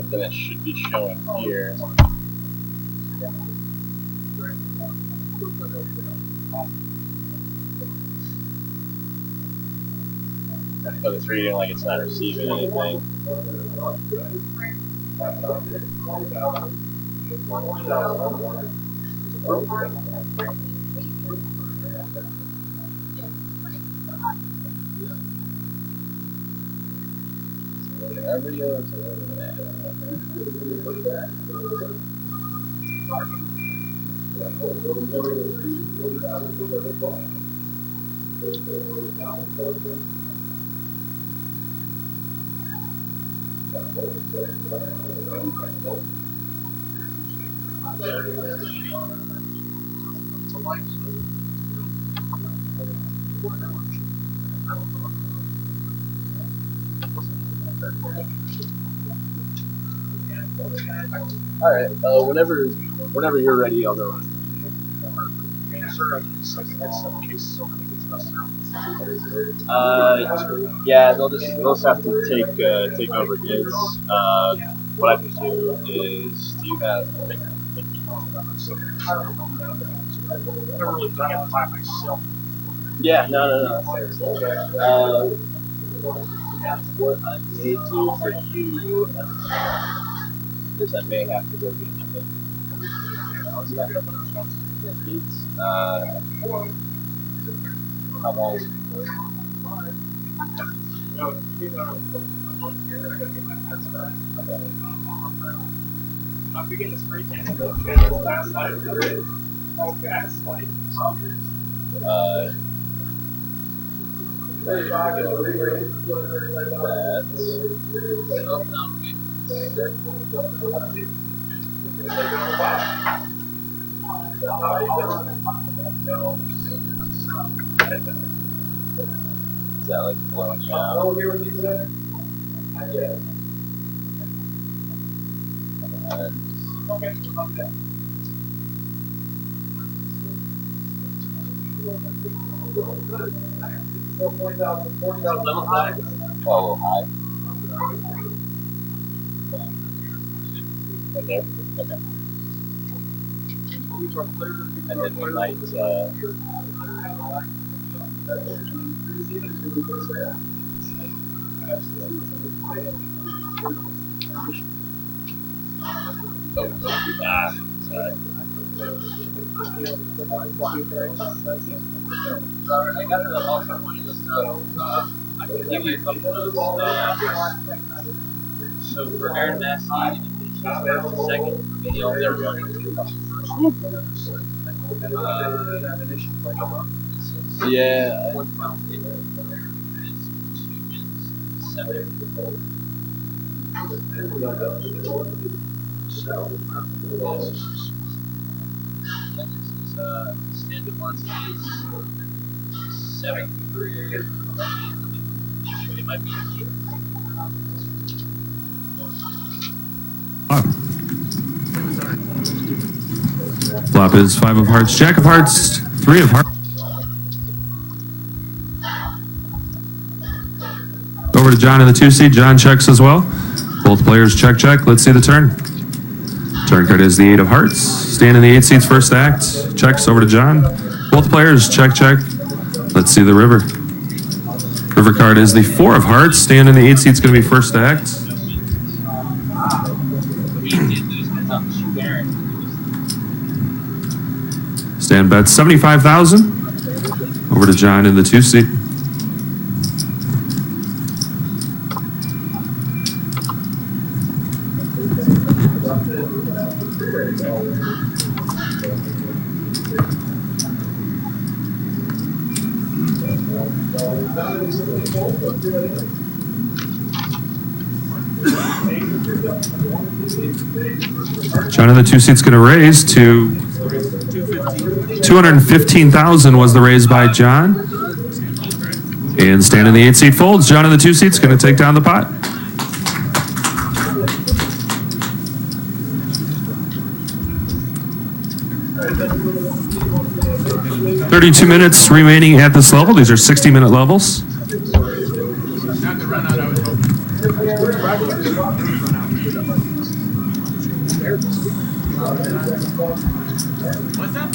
then it should be showing here. But it's reading like it's not receiving anything. Our video is all right. Whenever you're ready, I'll go. Yeah, they'll just have to take over his. What I can do is, do you have? Yeah, no. What I may do for you is I may have to go get him. How long is it? I'm beginning to spray can last night. Oh, that's like is that like blowing you out? Oh, here with these guys? Yeah. Okay, I'm dead. Level high? Oh, a little high. Right there? Okay. And then we might, sorry, I got the offer money this time. I can give you a couple of so for Aaron Massey, second video, they're running yeah. One final video. Standard ones, 7 career. It might be Flop is 5 of hearts, jack of hearts, 3 of hearts. Over to John in the 2 seat. John checks as well. Both players check. Let's see the turn. Turn card is the 8 of hearts. Stand in the 8 seats first act. Checks over to John. Both players check. Let's see the river. River card is the 4 of hearts. Stand in the 8 seats going to be first act. Stand bet 75,000. Over to John in the 2 seat. John in the 2 seats going to raise to 215,000 was the raise by John. And stand in the 8 seat folds. John in the 2 seats going to take down the pot. $32 minutes remaining at this level. These are 60-minute levels. What's that?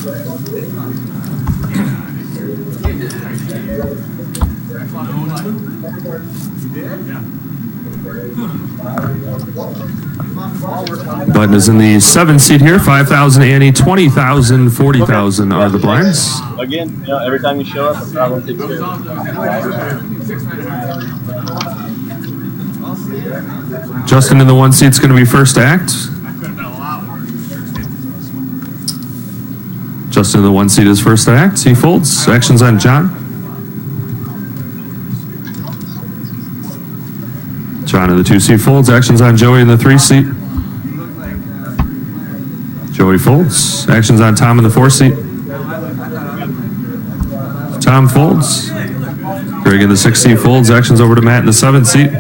Button is in the 7th seat here. 5,000 ante, 20,000, 40,000 are the blinds. Again, you know, every time you show up, a problem takes care of it. Justin in the 1 seat's going to be first act. Justin in the 1 seat is first act. He folds. Actions on John. John in the 2 seat folds. Actions on Joey in the 3 seat. Joey folds. Actions on Tom in the 4 seat. Tom folds. Greg in the 6 seat folds. Actions over to Matt in the 7th seat.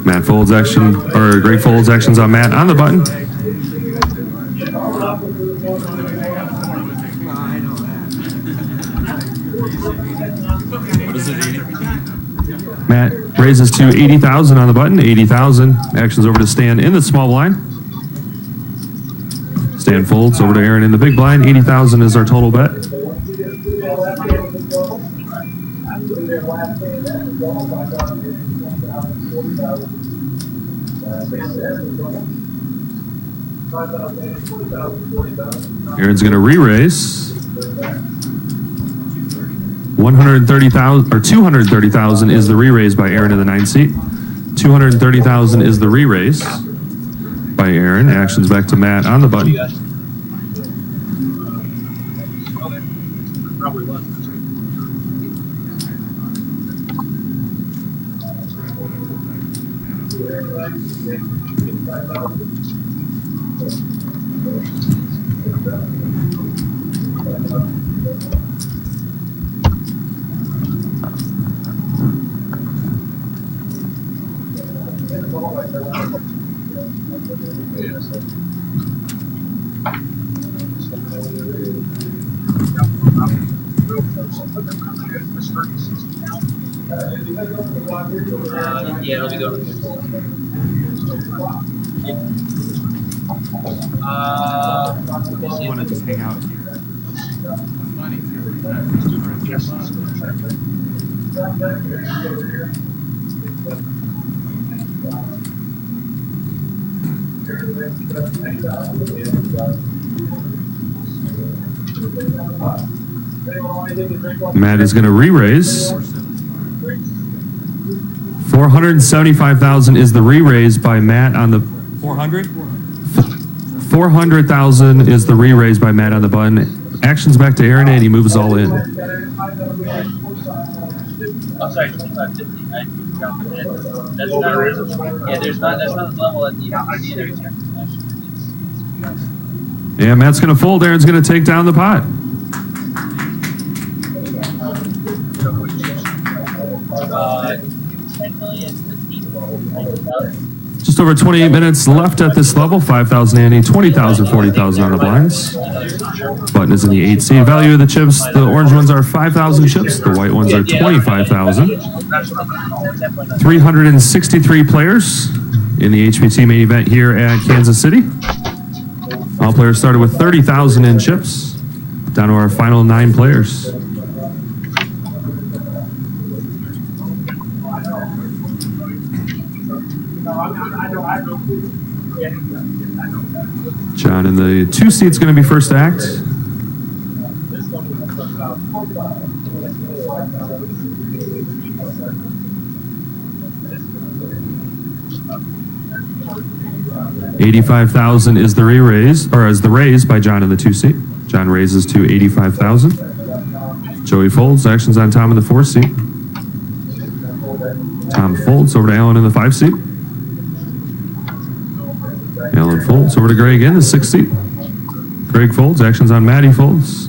Matt folds action, or Greg folds. Actions on Matt on the button. Matt raises to 80,000 on the button. 80,000. Actions over to Stan in the small blind. Stan folds over to Aaron in the big blind. 80,000 is our total bet. Aaron's going to re-raise. 130,000 or 230,000 is the re-raise by Aaron in the 9th seat. 230,000 is the re-raise by Aaron. Actions back to Matt on the button. Yeah, it'll be going. You want to just hang out here? Matt is going to re-raise. 475,000 is the re-raise by Matt on the 400. 400,000 is the re-raise by Matt on the button. Actions back to Aaron, and he moves all in. I'm sorry, 2550. That's not. Yeah, there's not. That's not the level that you have to see there. Yeah, Matt's going to fold. Aaron's going to take down the pot. Just over 28 minutes left at this level. 5,000 ante, 20,000, 40,000 on the blinds. Button is in the 8 seat. Value of the chips, the orange ones are 5,000 chips. The white ones are 25,000. 363 players in the HPT main event here at Kansas City. All players started with 30,000 in chips. Down to our final 9 players. John in the 2 seat's going to be first act. $85,000 is the re-raise, or is the raise by John in the 2 seat. John raises to 85,000. Joey folds. Actions on Tom in the 4 seat. Tom folds over to Alan in the 5 seat. Alan folds over to Greg in the 6th seat. Greg folds. Actions on Maddie folds.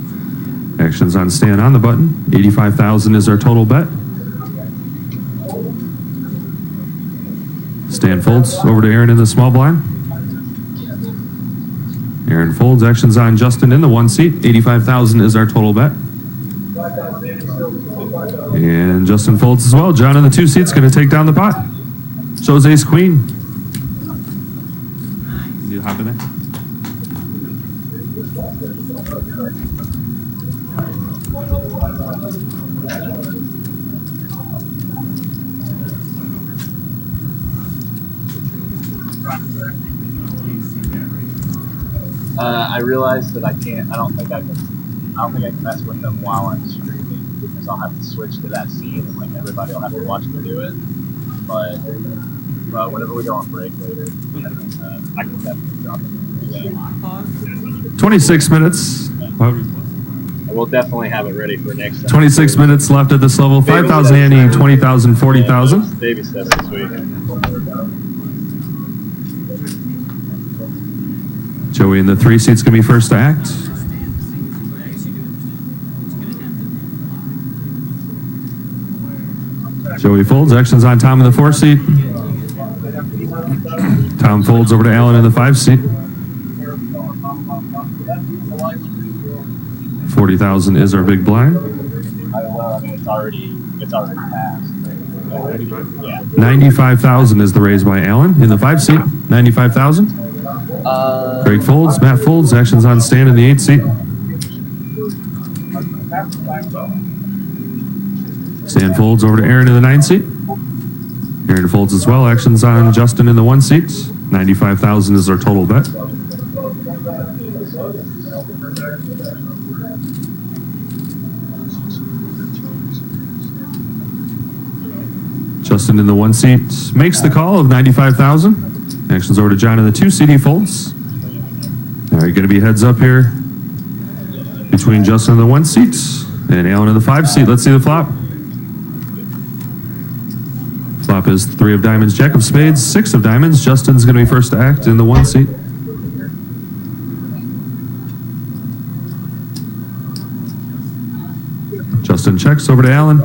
Actions on Stan on the button. 85,000 is our total bet. Stan folds over to Aaron in the small blind. Aaron folds. Actions on Justin in the 1 seat. 85,000 is our total bet. And Justin folds as well. John in the 2 seat's going to take down the pot. Shows ace queen. You hop in there? I realized that I don't think I can mess with them while I'm streaming because I'll have to switch to that scene and like everybody will have to watch me do it. But whenever we go on break later, I can definitely drop it. 26 minutes. We'll definitely have it ready for next time. 26 minutes left at this level. 5,000 ante, 20,000, 40,000. Baby steps this week. Joey in the 3 seat's going to be first to act. Joey folds. Actions on Tom in the 4 seat. Tom folds over to Alan in the 5 seat. 40,000 is our big blind. It's already passed. Yeah. 95,000 is the raise by Alan in the 5 seat. 95,000. Greg folds. Matt folds. Actions on Stan in the 8 seat. Stan folds over to Aaron in the 9 seat. Aaron folds as well. Actions on Justin in the 1 seat. 95,000 is our total bet. Justin in the 1 seat makes the call of 95,000. Actions over to John in the 2 seat. He folds. All right, going to be heads up here between Justin in the 1 seat and Alan in the 5 seat. Let's see the flop. Flop is 3 of diamonds, Jack of spades, 6 of diamonds. Justin's going to be first to act in the 1 seat. Justin checks over to Alan.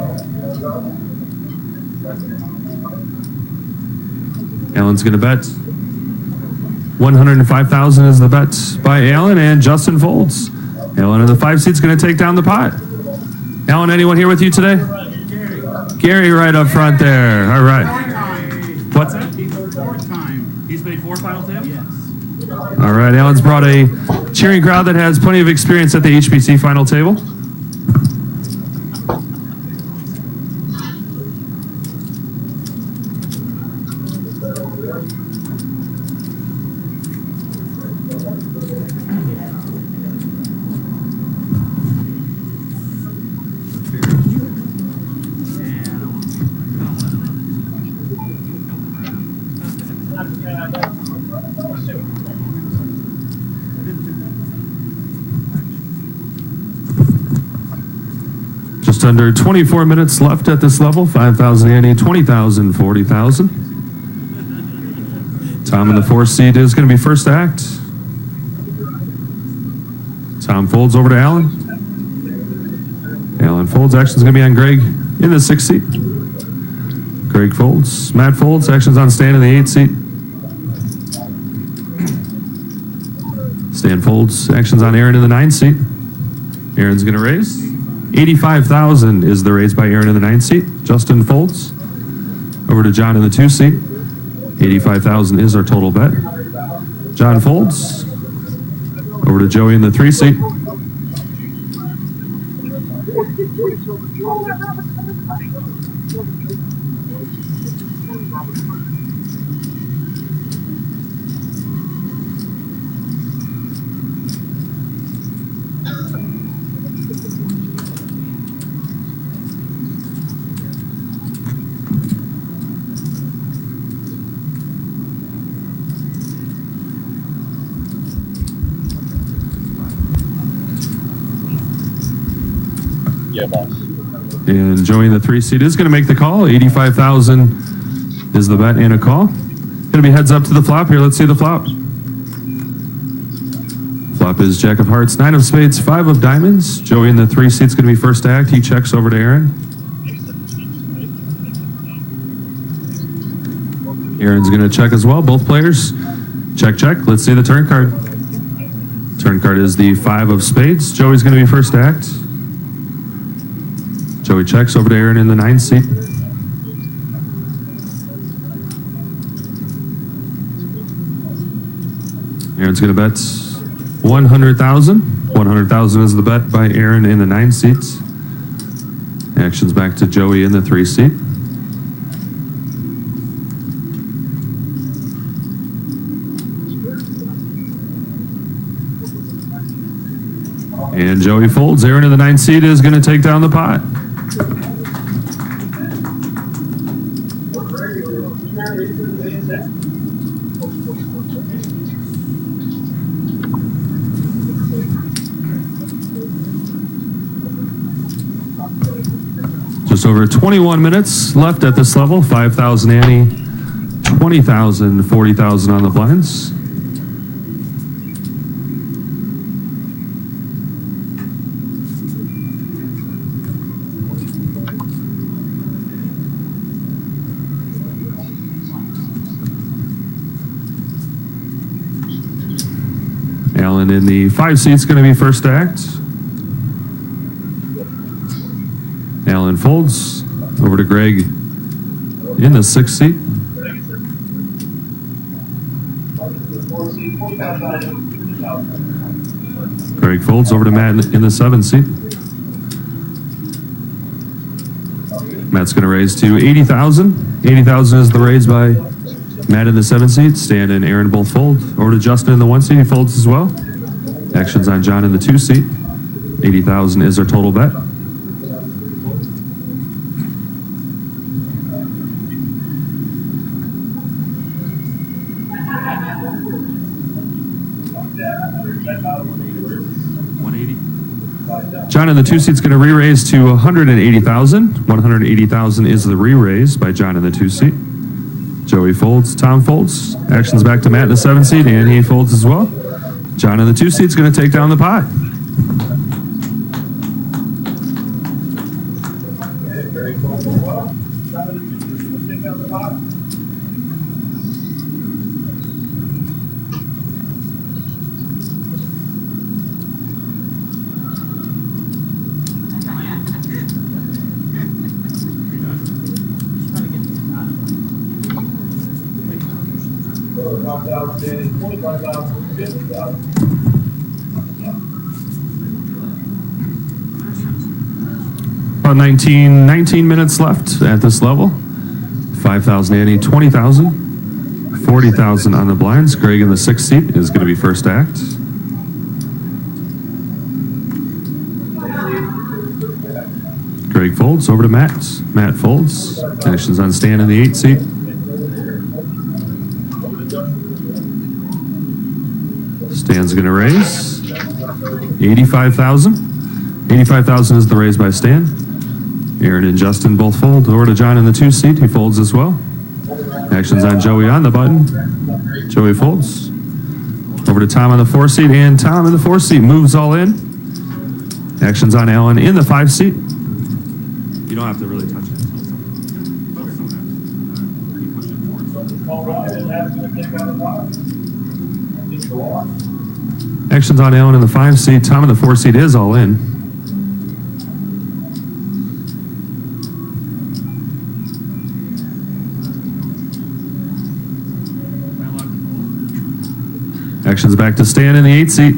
Alan's going to bet. 105,000 is the bet by Alan, and Justin folds. Alan in the 5 seat's going to take down the pot. Alan, anyone here with you today? Gary right up front there. All right. What's that? He's made 4 final tables? Yes. All right, Alan's brought a cheering crowd that has plenty of experience at the HPT final table. Just under 24 minutes left at this level. 5,000 ante, 20,000, 40,000. Tom in the 4th seat is going to be first to act. Tom folds over to Alan. Alan folds. Action's going to be on Greg in the 6th seat. Greg folds. Matt folds. Action's on Stan in the 8th seat. Stan folds. Action's on Aaron in the 9th seat. Aaron's going to raise. 85,000 is the raise by Aaron in the 9th seat. Justin folds. Over to John in the 2 seat. 85,000 is our total bet. John folds. Over to Joey in the 3 seat. Yeah, boss. And Joey in the 3 seat is going to make the call. 85,000 is the bet and a call. Going to be heads up to the flop here. Let's see the flop. Flop is Jack of hearts, 9 of spades, 5 of diamonds. Joey in the 3 seat's going to be first to act. He checks over to Aaron. Aaron's going to check as well. Both players check, check. Let's see the turn card. Turn card is the 5 of spades. Joey's going to be first to act. Joey checks over to Aaron in the 9 seat. Aaron's going to bet 100,000. 100,000 is the bet by Aaron in the 9 seats. Action's back to Joey in the 3 seat. And Joey folds. Aaron in the 9 seat is going to take down the pot. Just over 21 minutes left at this level. 5,000 ante, 20,000, 40,000 on the blinds. Alan in the 5 seat's going to be first to act. Alan folds over to Greg in the 6th seat. Greg folds over to Matt in the 7th seat. Matt's going to raise to 80,000. 80,000 is the raise by Matt in the 7th seat. Stan and Aaron both fold. Over to Justin in the 1 seat. He folds as well. Action's on John in the 2 seat. 80,000 is our total bet. John in the 2 seat's going to re-raise to 180,000. 180,000 is the re-raise by John in the 2 seat. Joey folds. Tom folds. Action's back to Matt in the 7 seat, and he folds as well. John in the 2 seat's going to take down the pot. About 19 minutes left at this level. 5,000 ante, 20,000, 40,000 on the blinds. Greg in the 6th seat is going to be first to act. Greg folds over to Matt. Matt folds. Action's on Stan in the 8th seat. Stan's going to raise 85,000. 85,000 is the raise by Stan. Aaron and Justin both fold. Over to John in the 2 seat. He folds as well. Action's on Joey on the button. Joey folds. Over to Tom on the 4 seat, and Tom in the 4 seat moves all in. Action's on Alan in the 5 seat. You don't have to really touch it. Action's on Alan in the 5 seat. Tom in the 4 seat is all in. Action's back to Stan in the 8th seat.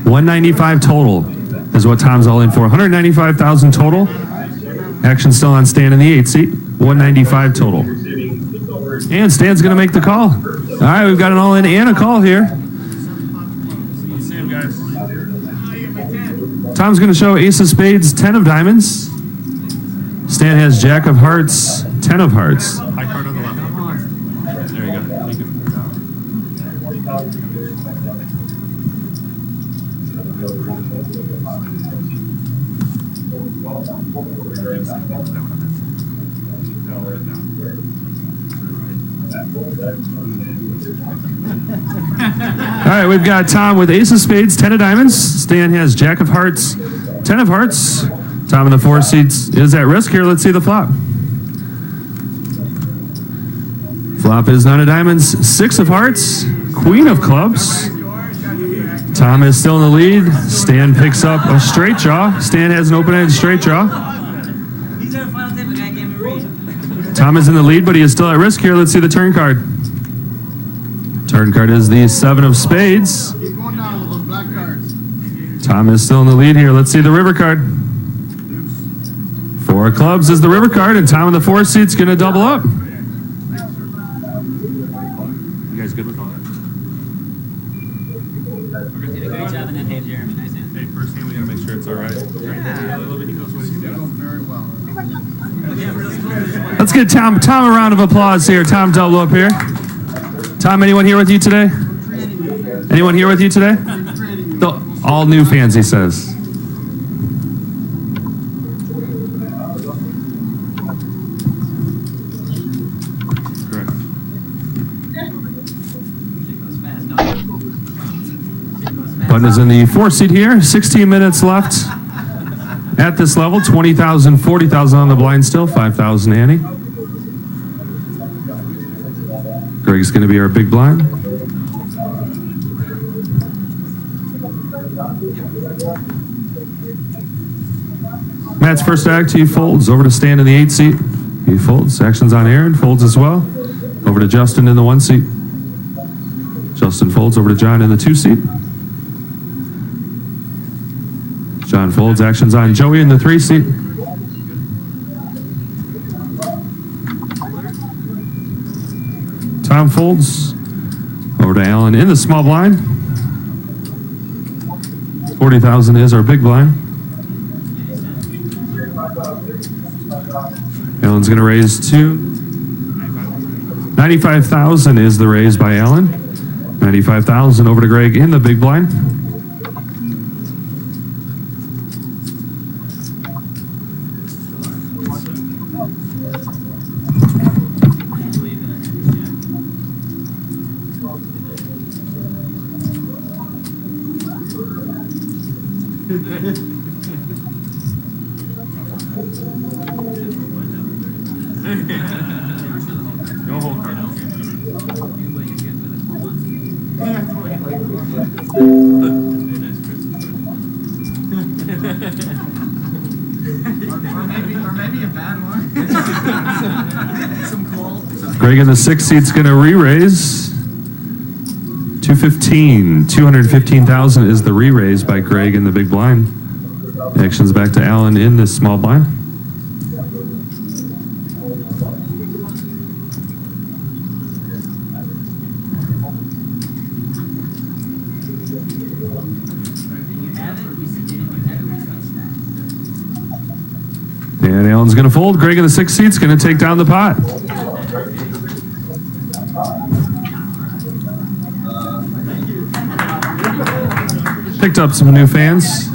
195 total is what Tom's all in for. 195,000 total. Action still on Stan in the 8th seat. 195 total. And Stan's going to make the call. All right, we've got an all-in and a call here. Let's see him, guys. Tom's going to show ace of spades, 10 of diamonds. Stan has jack of hearts, 10 of hearts. High card on the left. There you go. Thank you. All right, we've got Tom with ace of spades, 10 of diamonds. Stan has jack of hearts, 10 of hearts. Tom in the 4 seats is at risk here. Let's see the flop. Flop is 9 of diamonds, 6 of hearts, queen of clubs. Tom is still in the lead. Stan picks up a straight draw. Stan has an open-ended straight draw. Tom is in the lead, but he is still at risk here. Let's see the turn card. Turn card is the 7 of spades. Tom is still in the lead here. Let's see the river card. 4 of clubs is the river card, and Tom in the 4 seat's going to double up. You guys good with all that? Did a great job in that hand, Jeremy. Nice hand. Hey, first hand, we got to make sure it's all right. Yeah. He knows what he's doing. Very well. Let's get Tom a round of applause here. Tom double up here. Tom, anyone here with you today? Anyone here with you today? All new fans, he says. Correct. Button is in the 4 seat here. 16 minutes left at this level. 20,000, 40,000 on the blind still. 5,000 Annie. Greg's going to be our big blind. Matt's first act, he folds over to Stan in the 8 seat. He folds. Action's on Aaron, folds as well. Over to Justin in the 1 seat. Justin folds over to John in the 2 seat. John folds. Action's on Joey in the 3 seat. Tom folds over to Alan in the small blind. 40,000 is our big blind. Alan's going to raise 2. 95,000 is the raise by Alan. 95,000 over to Greg in the big blind. No hold card. or maybe a bad one. Some cold. Greg in the 6th seat's going to re-raise. 215. 215,000 is the re-raise by Greg in the big blind. Action's back to Alan in this small blind. And Alan's going to fold. Greg in the 6th seat's going to take down the pot. Picked up some new fans.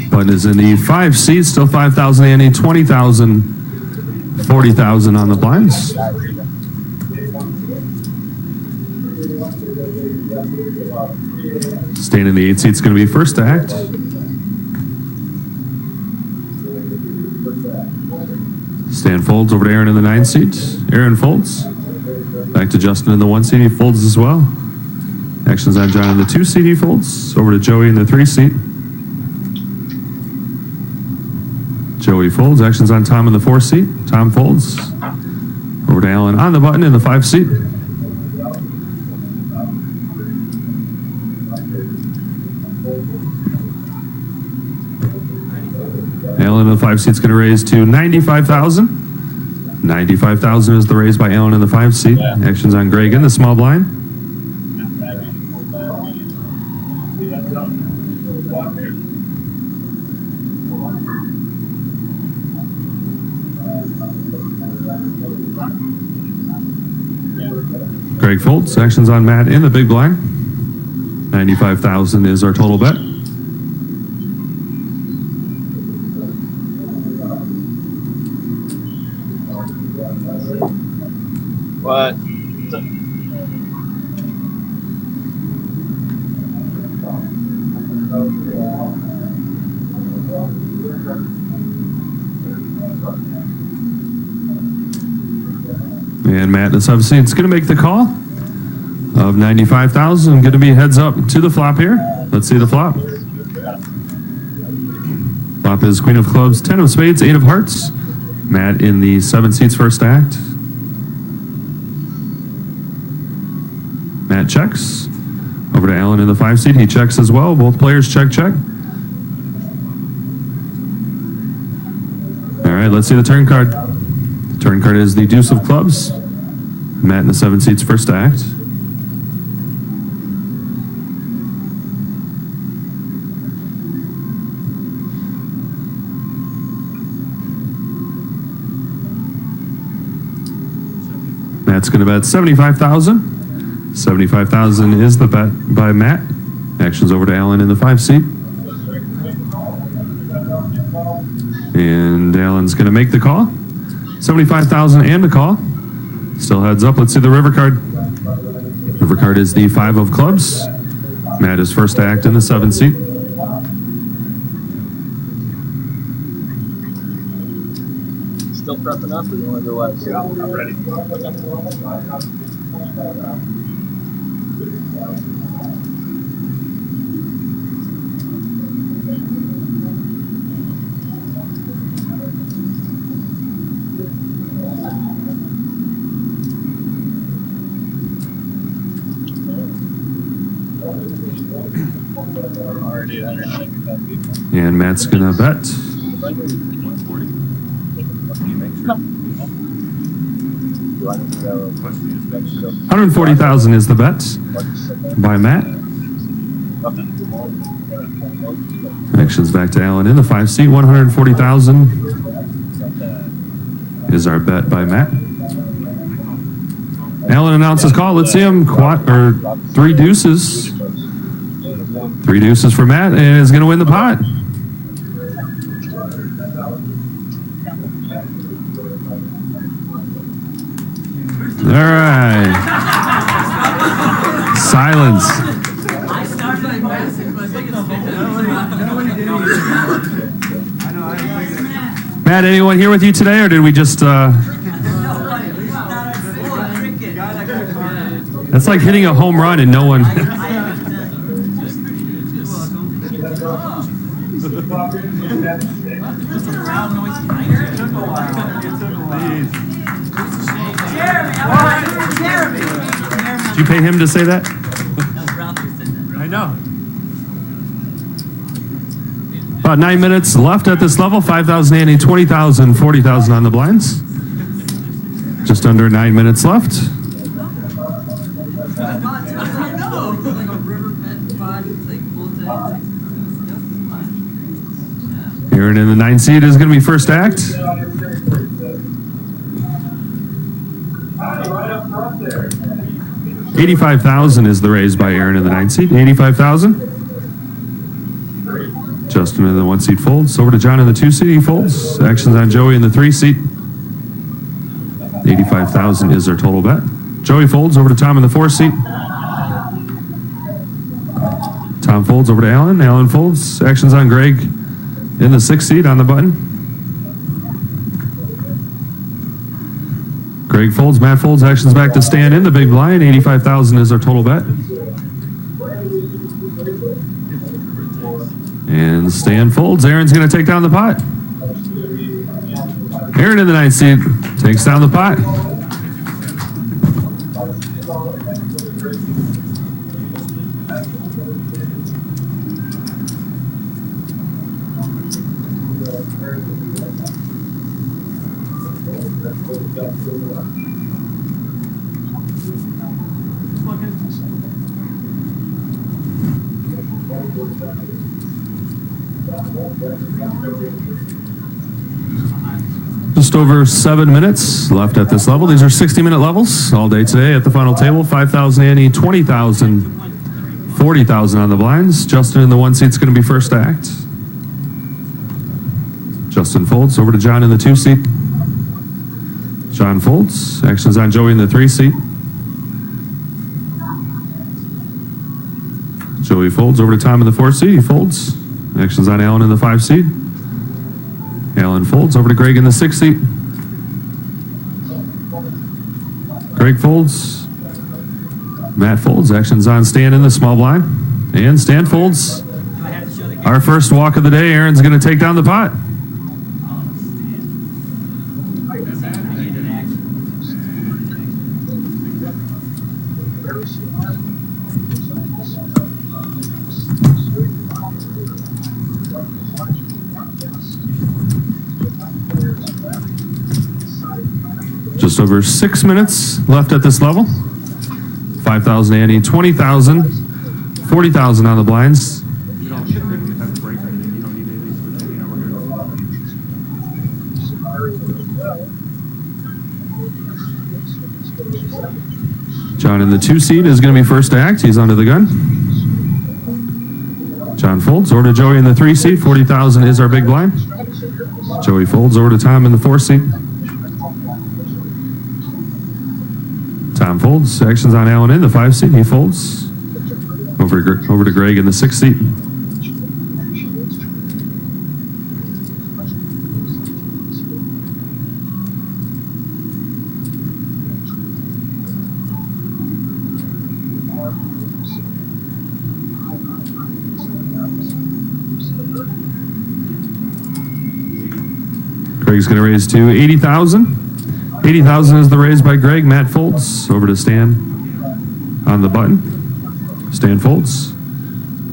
Button is in the 5 seat, still 5,000 Annie, 20,000, 40,000 on the blinds. Staying in the 8 seat is going to be first act. Stan folds over to Aaron in the 9 seat. Aaron folds. Back to Justin in the 1 seat. He folds as well. Action's on John in the 2 seat. He folds. Over to Joey in the 3 seat. Joey folds. Action's on Tom in the 4 seat. Tom folds. Over to Alan on the button in the 5 seat. Alan in the 5 seat is going to raise to 95,000. 95,000 is the raise by Alan in the 5 seat. Action's on Greg in the small blind. Greg folds. Action's on Matt in the big blind. 95,000 is our total bet. What? And Matt, the sub-seat, is going to make the call of 95,000. Going to be heads up to the flop here. Let's see the flop. Flop is Queen of Clubs, 10 of Spades, 8 of Hearts. Matt in the 7 seats first act. Matt checks. Over to Alan in the 5 seat. He checks as well. Both players check, check. All right, let's see the turn card. The turn card is the Deuce of Clubs. Matt in the 7 seats first act. Matt's going to bet 75,000. 75,000 is the bet by Matt. Action's over to Alan in the 5 seat. And Alan's going to make the call. 75,000 and a call. Still heads up. Let's see the river card. River card is the 5 of Clubs. Matt is first act in the 7 seat. Still prepping up, or you want to go live? Yeah, I'm ready. Already 190,000. And Matt's going to bet. 140,000 is the bet by Matt. Action's back to Alan in the 5 seat. 140,000 is our bet by Matt. Alan announces call. Let's see him. 3 deuces. 3 deuces for Matt, and is going to win the pot. All right. Silence. I started like massive, but Matt, anyone here with you today, or did we just... That's like hitting a home run and no one... Did you pay him to say that? I know. About 9 minutes left at this level. 5,000 ante, 20,000, 40,000 on the blinds. Just under 9 minutes left. Aaron in the 9 seat is going to be first act. $85,000 is the raise by Aaron in the 9 seat. 85,000. Justin in the 1 seat folds. Over to John in the 2 seat. He folds. Actions on Joey in the 3 seat. 85,000 is their total bet. Joey folds. Over to Tom in the 4 seat. Tom folds. Over to Alan. Alan folds. Actions on Greg in the 6th seat on the button. Greg folds, Matt folds, actions back to Stan in the big blind. 85,000 is our total bet. And Stan folds. Aaron's going to take down the pot. Aaron in the 9th seat takes down the pot. Just over 7 minutes left at this level. These are 60-minute levels all day today at the final table. 5,000 ante, 20,000, 40,000 on the blinds. Justin in the 1 seat's going to be first act. Justin folds. Over to John in the 2 seat. John folds. Actions on Joey in the 3 seat. Joey folds over to Tom in the 4 seat. He folds. Actions on Alan in the 5 seat. Alan folds over to Greg in the 6 seat. Greg folds. Matt folds. Actions on Stan in the small blind. And Stan folds. Our first walk of the day. Aaron's going to take down the pot. Just over 6 minutes left at this level. 5,000 ante, 20,000, 40,000 on the blinds. You don't have to break anything. You don't need anything. John in the 2 seat is going to be first to act. He's under the gun. John folds over to Joey in the 3 seat. 40,000 is our big blind. Joey folds over to Tom in the 4 seat. Tom folds. Actions on Alan in the 5 seat. He folds. Over to Greg in the 6 seat. Greg's going to raise to 80,000. 80,000 is the raise by Greg. Matt folds over to Stan on the button. Stan folds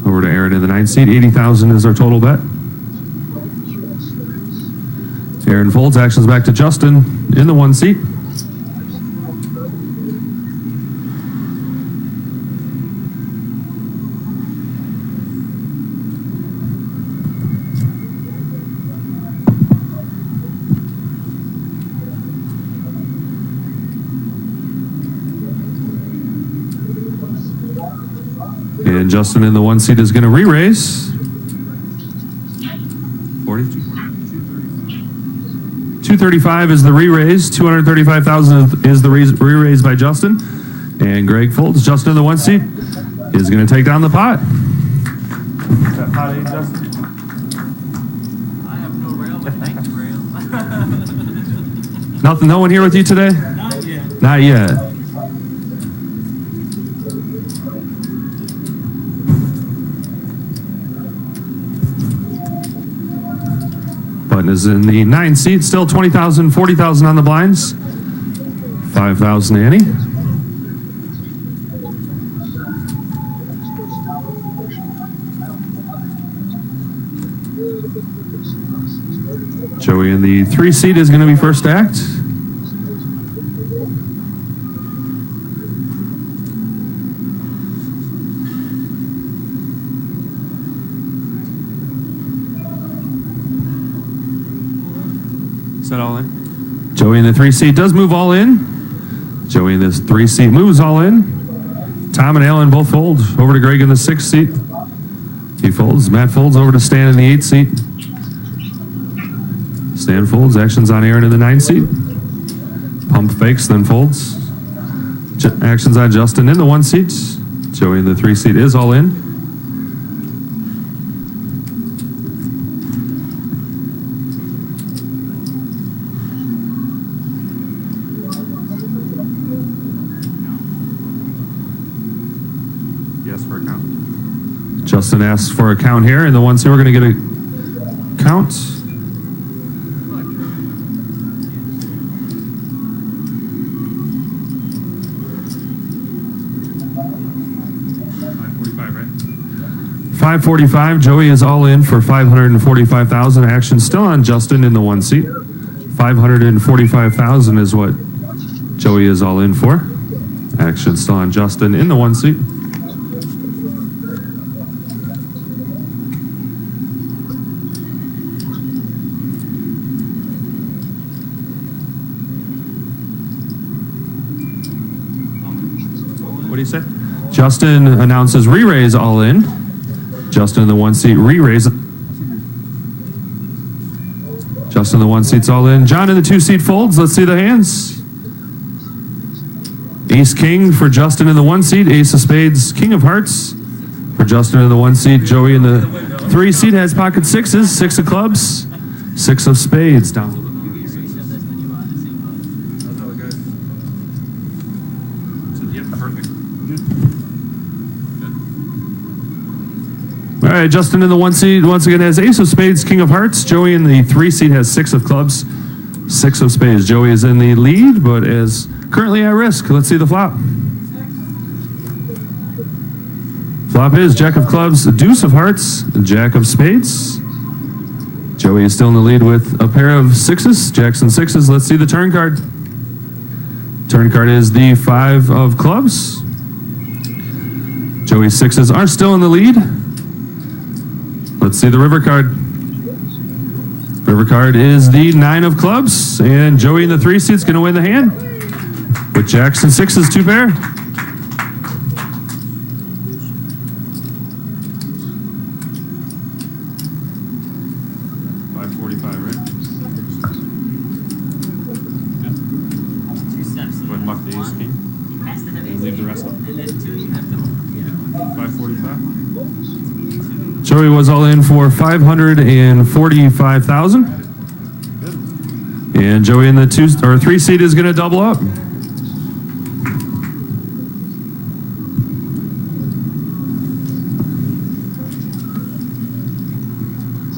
over to Aaron in the 9 seat. 80,000 is our total bet. Aaron folds. Actions back to Justin in the 1 seat. And Justin in the 1 seat is going to re-raise. 235 is the re-raise. 235,000 is the re-raise by Justin. And Greg folds. Justin in the 1 seat is going to take down the pot. That pot ain't Justin. I have no rail, but thanks, rail. Nothing. No one here with you today? Not yet. Not yet. Button is in the 9 seat, still 20,000, 40,000 on the blinds. 5,000 ante. Joey in the 3 seat is going to be first to act. Is that all in? Joey in the 3 seat does move all in. Joey in this 3 seat moves all in. Tom and Alan both fold. Over to Greg in the 6 seat. He folds. Matt folds over to Stan in the 8 seat. Stan folds. Actions on Aaron in the 9 seat. Pump fakes, then folds. Actions on Justin in the 1 seat. Joey in the 3 seat is all in. Justin asks for a count here, and the 1 seat we're going to get a count. $545. Joey is all in for $545,000. Action still on Justin in the 1 seat. $545,000 is what Joey is all in for. Action still on Justin in the 1 seat. What do you say? Justin announces re-raise all in. Justin in the 1 seat re-raise. Justin Justin, the 1 seat's all in. John in the 2 seat folds. Let's see the hands. Ace King for Justin in the 1 seat. Ace of Spades, King of Hearts for Justin in the 1 seat. Joey in the 3 seat has pocket sixes. 6 of clubs, 6 of spades. Down. All right, Justin in the 1 seat once again has Ace of Spades, King of Hearts. Joey in the 3 seat has 6 of clubs, 6 of spades. Joey is in the lead, but is currently at risk. Let's see the flop. Flop is Jack of clubs, Deuce of hearts, Jack of spades. Joey is still in the lead with a pair of sixes, Jacks and sixes. Let's see the turn card. Turn card is the 5 of clubs. Joey's sixes are still in the lead. Let's see the river card. River card is the 9 of clubs, and Joey in the 3 seat's going to win the hand with jacks and sixes, 2 pair. $5.45, right? Two steps. Go ahead and muck the ace king. And leave the rest up. And then 2, you have to, $5.45. Joey was all in for $545,000. And Joey in the 2 or 3 seat is going to double up.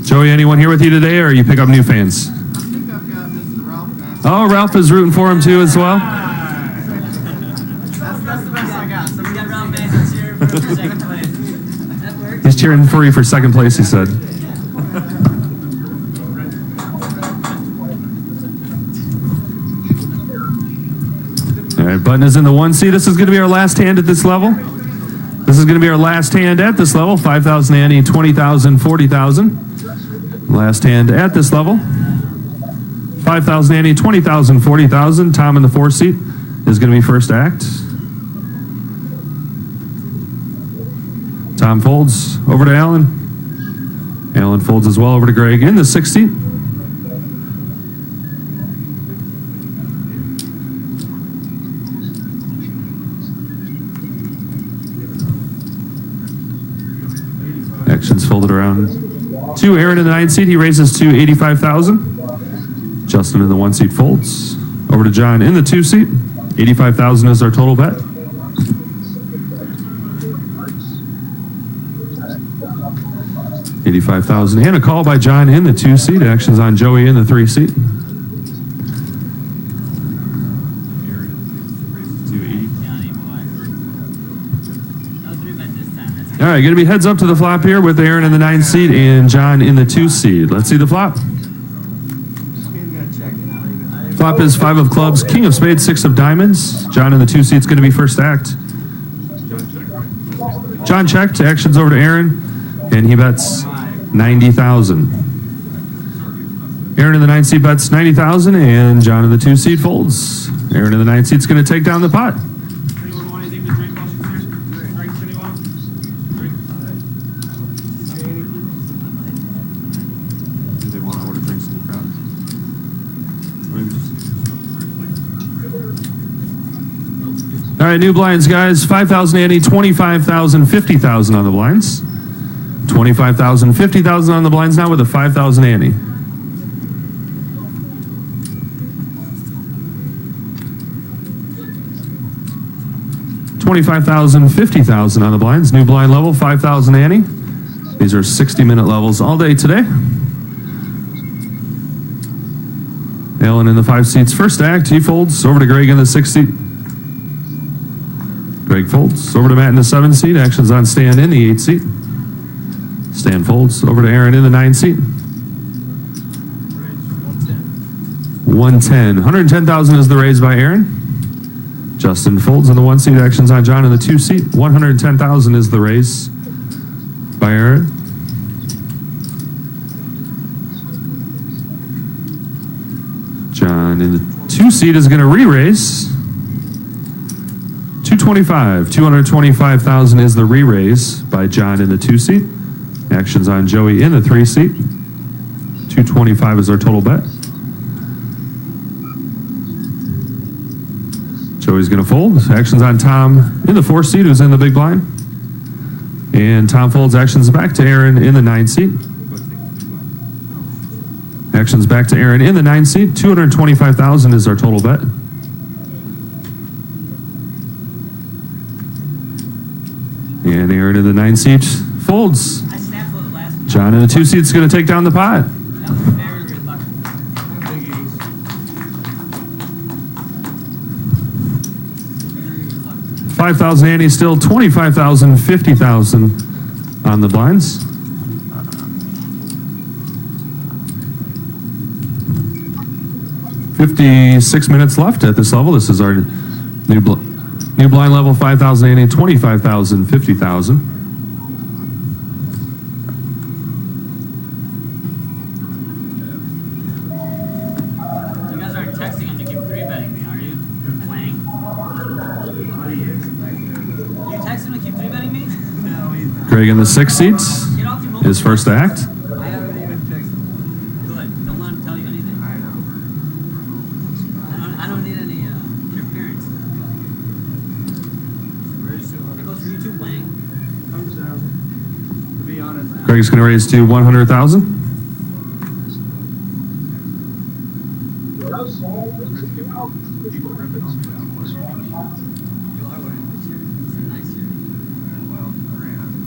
Joey, anyone here with you today, or you pick up new fans? I think I've got Mr. Ralph now. Oh, Ralph is rooting for him too as well. That's the best I got. So we got Ralph Banks here for second place. That worked. He's cheering for you for second place, he said. All right, button is in the 1 seat. This is going to be our last hand at this level. This is going to be our last hand at this level. 5,000 ante, 20,000, 40,000. Last hand at this level. 5,000 ante, 20,000, 40,000. Tom in the 4 seat is going to be first act. Tom folds over to Alan. Alan folds as well over to Greg in the 6th seat. Actions folded around to Aaron in the 9th seat. He raises to 85,000. Justin in the 1 seat folds over to John in the 2 seat. 85,000 is our total bet. $85,000 and a call by John in the 2 seat. Actions on Joey in the 3 seat. All right, going to be heads up to the flop here with Aaron in the 9th seat and John in the 2 seat. Let's see the flop. Flop is 5 of clubs, King of spades, 6 of diamonds. John in the 2 seat is going to be first act. John checked. Actions over to Aaron, and he bets 90,000. Aaron in the 9th seat bets 90,000, and John in the 2 seat folds. Aaron in the 9th seat is going to take down the pot. Anyone want anything to drink while she's here? Drinks, anyone? Do they want to order drinks in the crowd? All right, new blinds, guys. 5,000 ante, 25,000, 50,000 on the blinds. 25,000, 50,000 on the blinds now with a 5,000 ante. $25,000, 50,000 on the blinds. New blind level, 5,000 ante. These are 60-minute levels all day today. Alan in the 5 seats. First act, he folds over to Greg in the 6th seat. Greg folds over to Matt in the 7th seat. Actions on Stan in the 8th seat. Stan folds over to Aaron in the 9th seat. 110. 110,000 is the raise by Aaron. Justin folds in the 1 seat. Actions on John in the 2 seat. 110,000 is the raise by Aaron. John in the 2 seat is going to re-raise. 225. 225,000 is the re-raise by John in the 2 seat. Actions on Joey in the 3 seat. 225 is our total bet. Joey's going to fold. Actions on Tom in the 4 seat, who's in the big blind. And Tom folds. Actions back to Aaron in the 9 seat. Actions back to Aaron in the 9 seat. 225,000 is our total bet. And Aaron in the 9 seat folds. I snapped for the last one. John in the 2 seat is going to take down the pot. That was very reluctant. Big ace. Very reluctant. 5,000 Andy still, 25,000, 50,000 on the blinds. $56 minutes left at this level. This is our new blind level, 5,000 Andy, 25,000, 50,000. You guys aren't texting him to keep 3-betting me, are you? You're playing. You text him to keep 3-betting me? No, he's not. Greg in the 6 seats, Get off your mobile. his first act. I haven't even texted him. Good. Don't let him tell you anything. I know. I don't need any interference. Very soon. It goes for you too, Wang. Comes down. To be honest, man. Greg's going to raise to 100,000. People ripping on me. You are wearing a good shirt. It's a nice shirt. Well, I ran out of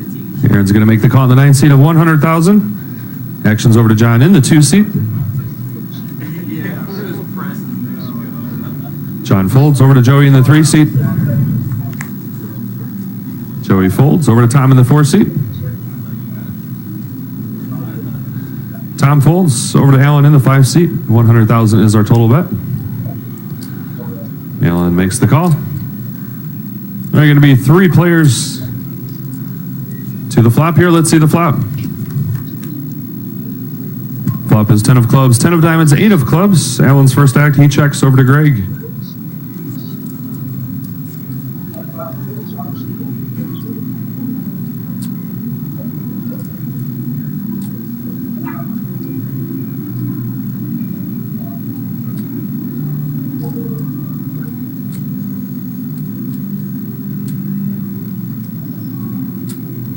It's a team. Aaron's going to make the call in the 9 seat of 100,000. Actions over to John in the 2 seat. clothes. Yeah, it was pressed. John folds over to Joey in the 3 seat. Joey folds over to Tom in the 4 seat. Tom folds over to Alan in the 5 seat. 100,000 is our total bet. Alan makes the call. There are going to be 3 players to the flop here. Let's see the flop. Flop is 10 of clubs, 10 of diamonds, 8 of clubs. Alan's first act, he checks over to Greg.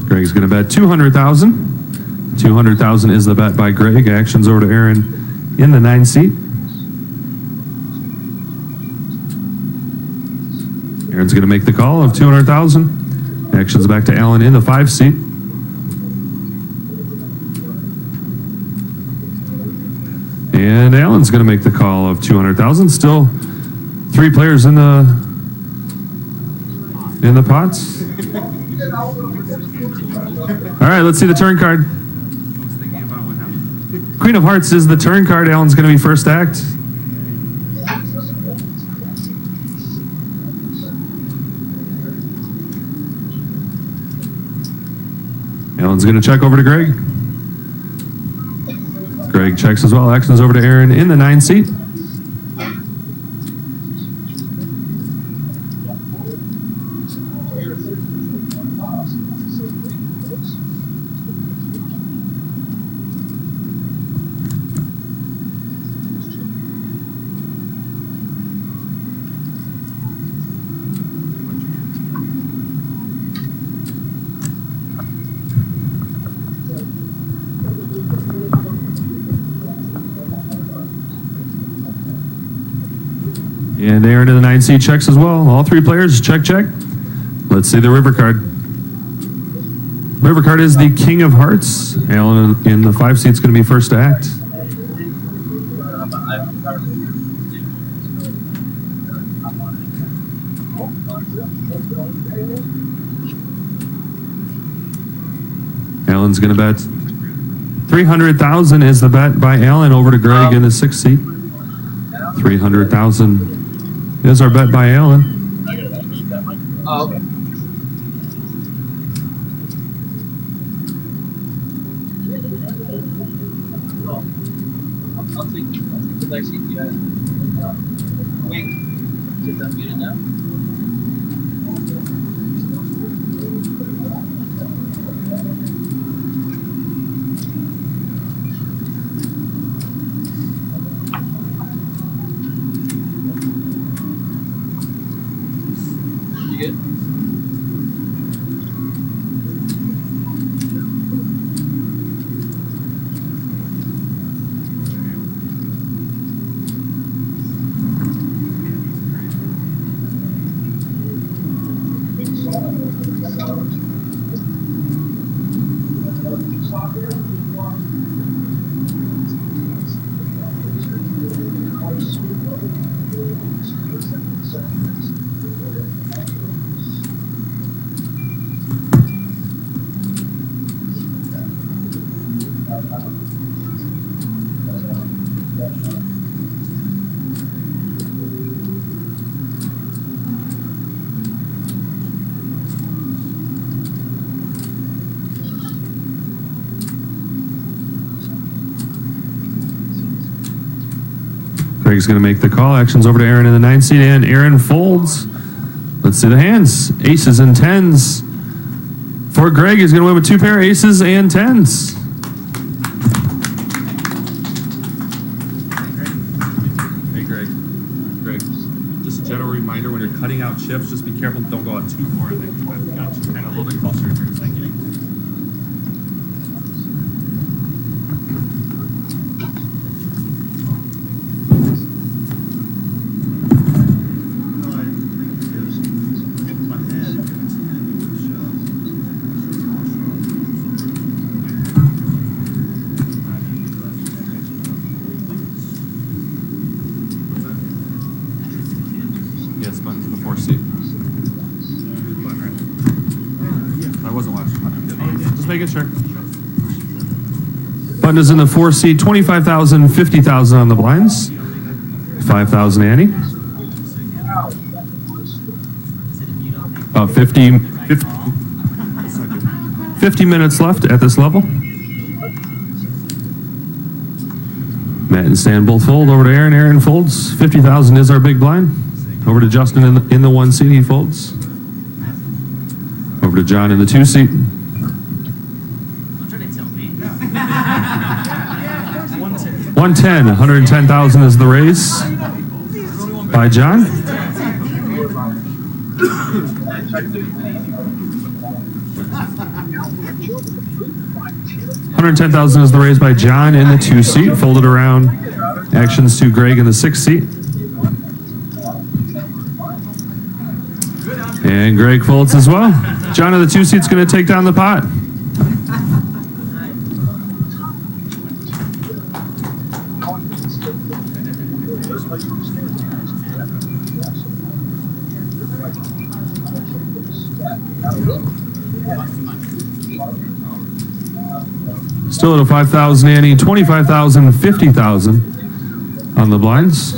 Greg's going to bet 200,000. 200,000 is the bet by Greg. Actions over to Aaron in the 9 seat. Aaron's going to make the call of 200,000. Actions back to Alan in the 5 seat. And Alan's going to make the call of 200,000. Still 3 players in the pots. All right, let's see the turn card. I was thinking about what happened. Queen of Hearts is the turn card. Alan's going to be first act. Alan's going to check over to Greg. Greg checks as well. Actions over to Aaron in the 9 seat. And Aaron in the 9 seat checks as well. All 3 players check, check. Let's see the river card. River card is the King of Hearts. Alan in the 5 seat is going to be first to act. Alan's going to bet 300,000 is the bet by Alan over to Greg in the 6th seat. 300,000 is our bet by Alan. Oh, okay. I'll take the next seat. Wait, is that muted now? good. Greg's going to make the call. Action's over to Aaron in the 9 seat, and Aaron folds. Let's see the hands. Aces and 10s. For Greg, he's going to win with 2 pair aces and 10s. Hey, Greg. Greg, just a general reminder, when you're cutting out chips, just be careful. Don't go out too far. I've got you kind of a little bit closer here. Thank you. Yes, button's in the 4 seat. I wasn't watching. Just making sure. Button is in the 4 seat. 25,000, 50,000 on the blinds. 5,000 Annie. 50 minutes left at this level. Matt and Stan both fold. Over to Aaron. Aaron folds. 50,000 is our big blind. Over to Justin in the 1 seat. He folds. Over to John in the 2 seat. Don't try to tilt me. 110. 110,000 is the raise by John. 110,000 is the raise by John in the 2 seat. Folded around. Actions to Greg in the 6 seat. And Greg folds as well. John in the 2 seat's going to take down the pot. Still at a 5,000 Annie, 25,000, 50,000 on the blinds.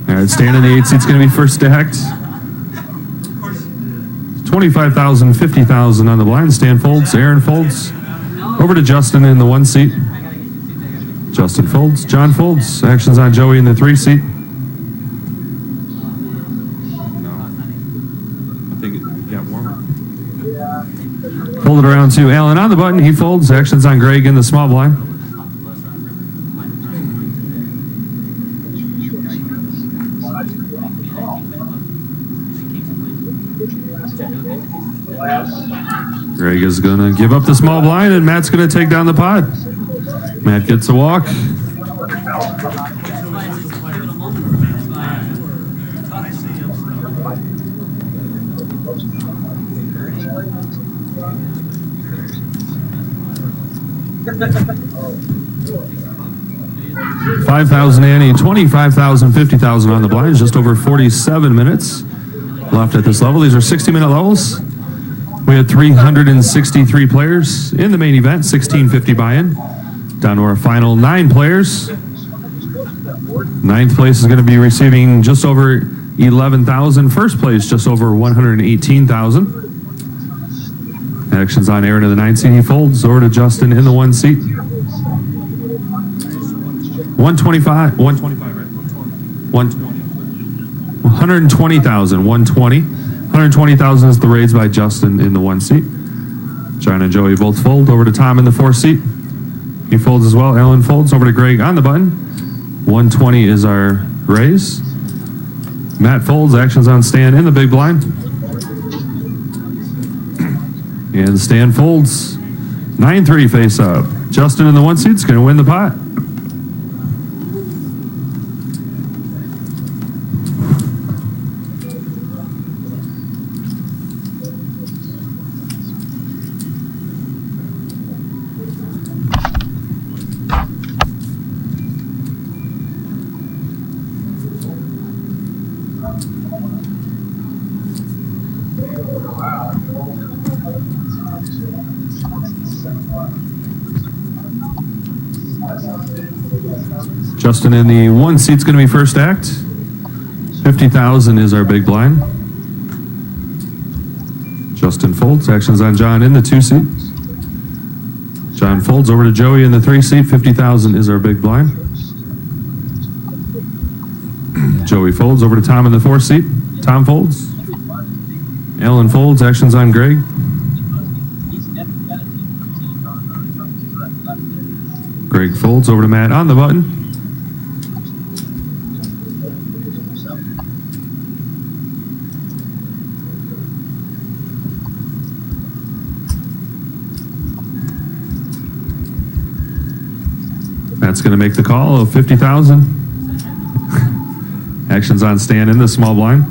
All right, Stan in the 8 seat's going to be first stacked. 25,000, 50,000 on the blind. Stan folds. Aaron folds. Over to Justin in the 1 seat. Justin folds. John folds. Actions on Joey in the 3 seat. I think it got warmer. Fold it around to Alan on the button. He folds. Actions on Greg in the small blind. Greg is going to give up the small blind, and Matt's going to take down the pot. Matt gets a walk. $5,000 Annie, 25,000, 50,000 on the blinds. Just over 47 minutes left at this level. These are 60-minute levels. We had 363 players in the main event, 1650 buy-in. Down to our final 9 players. 9th place is going to be receiving just over 11,000. First place, just over 118,000. Actions on Aaron in the 9 seat. He folds. Over to Justin in the 1 seat. 125. 125, right? 120. 120,000. 120. 120,000 is the raise by Justin in the 1 seat. John and Joey both fold. Over to Tom in the 4 seat. He folds as well. Alan folds. Over to Greg on the button. 120 is our raise. Matt folds. Actions on Stan in the big blind. And Stan folds. 9-3 face up. Justin in the 1 seat is going to win the pot. Justin in the 1 seat's going to be first act. 50,000 is our big blind. Justin folds. Actions on John in the 2 seat. John folds. Over to Joey in the 3 seat. 50,000 is our big blind. Joey folds. Over to Tom in the 4 seat. Tom folds. Alan folds. Actions on Greg. Greg folds. Over to Matt on the button. Matt's going to make the call of 50,000. Actions on Stan in the small blind.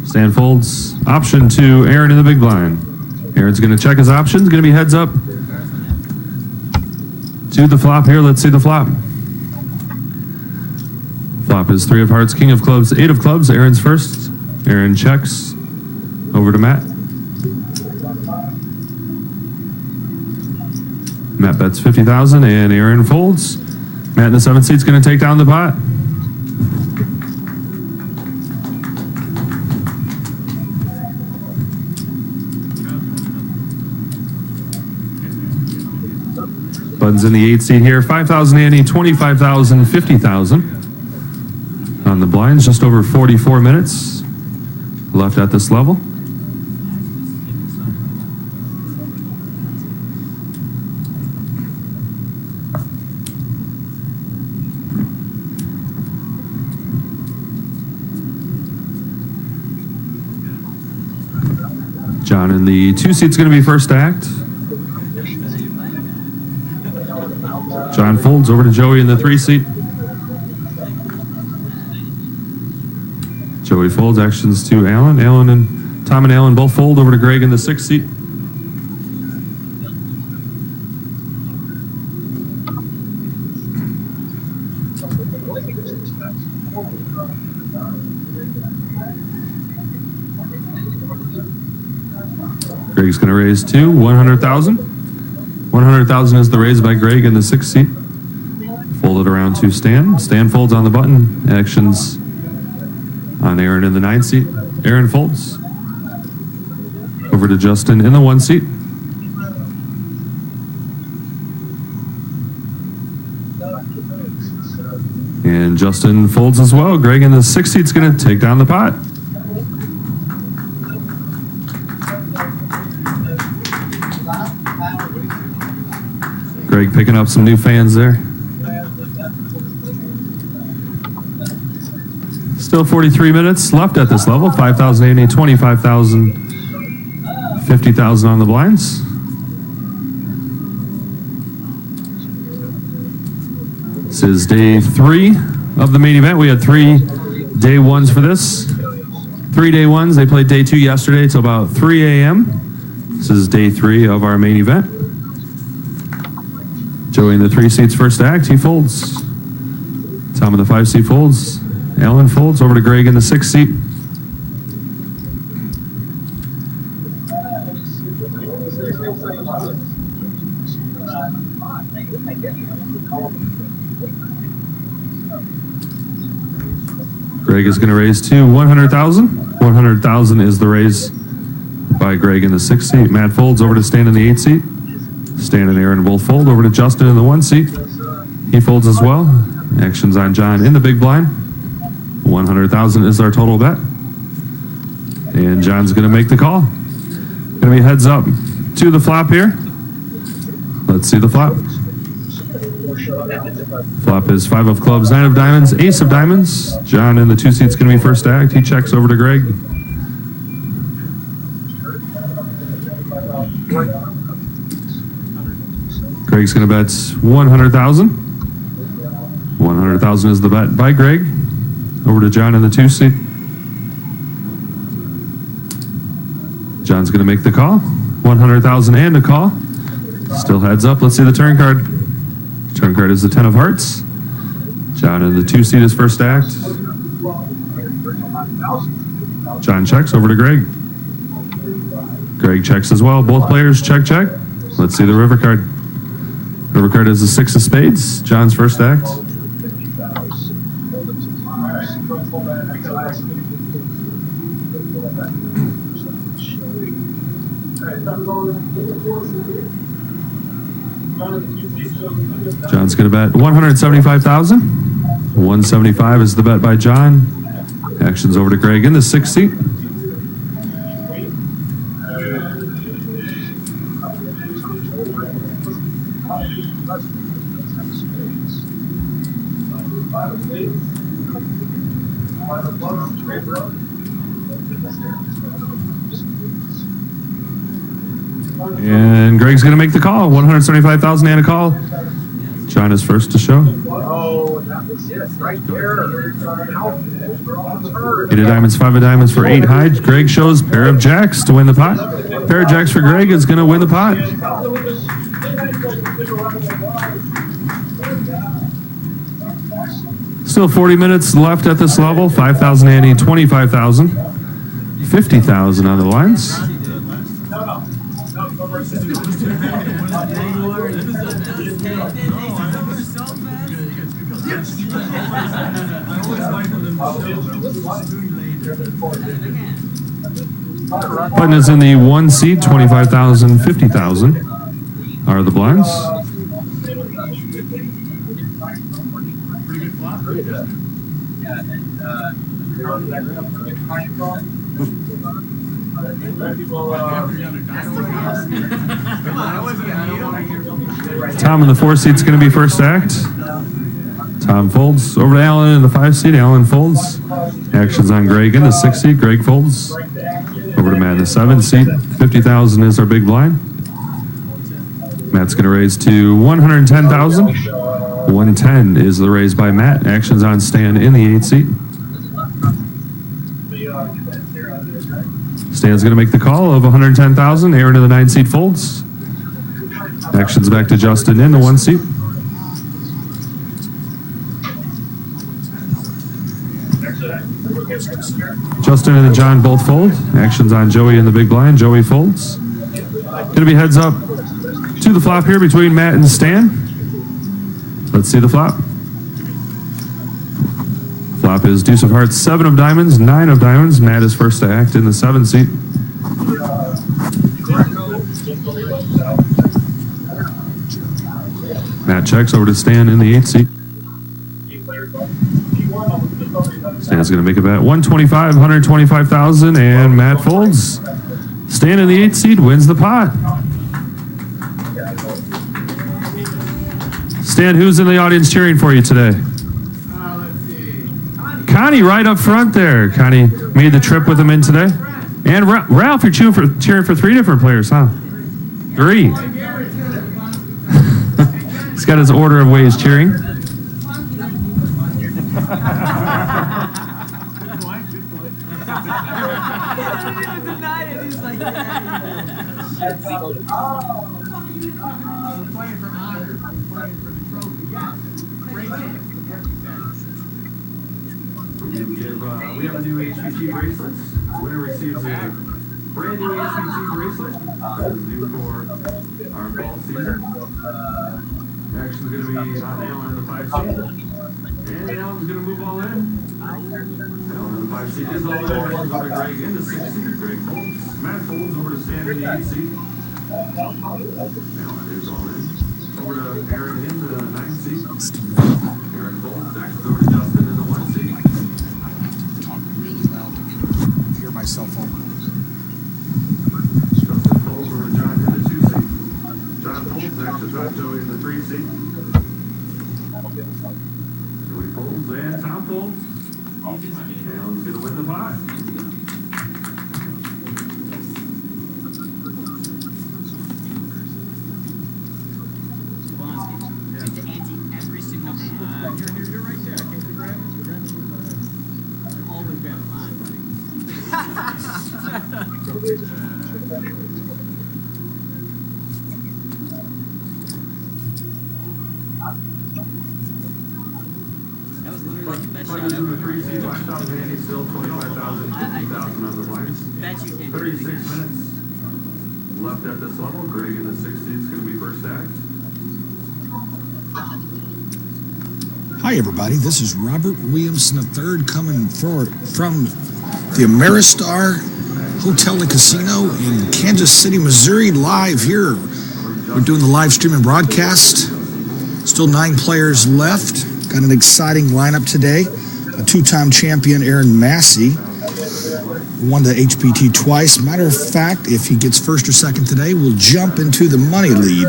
Stan folds. Option to Aaron in the big blind. Aaron's going to check his options. Going to be heads up to the flop here. Let's see the flop. Flop is 3 of hearts, king of clubs, 8 of clubs. Aaron's first. Aaron checks. Over to Matt. Matt bets 50,000 and Aaron folds. Matt in the 7th seat's going to take down the pot. Bud's in the 8th seat here. 5,000 Andy, 25,000, 50,000. On the blinds, just over 44 minutes left at this level. John in the 2 seat's going to be first act. John folds. Over to Joey in the 3 seat. Joey folds. Actions to Alan. Alan and Tom and Alan both fold. Over to Greg in the 6th seat. Greg's going to raise 2, 100,000. 100,000 is the raise by Greg in the 6th seat. Folded around to Stan. Stan folds on the button. Actions on Aaron in the 9th seat. Aaron folds. Over to Justin in the 1 seat. And Justin folds as well. Greg in the 6th seat's going to take down the pot. Greg picking up some new fans there. Still 43 minutes left at this level. 5,080, 25,000, 50,000 on the blinds. This is day 3 of the main event. We had 3 day 1s for this. 3 day 1s. They played day 2 yesterday till about 3 a.m. This is day 3 of our main event. Joey in the 3 seats first act, he folds. Tom in the 5 seat folds. Alan folds. Over to Greg in the 6th seat. Greg is going to raise to 100,000. 100,000 is the raise by Greg in the 6th seat. Matt folds. Over to Stan in the 8th seat. Stan and Aaron both fold. Over to Justin in the 1 seat. He folds as well. Actions on John in the big blind. 100,000 is our total bet. And John's going to make the call. Going to be heads up to the flop here. Let's see the flop. Flop is 5 of clubs, 9 of diamonds, ace of diamonds. John in the 2 seat's going to be first act. He checks over to Greg. Greg's going to bet 100,000. 100,000 is the bet by Greg. Over to John in the 2 seat. John's going to make the call. 100,000 and a call. Still heads up. Let's see the turn card. Turn card is the 10 of hearts. John in the 2 seat is first act. John checks over to Greg. Greg checks as well. Both players check, check. Let's see the river card. River card is the 6 of spades. John's first act. John's going to bet 175,000. 175 is the bet by John. Action's over to Greg in the 6th seat. And Greg's going to make the call. 175,000 and a call. John is first to show. Oh, that was it right there. 8 of diamonds, 5 of diamonds for 8 high. Greg shows pair of jacks to win the pot. Pair of jacks for Greg is going to win the pot. Still 40 minutes left at this level. 5,000 ante, 25,000. 50,000 on the lines. Button is in the 1 seat, 25,000, 50,000 are the blinds. Tom in the 4 seat's going to be first act. Tom folds. Over to Alan in the 5 seat. Alan folds. Action's on Greg in the 6 seat. Greg folds. Over to Matt in the 7 seat. 50,000 is our big blind. Matt's going to raise to 110,000. 110 is the raise by Matt. Action's on Stan in the 8 seat. Stan's going to make the call of 110,000. Aaron in the 9 seat folds. Action's back to Justin in the 1 seat. Justin and John both fold. Action's on Joey in the big blind. Joey folds. Going to be heads up to the flop here between Matt and Stan. Let's see the flop. Flop is deuce of hearts, 7 of diamonds, 9 of diamonds. Matt is first to act in the 7 seat. Matt checks over to Stan in the 8 seat. Stan's going to make a bet 125, 125,000, and Matt folds. Stan in the 8 seed wins the pot. Stan, who's in the audience cheering for you today? Let's see. Connie right up front there. Connie made the trip with him in today. And Ralph, you're cheering for 3 different players, huh? 3. He's got his order of ways cheering. We have a new HPT bracelet. Winner receives a brand new HPT bracelet. That is new for our fall season. Actually going to be on Alan in the 5 seat. And Alan's going to move all in. Alan in the 5 seat is all in. Over to Greg in the 6 seat. Greg folds. Matt folds over to Stan in the 8 seat. Alan is all in. Over to Aaron in the 9 seat. Aaron folds. Actions over to Justin in the 1 seat. Talk really loud to hear myself over. got Joey in the 3 seat. Joey pulls and Tom pulls. Alan's gonna win the pot. Get the ante every single day. You're right there. Can't you grab it? Always grab mine, buddy. That was literally like the best shot Players in the ever. 3 seat, 5,000 Andy still, 25,000, 50,000 on the blinds. Bet you can't do it 36 again. minutes left at this level. Greg in the 6th seat is going to be first act. Hi, everybody. This is Robert Williamson III coming from the Ameristar Hotel and Casino in Kansas City, Missouri, live here. We're doing the live stream and broadcast. Still 9 players left. Got an exciting lineup today. A 2-time champion, Aaron Massey, won the HPT twice. Matter of fact, if he gets first or second today, we'll jump into the money lead.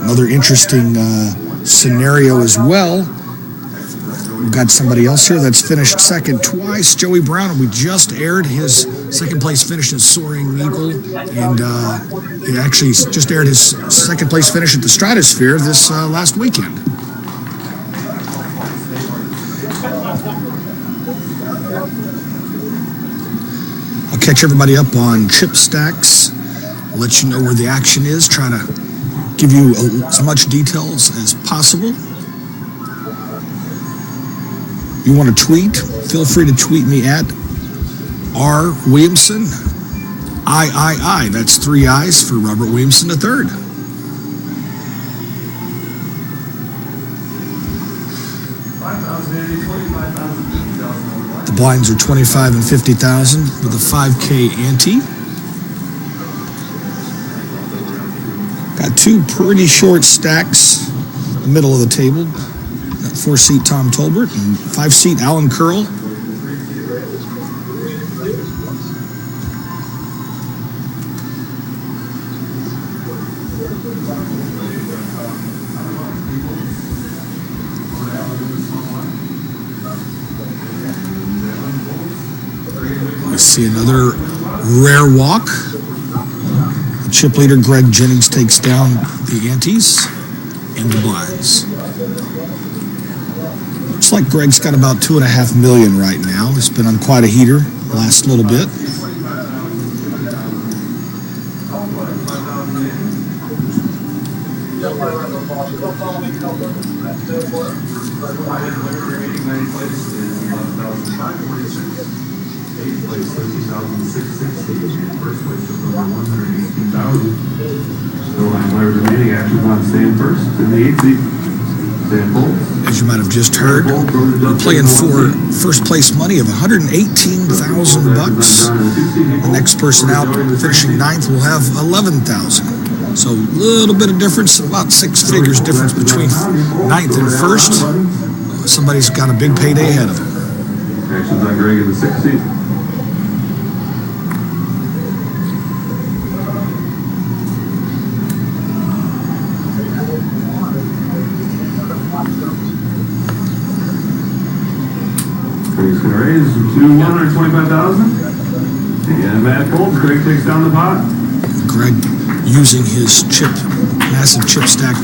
Another interesting scenario as well. We've got somebody else here that's finished second twice, Joey Brown. We just aired his second place finish at Soaring Eagle, and he actually just aired his second place finish at the Stratosphere this last weekend. I'll catch everybody up on chip stacks. I'll let you know where the action is. Try to give you as much details as possible. You want to tweet? Feel free to tweet me at R. Williamson. I. That's 3 I's for Robert Williamson III. The blinds are 25 and 50,000 with a 5K ante. Got 2 pretty short stacks in the middle of the table. Got 4-seat Tom Tolbert and 5-seat Alan Curl. We see another rare walk. The chip leader Greg Jennings takes down the antes and the blinds. Looks like Greg's got about $2.5 million right now. He's been on quite a heater the last little bit. Eighth place, 13,660. First place, just over 118,000. Still 9 players remaining. Action on Stan first in the 8th seat. Stan Bolts. As you might have just heard, we're playing for first place money of $118,000. The next person out finishing 9th will have $11,000. So a little bit of difference, about 6 figures difference between 9th and 1st. Somebody's got a big payday ahead of him. Action's on Greg in the 6th seat. Greg's going to raise to $125,000. And Matt Colts, Greg takes down the pot. Greg using his massive chip stack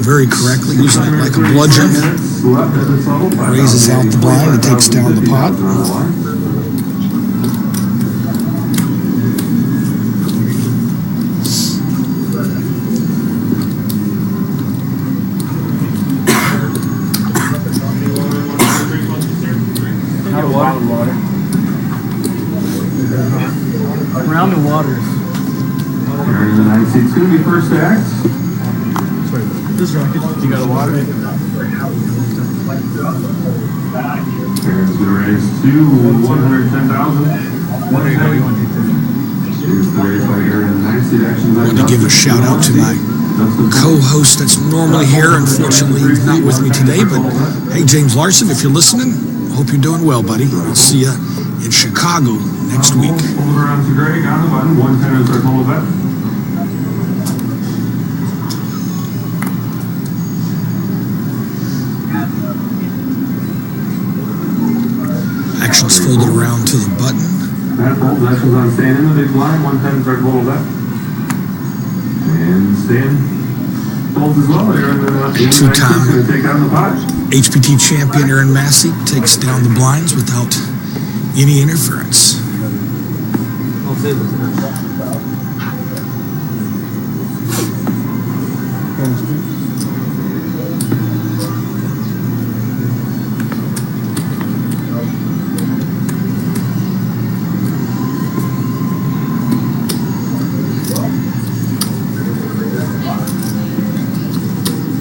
very correctly, using it like a bludgeon. Raises out the blind and takes down the pot. Round the waters. Aaron in the 9th seat. It's going to be first act. This rocket. You got a water? Aaron's going to raise to $110,000. Here's the raise by Aaron in the 9th seat. Action's on. I want to give a shout out to my co-host that's normally here. Unfortunately, he's not with me today. But hey, James Larson, if you're listening, I hope you're doing well, buddy. I'll see you in Chicago next week. Hold around to Greg on the button. 110 is our total bet. Action's folded around to the button. Matt Bolton, action's on Stan in the big blind. 110 start total bet. And Stan folds as well. Aaron, Two-time going to take on the pot. HPT champion Aaron Massey takes down the blinds without any interference.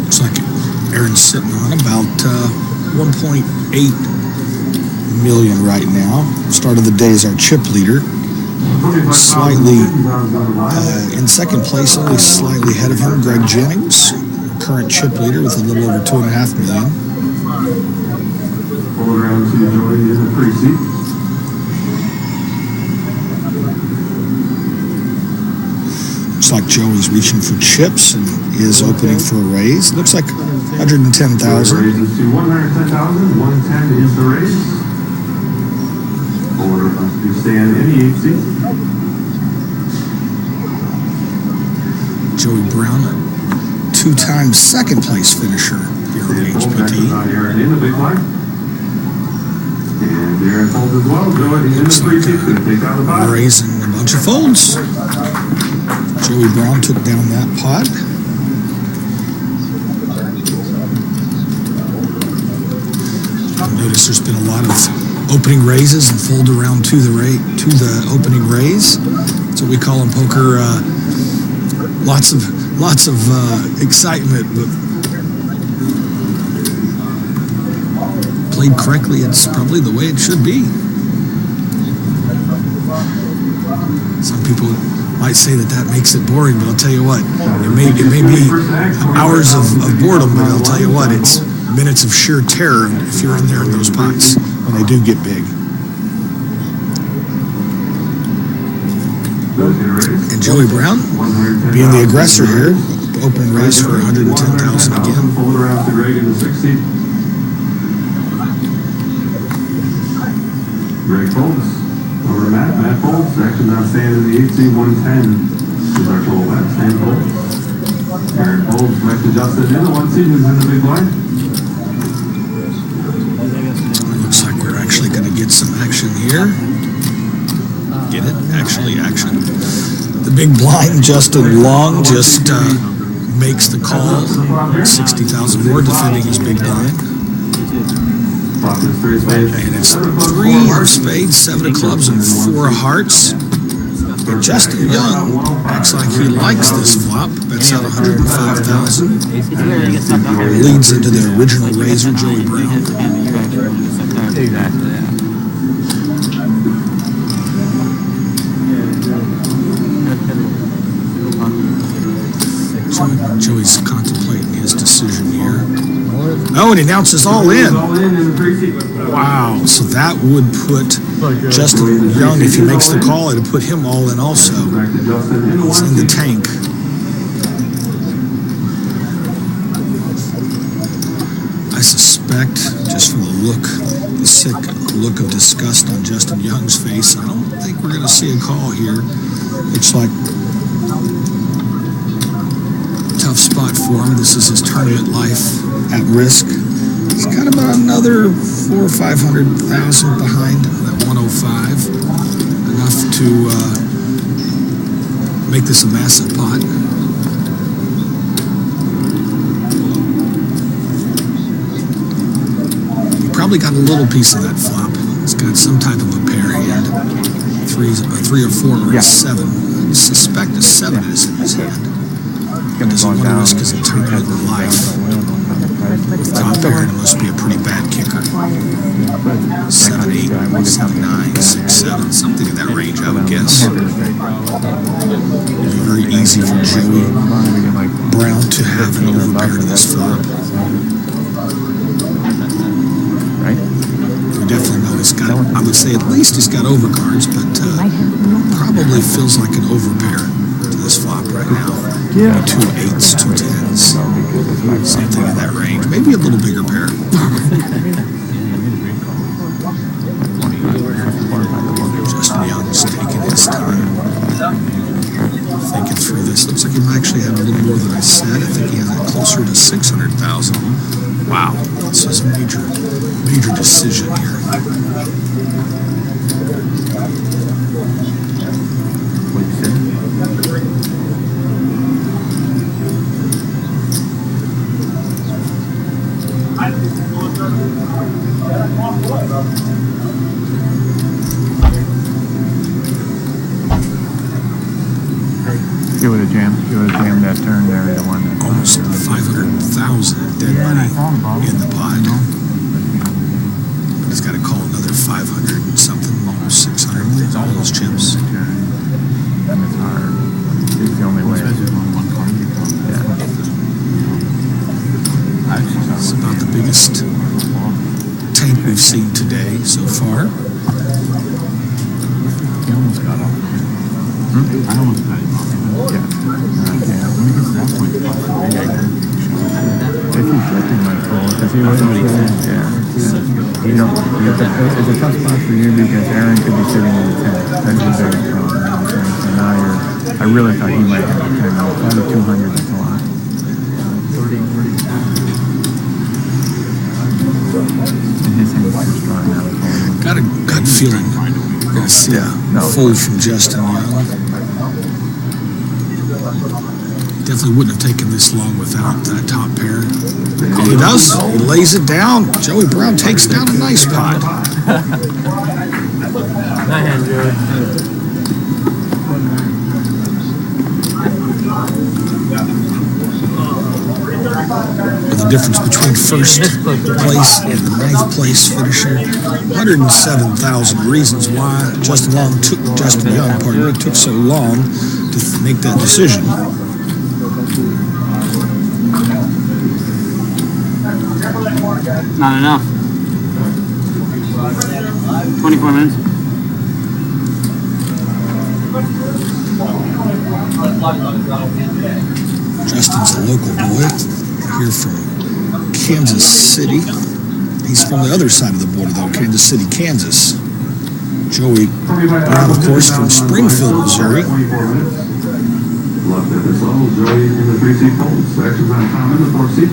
Looks like Aaron's sitting on about 1.8 million right now. Start of the day is our chip leader. Slightly in second place, only slightly ahead of him, Greg Jennings, current chip leader with a little over 2.5 million. Pull around to Joey in the pre-seat. Looks like Joey's reaching for chips and is opening for a raise. Looks like 110,000. Raises to 110,000. 110 is the raise. Pull around to Stan in the 8th seat. Joey Brown, two-time second place finisher here on the HPT. Aaron in the big line. And Aaron folds as well. Joey in the pre-seat. Going to take down the pot. Raising a bunch of folds. Joey Brown took down that pot. Notice there's been a lot of opening raises and fold around to the opening raise. That's what we call in poker. Lots of excitement, but played correctly, it's probably the way it should be. Some people might say that makes it boring, but I'll tell you what, it may be hours of boredom, but I'll tell you what, it's minutes of sheer terror if you're in there in those pots when they do get big. And Joey Brown, being the aggressor here, opening raise for 110,000 again. Pull it around to Greg in the 6th seat. Greg folds. Over to Matt. Matt folds. Action's on Stan in the 8th seat. 110 is our total bet. Stan folds. Aaron folds. Back to Justin in the 1 seat who's in the big blind. Looks like we're actually going to get some action here. Get it? Actually, action. The big blind, Justin Long, just makes the call. 60,000 more, defending his big blind. And it's 3 of spades, 7 of clubs, and 4 of hearts. And Justin Young acts like he likes this flop. Bets out 105,000. Leads into the original raiser, Joey Brown. Exactly, yeah. Joey's contemplating his decision here. Oh, and he announces all in. Wow, so that would put Justin Young, if he makes the call, it would put him all in also. He's in the tank. I suspect, just from the sick look of disgust on Justin Young's face, I don't think we're going to see a call here. Looks like tough spot for him. This is his tournament life at risk. He's got about another 400,000 or 500,000 behind that 105. Enough to make this a massive pot. He probably got a little piece of that flop. He's got some type of a pair hand. 3 or 4 or a 7. I suspect a 7 is in his hand. Doesn't want to risk his tournament life. With top pair, it must be a pretty bad kicker. 7, 8, 7, 9, 6, 7, something in that range, I would guess. It'd be very easy for Joey Brown to have an overpair in this flop. We definitely know he's got, I would say at least he's got overcards, but probably feels like an overpair to this flop right now. Yeah. 2 8s, 2 10s, something in that range. Maybe a little bigger pair. 100,000. Wow, this is a major decision here. Give it a jam. Give it a jam that turn there. The one that Almost 500,000 dead money in the pot. But he's got to call another 500 and something, almost 600 with all those chips. It's hard. It's the only way. Yeah. It's about the biggest tank we've seen today so far. He almost got off. I almost got him off. Yeah. Let me get to that point. If he's flipping my phone, because he was you know, it's a tough spot for you because Aaron could be sitting in the 10. That's a big problem. And now I really thought he might have a 10. I thought of 200, that's a lot. And his hand's too strong now. Got a gut feeling we're going to see a fold from Justin Young. Definitely wouldn't have taken this long without that top pair. He does. He lays it down. Joey Brown takes down a nice pot. The difference between first place and the ninth place finisher, 107,000 reasons why Justin Young took so long to make that decision. Not enough. 24 minutes. Justin's a local boy here from Kansas City. He's from the other side of the border, though, Kansas City, Kansas. Joey Brown, of course, from Springfield, Missouri. Left at this level, Joey in the 3-seat folds. Actions on Tom in the 4-seat.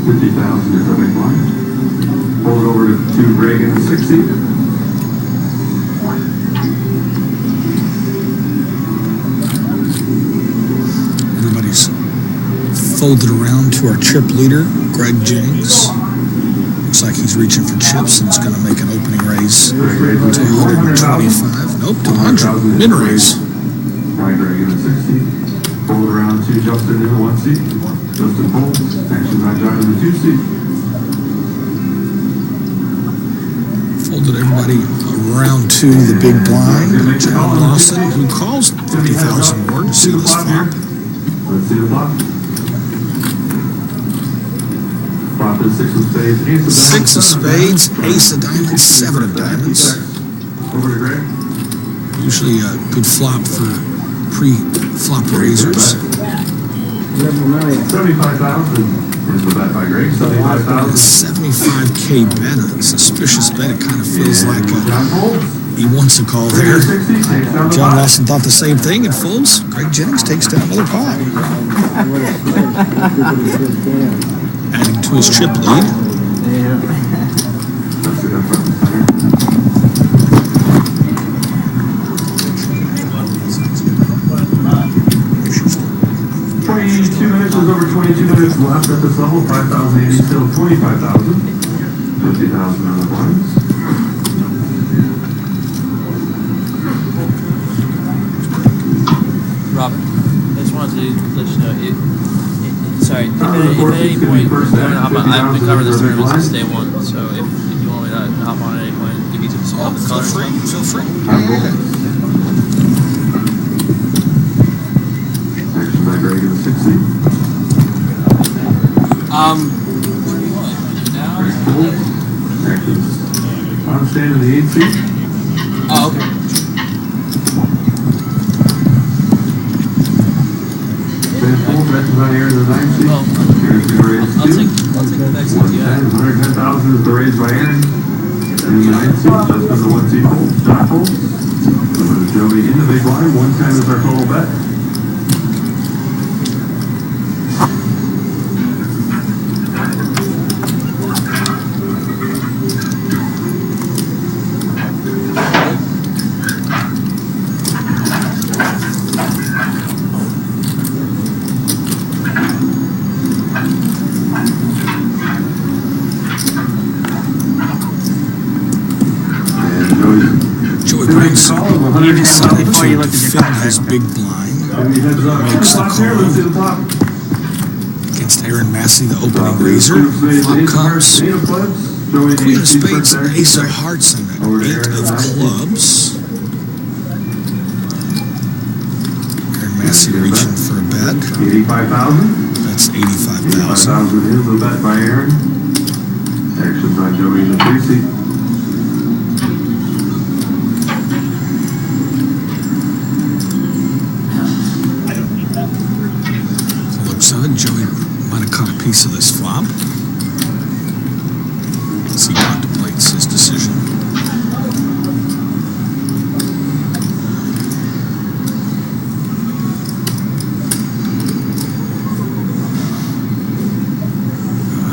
50,000 is the big line. Hold it over to Greg in the 6-seat. Everybody's folded around to our chip leader, Greg Jennings. Looks like he's reaching for chips and it's going to make an opening raise to 125. Nope, to 100. Mid raise. Greg in the 6-seat. Hold around to Justin in the 1-seat. Justin folds. Action on John in the 2-seat. Folded everybody around to the big blind. John Lawson, who calls 50,000 more to see this flop. Let's see the flop. Flop is 6 of spades, 6 of spades, ace of diamonds, 7 of diamonds. Over to Greg. Usually a good flop for pre-flop raisers. 75,000 is the bet by Greg. 75,000. 75K bet, a suspicious bet. It kind of feels like he wants a call there. John Lawson thought the same thing and folds. Greg Jennings takes down another pot. Adding to his chip lead. Over 22 minutes left at this level. 5,080 still 25,000. 50,000 on the blinds. Robert, I just wanted to let you know, sorry, if at any point you want to hop on, I've been covering this tournament since day one, so if you want me to hop on at any point, give you some help with colors. Feel free. Action by Greg in the 6th seat. What do you want? Now? Actions on stand in the 8th seat. Oh, okay. Stand full, actions on here in the 9th seat. Well, Here's the raise I'll take the next one, yeah. 110,000 is the raise by Aaron. In the 9th seat, just in the 1 seat hold. John folds. Joey in the big line. 110 is our total bet. Briggs decided before you to looked at your defend his big blind. Makes the call against Aaron Massey, the opening raiser. Flop comes Queen of Spades, Ace of Hearts, and Eight of Clubs. Aaron Massey reaching for a bet. 85,000. That's 85,000. 85,000 is a bet by Aaron. Action by Joey in the 3-seat. Joey might have caught a piece of this flop as he contemplates his decision.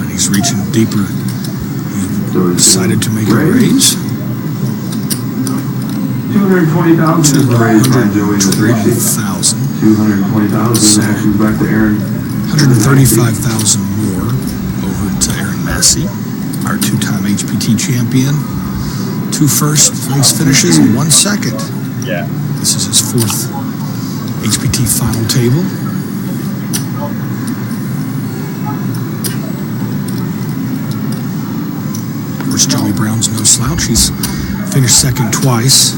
And he's reaching deeper. He decided to make a raise. 220,000 is the raise by Joey in the 3-seat. 220,000 actions back to Aaron. 135,000 more over to Aaron Massey, our two-time HPT champion. 2 first place finishes and 1 second. Yeah. This is his 4th HPT final table. Of course, Joey Brown's no slouch. He's finished second twice.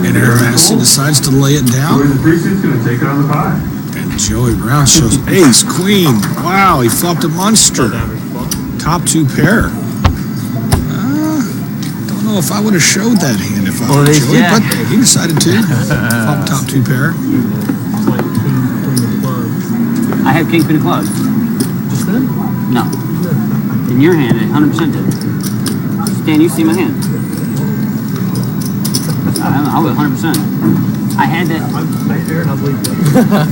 And Aaron Massey decides to lay it down. The 3-seat's going to take it on the pie. And Joey Brown shows ace, queen. Wow, he flopped a monster. Top 2 pair. Don't know if I would have showed that hand if I were Joey, but he decided to. Flop top 2 pair. I have king queen of clubs. Just then? No. In your hand, it 100% did. Stan, you see my hand. I'll go 100%. I had that. Aaron, I'll believe that.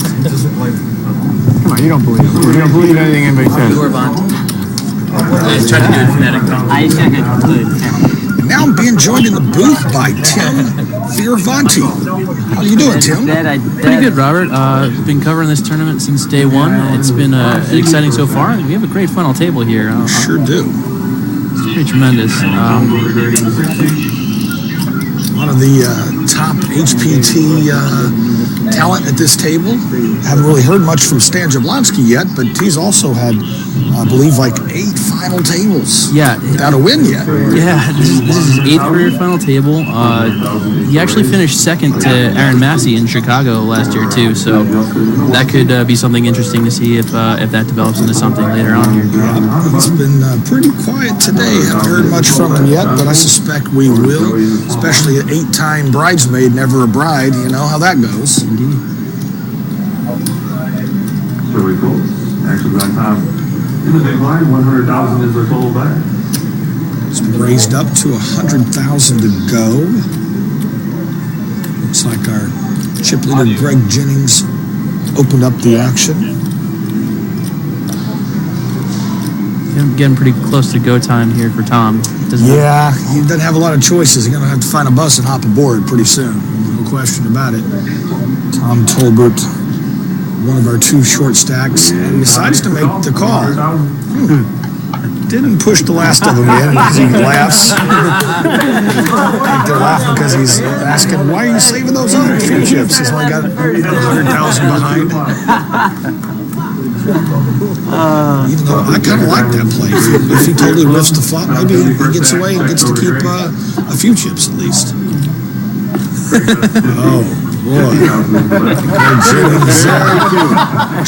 Come on, you don't believe it. You don't believe anything anybody says. You were Bond. I was trying to do it phonetic. I checked it. Good. And now I'm being joined in the booth by Tim Fioravanti. How are you doing, Tim? Pretty good, Robert. Been covering this tournament since day one. It's been exciting so far. We have a great final table here. Sure do. It's pretty tremendous. A lot of the top HPT talent at this table. Haven't really heard much from Stan Jablonski yet, but he's also had, I believe, like 8 final tables. Yeah. Without a win yet. Yeah, this is his 8th career final table. He actually finished second to Aaron Massey in Chicago last year, too, so that could be something interesting to see if that develops into something later on here. It's been pretty quiet today. Haven't heard much from him yet, but I suspect we will, especially an 8-time bridesmaid, never a bride. You know how that goes. Indeed. Joey Cole. Actions on top. In the big line, 100,000 is their total bet. It's been raised up to 100,000 to go. Looks like our chip leader Greg Jennings opened up the action. Getting pretty close to go time here for Tom. Yeah, he doesn't have a lot of choices. He's going to have to find a bus and hop aboard pretty soon. No question about it. Tom Tolbert, one of our 2 short stacks, and decides to make the call. Didn't push the last of them in because he laughs. I think they're laughing because he's asking, why are you saving those other 3 chips? He's only got 100,000 behind. Even though I kind of like that play. If he totally riffs the flop, maybe he gets away and gets to keep a few chips at least. Oh, boy. Jennings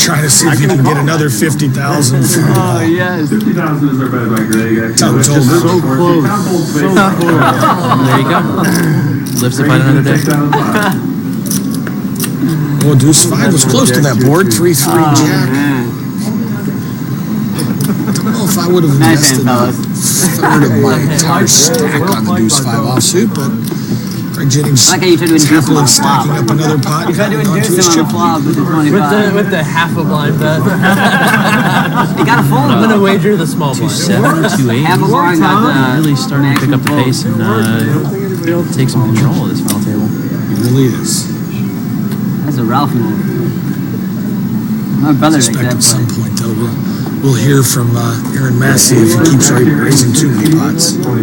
trying to see if he can get another 50,000 from Oh, yes. 50,000 is their bet by Greg. Tom Tolbert. So close. So close. There you go. Lives to fight another day. Well, Deuce 5 was close to that board. 3-3 Jack. I don't know if I would have invested a third of my entire stack on the Deuce 5 offsuit, but Greg Jennings I like how you tried to induce him happily on the flop. stacking up another pot. You tried to and induce onto his him on chip the flop with the 25. With the half a blind bet. He got a fold. I'm gonna wager the small blind. 2-7, 2-8. Half a blind got Really starting to pick up the pace and take some control of this final table. He really is. That's a Ralph move. My I brother suspect at makes that some play. point, though, we'll hear from Aaron Massey if he keeps raising too many pots. No.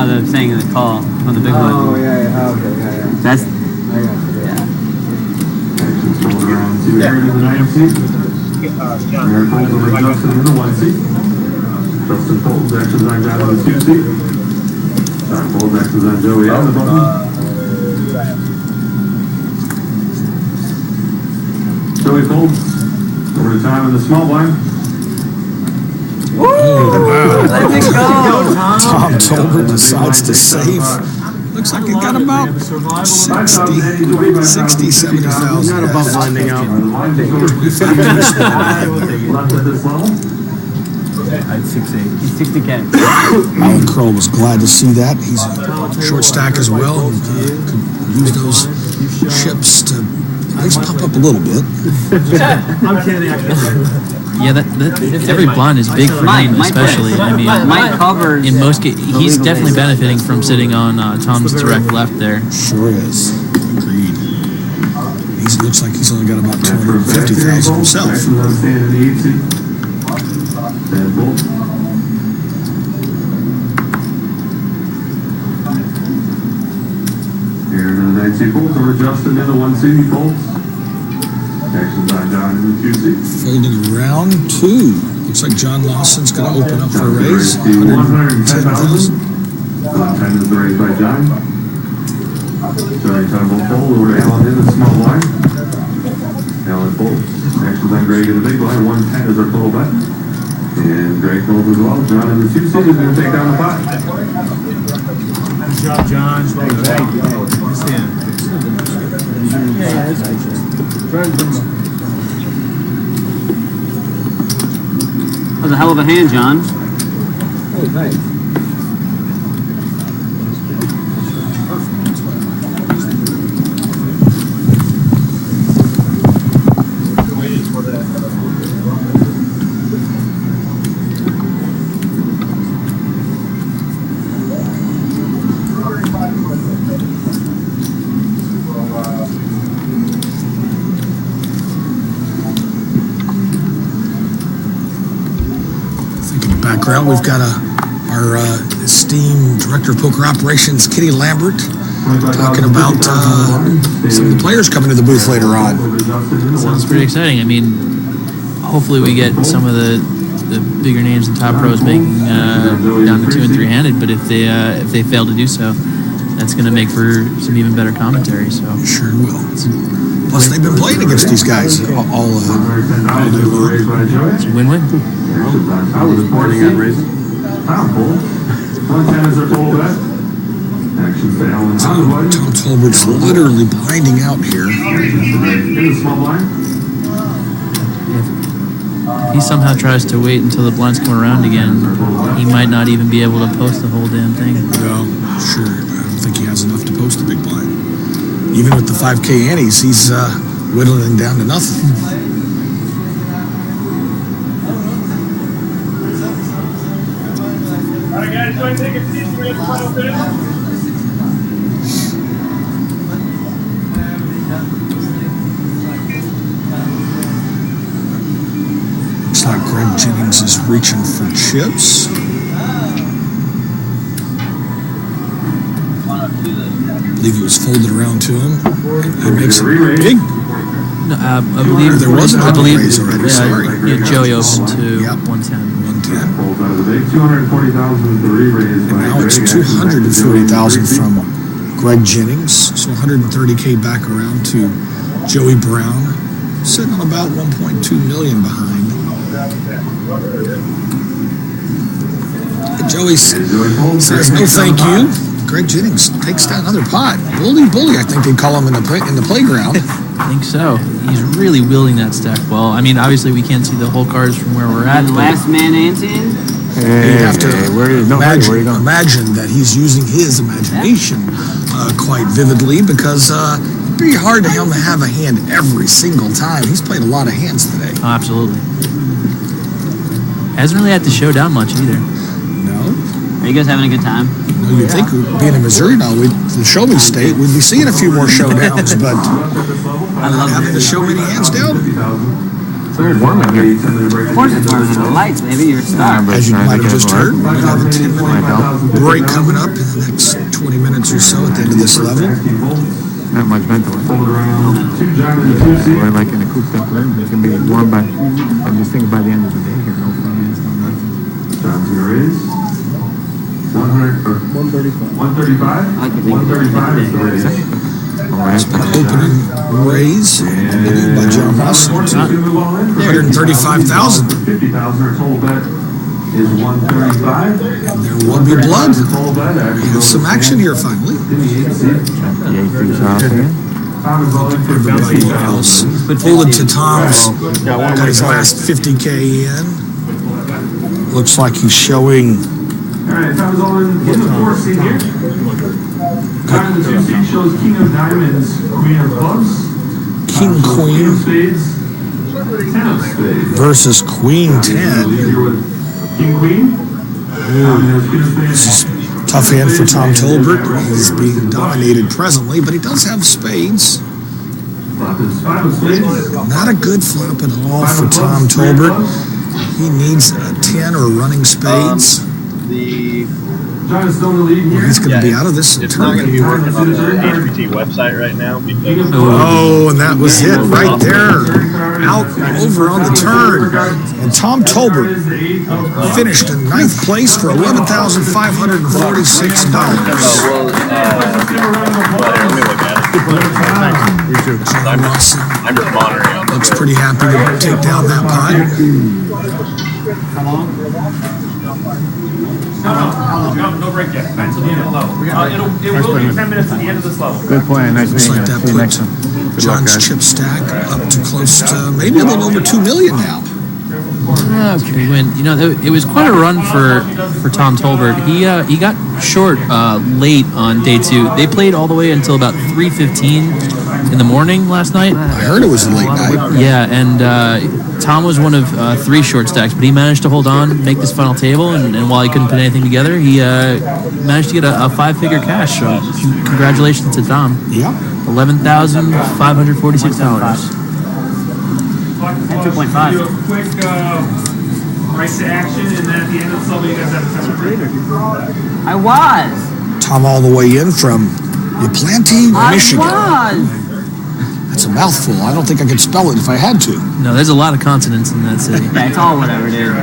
They're saying the call on the big one. Oh, yeah. Okay, yeah. That's. I got you. Yeah. Justin Folds actions on John in the 2 seat. John Folds actions on Joey on the button. Joey Folds over to Tom in the small blind. Let me go. Tom Tolbert decides to save. Looks like he got about 70,000. Not above blending out. Left at this level. I'd 6'8". He's 60K. Alan Kroll was glad to see that. He's a short stack as well. Could use those ships to at least pump up a little bit. I'm kidding. Yeah, that every blind is big for him, especially. I mean, Mike covers. in most cases, he's definitely benefiting from sitting on Tom's direct left there. Sure is. Agreed. He looks like he's only got about 250,000 himself. Here in the 9 seat Folds over Justin in the 1 seat Folds. Actions on John in the 2 seat. Folding around 2. Looks like John Lawson's going to open up for a raise. 110,000. 110 is the raise by John. Johnny Tumble fold over to Alan in the small blind. Alan folds. Actions on Greg in the big blind. 110 is our total bet. And Greg folds as well. John in the 2 seat is going to take down the pot. Good job, John. Thank you. That was a hell of a hand, John. Hey, thanks. Background, we've got our esteemed Director of Poker Operations, Kitty Lambert, talking about some of the players coming to the booth later on. Sounds pretty exciting. I mean, hopefully we get some of the bigger names and top pros making down to 2 and 3 handed. But if they fail to do so, that's going to make for some even better commentary. So Sure will. Plus, they've been playing against these guys all day long. it's a win-win. I was reporting on raising. Tom folds. 110 is our total bet. Actions to Alan. Tom Tolbert's literally blinding out here. In the small blind. If he somehow tries to wait until the blinds come around again, he might not even be able to post the whole damn thing. No, sure. I don't think he has enough to post a big blind. Even with the 5K antes, he's whittling down to nothing. All right, guys, go ahead and take a seat. We're in the final finish. Looks like Greg Jennings is reaching for chips. I believe he was folded around to him. He makes a big. No, I believe There wasn't a believe raise already, sorry. Yeah, Joey opened to Yep. 110. 110. Folds out of the big. 240,000 is the re-raise by Now it's Greg. 240,000 from Greg Jennings. So 130K back around to Joey Brown, sitting on about 1.2 million behind. Joey says no thank you. Greg Jennings takes down another pot. Bully, I think they call him in the playground. I think so. He's really wielding that stack well. I mean, obviously we can't see the whole cards from where we're at. And but last man ante. You have to imagine that he's using his imagination quite vividly because it'd be hard for him to have a hand every single time. He's played a lot of hands today. Oh, absolutely. Hasn't really had to show down much either. No? Are you guys having a good time? No, you'd think being in Missouri now, the show me state, we'd be seeing a few more showdowns, but I love having to show many hands down. It's a little warm in here. Of course it's warm in the lights, baby. You're a star. As you might have just heard, we have a 10-minute break coming up in the next 20 minutes or so at the end of this level. Not much ventilation. We're like in a cooped up room. It's going to be warm by, I'm just thinking by the end of the day here. No fans, no nothing. John's here is 135. 135 is the raise. All right. Opening raise by John Moss, 135,000. 50,000. Our total bet is 135. There will be blood. We have some action here finally. Everybody else folded to Tom's. Got his last 50K in. Looks like he's showing. All right, if I was on in the 4 seat here. Time in the 2 seat shows King of Diamonds, Queen of Clubs. King Queen of Spades, 10 of Spades. versus Queen 10. Here with King Queen. This is a tough hand for Tom Tolbert. He's being dominated presently, but he does have spades. Flop is 5 of Spades. Not a good flop at all for Tom Tolbert. He needs a 10 or running spades. John is still in the lead here. He's going to be out of this It's not going to tournament. be working on the HPT website right now because Oh, and that was it right there. Out over on the turn. And Tom Tolbert finished in 9th place for $11,546. let me look at it. I'm just monitoring on Looks pretty happy to take down that pot. No break yet. Not until the end of the level. It will be 10 minutes at the end of this level. Good plan. Nice Looks meeting like you. that See you next puts time. Good luck, John's guys. chip stack up to close to maybe a little over 2 million now. Okay, it was quite a run for Tom Tolbert. He got short late on day 2. They played all the way until about 3:15 in the morning last night. I heard it was a late night. Yeah, and Tom was one of 3 short stacks, but he managed to hold on, make this final table, and while he couldn't put anything together, he managed to get a 5-figure cash. So congratulations to Tom. Yeah. $11,546. And 2.5. Do a quick price to action, and then at the end of the level, you guys have a 10-minute I was. Tom all the way in from Yplanty, Michigan. I was. That's a mouthful. I don't think I could spell it if I had to. No, there's a lot of consonants in that city. Yeah, it's all whatever, dude.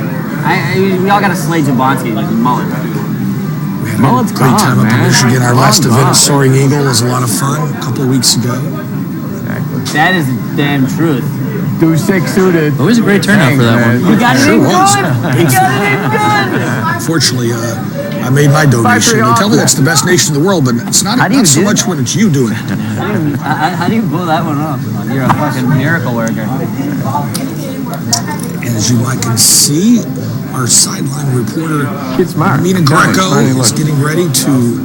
We all got to slay Jablonski like a mullet. We had a great time up in Michigan. Our last event at Soaring Eagle was a lot of fun a couple of weeks ago. That is the damn truth. 2-6 suited. It was a great turnout for that one. You got it Sure in was. good. You got it in good. Unfortunately, I made my donation. They tell me that's the best nation in the world, but it's not, How do you not so do much when it's you doing it. How do you pull that one off? You're a fucking miracle worker. And as you might can see, our sideline reporter, Kid smart. Mina Greco, is getting ready to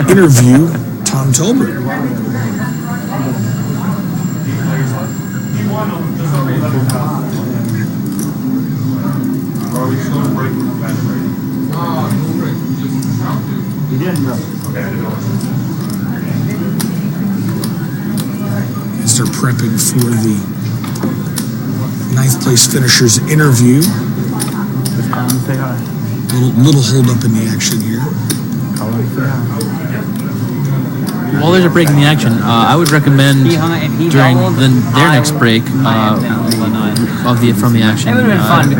interview Tom Tolbert. As they're prepping for the 9th place finisher's interview. Little hold up in the action here. While there's a break in the action, I would recommend during their next break from the action,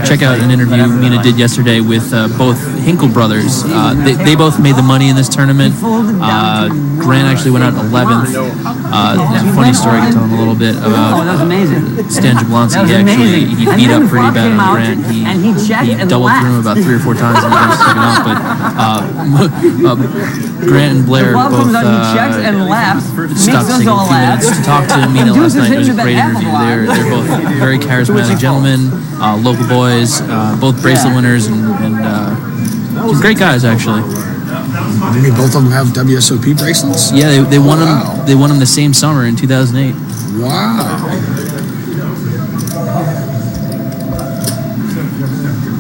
check out an interview Mina did yesterday with both Hinkle brothers. They both made the money in this tournament. Grant actually went out 11th. Funny story I can tell him a little bit about that was amazing. Stan Jablonski. He beat up pretty bad on Grant. He doubled through him about 3 or 4 times and eventually took him out. But Grant and Blair both and laughs. stopped taking a few minutes to talk to Mina last night. It was a great interview. They're both very charismatic gentlemen, local boys, both bracelet winners, and great guys actually. You mean both of them have WSOP bracelets? Yeah, they won Wow. them. They won them the same summer in 2008. Wow.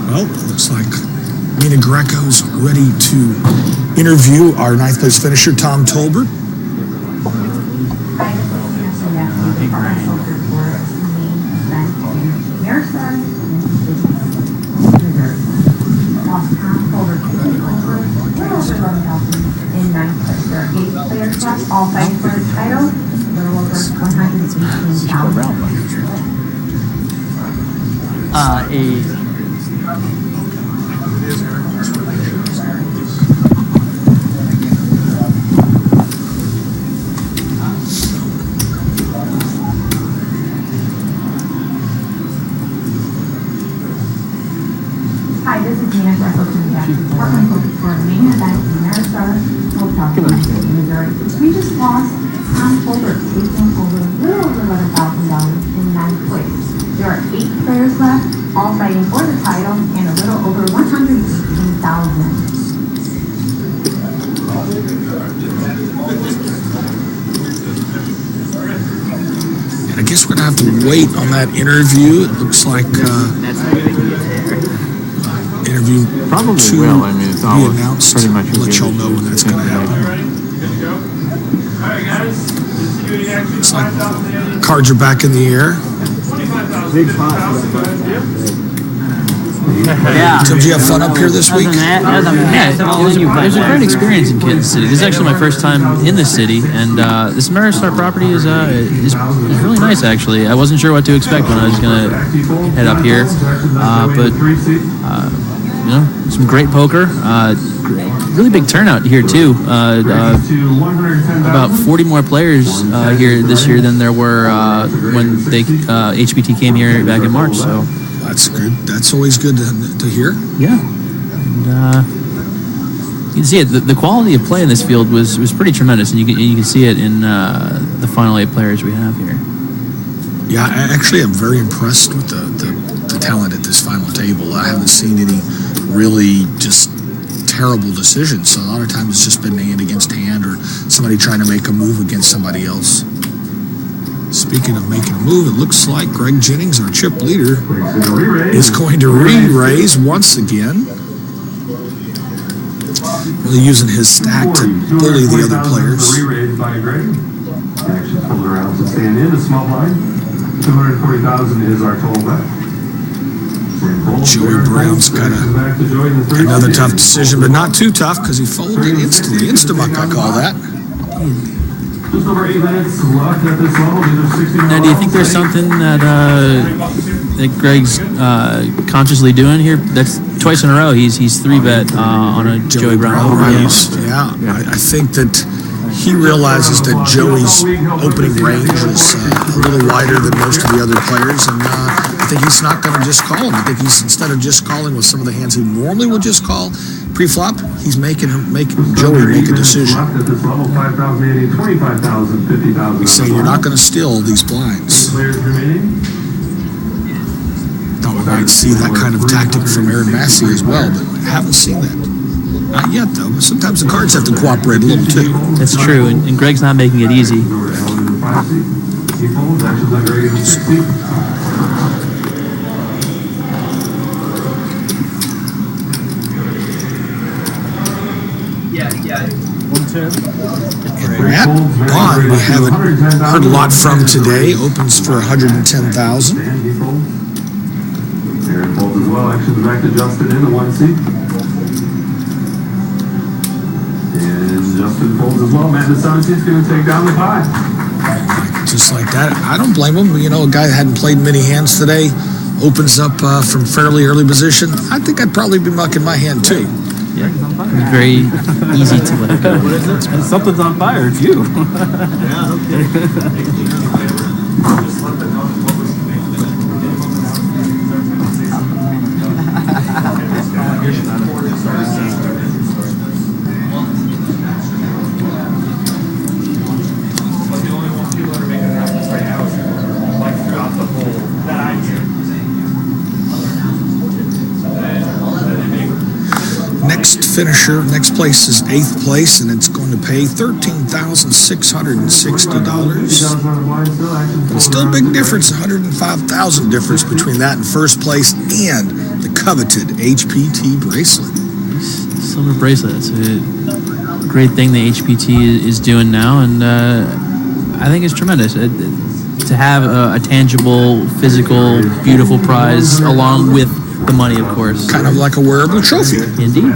Well, looks like Mina Greco's ready to interview our 9th place finisher, Tom Tolbert. all fighting for the title, a little over 118,000. Hi, this is Nina Greco from the Department for the main event in Ameristar Hotel in Missouri. We just lost Tom Colbert, taking over a little over $11,000 in ninth place. There are 8 players left, all fighting for the title, and a little over $118,000. I guess we're gonna have to wait on that interview. It looks like interview Probably to will. I mean, it's be all announced. pretty much We'll let y'all know when that's gonna happen. Looks like cards are back in the air. Yeah. So did you have fun up here this week? Yeah, it was a great experience in Kansas City. This is actually my first time in the city, and this Ameristar property is really nice. Actually, I wasn't sure what to expect when I was gonna head up here, but you know, some great poker. Really big turnout here too. About 40 more players here this year than there were when HPT came here back in March. So. That's good. That's always good to hear. Yeah. And, you can see it. The quality of play in this field was pretty tremendous, and you can see it in the final 8 players we have here. Yeah, I actually am very impressed with the talent at this final table. I haven't seen any really just terrible decisions. So a lot of times it's just been hand against hand or somebody trying to make a move against somebody else. Speaking of making a move, it looks like Greg Jennings, our chip leader, is going to re-raise once again. Really using his stack to bully the other players. Re-raised by Greg. Action folder out to stand in a small blind. 240,000 is our total bet. Joey Brown's got another tough decision, but not too tough because he folded instantly. Instamuck, I call that. Just over 8 minutes left at this level. Now, do you think there's something that Greg's consciously doing here? That's twice in a row. He's 3-bet on a Joey Brown. Yeah, I think that he realizes that Joey's opening range is a little wider than most of the other players, and I think he's not going to just call him. I think he's, instead of just calling with some of the hands he normally would just call pre-flop, he's making Joey make a decision. He's saying you're not going to steal these blinds. Thought we might see that kind of tactic from Aaron Massey as well, but I haven't seen that. Not yet, though. But sometimes the cards have to cooperate a little, too. That's true, and Greg's not making it easy. And Matt Bond, we haven't heard a lot from today, opens for $110,000. Aaron folds as well. Action direct adjusted in the 1 seat. And Justin folds as well. Matt DeSantis is going to take down the pie. Just like that. I don't blame him. You know, a guy that hadn't played many hands today opens up from fairly early position. I think I'd probably be mucking my hand too. Yeah, it's very easy to let it go. What is it? Something's on fire. It's you. Yeah, okay. Next place is 8th place, and it's going to pay $13,660. But it's still a big difference, $105,000 difference between that and first place and the coveted HPT bracelet. Silver bracelet. It's a great thing the HPT is doing now, and I think it's tremendous to have a tangible, physical, beautiful prize along with the money, of course. Kind of like a wearable trophy. Indeed.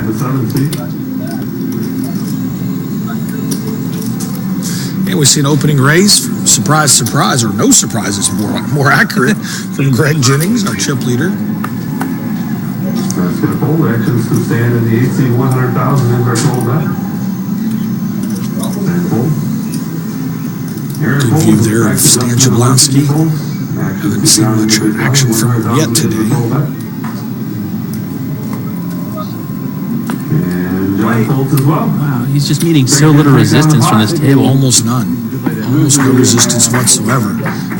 And we see an opening raise, surprise, surprise, or no surprises, more accurate, from Greg Jennings, our chip leader. That's going to fold. Actions to stand in the 8 seed 100,000 is our total bet. And fold. Good view there of Stan Jablonski. Haven't seen much action from him yet today. And John folds as well. Wow, he's just meeting so little resistance from this table. Almost none. Almost no resistance whatsoever.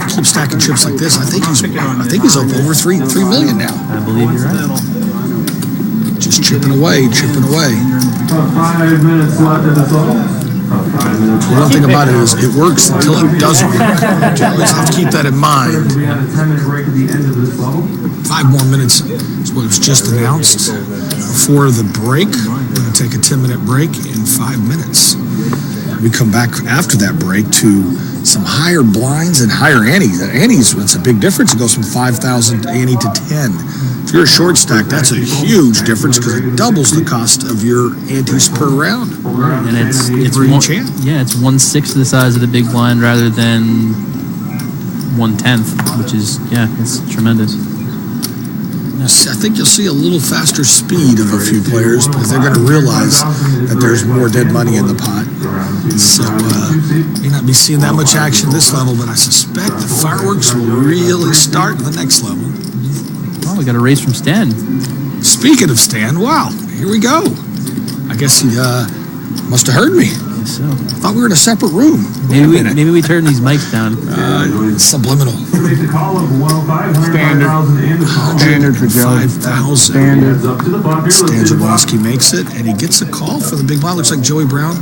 Keep stacking chips like this. I think he's up over 3 million now. I believe you're right. Just chipping away, chipping away. About 5 minutes left in this level. The one thing about it is it works until it doesn't work. You always have to keep that in mind. We had a 10-minute break at the end of this level. 5 more minutes is what was just announced. Before the break, we're going to take a 10-minute break in 5 minutes. We come back after that break to some higher blinds and higher antes. Antes, it's a big difference. It goes from 5,000 ante to 10. If you're a short stack, that's a huge difference because it doubles the cost of your antes per round. And it's For one, each hand. yeah, it's 1/6 the size of the big blind rather than 1/10, which is it's tremendous. I think you'll see a little faster speed of a few players because they're going to realize that there's more dead money in the pot. So may not be seeing that much action this level, but I suspect the fireworks will really start in the next level. Oh, we got a raise from Stan. Speaking of Stan, wow, here we go. I guess he must have heard me. So I thought we were in a separate room. maybe we turn these mics down. Subliminal. Make the call of 105,000 and the call. Standard for Joe. 5,000. Standard. Up to the buck here. Stan Jablonski makes it, and he gets a call for the big blind. Looks like Joey Brown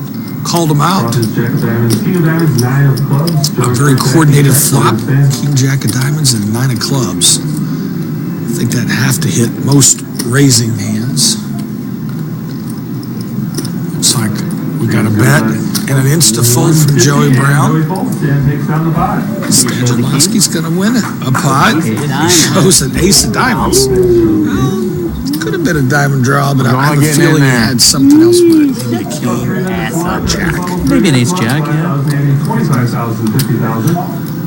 called him out. Jack of diamonds, king of diamonds, 9 of clubs. A very coordinated flop. King, jack of diamonds, and 9 of clubs. I think that'd have to hit most raising hands. Looks like we got a bet and an insta-fold from Joey Brown. Stan takes down the pot. Stan Jablonski's going to win a pot. He shows an ace of diamonds. Well, could have been a diamond draw, but I have a feeling he had something else with it. Maybe a king or a jack. Maybe an ace jack, yeah. 25,000, 50,000.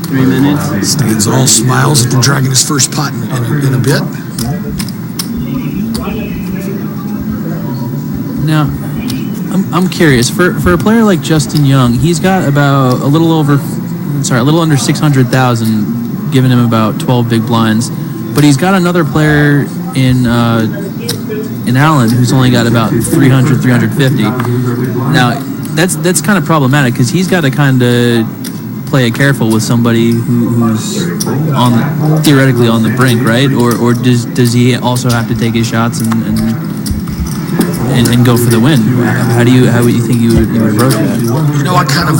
3 minutes. Stan's all smiles after dragging his first pot in a bit. Now, I'm curious. For a player like Justin Young, he's got about a little under 600,000, giving him about 12 big blinds. But he's got another player in Allen who's only got about 300, 350. Now, that's kind of problematic because he's got to kind of play it careful with somebody who's theoretically on the brink, right? Or does he also have to take his shots and go for the win? How would you think you would approach that? You know, I kind of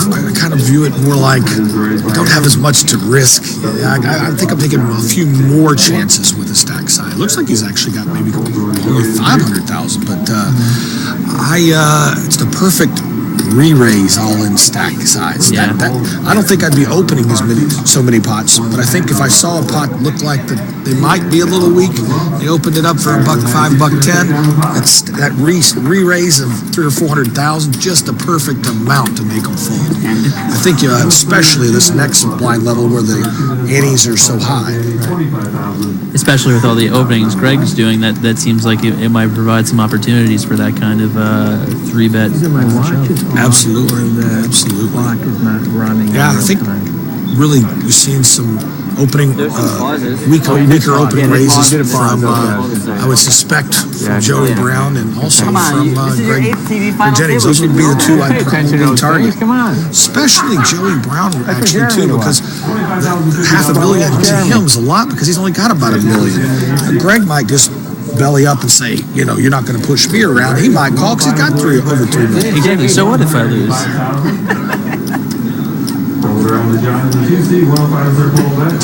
view it more like we don't have as much to risk. I think I'm taking a few more chances with the stack side. It looks like he's actually got maybe only 500,000, but it's the perfect re-raise all-in stack size. Yeah. I don't think I'd be opening so many pots, but I think if I saw a pot look like that they might be a little weak, they opened it up for $1.05, $1.10. That's that re-raise of 300,000 or 400,000, just the perfect amount to make them fold. I think especially this next blind level where the antes are so high. Especially with all the openings Greg's doing, that seems like it might provide some opportunities for that kind of 3-bet. Absolutely. Clock is not running. Yeah, I think really you're seeing some opening, weaker opening raises from, I would suspect, from Joey Brown and also from Greg Jennings. Those would be the two I'd probably target. Especially Joey Brown, actually, too, because $500 million to him is a lot because he's only got about $1 million. Greg might just belly up and say, you're not going to push me around. He might call because he's got over $3 million. Exactly. So what if I lose? Around the John and the 2 seed, 105 is their full bet.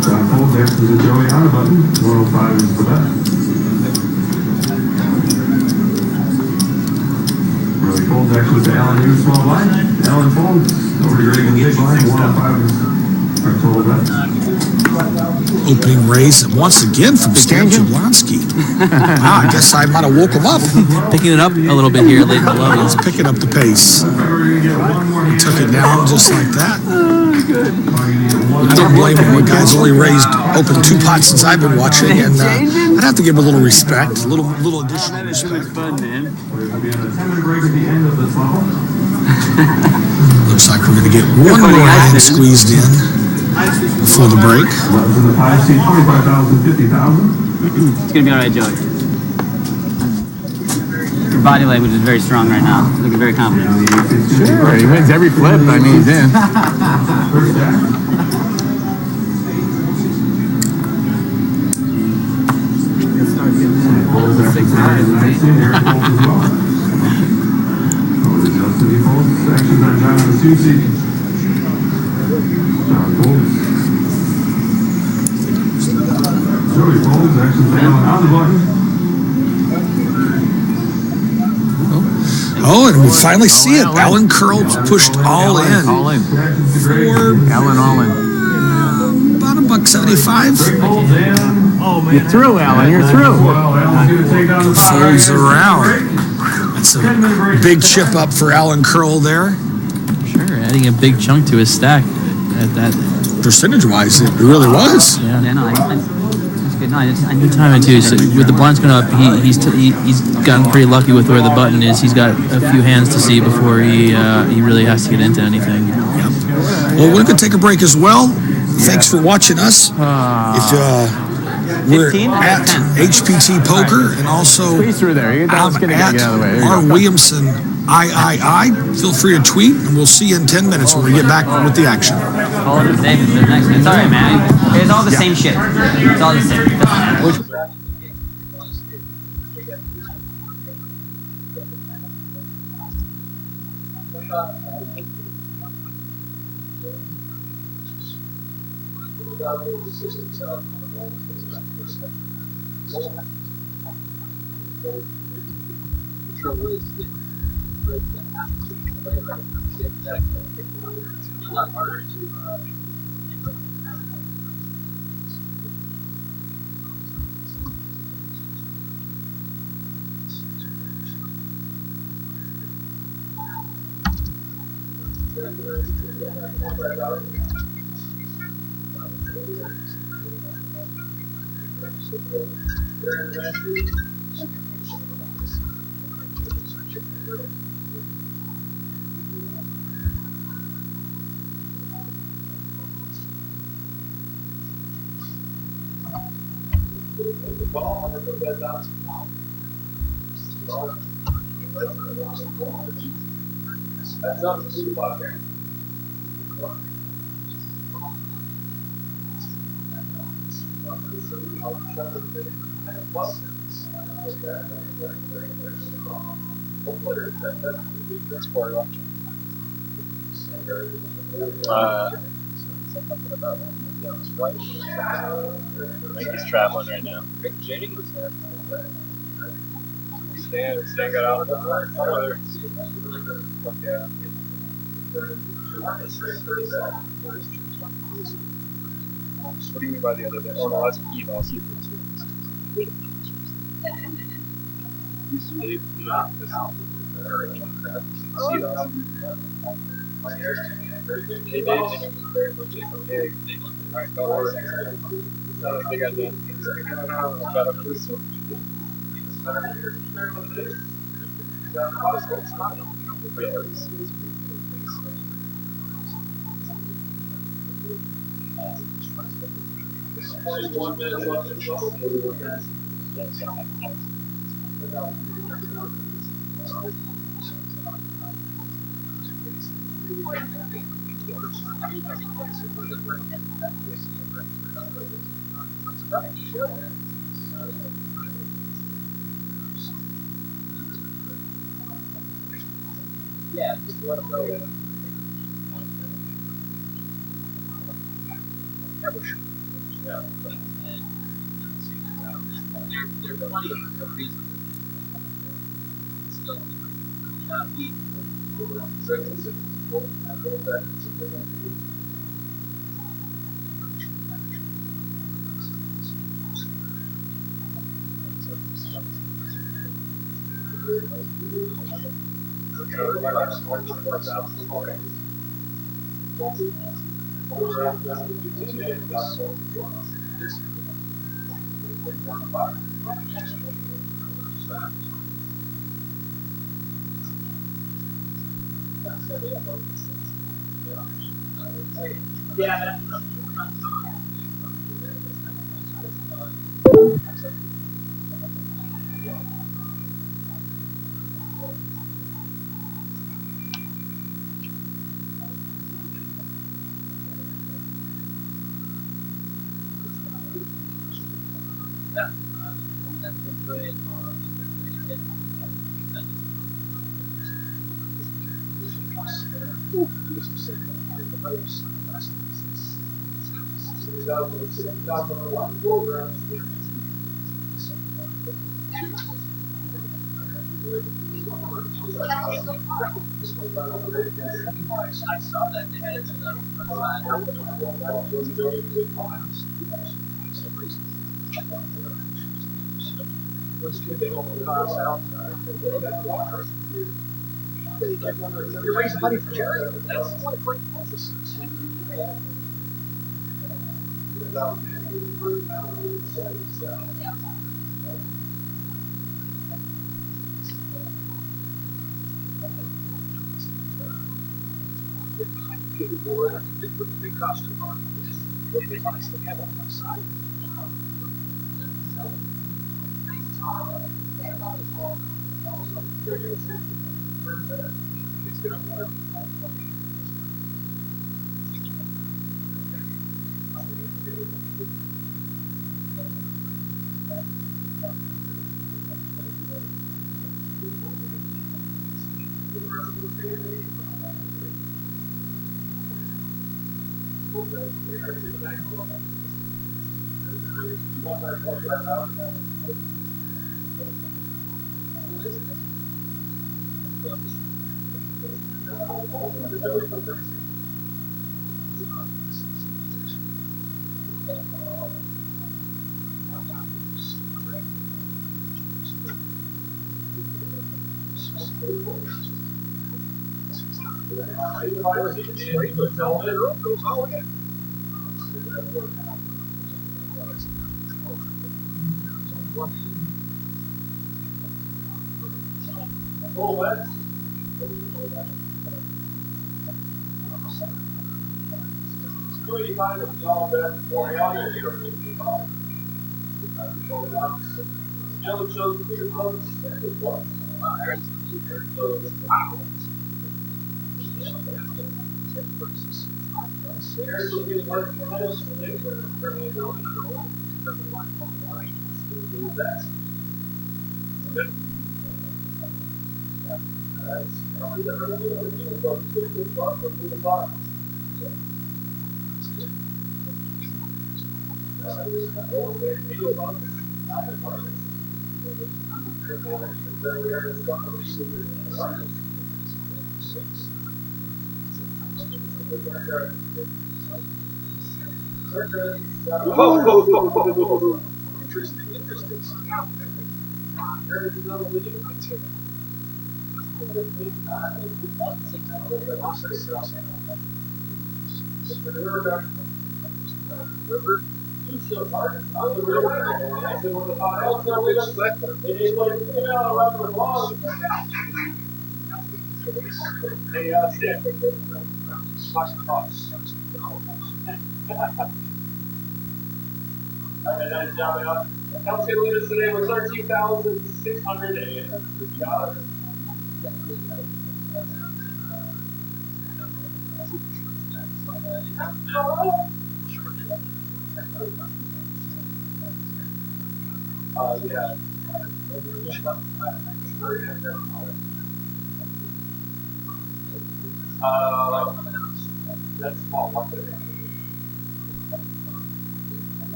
John folds, answers the Joey on a button. 105 is the bet. Really folds actually to Allen Hughes, small blind. Allen folds over to Greg in the big blind. 105 is our total bet. Opening raise once again from Stan Jablonski. Wow, I guess I might have woke him up. Picking it up a little bit here late in the level. He's picking up the pace. February Took it down just like that. I don't blame him. The guy's only opened 2 pots since I've been watching, and I'd have to give him a little respect, a little additional respect. Looks like we're going to get one more line squeezed in before the break. It's gonna be all right, Joey. Your body language is very strong right now. You're looking very confident. Sure, he wins every flip. I mean, he's in. Oh, and we finally see it. Alan Curl pushed all in. All in. For Alan all in. about $1.75. Oh, man. You're through, Alan. You're through. Folds around. That's a big chip up for Alan Curl there. Sure, adding a big chunk to his stack at that. Percentage-wise, it really was. Yeah. Yeah, no, that's good. No, I Good timing too. So with the blinds going up, he's gotten pretty lucky with where the button is. He's got a few hands to see before he really has to get into anything. Yep. Well, we're going to take a break as well. Thanks for watching us. We're at HPT Poker, and also Squeeze through there. I'm at R. Williamson III. Feel free to tweet, and we'll see you in 10 minutes when we get back with the action. Call it a day. It's all right, man. It's all the same shit. It's all the same. I think he's traveling right now. Stan got out of the car. What do you mean by the other day? Oh no, that's email. Used to leave. Hey, Dave, thank you very much. Okay. Alright, go over. I think I did. Got a boost. Yeah, just let them know. There's plenty of reasons. Still, we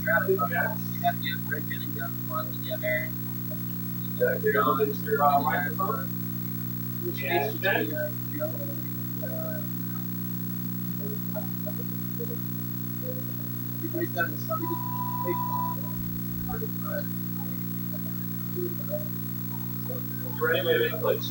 Greg Billing down the front, and you have Aaron. You're on your microphone. Everybody's got somebody. Ready, maybe, please.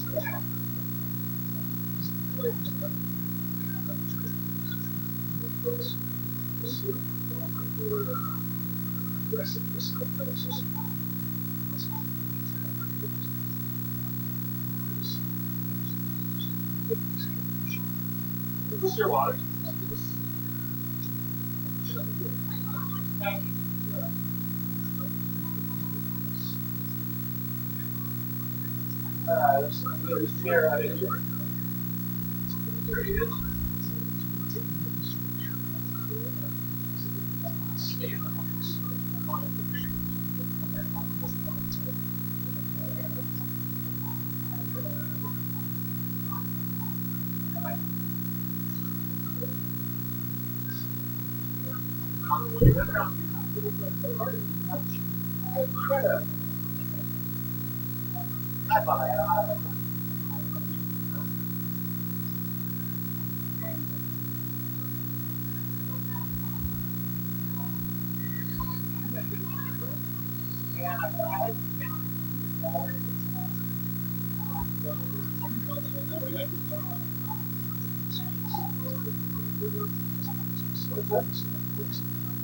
What's your water? There's chair out of here. There he is.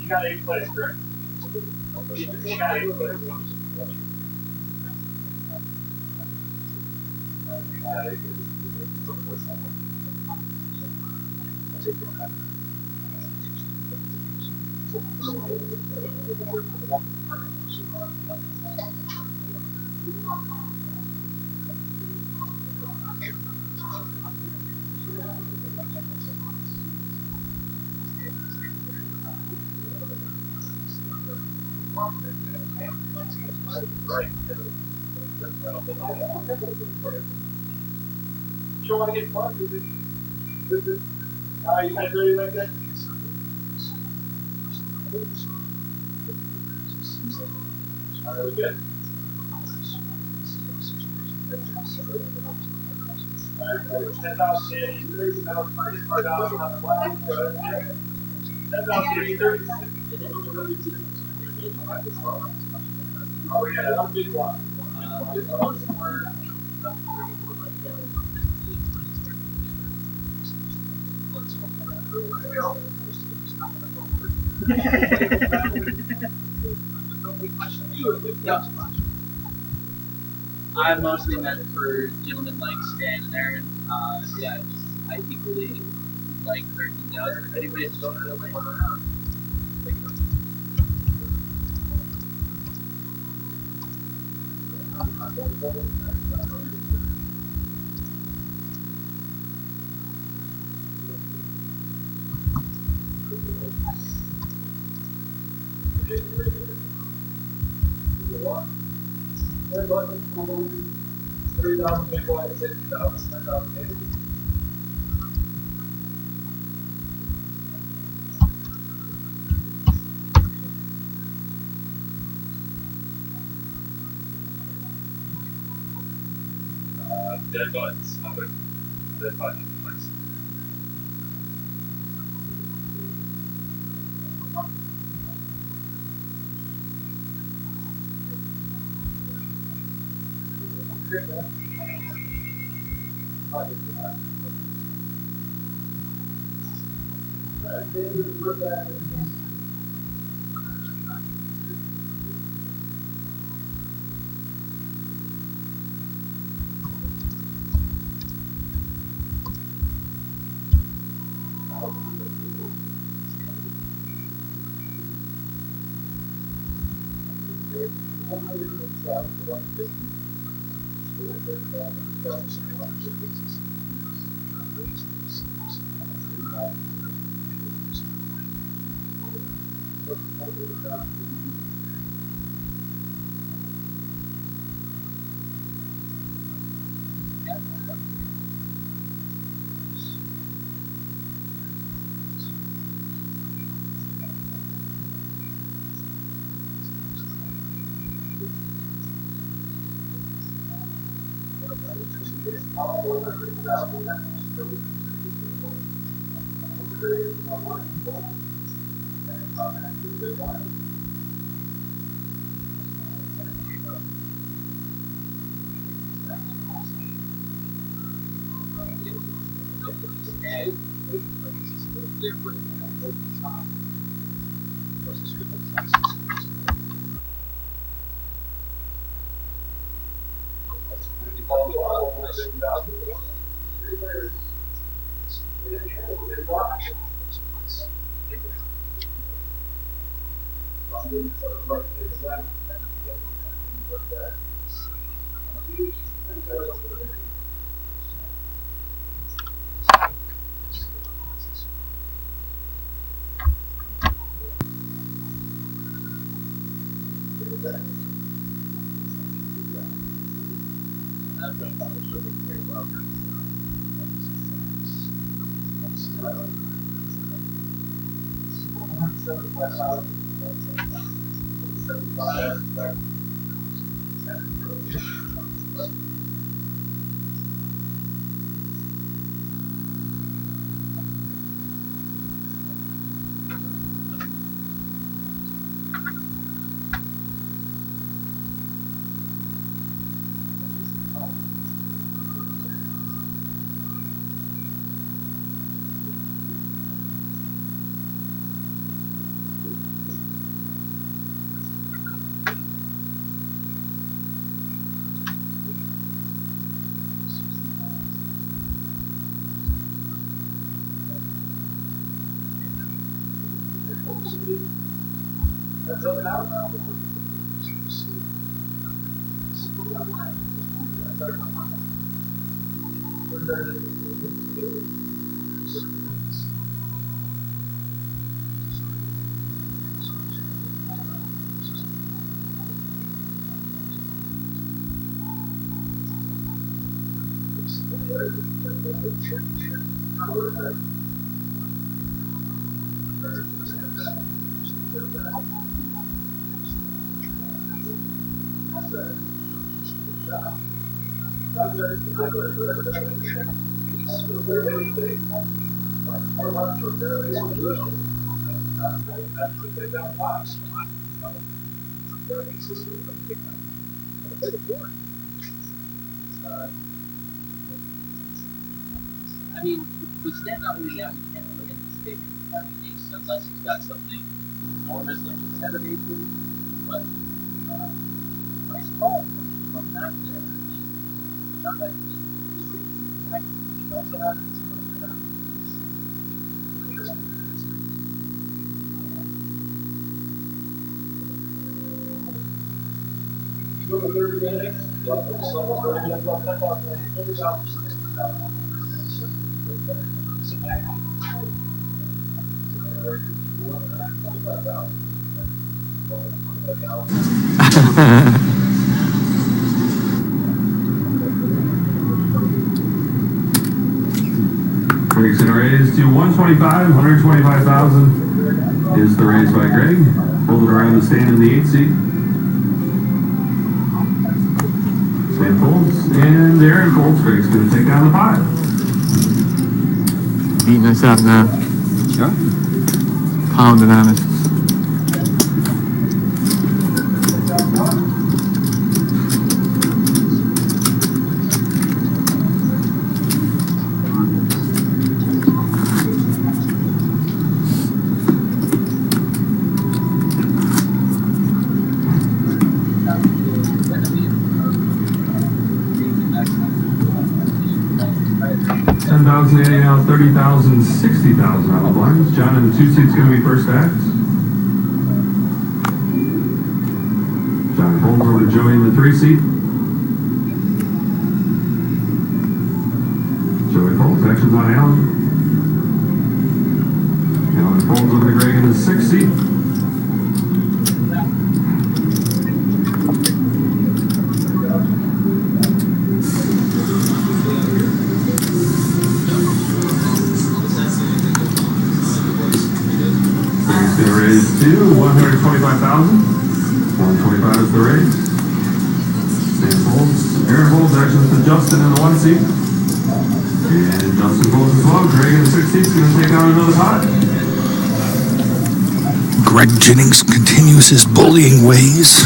You got 8 plays, correct? You got 8 plays. Right. You don't want to get caught with it. You guys ready like that? All right, we good? Oh, yeah, that'll be one. I mostly meant for gentlemen like Stan and Aaron. Yeah, I equally like 13,000. If anybody's going to like Dead buttons. Dead buttons. I mean, with stand out really out, you can't really get this big ace unless he's got something enormous like a 7-8. But nice call from back there. I mean, not that he also has Greg's gonna raise to 125, 125,000 is the raise by Greg. Hold it around the stand in the 8th seat. Sam folds, and Aaron folds. Greg's gonna take down the pot. Beating us up now. Sure. Pounding on us. $10,000, 30,000, 60,000 on the blinds. John in the 2 seat's going to be first act. John folds over to Joey in the 3 seat. Joey folds. Action's on Alan. Alan folds over to Greg in the 6th seat. Raise to 125,000. 125 is the raise. Sam folds. Aaron folds. Action to Justin in the 1 seat. And Justin Bolts as well. Greg in the 16th is going to take on another pot. Greg Jennings continues his bullying ways.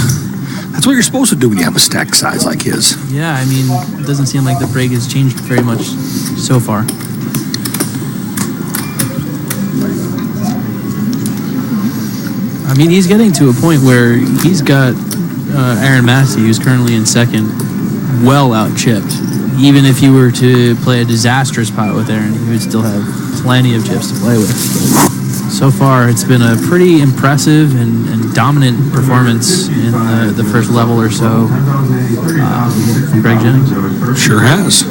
That's what you're supposed to do when you have a stack size like his. Yeah, I mean, it doesn't seem like the break has changed very much so far. I mean, he's getting to a point where he's got Aaron Massey, who's currently in second, well out-chipped. Even if you were to play a disastrous pot with Aaron, he would still have plenty of chips to play with. But so far, it's been a pretty impressive and dominant performance in the first level or so from Greg Jennings. Sure has.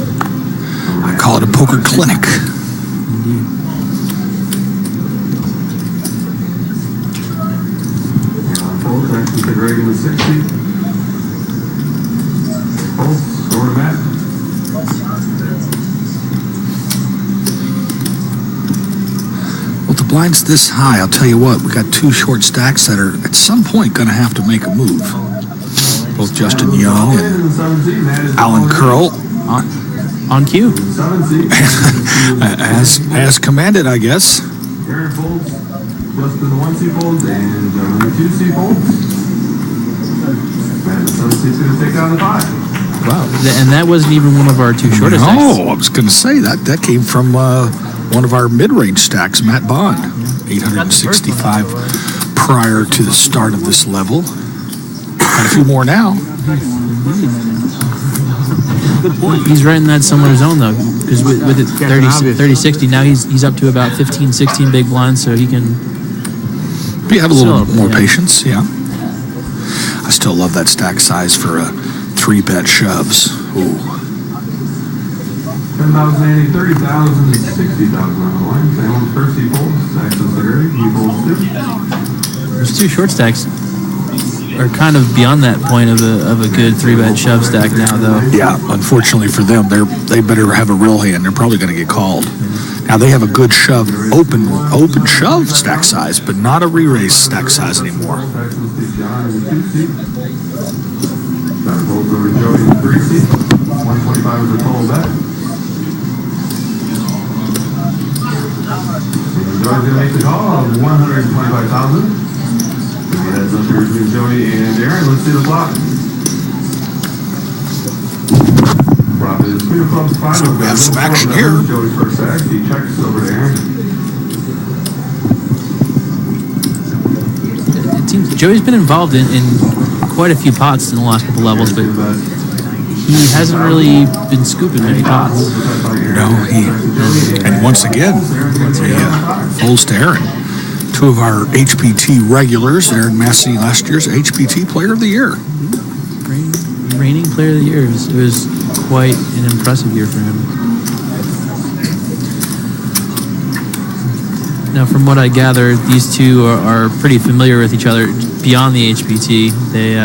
I call it a poker clinic. Indeed. Next to Greg in the 60th. Bolts, over to Matt. Well, the blind's this high, I'll tell you what, we got two short stacks that are at some point going to have to make a move. Both Justin Young and Alan Curl On cue. as commanded, I guess. Aaron folds, Justin the 1C folds, and John the 2C folds. And the 7C's going to take down the 5. Wow, and that wasn't even one of our two shortest stacks. No, I was going to say that came from one of our mid-range stacks, Matt Bond, 865 prior to the start of this level. Got a few more now. He's right in that similar zone though, because with it 30-60 now he's up to about 15, 16 big blinds, so he can. You have a little more patience, yeah. I still love that stack size for 3-bet shoves. Ooh. 10,080, 30,000, 60,000 on the line. Salem first, he folds. Access the Greg, he folds 2. Those two short stacks are kind of beyond that point of a good 3-bet shove stack now, though. Yeah, unfortunately for them, they better have a real hand. They're probably going to get called. Now they have a good shove, open shove stack size, but not a re-raise stack size anymore. Folds over Joey in the 3C. 125 is a total bet. Joey's going to make the call of 125,000. Heads up here between Joey and Aaron. Let's see the clock. Prop is 2 clubs, 5. So we have some action here. Joey's first act. He checks over to Aaron. It seems Joey's been involved in quite a few pots in the last couple levels, but he hasn't really been scooping many pots. No, and once again, folds to Aaron. Two of our HPT regulars, Aaron Massey, last year's HPT Player of the Year. Reigning Player of the Year. It was quite an impressive year for him. Now, from what I gather, these two are pretty familiar with each other beyond the HPT. They,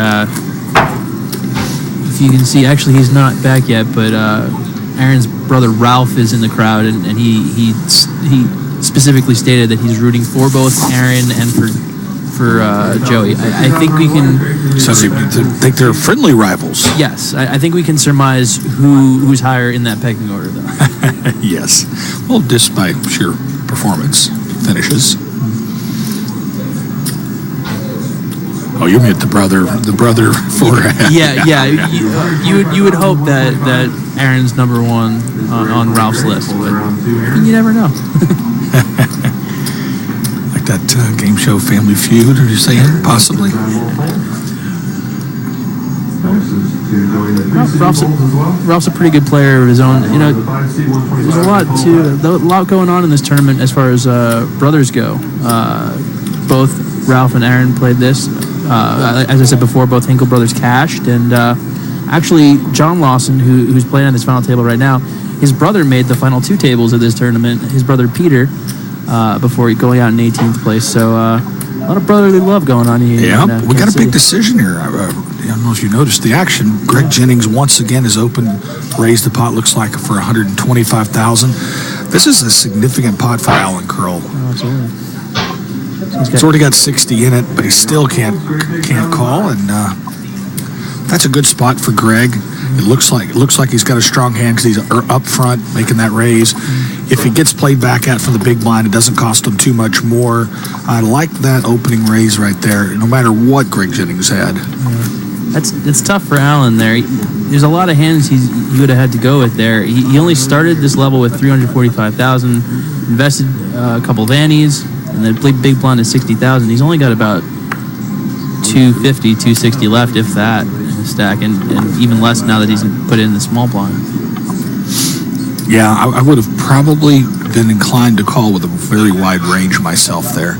if you can see, actually he's not back yet, but Aaron's brother Ralph is in the crowd, and he specifically stated that he's rooting for both Aaron and for Joey. I think we can. So you think they're friendly rivals? Yes, I think we can surmise who's higher in that pecking order, though. Yes. Well, just by sheer performance finishes. Oh, you meant the brother for. yeah. You would hope that Aaron's number one on Ralph's list, but you never know. Like that game show Family Feud, are you saying? Possibly. Ralph's a pretty good player of his own. You know, there's a lot going on in this tournament as far as brothers go. Both Ralph and Aaron played this. As I said before, both Hinkle brothers cashed, and actually John Lawson, who's playing on this final table right now, his brother made the final 2 tables of this tournament. His brother Peter, before going out in 18th place. So a lot of brotherly love going on here. Yeah, we got a big City. decision here. I don't know if you noticed the action. Greg Jennings once again is open, raised the pot, looks like for 125,000. This is a significant pot for Alan Curl. Oh, absolutely. He's already got 60 in it, but he still can't call. And That's a good spot for Greg. It looks like he's got a strong hand because he's up front making that raise. If he gets played back at for the big blind, it doesn't cost him too much more. I like that opening raise right there, no matter what Greg Jennings had. It's tough for Allen there. There's a lot of hands he would have had to go with there. He only started this level with 345,000, invested a couple of annies, and then played big blind at 60,000. He's only got about 250, 260 left, if that, in the stack, and even less now that he's put in the small blind. Yeah, I would have probably been inclined to call with a very wide range myself there.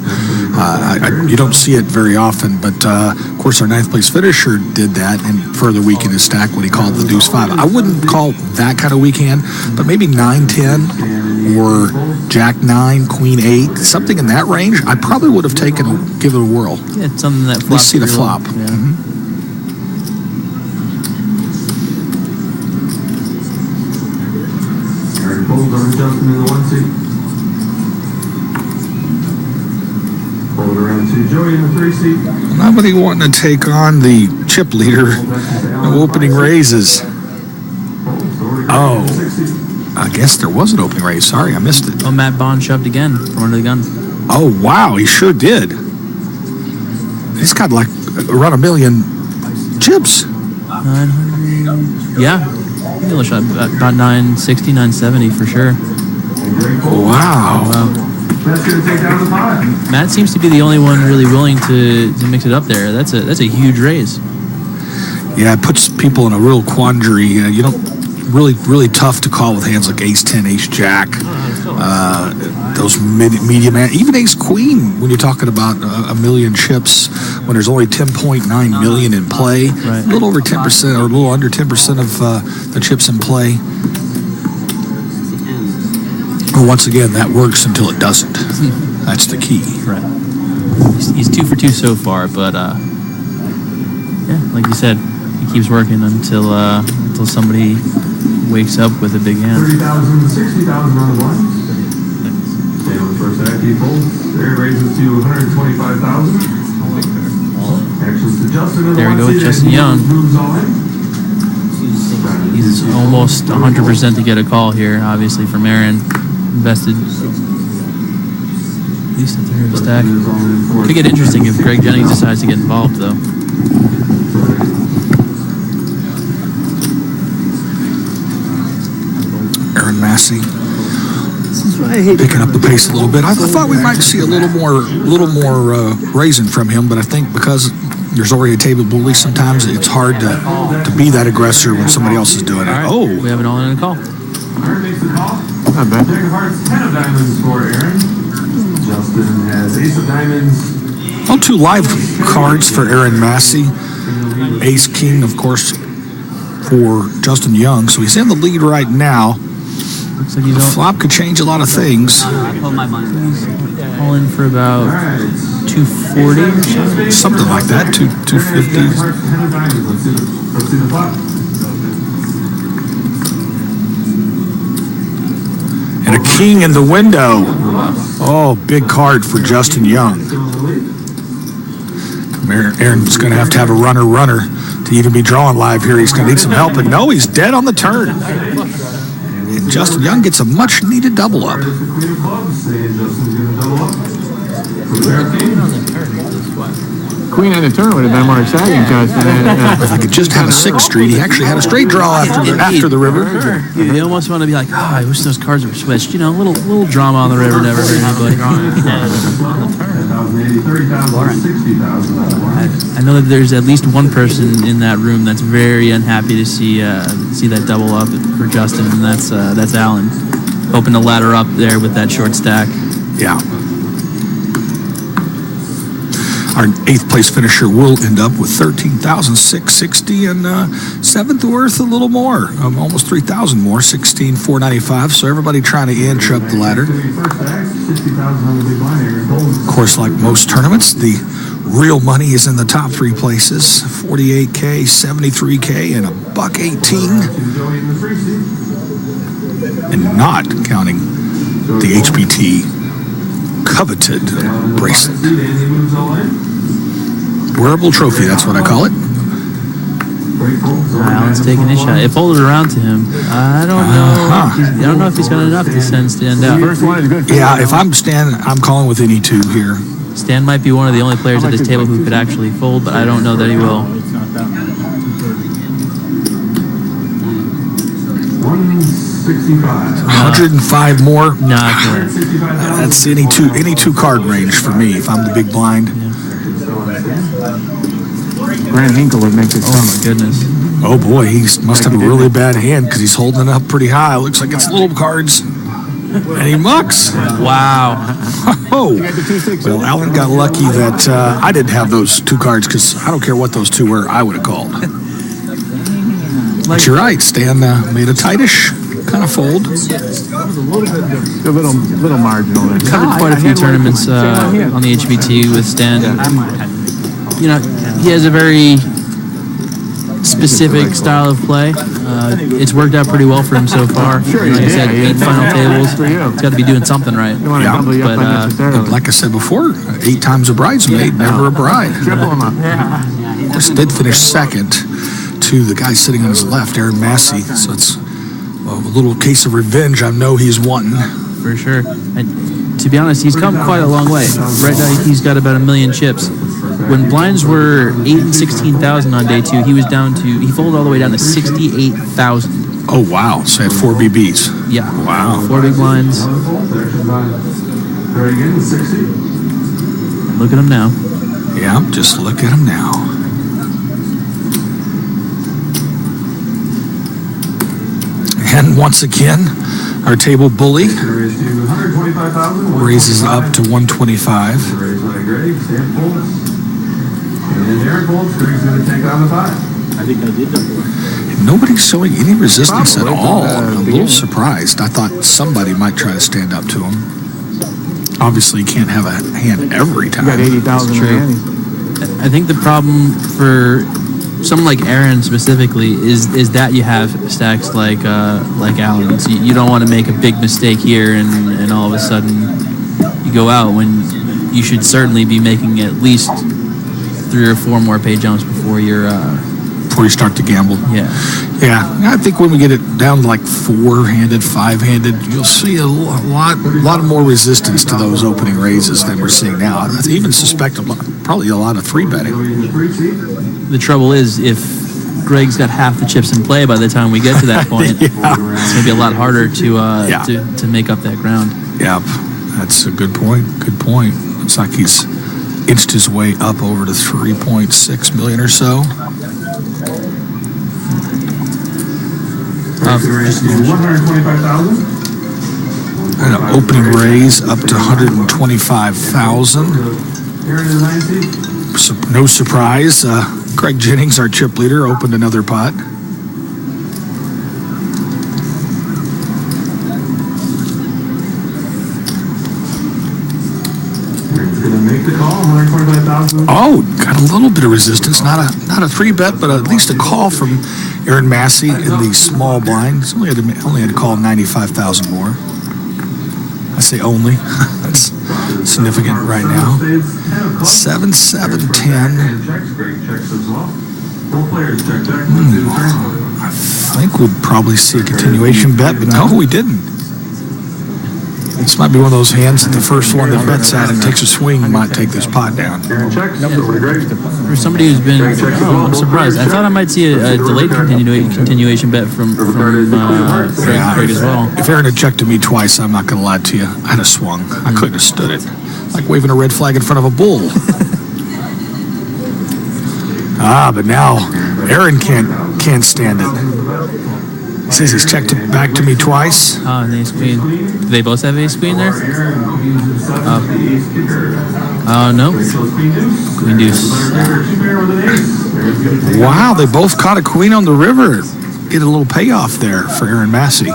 You don't see it very often, but of course our 9th place finisher did that and further weakened his stack when he called the deuce 5. I wouldn't call that kind of weak hand, but maybe 9-10 or jack 9, queen 8, something in that range. I probably would have give it a whirl. Yeah, it's something that flops. Let's see the flop. Yeah. Mm-hmm. Hold on, Justin in the 1 seat. Hold around to Joey in the 3 seat. Nobody wanting to take on the chip leader. No opening raises. Oh, I guess there was an opening raise. Sorry, I missed it. Oh, Matt Bond shoved again from under the gun. Oh, wow, he sure did. He's got like around 1 million chips. 900. Yeah. He'll shot about 960, 970 for sure. Wow. That's going to take down the pot. Matt seems to be the only one really willing to mix it up there. That's a huge raise. Yeah, it puts people in a real quandary. You don't really tough to call with hands like ace 10, ace jack. Those medium, even ace queen when you're talking about 1 million chips when there's only 10.9 million in play. Right. A little over 10% or a little under 10% of the chips in play. Well, once again, that works until it doesn't. That's the key. Right. He's 2 for 2 so far, but yeah, like you said, he keeps working until somebody wakes up with a big hand. 30,000, 60,000 on the blinds. Stay on the first act, he folds. There raises to 125,000. Actions to Justin. There we go with Justin Young. Moves all in. He's almost 100% to get a call here, obviously, from Aaron. Invested at least a third of the stack. Could get interesting if Greg Jennings decides to get involved, though. Aaron Massey picking up the pace a little bit. I thought we might see a little more raising from him, but I think because there's already a table bully, sometimes it's hard to be that aggressor when somebody else is doing it. Right. Oh, We have it all in a call. Aaron makes the call. Jack of hearts, 10 of diamonds for Aaron. Justin has ace of diamonds. well, 2 live cards for Aaron Massey. Ace king, of course, for Justin Young. So he's in the lead right now. Looks like The he's flop could change a lot of things. all in for about 240 or something. Something like that, 250. Jack of hearts, 10 of diamonds. Let's see the flop. And a king in the window. Oh, big card for Justin Young. Aaron's going to have a runner to even be drawing live here. He's going to need some help. And no, he's dead on the turn. And Justin Young gets a much-needed double up. Queen on the turn would have been more exciting because If he could just have a 6th street, he actually had a straight draw after the river. You almost want to be like, I wish those cards were switched. You know, a little drama on the river never hurt anybody. I know that there's at least one person in that room that's very unhappy to see that double up for Justin, and that's Alan, hoping to ladder up there with that short stack. Yeah. Our 8th place finisher will end up with 13,660 and 7th worth a little more, almost 3,000 more, 16,495. So everybody trying to inch up the ladder. Of course, like most tournaments, the real money is in the top 3 places: 48K, 73K, and $118, and not counting the HPT coveted bracelet. Wearable trophy, that's what I call it. Allen's taking his shot. It folded around to him. I don't know. I don't know if he's got enough to send Stan out. First one is good. Yeah, if I'm Stan, I'm calling with any two here. Stan might be one of the only players at this table who could actually fold, but I don't know that he will. It's not that much. 165. 105 more. Not good. That's any two card range for me if I'm the big blind. Grant Hinkle would make this Oh my goodness. Oh boy, he must have a really bad hand because he's holding it up pretty high. Looks like it's little cards. And he mucks. Wow. Oh. Well, Alan got lucky that I didn't have those two cards because I don't care what those two were, I would have called. But you're right, Stan made a tightish kind of fold. A little marginal there. Covered quite a few tournaments on the HPT with Stan. You know, he has a very specific style of play. It's worked out pretty well for him so far. Like I said, 8 final tables. He's got to be doing something right. Yeah. But like I said before, 8 times a bridesmaid, never a bride. Triple him up. Of course, did finish second to the guy sitting on his left, Aaron Massey. So it's a little case of revenge I know he's wanting. For sure. And to be honest, he's come quite a long way. Right now, he's got about 1 million chips. When blinds were 8 and 16,000 on day 2, he folded all the way down to 68,000. Oh wow! So he had 4 BBs. Yeah. Wow. 4 big blinds. Look at him now. Yeah, just look at him now. And once again, our table bully raises up to 125. And Aaron Bolt's going to take on the 5. I think I did that. Nobody's showing any resistance at all. I'm a little surprised. I thought somebody might try to stand up to him. Obviously, you can't have a hand every time. You got 80,000 True. I think the problem for someone like Aaron specifically is that you have stacks like Allen's. You don't want to make a big mistake here and all of a sudden you go out when you should certainly be making at least 3 or 4 more pay jumps before you start to gamble. Yeah. I think when we get it down to like 4-handed, 5-handed, you'll see a lot of more resistance to those opening raises than we're seeing now. I even suspect probably a lot of 3-betting. The trouble is, if Greg's got half the chips in play by the time we get to that point, it's going to be a lot harder to make up that ground. Yep, that's a good point. Good point. Looks like he's inched his way up over to 3.6 million or so. 125,000. And an opening raise up to 125,000. Aaron is 90. So, no surprise, Craig Jennings, our chip leader, opened another pot. Aaron's going to make the call. 125,000. Oh, got a little bit of resistance. Not a 3-bet, but at least a call from Aaron Massey in the small blind. He's only had to call 95,000 more. I say only. That's significant right now. 7, 7, 10. I think we'll probably see a continuation bet, but no, we didn't. This might be one of those hands that the first one that bets at and takes a swing might take this pot down. For somebody who's been, I'm surprised. I thought I might see a delayed continuation bet from Craig as well. If Aaron had checked to me twice, I'm not going to lie to you. I'd have swung. I couldn't have stood it. Like waving a red flag in front of a bull. But now Aaron can't stand it. He says he's checked it back to me twice. Oh, and ace queen. Do they both have ace queen there? No. Queen deuce. Wow, they both caught a queen on the river. Get a little payoff there for Aaron Massey.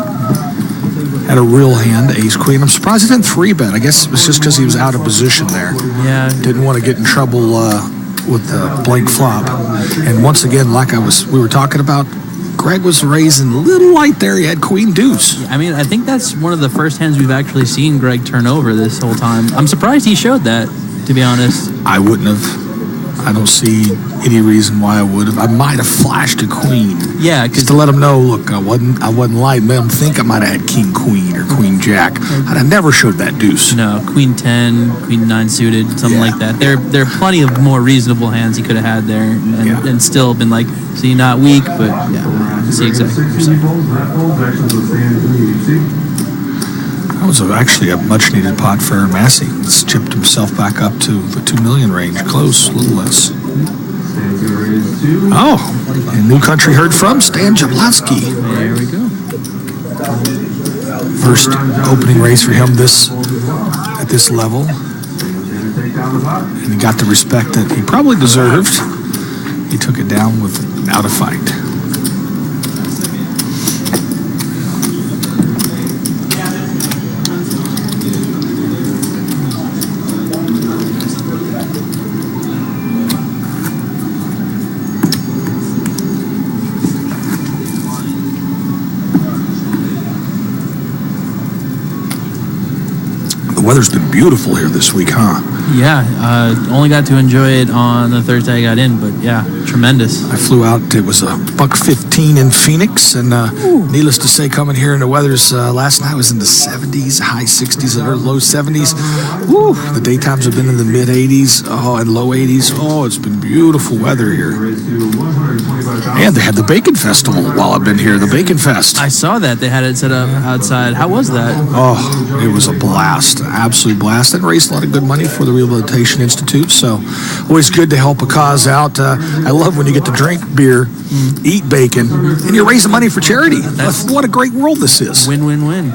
Had a real hand, ace queen. I'm surprised he didn't 3-bet. I guess it was just because he was out of position there. Yeah. Didn't want to get in trouble with the blank flop. And once again, like we were talking about, Greg was raising a little light there. He had queen deuce. I mean, I think that's one of the first hands we've actually seen Greg turn over this whole time. I'm surprised he showed that, to be honest. I wouldn't have. I don't see any reason why I would have. I might have flashed a queen. Yeah, just to let them know. Look, I wasn't lying. Let them think I might have had king queen or queen jack. I never showed that deuce. No, queen 10, queen 9 suited, something like that. There are plenty of more reasonable hands he could have had there, and still been like, see, not weak, but yeah, I see exactly what you're saying. That was actually a much-needed pot for Massey. He's chipped himself back up to the 2 million range. Close, a little less. Oh, and New Country heard from Stan Jablonski. There we go. First opening race for him at this level. And he got the respect that he probably deserved. He took it down without a fight. The weather's been beautiful here this week, huh? Yeah, only got to enjoy it on the Thursday I got in, but yeah, tremendous. I flew out. It was $1:15 in Phoenix, and needless to say, coming here in the weather's last night was in the 70s, high 60s, or low 70s. Woo! The daytimes have been in the mid 80s, and low 80s. Oh, it's been beautiful weather here. And they had the Bacon Festival while I've been here. The Bacon Fest. I saw that they had it set up outside. How was that? Oh, it was a blast, absolute blast. And raised a lot of good money for the Rehabilitation Institute, so always good to help a cause out. I love when you get to drink beer, eat bacon, and you're raising money for charity. What a great world this is. Win, win, win.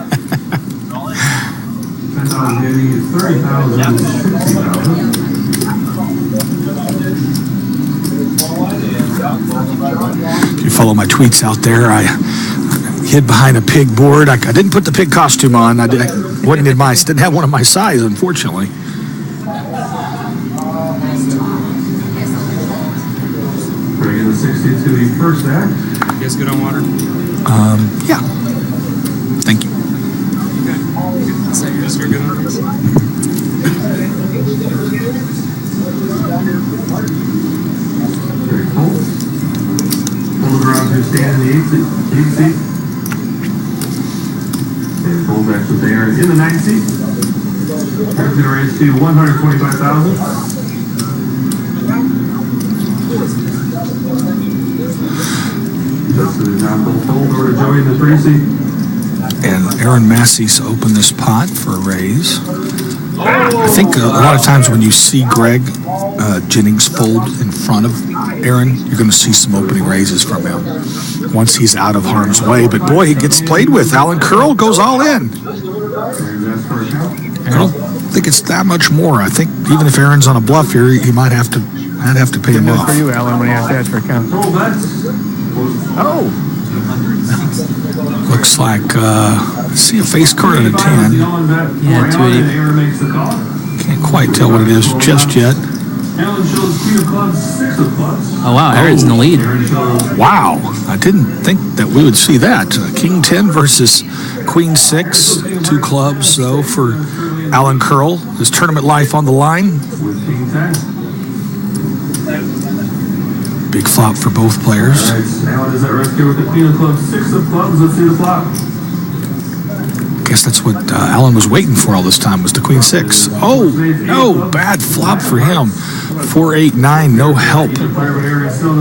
If you follow my tweets out there, I hid behind a pig board. I didn't put the pig costume on. Didn't have one of my size, unfortunately. Bringing the 60 to the first act. You guys good on water? Yeah. Thank you. Okay. So you're good on this? Very cool. Hold it around to stand in the 8 seat. And hold back with Aaron in the 9th seat. Aaron's going to raise to $125,000. Justin John both hold over to Joey in the 3 seat. And Aaron Massey's opened this pot for a raise. I think a lot of times when you see Greg Jennings fold in front of Aaron, you're going to see some opening raises from him once he's out of harm's way. But boy, he gets played with. Alan Curl goes all in. I don't think it's that much more. I think even if Aaron's on a bluff here, he might have to pay him off. For you, Alan, when you have to ask for a count. Oh. Looks like, see a face card and a 10. Yeah, 280. Can't quite tell what it is just yet. Oh, wow, Aaron's in the lead. Wow, I didn't think that we would see that. King 10 versus Queen 6. 2 clubs, though, for Alan Curl. His tournament life on the line. Big flop for both players. Alan is at rescue with the Queen of Clubs, 6 of Clubs. Let's see the flop. Guess that's what Alan was waiting for all this time, was the Queen 6. Oh, no, bad flop for him. 4, 8, 9, no help. Of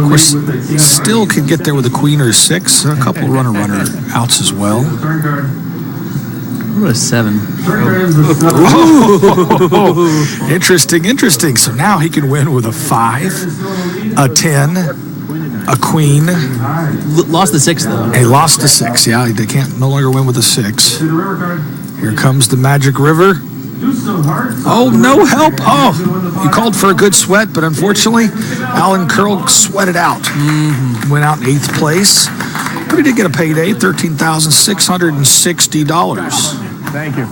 course, still could get there with a Queen or a 6. A couple runner outs as well. What a 7. Oh, interesting. So now he can win with a 5, a 10, a Queen. Lost the 6, though. He lost the 6, yeah. They can't no longer win with a 6. Here comes the Magic River. Oh, no help. Oh, he called for a good sweat, but unfortunately, Alan Curl sweated out. Went out in 8th place. But he did get a payday, $13,660. Thank you. All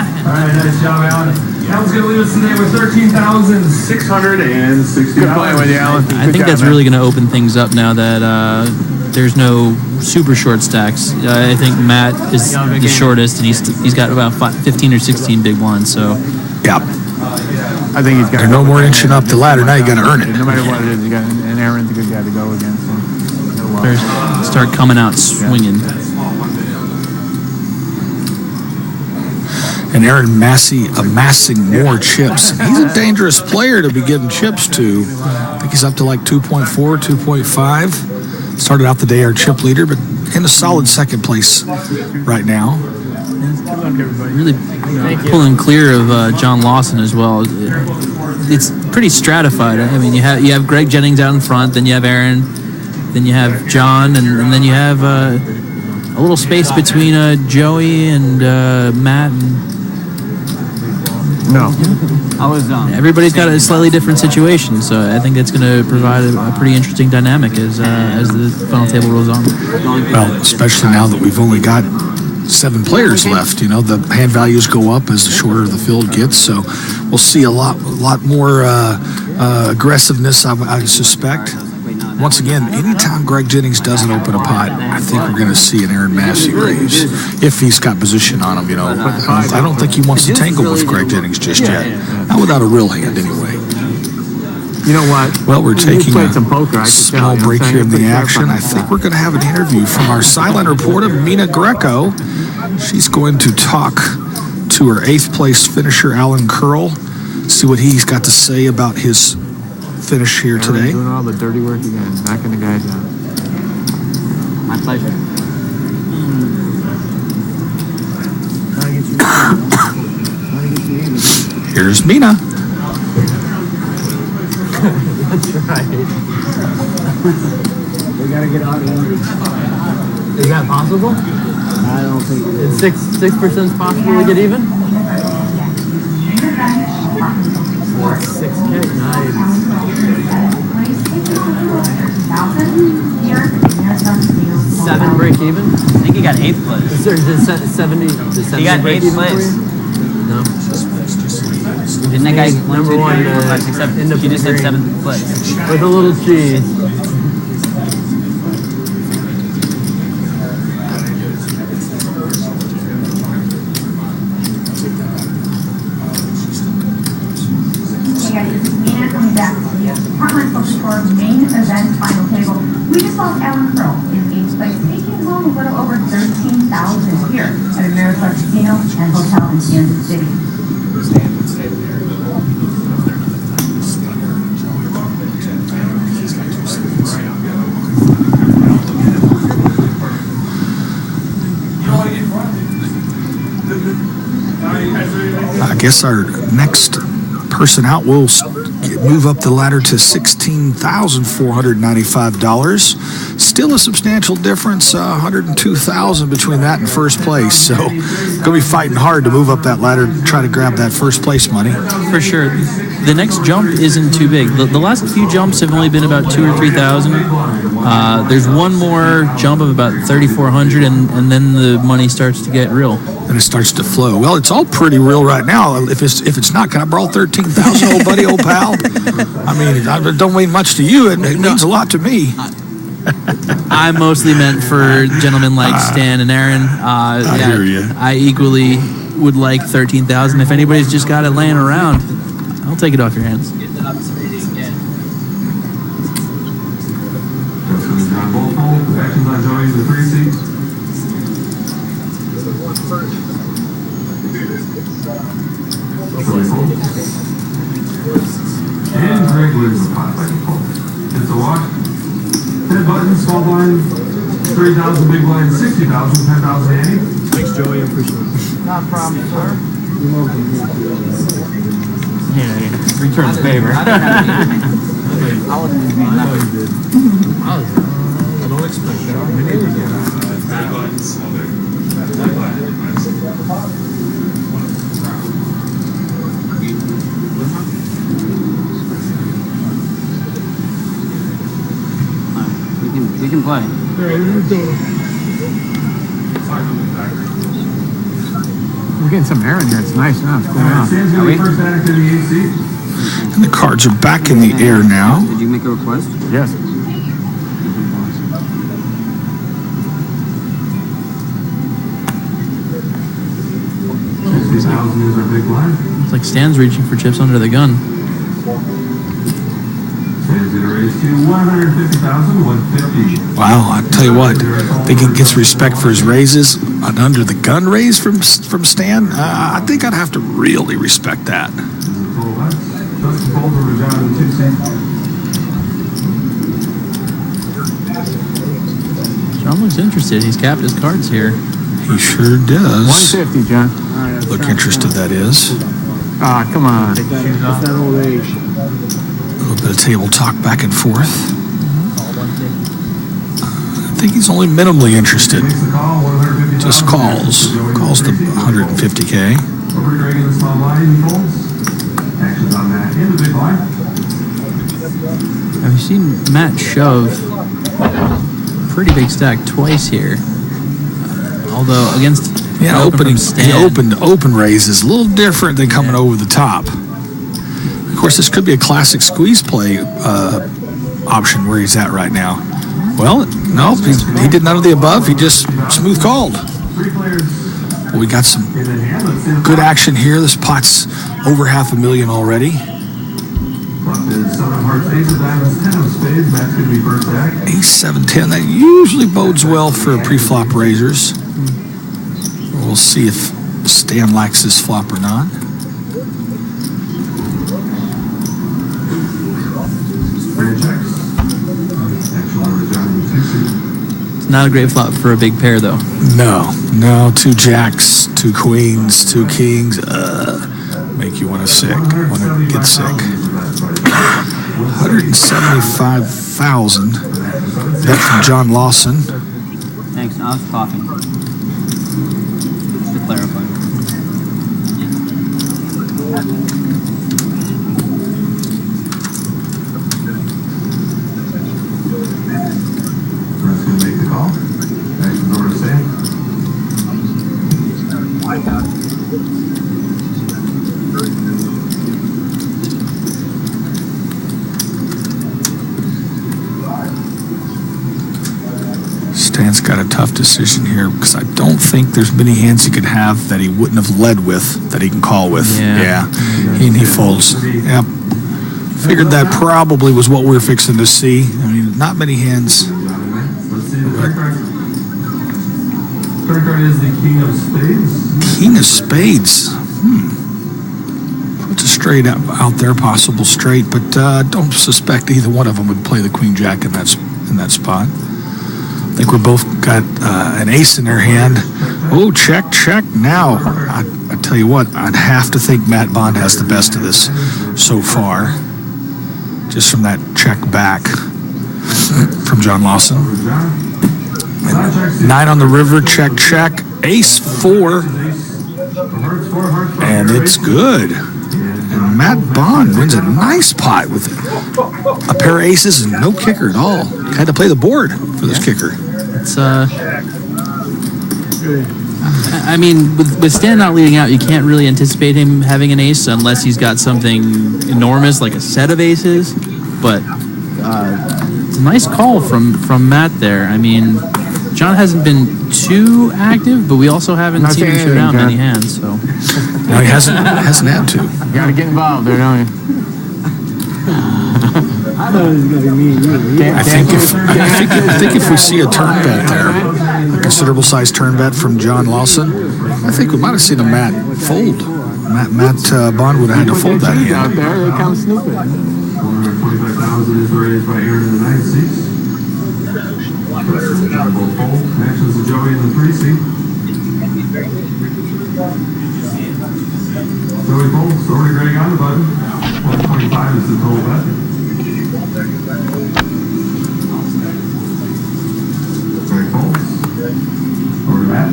right, nice job, Alan. Alan's going to leave us today with $13,660. Good play with you, Alan. I think that's really going to open things up now that there's no super short stacks. I think Matt is the shortest, and he's got about 15 or 16 big ones. So, yeah. I think he's got. There's no more inching up the ladder. Now you got to earn it. No matter what it is, you got, and Aaron's a good guy to go against. Players start coming out swinging. And Aaron Massey amassing more chips. He's a dangerous player to be giving chips to. I think he's up to like 2.4, 2.5. Started out the day our chip leader, but in a solid second place right now. Really pulling clear of John Lawson as well. It's pretty stratified. I mean, you have Greg Jennings out in front, then you have Aaron, then you have John, and then you have a little space between Joey and Matt. I was Everybody's got a slightly different situation, so I think that's going to provide a pretty interesting dynamic as the final table rolls on. Well, especially now that we've only got 7 players left. You know, the hand values go up as the shorter the field gets, so we'll see a lot more aggressiveness, I suspect. Once again, anytime Greg Jennings doesn't open a pot, I think we're going to see an Aaron Massey raise if he's got position on him. You know, I don't think he wants to tangle with Greg Jennings just yet. Not without a real hand, anyway. You know what? Well, we're taking a poker, small break here in the action. I think we're going to have an interview from our silent reporter, Mina Greco. She's going to talk to her 8th place finisher, Alan Curl, see what he's got to say about his finish here today. Doing all the dirty work again, backing the guys out. My pleasure. Here's Mina. That's right. We gotta get out of here. Is that possible? I don't think it is. 6% is possible to get even? 6K, nice. 7 break even? I think he got 8th place. Is there 70? He got 8th place. No. Didn't that guy Number 1, he just said 7th place. with a little cheese. Main event final table. We just lost Alan Curl in 8th place, taking home a little over $13,000 here at Ameristar Casino and Hotel in Kansas City. I guess our next person out will move up the ladder to $16,495. Still a substantial difference, $102,000 between that and first place. So going to be fighting hard to move up that ladder to try to grab that first place money. For sure. The next jump isn't too big. The last few jumps have only been about 2,000 or 3,000. There's one more jump of about 3,400, and then the money starts to get real. And it starts to flow. Well, it's all pretty real right now. If it's not, can I borrow 13,000, old buddy, old pal? I mean, it don't mean much to you. It means a lot to me. I mostly meant for gentlemen like Stan and Aaron. I hear you. I equally would like 13,000. If anybody's just got it laying around, I'll take it off your hands. Actions on Joey's the 3 seats. And Greg leaves the pot by default. It's a wash. 10 buttons, small blind, 3,000 big blind, 60,000, 10,000 Andy. Thanks, Joey. I appreciate it. Not a problem, sir. Yeah. Returns favor. I wouldn't be I don't expect that. We can play. We're getting some air in here. It's nice now. It's going on. Stan's going to be first added to the 8 seat. And the cards are back in the air now. Did you make a request? Yes. 60,000 is our big blind. Looks like Stan's reaching for chips under the gun. Wow, I tell you what, I think he gets respect for his raises. An under the gun raise from Stan. I think I'd have to really respect that. John looks interested. He's capped his cards here. He sure does. 150, John. Look interested, that is. Ah, come on. A little bit of table talk back and forth. I think he's only minimally interested. Just calls. Calls the 150K. I've seen Matt shove pretty big stack twice here. Although against open raise is a little different than coming over the top. Of course, this could be a classic squeeze play option where he's at right now. Well, no, he did none of the above. He just smooth called. Well, we got some good action here. This pot's over $500,000 already. Ace 7-10. That usually bodes well for pre-flop raisers. We'll see if Stan likes this flop or not. It's not a great flop for a big pair, though. No. 2 jacks, 2 queens, 2 kings. Make you want to get sick. 175,000. Bet from John Lawson. Thanks. I was coughing. Just to clarify. Let's go make the call. Thanks for the same. Stan's got a tough decision here because I don't think there's many hands he could have that he wouldn't have led with that he can call with. Yeah. He folds. Yep. Figured that probably was what we were fixing to see. I mean, not many hands. Let's see the third card. Third card is the King of Spades. King of Spades. Puts a straight out there, possible straight, but don't suspect either one of them would play the Queen Jack in that spot. I think we're both got an ace in their hand. Oh, check. Now, I tell you what, I'd have to think Matt Bond has the best of this so far. Just from that check back from John Lawson. 9 on the river, check. Ace 4. And it's good. And Matt Bond wins a nice pot with a pair of aces and no kicker at all. Had to play the board for this kicker. It's I mean, with Stan not leading out, you can't really anticipate him having an ace unless he's got something enormous like a set of aces. But it's a nice call from Matt there. I mean, John hasn't been too active, but we also haven't seen him show down many hands. So no, he hasn't had to. You gotta get involved there, don't you? I thought it was gonna be me and you. I think if we see a turn bet there, a considerable size turn bet from John Lawson, I think we might have seen a Matt fold. Matt Bond would have had to fold that hand. Out there, they come snooping. 125,000 is raised by Aaron in the 9th seat. Actions of Joey in the 3 seat. Joey folds, already Greg on the button. 125 is the total bet. Greg folds. Over to Matt.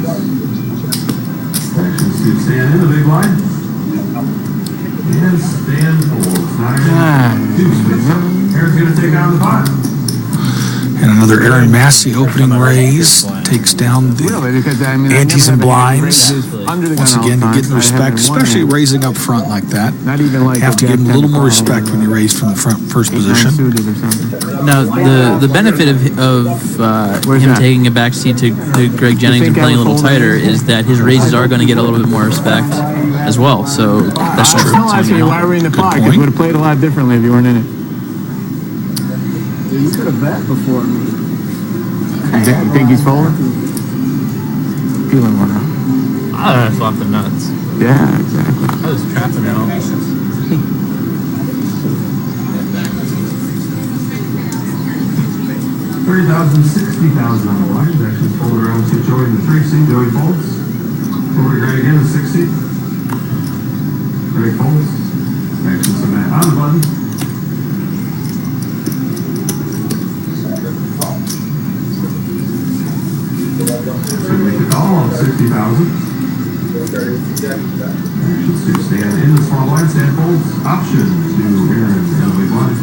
Actions to Stan in the big line. And Stan folds. Aaron's going to take out the pot. And another Aaron Massey opening raise takes down the antes and blinds. Once again, to get the respect, especially raising up front like that. Not even like you have to give him a little more respect when you raise from the first position. Now, the benefit of him taking a backseat to Greg Jennings and playing a little tighter is that his raises are going to get a little bit more respect as well. So that's I was still asking you why we're in the pot, because we would have played a lot differently if you weren't in it. You could have bet before me. You think he's folding? Feeling one, huh? I thought the nuts. Yeah, exactly. I was trapping it all. 30,000, 60,000 on the line. Actions fold around to Joey in the 3 seat. Joey folds. Over to Greg again, the 6 seat. Greg folds. Actions to Matt on the button. So we make the call on 60,000. Actions to stand in the small line. Stand folds. Option to Aaron in the big line.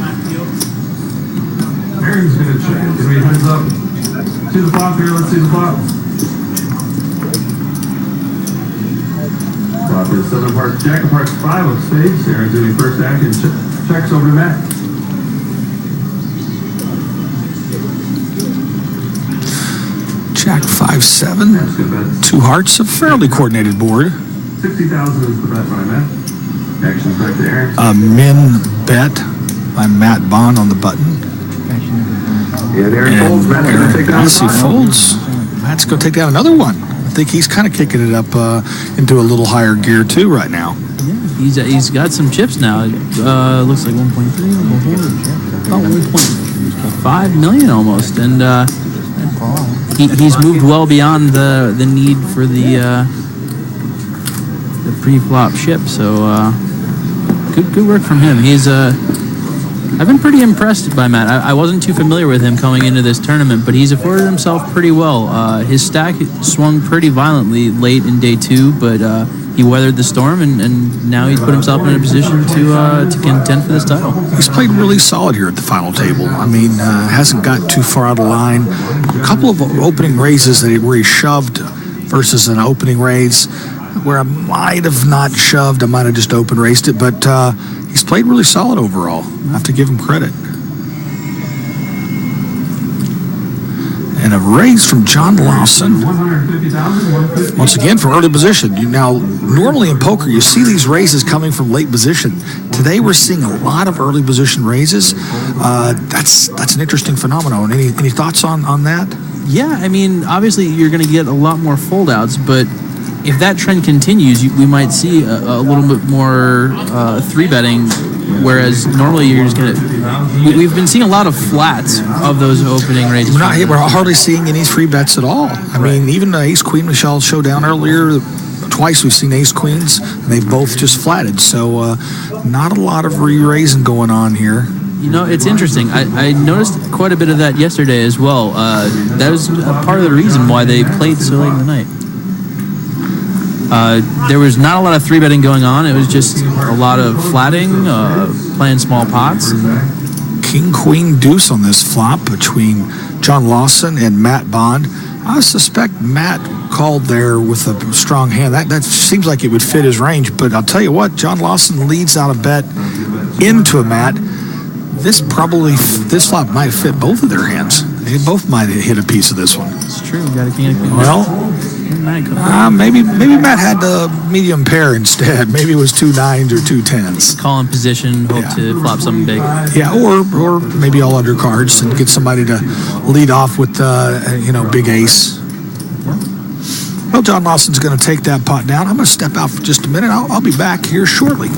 Aaron's gonna check it. Give me a heads up. To the flop here, let's see the flop. Flop is 7 of hearts, Jack of hearts, 5 of spades. Aaron's doing first act and checks over to Matt. Jack 5-7. 2 hearts, a fairly coordinated board. 60,000 is the bet by Matt. Actions back to Aaron. A min bet by Matt Bond on the button. Yeah, Aaron folds. Matt's gonna take down As he folds, Matt's going to take down another one. I think he's kind of kicking it up into a little higher gear too right now. Yeah, he's got some chips now. Looks like 1.3, about 1.5 million almost, and he's moved well beyond the need for the pre-flop ship. So good work from him. He's I've been pretty impressed by Matt. I wasn't too familiar with him coming into this tournament, but he's afforded himself pretty well. His stack swung pretty violently late in day 2, but he weathered the storm, and now he's put himself in a position to contend for this title. He's played really solid here at the final table. I mean, hasn't got too far out of line. A couple of opening raises where he shoved versus an opening raise where I might have not shoved. I might have just open raised it, but he's played really solid overall. I have to give him credit. And a raise from John Lawson. Once again, from early position. Now, normally in poker, you see these raises coming from late position. Today, we're seeing a lot of early position raises. That's an interesting phenomenon. Any thoughts on that? Yeah, I mean, obviously, you're going to get a lot more fold-outs, but if that trend continues, we might see a little bit more 3-betting, whereas normally you're just going to... We've been seeing a lot of flats of those opening raises. We're hardly seeing any 3-bets at all. I mean, even the ace-queen Michelle showed down earlier. Twice we've seen ace-queens, and they've both just flatted. So not a lot of re-raising going on here. You know, it's interesting. I noticed quite a bit of that yesterday as well. That was part of the reason why they played so late in the night. There was not a lot of 3-betting going on. It was just a lot of flatting, playing small pots. King, queen, deuce on this flop between John Lawson and Matt Bond. I suspect Matt called there with a strong hand. That seems like it would fit his range, but I'll tell you what, John Lawson leads out a bet into a Matt. This flop might fit both of their hands. They both might hit a piece of this one. It's true. Got a king and a queen. Well, maybe Matt had the medium pair instead. Maybe it was 2 9s or 2 10s. Call in position, hope to flop something big. Yeah, or maybe all undercards and get somebody to lead off with big ace. Well, John Lawson's going to take that pot down. I'm going to step out for just a minute. I'll be back here shortly.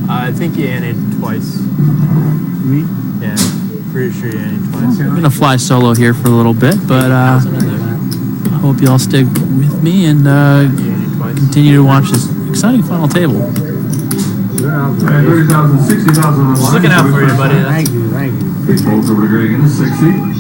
I think you anted twice. Me? Yeah, pretty sure you anted twice. I'm going to fly solo here for a little bit, but I hope you all stick with me and continue to watch this exciting final table. 30,000, 60,000 on the line. Just looking out for you, buddy. Thank you. He folds over to Greg in the 6 seat.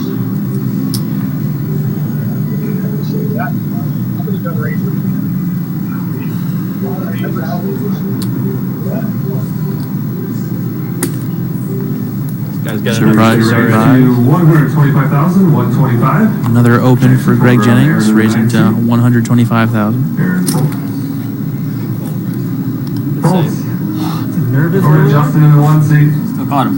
Guy's Surprise, surprise. 125,000, 125. Another open for Greg Jennings, raising to 125,000. Nervous? Over to Justin in the 1 seat. Still caught him.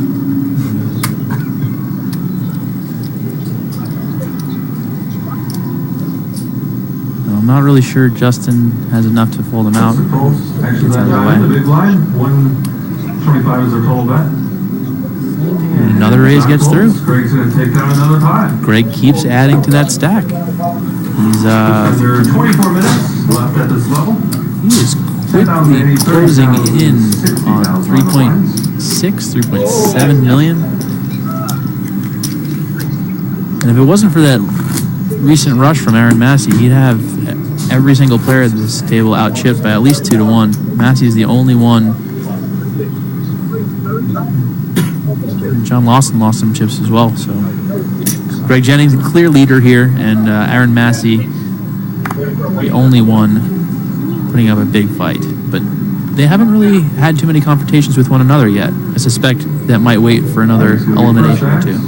I'm not really sure Justin has enough to fold him out. Actually, Gets out of the the way. big line. 125 is their total bet. And another raise gets through. Greg's going to take down another pot. Greg keeps adding to that stack. He's Under 24 minutes left at this level. he is quickly closing in on 3.6, 3.7 million. And if it wasn't for that recent rush from Aaron Massey, he'd have every single player at this table out-chipped by at least 2-1. Massey's the only one. John Lawson lost some chips as well. So Greg Jennings, the clear leader here, and Aaron Massey, the only one putting up a big fight. But they haven't really had too many confrontations with one another yet. I suspect that might wait for another elimination or two.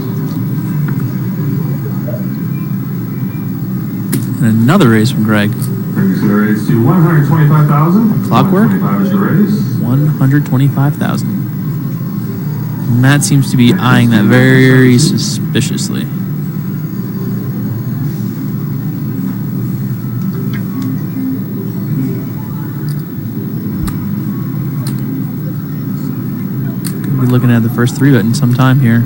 And another raise from Greg. Brings the raise to 125,000. Clockwork. 125 is the raise. 125,000. Matt seems to be eyeing that very suspiciously. Could be looking at the first 3-bet in some time here.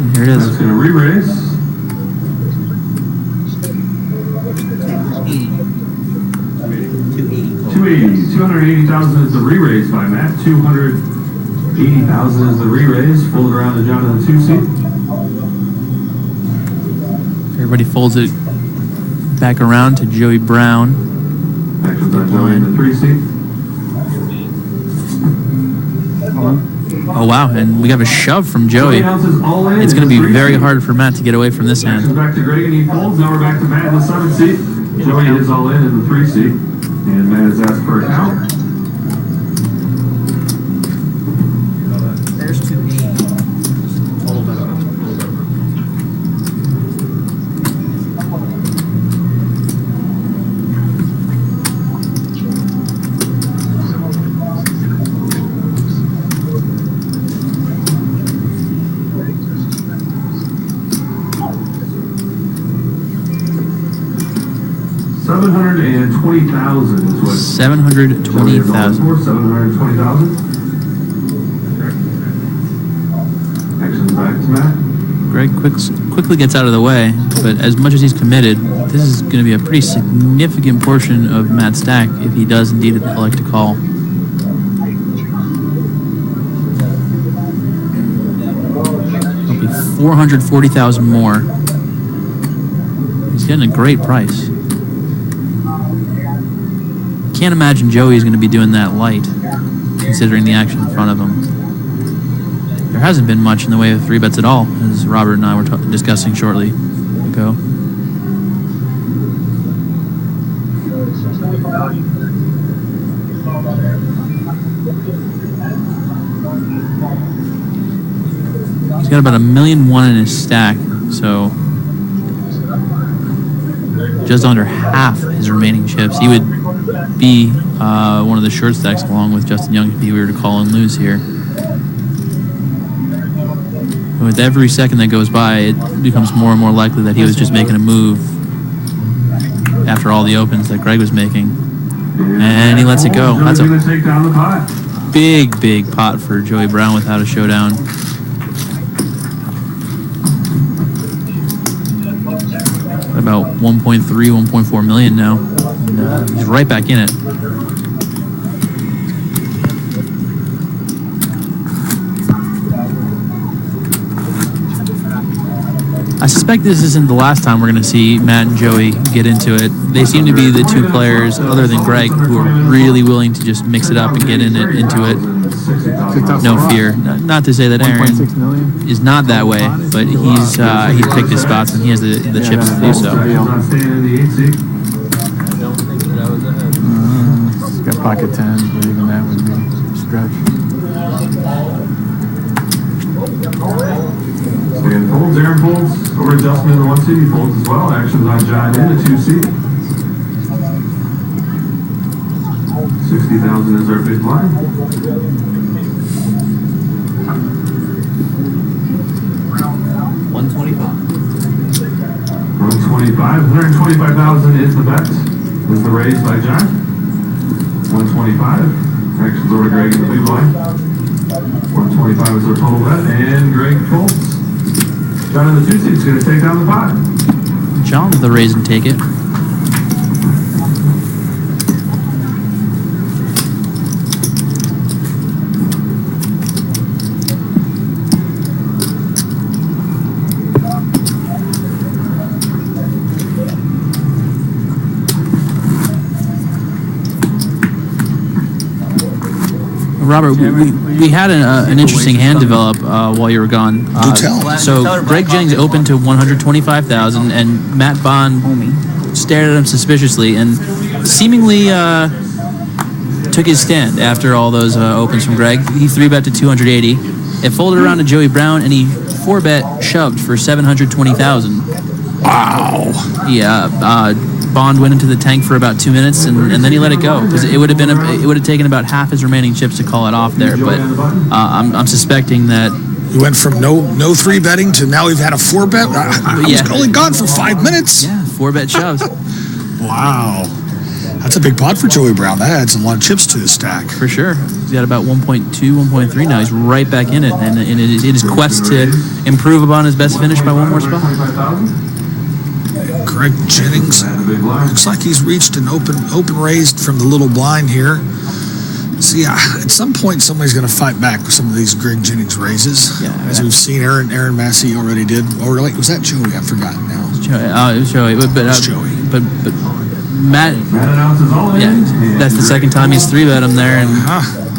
And here it That's is. going to re-raise. 280,000 is the re-raise by Matt. 280,000 is the re-raise. Fold it around to John in the 2 seat. Everybody folds it back around to Joey Brown. Actions on Joey in the 3 seat. Oh wow, and we have a shove from Joey. It's going to be very hard for Matt to get away from this Actions hand. back to Greg and he folds. Now we're back to Matt in the 7 seat. Joey is all in the 3 seat. And Matt is asked for a count. There's 280. Total bet. $720,000 is what. 720,000. 720,000. Actions back to Matt. Greg quickly gets out of the way, but as much as he's committed, this is going to be a pretty significant portion of Matt's stack if he does indeed elect to call. It'll be 440,000 more. He's getting a great price. Can't imagine Joey's going to be doing that light, considering the action in front of him. There hasn't been much in the way of 3-bets at all, as Robert and I were discussing shortly ago. He's got about $1.1 million in his stack, so just under half his remaining chips. He would be one of the short stacks along with Justin Young if he were to call and lose here. With every second that goes by, it becomes more and more likely that he was just making a move after all the opens that Greg was making. And he lets it go. That's a big pot for Joey Brown without a showdown. About 1.3, 1.4 million now. And, he's right back in it. I suspect this isn't the last time we're going to see Matt and Joey get into it. They seem to be the two players, other than Greg, who are really willing to just mix it up and get into it. No fear. Not to say that Aaron is not that way, but he's picked his spots and he has the chips to do so. He's got pocket 10, but even that would be a stretch. 2C folds as well. Actions on John in the 2C. 60,000 is our big blind. 125,000 is the bet. Is the raise by John. 125. Actions over to Greg in the big blind. 125 is our total bet, and Greg folds. John in the 2C is going to take down the pot. John with the raise and take it. Robert, we had an interesting hand develop while you were gone. Do tell. So Greg Jennings opened to 125,000, and Matt Bond stared at him suspiciously and seemingly took his stand after all those opens from Greg. He 3-bet to 280. It folded around to Joey Brown, and he 4-bet shoved for 720,000. Wow. Yeah. Bond went into the tank for about 2 minutes, and then he let it go because it would have taken about half his remaining chips to call it off there. But I'm suspecting that he went from no 3-betting to now we've had a 4-bet. I was only gone for 5 minutes. Yeah, 4-bet shoves. Wow, that's a big pot for Joey Brown. That adds a lot of chips to his stack For sure. He's got about 1.2, 1.3 now. He's right back in it, and in his quest to improve upon his best finish by one more spot. Greg Jennings looks like he's reached an open raised from the little blind here. See, at some point somebody's going to fight back with some of these Greg Jennings raises, as we've seen. Aaron Massey already did. Or was that Joey? I've forgotten now. It was Joey. But Joey. But Matt, that's the second time he's 3-bet him there, and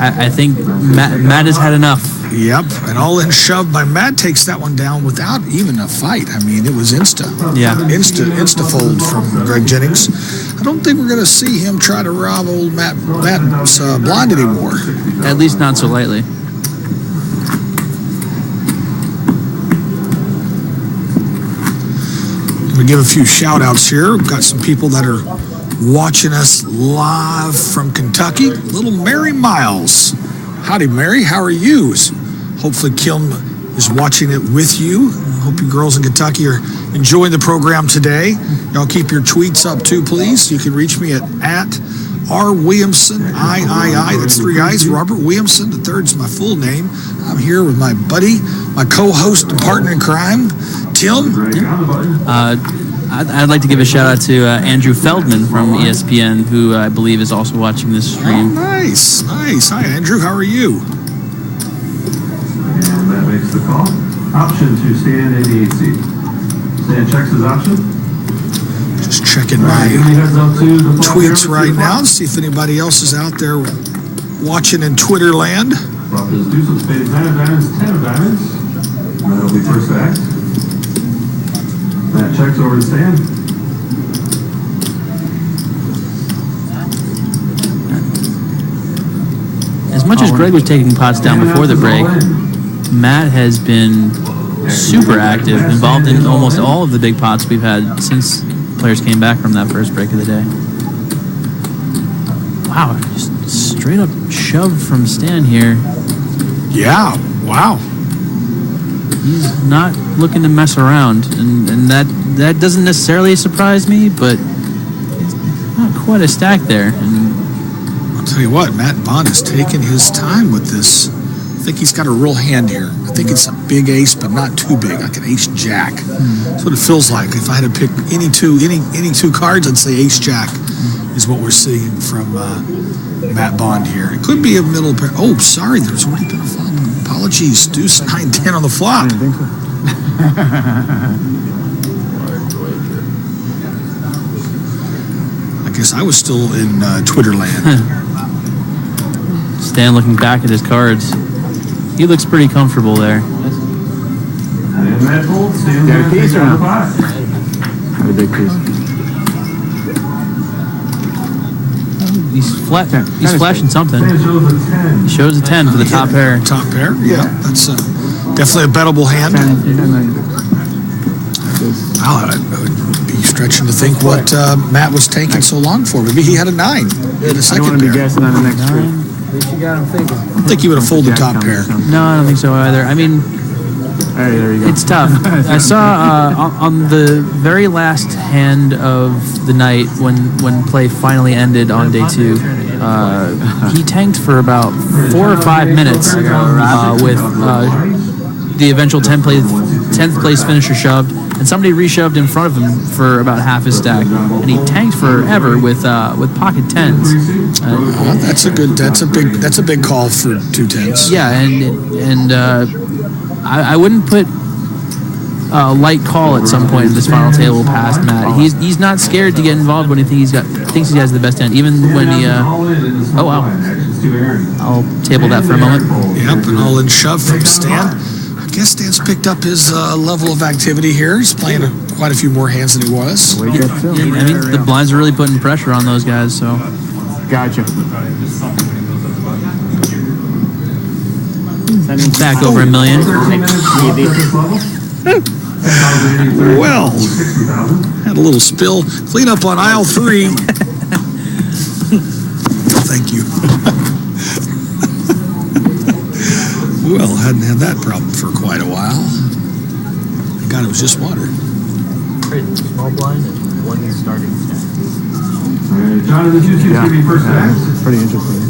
I think Matt has had enough. Yep, an all-in shove by Matt takes that one down without even a fight. I mean, it was insta fold from Greg Jennings. I don't think we're going to see him try to rob old Matt's blind anymore. At least not so lightly. We give a few shout-outs here. We've got some people that are watching us live from Kentucky. Little Mary Miles. Howdy, Mary. How are you? Hopefully Kim is watching it with you. Hope you girls in Kentucky are enjoying the program today. Y'all keep your tweets up too, please. You can reach me at R. Williamson, III. That's 3 I's. Robert Williamson, the third's my full name. I'm here with my buddy, my co-host and partner in crime, Tim. I'd like to give a shout out to Andrew Feldman from ESPN, who I believe is also watching this stream. Oh, nice. Hi, Andrew. How are you? And that makes the call. Option to stand in the 8 seat. Stan checks his option. Just checking my tweets right now to see if anybody else is out there watching in Twitter land. Flop is deuce of spades, 9 of diamonds, 10 of diamonds. And that'll be first act. That checks over to Stan. As much as Greg was taking pots down before the break, Matt has been super active, involved in almost all of the big pots we've had since players came back from that first break of the day. Wow, just straight up shoved from Stan here. Yeah, wow. He's not looking to mess around, and that doesn't necessarily surprise me, but it's not quite a stack there. And I'll tell you what, Matt Bond has taken his time with this. I think he's got a real hand here. I think it's a big ace, but not too big, like an ace-jack. That's what it feels like. If I had to pick any two cards, I'd say ace-jack is what we're seeing from Matt Bond here. It could be a middle pair. Oh, sorry, there's already been a flop. Apologies, deuce 9-10 on the flop. I didn't think so. I guess I was still in Twitter land. Stan looking back at his cards. He looks pretty comfortable there. And that hold, Stan's Yeah, going to piece take or down the not? pot. The big piece. He's flashing something. Stan shows a 10. He shows a 10 for the top pair. Top pair, yeah. That's definitely a bettable hand. Wow, I would be stretching to think what Matt was taking so long for. Maybe he had a 9 in the I don't want second to be pair. guessing on the next trip. At least you got him thinking. I don't think he would have folded top pair. No, I don't think so either. I mean, Hey, there you go. it's tough. I saw on the very last hand of the night when play finally ended on day 2, he tanked for about 4 or 5 minutes with the eventual 10th place finisher shoved, and somebody reshoved in front of him for about half his stack, and he tanked forever with pocket 10s. That's a big call for 2 10s. Yeah, and I wouldn't put a light call at some point in this final table past Matt. He's not scared to get involved when he thinks he has the best hand, even when he. Oh wow! I'll table that for a moment. Yep, an all-in shove from Stan. I guess Stan's picked up his level of activity here. He's playing quite a few more hands than he was. I mean, the blinds are really putting pressure on those guys. So. Gotcha. Back over $1 million. Well, had a little spill. Clean up on aisle 3. Thank you. Well, hadn't had that problem for quite a while. Thank God it was just water. Small blind and 1 starting stack. John of the 2-6 Yeah. give you first back. It's pretty interesting.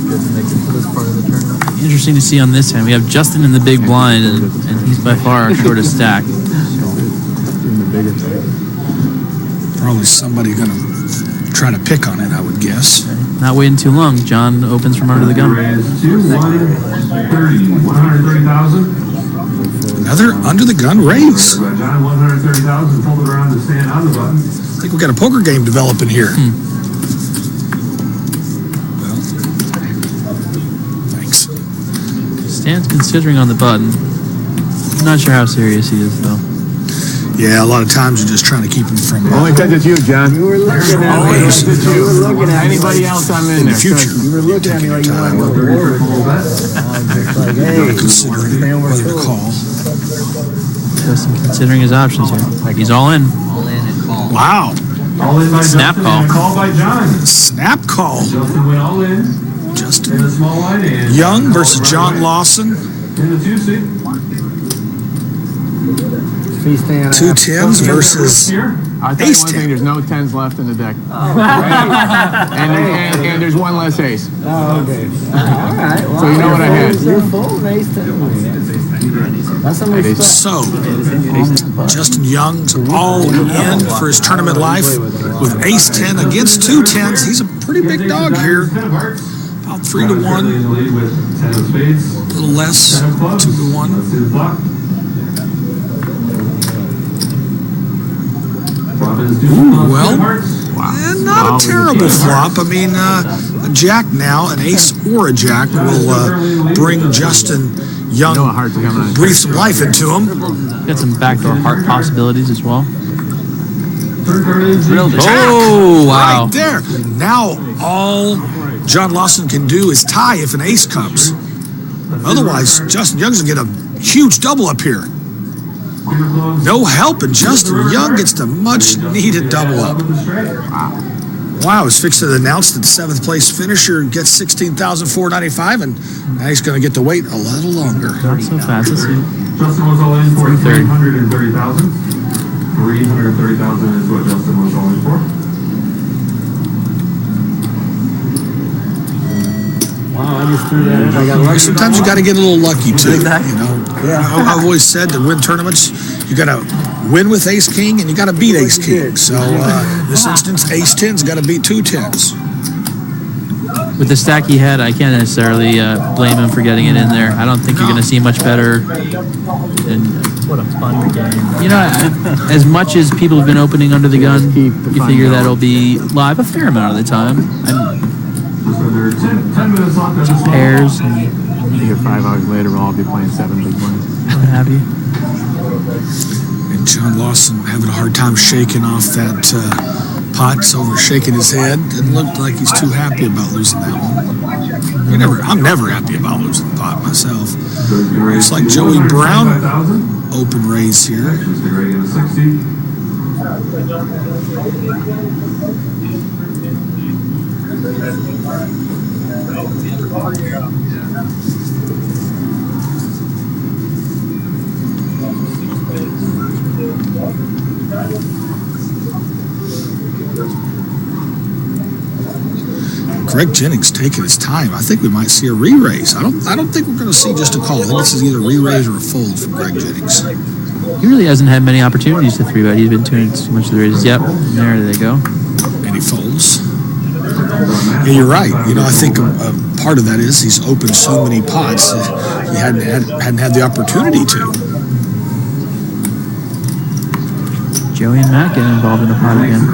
Good to make it to this part of the tournament. Interesting to see on this hand. We have Justin in the big blind, and he's by far our shortest stack. Even the bigger side. Probably somebody going to try to pick on it, I would guess. Not waiting too long. John opens from under the gun. Raise to 130,000. Another under the gun raise. John, 130,000. Pulled it around to stand on the button. I think we got a poker game developing here. Well, thanks. Stan's considering on the button. Not sure how serious he is, though. Yeah, a lot of times you're just trying to keep him from Only because it's you, John. You were looking at me. always You were looking at me. Anybody else, I'm in in the there. future. You were looking at me like you Time wanted to go to war. I was just like, hey, considering stay over whether to two. call. Justin considering his options here. He's all in. Wow. All in by Snap Justin call. and a call by John. Snap call. Justin went all in. Justin In the small line and Young versus John Lawson. in the 2-seat. He's staying 2 10s versus Here. I'll tell you Ace one 10. thing, there's no 10s left in the deck. Oh, And there's 1 less ace. oh, okay. All right. Well, So you know what I had. You're full, Ace 10. That's some respect. So, Justin Young's all in for his tournament life with ace 10 against 2 10s. He's a pretty big dog here. 10 of hearts. About 3 to 1, In the lead with 10 of spades. a little less, 10 of clubs. 2 to 1. Let's see the flop. Flop is 2 well, 10 hearts. And not a terrible flop. I mean, a jack now, an ace or a jack will bring Justin Young, You know what hearts are coming on. breathe some life into him. Got some backdoor heart possibilities as well. Third card is the Jack, Oh, wow. right there. Now all John Lawson can do is tie if an ace comes. Otherwise, Justin Young's gonna get a huge double up here. No help, and Justin Young gets the much-needed double up. Wow, it's fixed to announce that the 7th place finisher gets $16,495, and now he's going to get to wait a little longer. Not so fast. Let's see. Justin was all in for 330. 330,000. 330,000 is what Justin was all in for. Wow, I just threw that in. I got lucky. Sometimes you got to get a little lucky too. You know, I've always said to win tournaments, you got to win with Ace King and you got to beat Ace King. So in this instance, Ace 10's got to beat 2 10s. With the stack he had, I can't necessarily blame him for getting it in there. I don't think you're going to see much better. And What a fun game. you know, as much as people have been opening under the gun, Keep the you fun figure going. that'll be live a fair amount of the time. So there are 10 minutes left on this level. Pairs and I think 5 hours later, we'll all be playing 7 big blinds. what have you. And John Lawson having a hard time shaking off that pot. He's over shaking his head. Didn't look like he's too happy about losing that one. I'm never happy about losing the pot myself. It's like Joey Brown. 5,000. open race here. Stay ready in the 60. Greg Jennings taking his time. I think we might see a re-race. I don't think we're going to see just a call. I think this is either a re-race or a fold from Greg Jennings. He really hasn't had many opportunities to 3-bet. He's been tuning too much of the races. Yep, there they go. And he folds. Yeah, you're right. You know, I think a part of that is he's opened so many pots. He hadn't had the opportunity to. Joey and Matt getting involved in the pot again.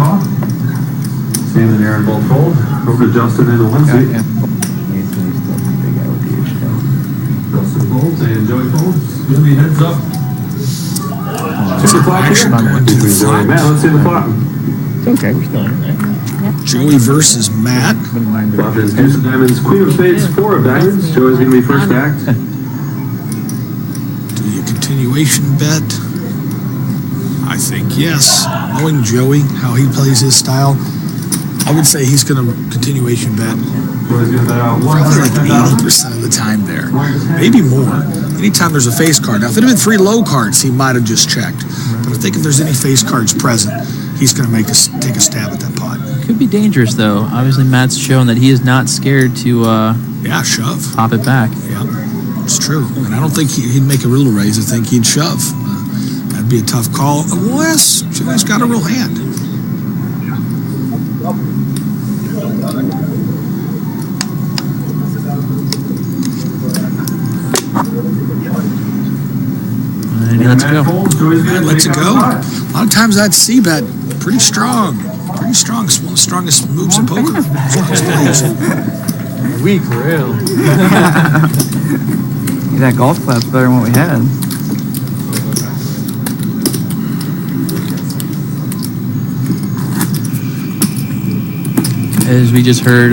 Standing there in both fold. Over to Justin in the 1 seat. Justin folds and Joey folds. Gonna be heads up. It's action going to the flop. Matt, let's see the flop. It's okay, we're still in, right? Joey versus Matt. Flop is deuce of diamonds, queen of spades, 4 of diamonds. Joey's gonna be first act. Do you continuation bet? I think yes. Knowing Joey, how he plays his style, I would say he's going to continuation bet probably like 80% of the time there. Maybe more. Anytime there's a face card. Now, if it had been 3 low cards, he might have just checked. But I think if there's any face cards present, he's going to take a stab at that pot. Could be dangerous, though. Obviously, Matt's shown that he is not scared to shove. Pop it back. Yeah, it's true. And I don't think he'd make a little raise. I think he'd shove. That'd be a tough call, unless Joey's got a real hand. And let's go. And let's go. A lot of times that C-bet pretty strong. Pretty strong. It's one of the strongest moves in poker. Strongest plays. Weak, real. That golf clap's better than what we had. As we just heard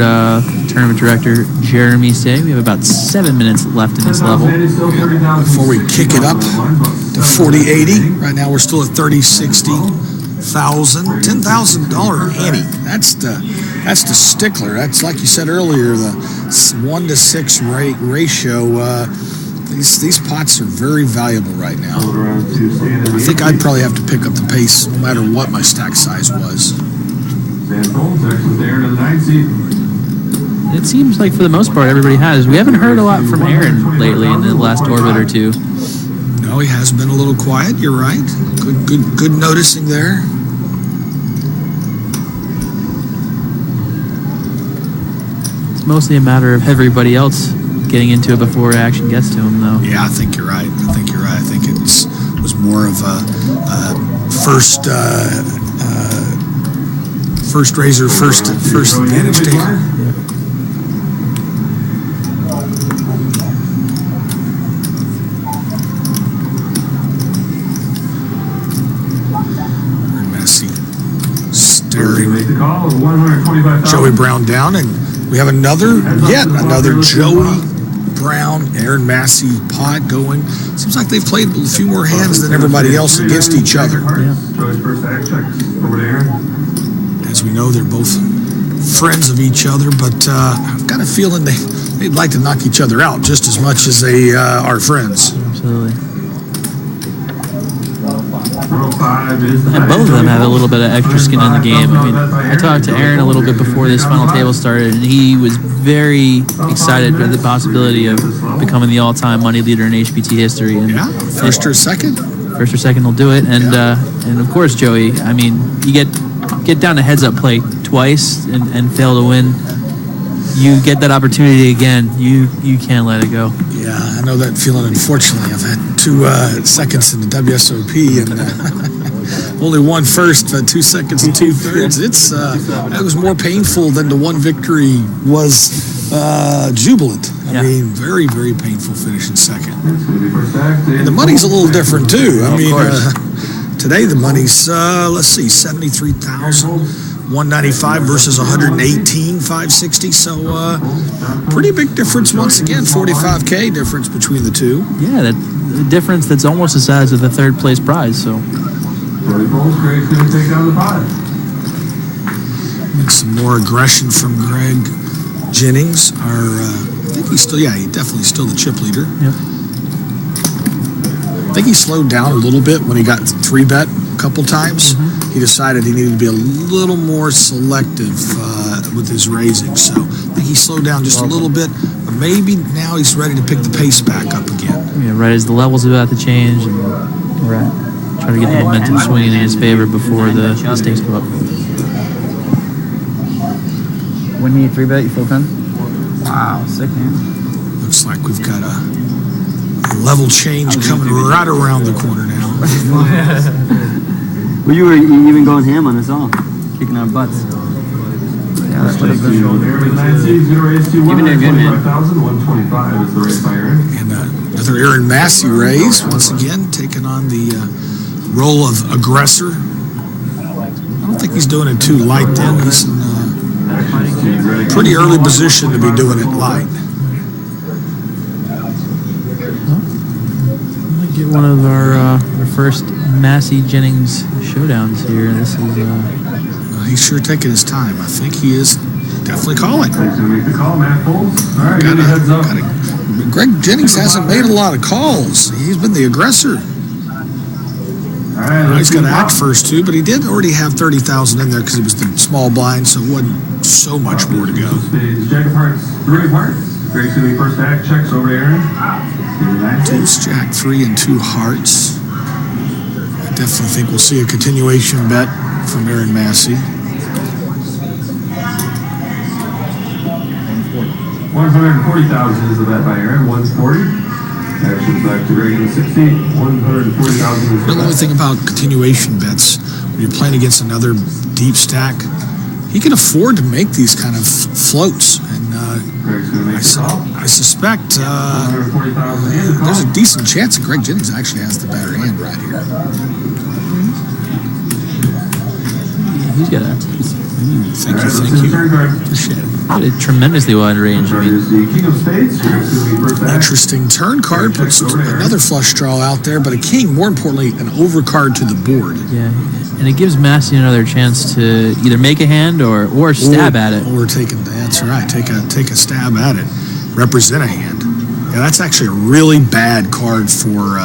tournament director Jeremy say, we have about 7 minutes left in this level. Before we kick it up to 4080, right now we're still at 3060,000, $10,000 ante. That's the stickler. That's like you said earlier, the 1 to 6 ratio. These pots are very valuable right now. I think I'd probably have to pick up the pace no matter what my stack size was. It seems like for the most part everybody has. We haven't heard a lot from Aaron lately in the last orbit or two. No, he has been a little quiet. You're right. Good noticing there. It's mostly a matter of everybody else getting into it before action gets to him, though. Yeah, I think you're right. I think it was more of a first raiser, first advantage taker. Messi staring Joey Brown down, and we have another Joey Brown, Aaron Massey pot going. Seems like they've played a few more hands than everybody else against each other. As we know, they're both friends of each other, but I've got a feeling they'd like to knock each other out just as much as they are friends. Absolutely. And both of them have a little bit of extra skin in the game. I mean, I talked to Aaron a little bit before this final table started, and he was very excited with the possibility of becoming the all-time money leader in HPT history. And first or second? First or second will do it. And and of course, Joey, I mean, you get down to heads-up play twice and fail to win. You get that opportunity again. You can't let it go. Yeah, I know that feeling. Unfortunately, I've had 2 seconds in the WSOP and only 1 first, but 2 seconds and 2/3. It was more painful than the 1 victory was jubilant. I mean, very, very painful finishing second. And the money's a little different too. I mean, today the money's let's see, 73,000. 195 versus 118, 560. So pretty big difference once again. 45K difference between the two. Yeah, that the difference that's almost the size of the third place prize. So. Greg's going to take down the pot. And some more aggression from Greg Jennings. I think he's still, he definitely still the chip leader. Yep. I think he slowed down a little bit when he got 3-bet a couple times. Mm-hmm. He decided he needed to be a little more selective with his raising. So I think he slowed down just a little bit, but maybe now he's ready to pick the pace back up again. Yeah, right as the level's about to change, and try to get the momentum swinging in his favor before the stakes go up. When he 3-bet, you feel 10? Wow, sick, man. Looks like we've got a level change coming right around the corner now. Well, you were even going ham on us all, kicking our butts. Yeah, that's what it's been. Even they're good, man. 125 is the raise by Aaron. And another Aaron Massey raise, once again, taking on the role of aggressor. I don't think he's doing it too light, though. He's in a pretty early position to be doing it light. Get one of our first Massey Jennings showdowns here. This is He's sure taking his time. I think he is definitely calling. He's going to make the call, Matt Foles. All right, give me a heads up. Greg Jennings hasn't made a lot of calls. He's been the aggressor. All right, He's got to act first, too, but he did already have 30,000 in there because it was the small blind, so it wasn't so much more to go. Jack of hearts, 3 of hearts. Greg's going to be first act. Checks over to Aaron. Deuce, Jack, 3 and 2 hearts. I definitely think we'll see a continuation bet from Aaron Massey. 140,000 is the bet by Aaron. 140. Actions back to Greg in the 60. 140,000 is The only thing about continuation bets, when you're playing against another deep stack, he can afford to make these kind of floats. And I suspect there's a decent chance that Greg Jennings actually has the better hand right here. he's got a Thank you. Appreciate it. a tremendously wide range. I mean, Interesting turn card puts another flush draw out there, but a king, more importantly, an overcard to the board. yeah, and it gives Massey another chance to either make a hand or stab at it. Or that's right, take a stab at it, represent a hand. Yeah, that's actually a really bad card for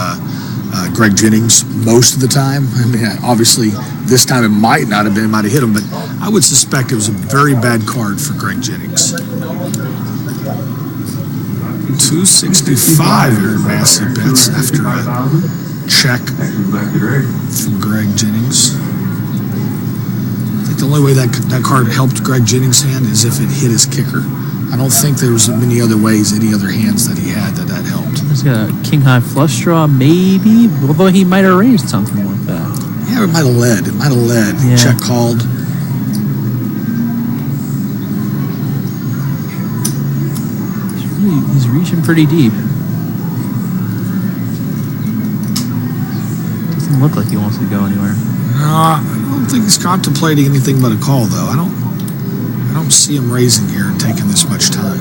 Greg Jennings most of the time. I mean, obviously this time it might not have been, it might have hit him, but I would suspect it was a very bad card for Greg Jennings. 265 Aaron Massey bets after a check from Greg Jennings. I think the only way that card helped Greg Jennings' hand is if it hit his kicker. I don't think there was many other ways, any other hands that he had that helped. He's got a king high flush draw, maybe, although he might have arranged something like that. Yeah, it might have led. Yeah. Check called. He's reaching pretty deep. Doesn't look like he wants to go anywhere. No, I don't think he's contemplating anything but a call, though. I don't see him raising here and taking this much time.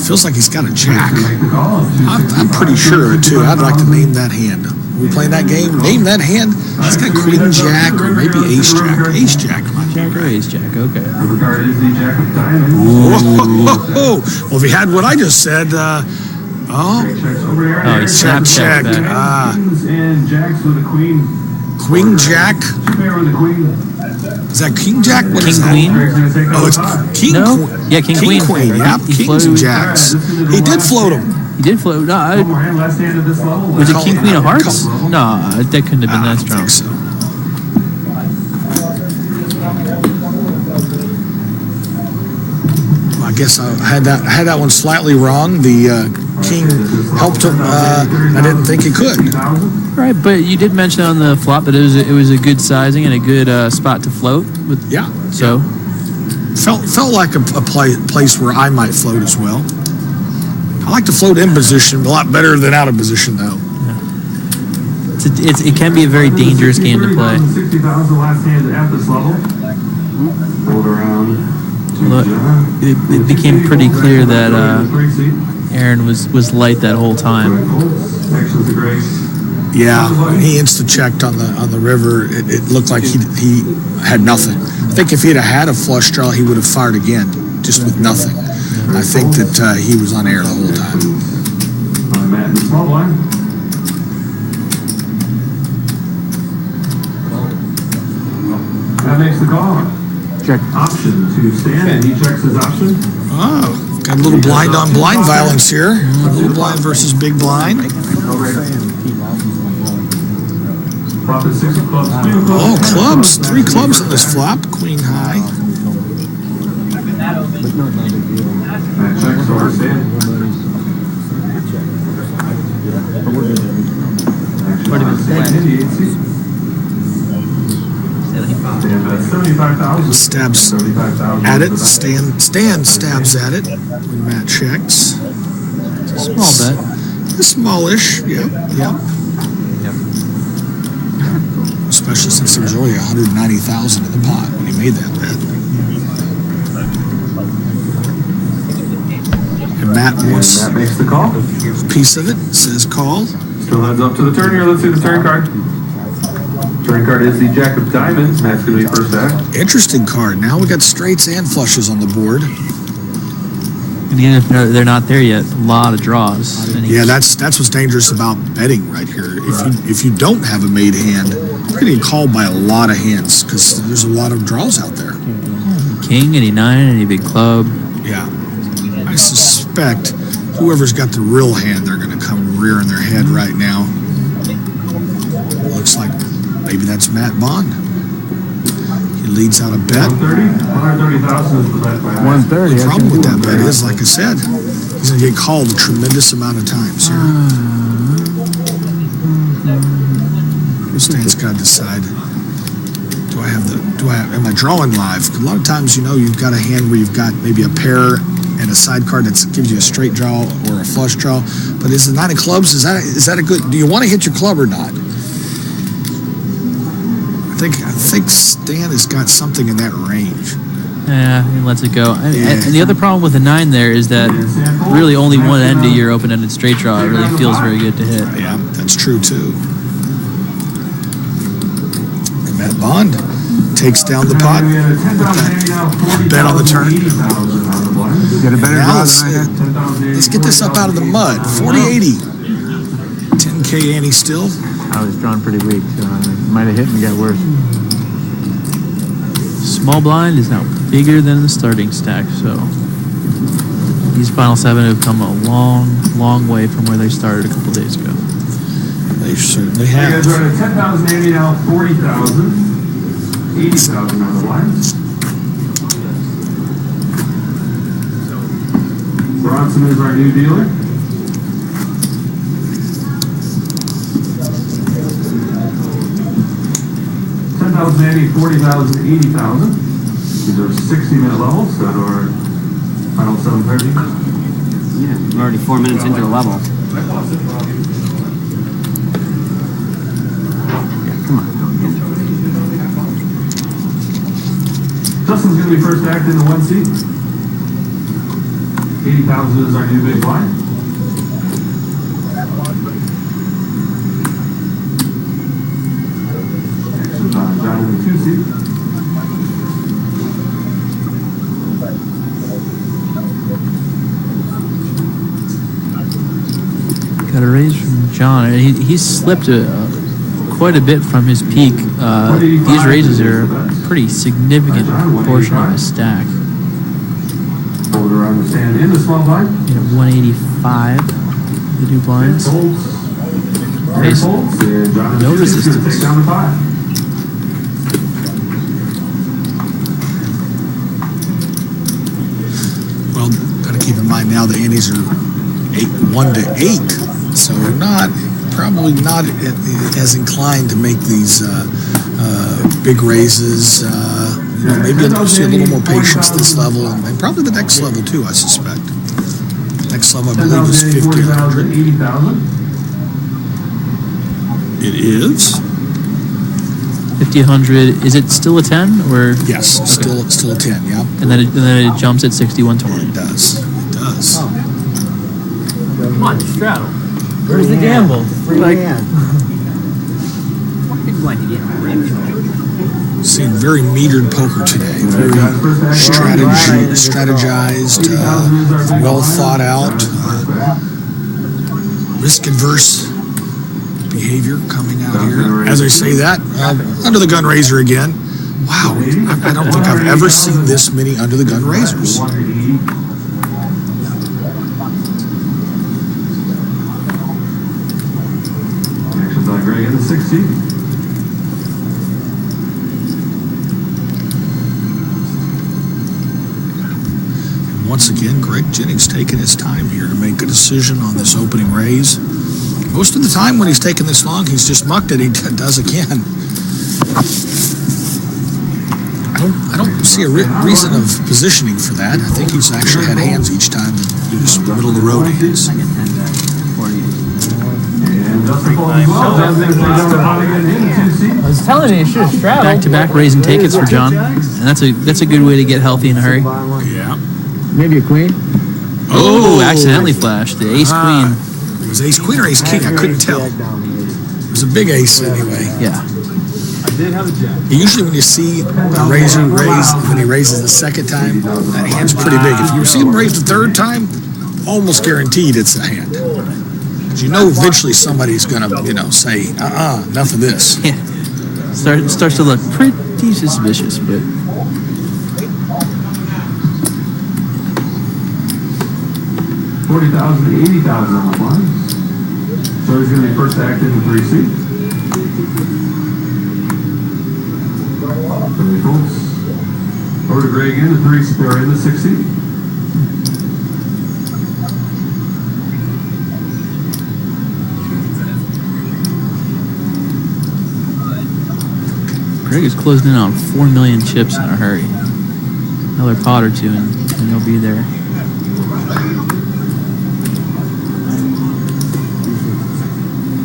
Feels like he's got a jack. I'm pretty sure, too. I'd like to name that hand. Are we playing that game? Name that hand. He's got queen jack or maybe ace jack. Ace jack might be Jack or right. ace jack, okay. The card is the Jack of Diamonds. Whoa. Well, if he had what I just said, He snapped check. back. Kings and jacks with a queen. Queen jack. Two pair with a queen. Is that king jack? What is King that? queen? Greg's going to take Oh, it's king No? queen. Yeah, king queen. Yep, He kings and floated- jacks. He did float him. He did float. No, One more hand, last hand of this level. was it king queen of hearts? No, that couldn't have been I that don't strong. think so. Well, I guess I had that one slightly wrong. The king helped him. I didn't think he could. Right, but you did mention on the flop that it was a good sizing and a good spot to float with. Yeah. So Felt like a place where I might float as well. I like to float in position a lot better than out of position, though. it can be a very dangerous game to play. 60,000 last hand at this level. Hold around. Look, it became pretty clear that Aaron was light that whole time. Actions of grace. Yeah, when he insta-checked on the river, it looked like he had nothing. I think if he'd have had a flush draw, he would have fired again, just with nothing. I think that he was on air the whole time. Matt in the small blind. That makes the call. Check. Option to stand, and he checks his option. Oh, got a little blind on blind violence here. Little blind versus big blind. Flop is 6 of clubs. Oh, clubs. 3 clubs in this flop. Queen high. Matt checks over stand. Action on stand, in the 8 seat. And 75,000. Stabs 75,000. at it. Stan stabs at it when Matt checks. It's a small bet. Smallish. Yep. Especially since there was only 190,000 in the pot when he made that bet. And Matt wants That makes the call. a piece of it. Says call. Still heads up to the turn here. Let's see the turn card. Turn card is the Jack of Diamonds. Matt's going to be first act. Interesting card. Now we got straights and flushes on the board. And again, if they're not there yet, a lot of draws. Yeah, that's what's dangerous about betting right here. If you don't have a made hand, you're getting called by a lot of hands because there's a lot of draws out there. King, any 9, any big club. Yeah, I suspect whoever's got the real hand, they're going to come rearing their head right now. Looks like maybe that's Matt Bond. He leads out a bet. 130,000 is the bet by 130. The problem with that bet is, like I said, he's going to get called a tremendous amount of times here. Stan's got to decide. Am I drawing live? A lot of times, you've got a hand where you've got maybe a pair and a side card that gives you a straight draw or a flush draw. But is the 9 of clubs, is that a good, do you want to hit your club or not? I think Stan has got something in that range. Yeah, he lets it go. And the other problem with the 9 there is that really only one end of your open-ended straight draw really feels very good to hit. Yeah, that's true too. And Matt Bond takes down the pot with that bet on the turn. Get a better Now draw than I had. let's get this up out of the mud. 40-80. 10K ante still. I was drawn pretty weak, so I might have hit and got worse. Small blind is now bigger than the starting stack, so these final 7 have come a long, long way from where they started a couple days ago. They certainly You have. guys are at 10,000 ante now, 40,000. 80,000 on the lines. Bronson is our new dealer. $10,000, 40,000, 80,000. These are 60-minute levels that are final 730. Yeah, we're already 4 minutes into the level. Justin's going to be first act in the 1 seat. 80,000 is our new big blind. Action's on John in the 2 seat. Got a raise from John. He's slipped quite a bit from his peak. These raises are a pretty significant portion of his stack. Hold around the stand in the small blind. 185, the 2 blinds. Face no resistance. Take down the 5. Well, got to keep in mind now the antes are 1 to 8, so we're probably not as inclined to make these big raises. Maybe you'll see a little more patience this level, and probably the next level too, I suspect. Next level, I believe, is 1,500. It is. 50, 100. Is it still a 10 or? Yes, still a 10. Yeah, And then it jumps at 60, 120. it does. It does. Come on, straddle. Where's the gamble? Seen very metered poker today. Very strategized, well thought out, risk adverse behavior coming out here. As I say that, under the gun razor again. Wow, I don't think I've ever seen this many under the gun razors. Actions on Greg in the 60. Once again, Greg Jennings taking his time here to make a decision on this opening raise. Most of the time when he's taking this long, he's just mucked it. He does again. I don't see a reason of positioning for that. I think he's actually had hands each time that he was middle of the road hands. I was telling you, you should have straddled. Back-to-back raising tickets for John, and that's a good way to get healthy in a hurry. Yeah. Maybe a queen. Oh, accidentally flashed the ace queen. It was ace queen or ace king. I couldn't tell. It was a big ace anyway. Yeah. Usually when you see a raiser raise, when he raises the second time, that hand's pretty big. If you see him raise the third time, almost guaranteed it's a hand. You know eventually somebody's going to, say, enough of this. Yeah. Starts to look pretty suspicious, but... $40,000 to $80,000 on the line. So he's going to be first act in the 3C. Folks, over to Greg in the 3C, or in the 6C. Greg is closing in on 4 million chips in a hurry. Another pot or two, and he'll be there.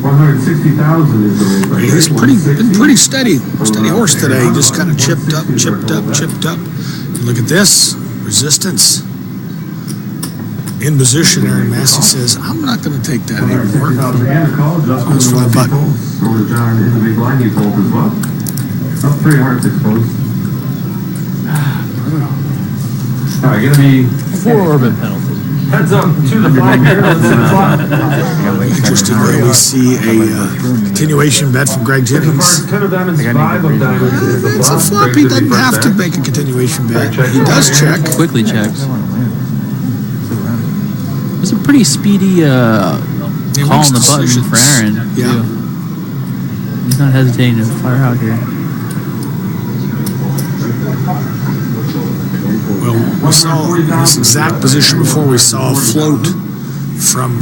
$160,000 is the raise. He's been pretty steady horse today. Just kind of chipped up. Look at this resistance in position. Aaron Massey says, "I'm not going to take that anymore." Goes for the button. Over to John in the big blind, he folds as well. Up 3 hearts exposed. All right, gonna be 4 orbit penalty. heads up to the flag here. Let's see the clock. Interestingly, we see a continuation bet from Greg Jennings. 10 of diamonds, 5 of diamonds. It's a flop. He doesn't have to make a continuation bet. He does check. Quickly checks. It's a pretty speedy call on the button for Aaron. Yeah. Too. He's not hesitating to fire out here. Well, we saw in this exact position before, we saw a float from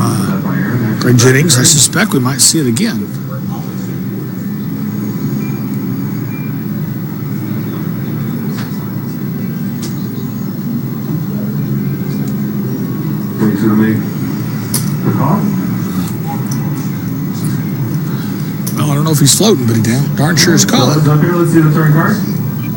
Greg Jennings. I suspect we might see it again. Greg's gonna make the call. Well, I don't know if he's floating, but he darn sure is calling. Up here, let's see the turn card.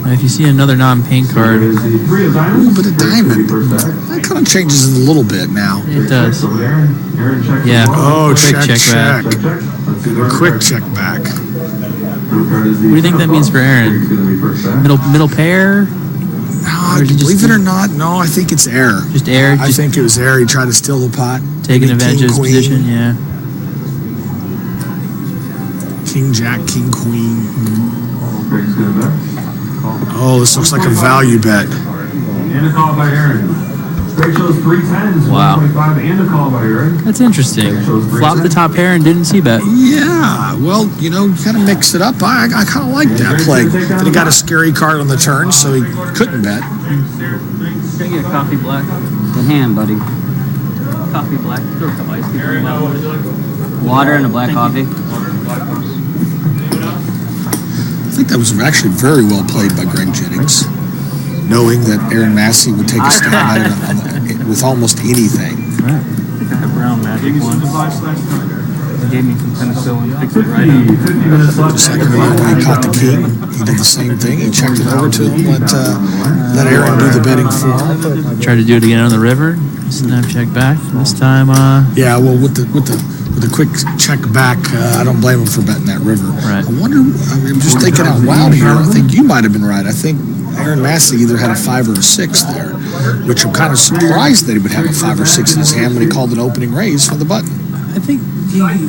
And if you see another non-pink card, There's the 3 of diamonds. Ooh, but a diamond. First act. That kind of changes it a little bit now. it does. So Aaron checks. Yeah. as well. Oh, Quick check. check back. Check. Let's see the rest Quick card. check back. What do you think that means for Aaron? Greg's gonna be first act. Middle pair? No, Or did you believe just- it or not, no, I think it's air. Just air? I Just think it was air. He tried to steal the pot. taking Maybe advantage of his queen, position? Yeah. King, jack, king, queen. Greg's gonna bet. Oh, this looks like a value bet. And a call by Aaron. Greg shows 3 10s, Wow. 125, and a call by Aaron. That's interesting. Flopped the top pair and didn't see bet. Yeah, well, you kind of mix it up. I kind of like that play. Then he got a scary card on the turn, so he couldn't bet. Can I get a coffee black? Good hand, buddy. Coffee black. Throw a cup of ice cream. Water and a black coffee. I think that was actually very well played by Greg Jennings, knowing that Aaron Massey would take a stab at it with almost anything. Brown magic one. He gave me some penicillin, fixed it 50, right up. 50 minutes left. Second round when he caught the king, he did the same thing. He checked it over to him, let Aaron do the betting for him. Tried to do it again on the river. Snap check back. This time, Yeah, well, with the quick check back, I don't blame him for betting that river. Right. I wonder. I'm just thinking out loud here. I think you might have been right. I think Aaron Massey either had a 5 or a 6 there, which I'm kind of surprised that he would have a 5 or 6 in his hand when he called an opening raise for the button. I think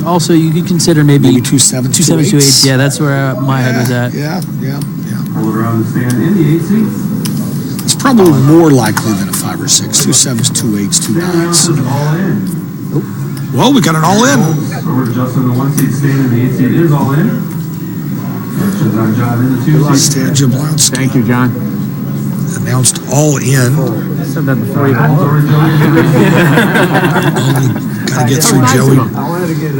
also you could consider maybe 2 7s, 2 7s, 2 8s. Yeah, that's where my head was at. Yeah. Hold around the stand in the 8 seat. It's probably more likely than a 5 or 6. 2 7s, 2 8s, 2 9s. All in. Well, we got an all in. Over to Justin, the 1 seat stand in the 8 seat is all in. Questions on John in the 2 seat. Stan Jablonski Thank you, John. announced all in. I said that before you Over to Joey. Got to get through Joey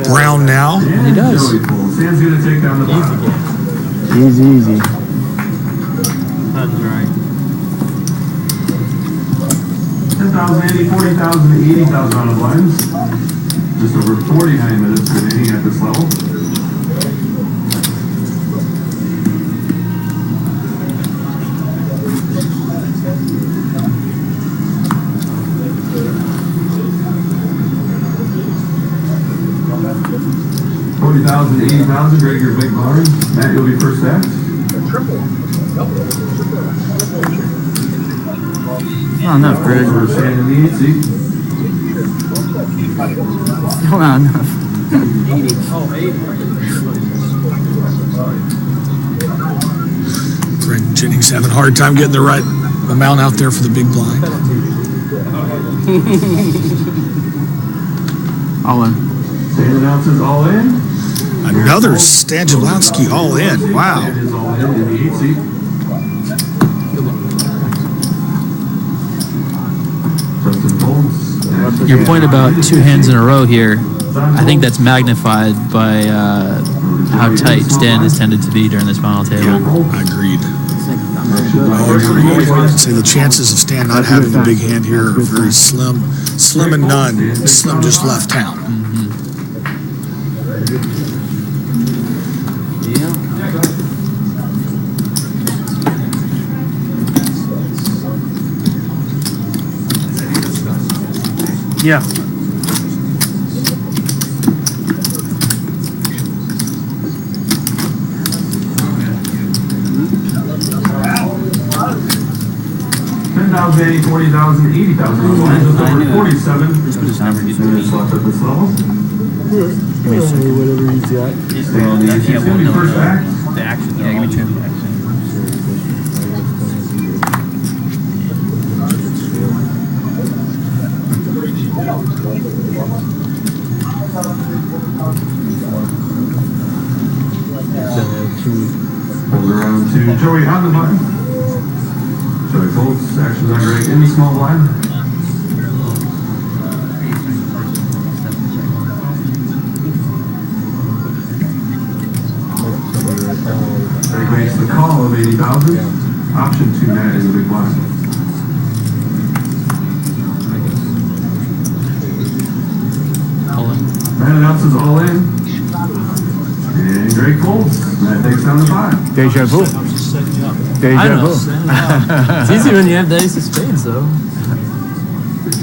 Brown now. He does. Joey Full. Stan's going to take down the bottom. Easy. That's right. 10,000, 80, 40,000, 80,000 on the blinds. Just over 49 minutes remaining at this level. $40,000, 80,000, Greg, your big blind. Matt, you'll be first act. Not enough, Greg. We're standing in the 8 seat. Not enough. 80. Oh, 80. Greg Jennings having a hard time getting the right amount out there for the big blind. All in. Stand announces all in. Another Stan Jablonski all in. Wow. It is all in the 8 seat. Justin Bolts. Your point about 2 hands in a row here, I think that's magnified by how tight Stan has tended to be during this final table. Agreed. Say the chances of Stan not having the big hand here are very slim and none. Slim just left town. Yeah. $10,000, 80, 40,000, 80,000 on the line. Just over 47 minutes left at this level. Whatever you got. Stand in the 8 seat. It's going to be first act. The action. Yeah, give me 2. Hold around to Joey on the button. Joey Bolts, actions on Greg in the small blind. Greg makes the call of 80,000. Option 2 net is a big blind. Matt announces all in. And Greg folds. Matt takes down the 5. Deja vu. I Deja know. vu. It's easy when you have the ace of spades, though.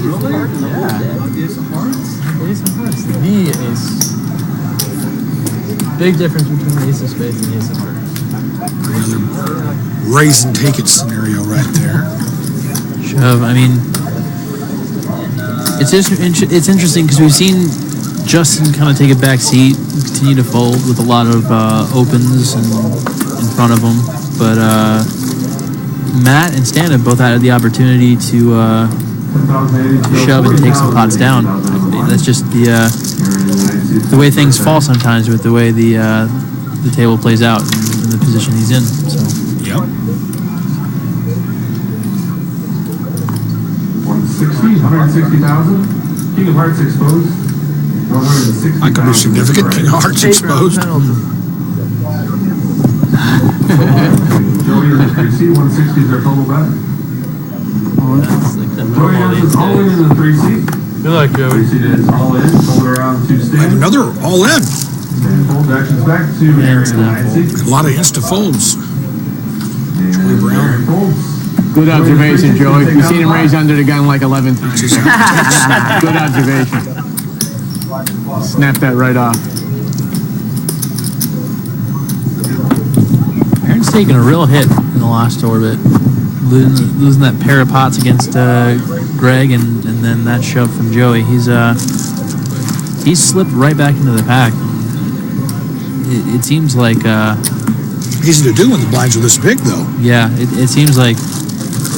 Really? Yeah. Ace of hearts. The ace. Big difference between the ace of spades and the ace of hearts. Raise and take it scenario right there. Shove. I mean, it's interesting because we've seen Justin kind of take a back seat, continue to fold with a lot of opens and in front of him, but Matt and Stan have both had the opportunity to shove and take some pots down. I mean, that's just the way things fall sometimes with the way the table plays out and the position he's in. So. Yep. 160, 160,000. King of Hearts exposed. 160,000. That could be significant. King of Hearts exposed. Joey in the 3 seat. 160 is their total bet. Joey has all in the 3 seat. Good luck, Joey. All in, hold around to We have stand. another all in. And fold actions back to Aaron and Nancy. A lot of insta folds. And Brown. Aaron folds. Good observation, Joey. You seen him raise under the gun like 11 times. Good observation. Snap that right off. Aaron's taking a real hit in the last orbit, losing that pair of pots against Greg, and then that shove from Joey. He's slipped right back into the pack. It seems like Easy to do when the blinds are this big, though. yeah, it seems like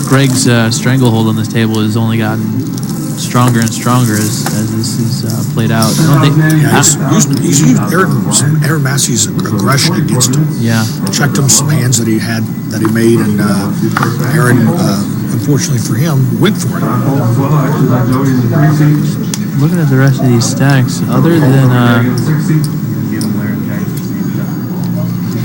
Greg's stranglehold on this table has only gotten stronger and stronger as this is played out. I don't think, Yeah, he's used Aaron Massey's aggression against him. yeah. Checked him some hands that he made, and Aaron, unfortunately for him, went for it. John folds as well. Actions back Joey in the 3 seat. Looking at the rest of these stacks, other than In the 6 seat.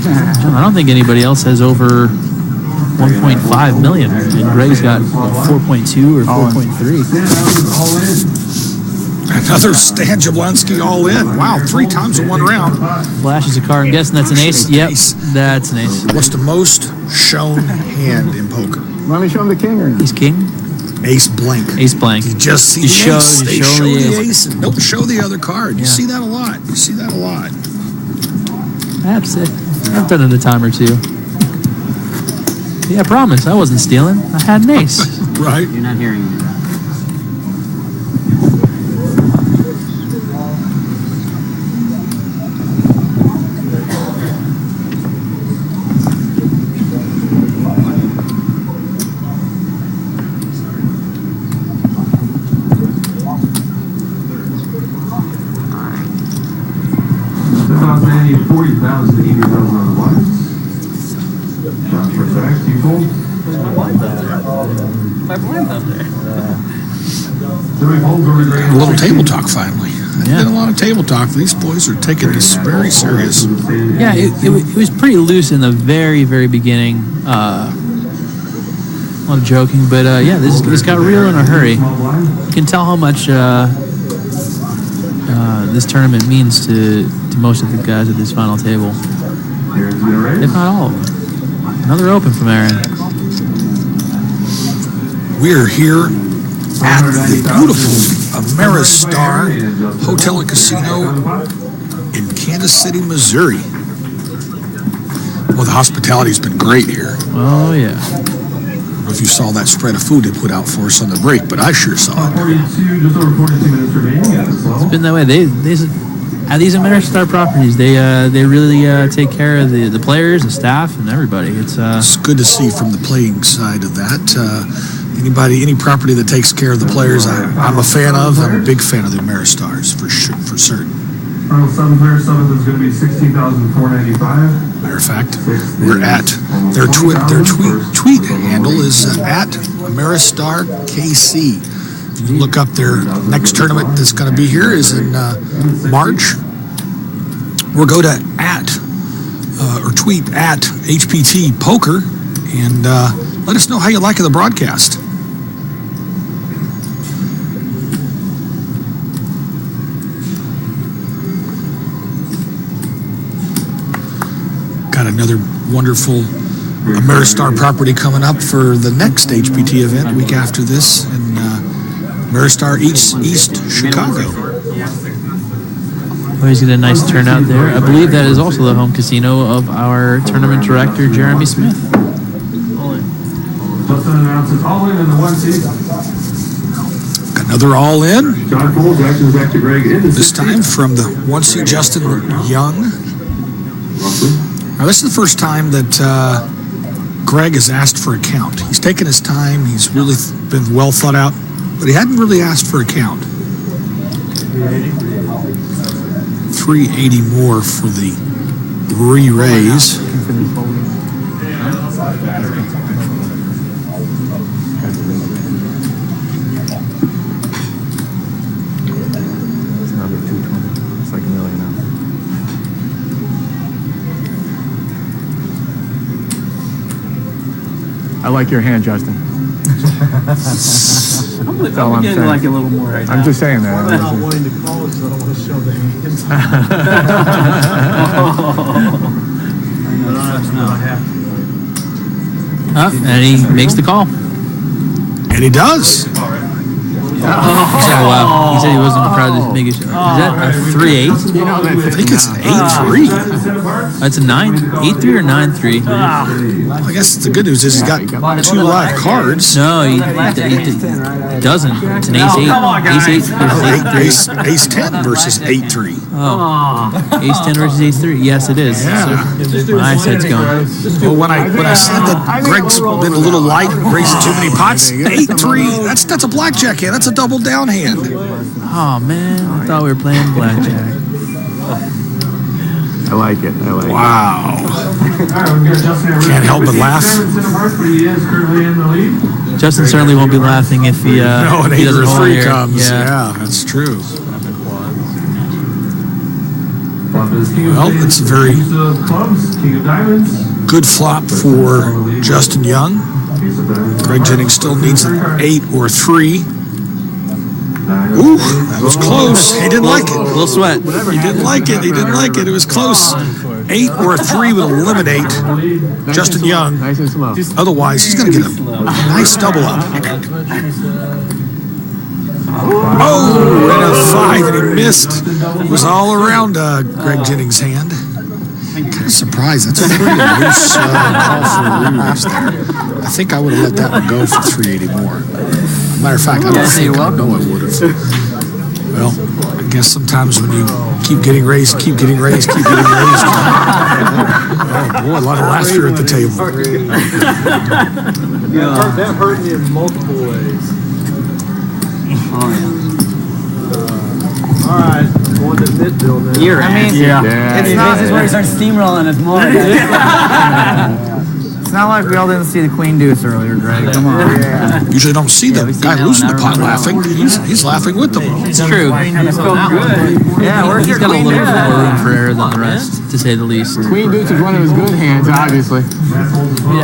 John, I don't think anybody else has over 1.5 million, and Greg's got 4.2 or 4.3. Stand out is all in. Another Stan Jablonski all in. Wow, 3 times in 1 round. Flashes a card. I'm guessing that's an ace. Yep, that's an ace. What's the most shown hand in poker? Want me to show him the king or not? He's king. Ace blank. Ace blank. You just see You the show- ace. you They show show the the ace. ace and don't show the other card. You Yeah. see that a lot. You see that a lot. That's it. I've done it a time or two. Yeah, I promise. I wasn't stealing. I had an ace. Right? You're not hearing me. $40,000, 80,000 on the blinds. John first act, you fold. Joey folds over Greg. A little table talk finally. Yeah. Been a lot of table talk. These boys are taking this very serious. Yeah, it was pretty loose in the very, very beginning. A lot of joking, but yeah, this got real in a hurry. You can tell how much this tournament means to most of the guys at this final table, if not all of them. Another open from Aaron. We are here at the beautiful Ameristar Hotel and Casino in Kansas City, Missouri. Well, the hospitality's been great here. Oh yeah. I don't know if you saw that spread of food they put out for us on the break, but I sure saw it. 42, just over 42 minutes remaining at this level. It's been that way. They at these Ameristar properties, they really take care of the players, the staff, and everybody. It's good to see from the playing side of that. Any property that takes care of the players, I'm a fan of. I'm a big fan of the Ameristars for sure, for certain. Final 7 player 7th is going to be $16,495. Matter of fact, we're at their tweet handle is at Ameristar KC. You look up their next tournament that's going to be here is in March. We'll go to or tweet at HPT Poker and let us know how you like the broadcast. Got another wonderful Ameristar property coming up for the next HPT event week after this in Ameristar East Chicago. always get a nice turnout there. I believe that is also the home casino of our tournament director, Jeremy Smith. Justin announces all in the 1 seat. Another all in. John folds actions back to Greg in the This time from the 1 seed Justin Young. Now this is the first time that Greg has asked for a count. He's taken his time. He's really been well thought out, but he hadn't really asked for a count. 380 more for the re-raise. Another 220. It's like $1 million now. I like your hand, Justin. That's all I'm getting saying. like a little more right I'm now. just saying that. I'm not wanting to call it because I don't want to show the hands. And he makes the call. And he does. Oh, wow. He said he wasn't proud to make it. Is that a 3-8? I think it's 8-3. That's a 8-3 or 9-3? Well, I guess the good news is he's got 2 live cards. No, he doesn't. It's an ace-8. Ace-10 versus 8-3. Oh, ace-10 versus ace-3. Yes, it is. Yeah. So, my eyesight's going. Well, when I said that Greg's been a little light, raising too many pots, 8-3, that's a blackjack hand. That's a double down hand. Oh, man. I thought we were playing blackjack. I like it. Wow. Can't help but laugh. Justin certainly won't be laughing if he, No, an he 8 doesn't or a hold 3 here. comes. Yeah, that's true. Well, it's a very good flop for Justin Young. Greg Jennings still needs an 8 or 3. Ooh, that was close. He didn't like it. A little sweat. He didn't like it. It was close. 8 or 3 would eliminate Justin Young. Nice and slow. Otherwise, he's going to get a nice double up. Oh, and a 5, and he missed. It was all around Greg Jennings' hand. Kind of surprised. That's a pretty loose call for a re-raise there. I think I would have let that one go for 380 more. Matter of fact, I don't think I know I would have. Well, I guess sometimes when you keep getting raised. Oh boy, a lot of laughter at the table. That hurt me in multiple ways. Oh, yeah. All right, going to Midville now. You're Yeah. This is where he starts steamrolling. It's more. It's not like we all didn't see the queen deuce earlier, Greg. Come on. Usually don't see the guy losing the pot laughing. He's laughing with them. It's true. Yeah, where's He's your got a queen little deuce? bit more room for error than the rest, to say the least. Queen deuce is one of his good hands, obviously.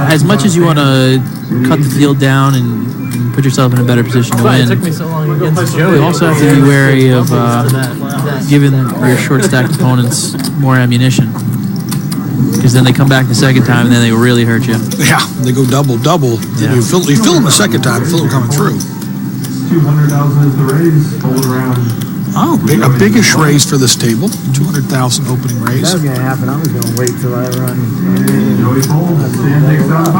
As much as you want to cut the field down and put yourself in a better position to win, you also have to be wary of giving your short-stacked opponents more ammunition. Because then they come back the second time and then they really hurt you. Yeah, they go double. Yeah. You fill them the second time, fill them coming through. 200,000 is the raise. Hold it around. Oh, a biggish raise for this table. 200,000 opening raise. That was going to happen. I was going to wait till I run. Joey folds. Stan takes down 5.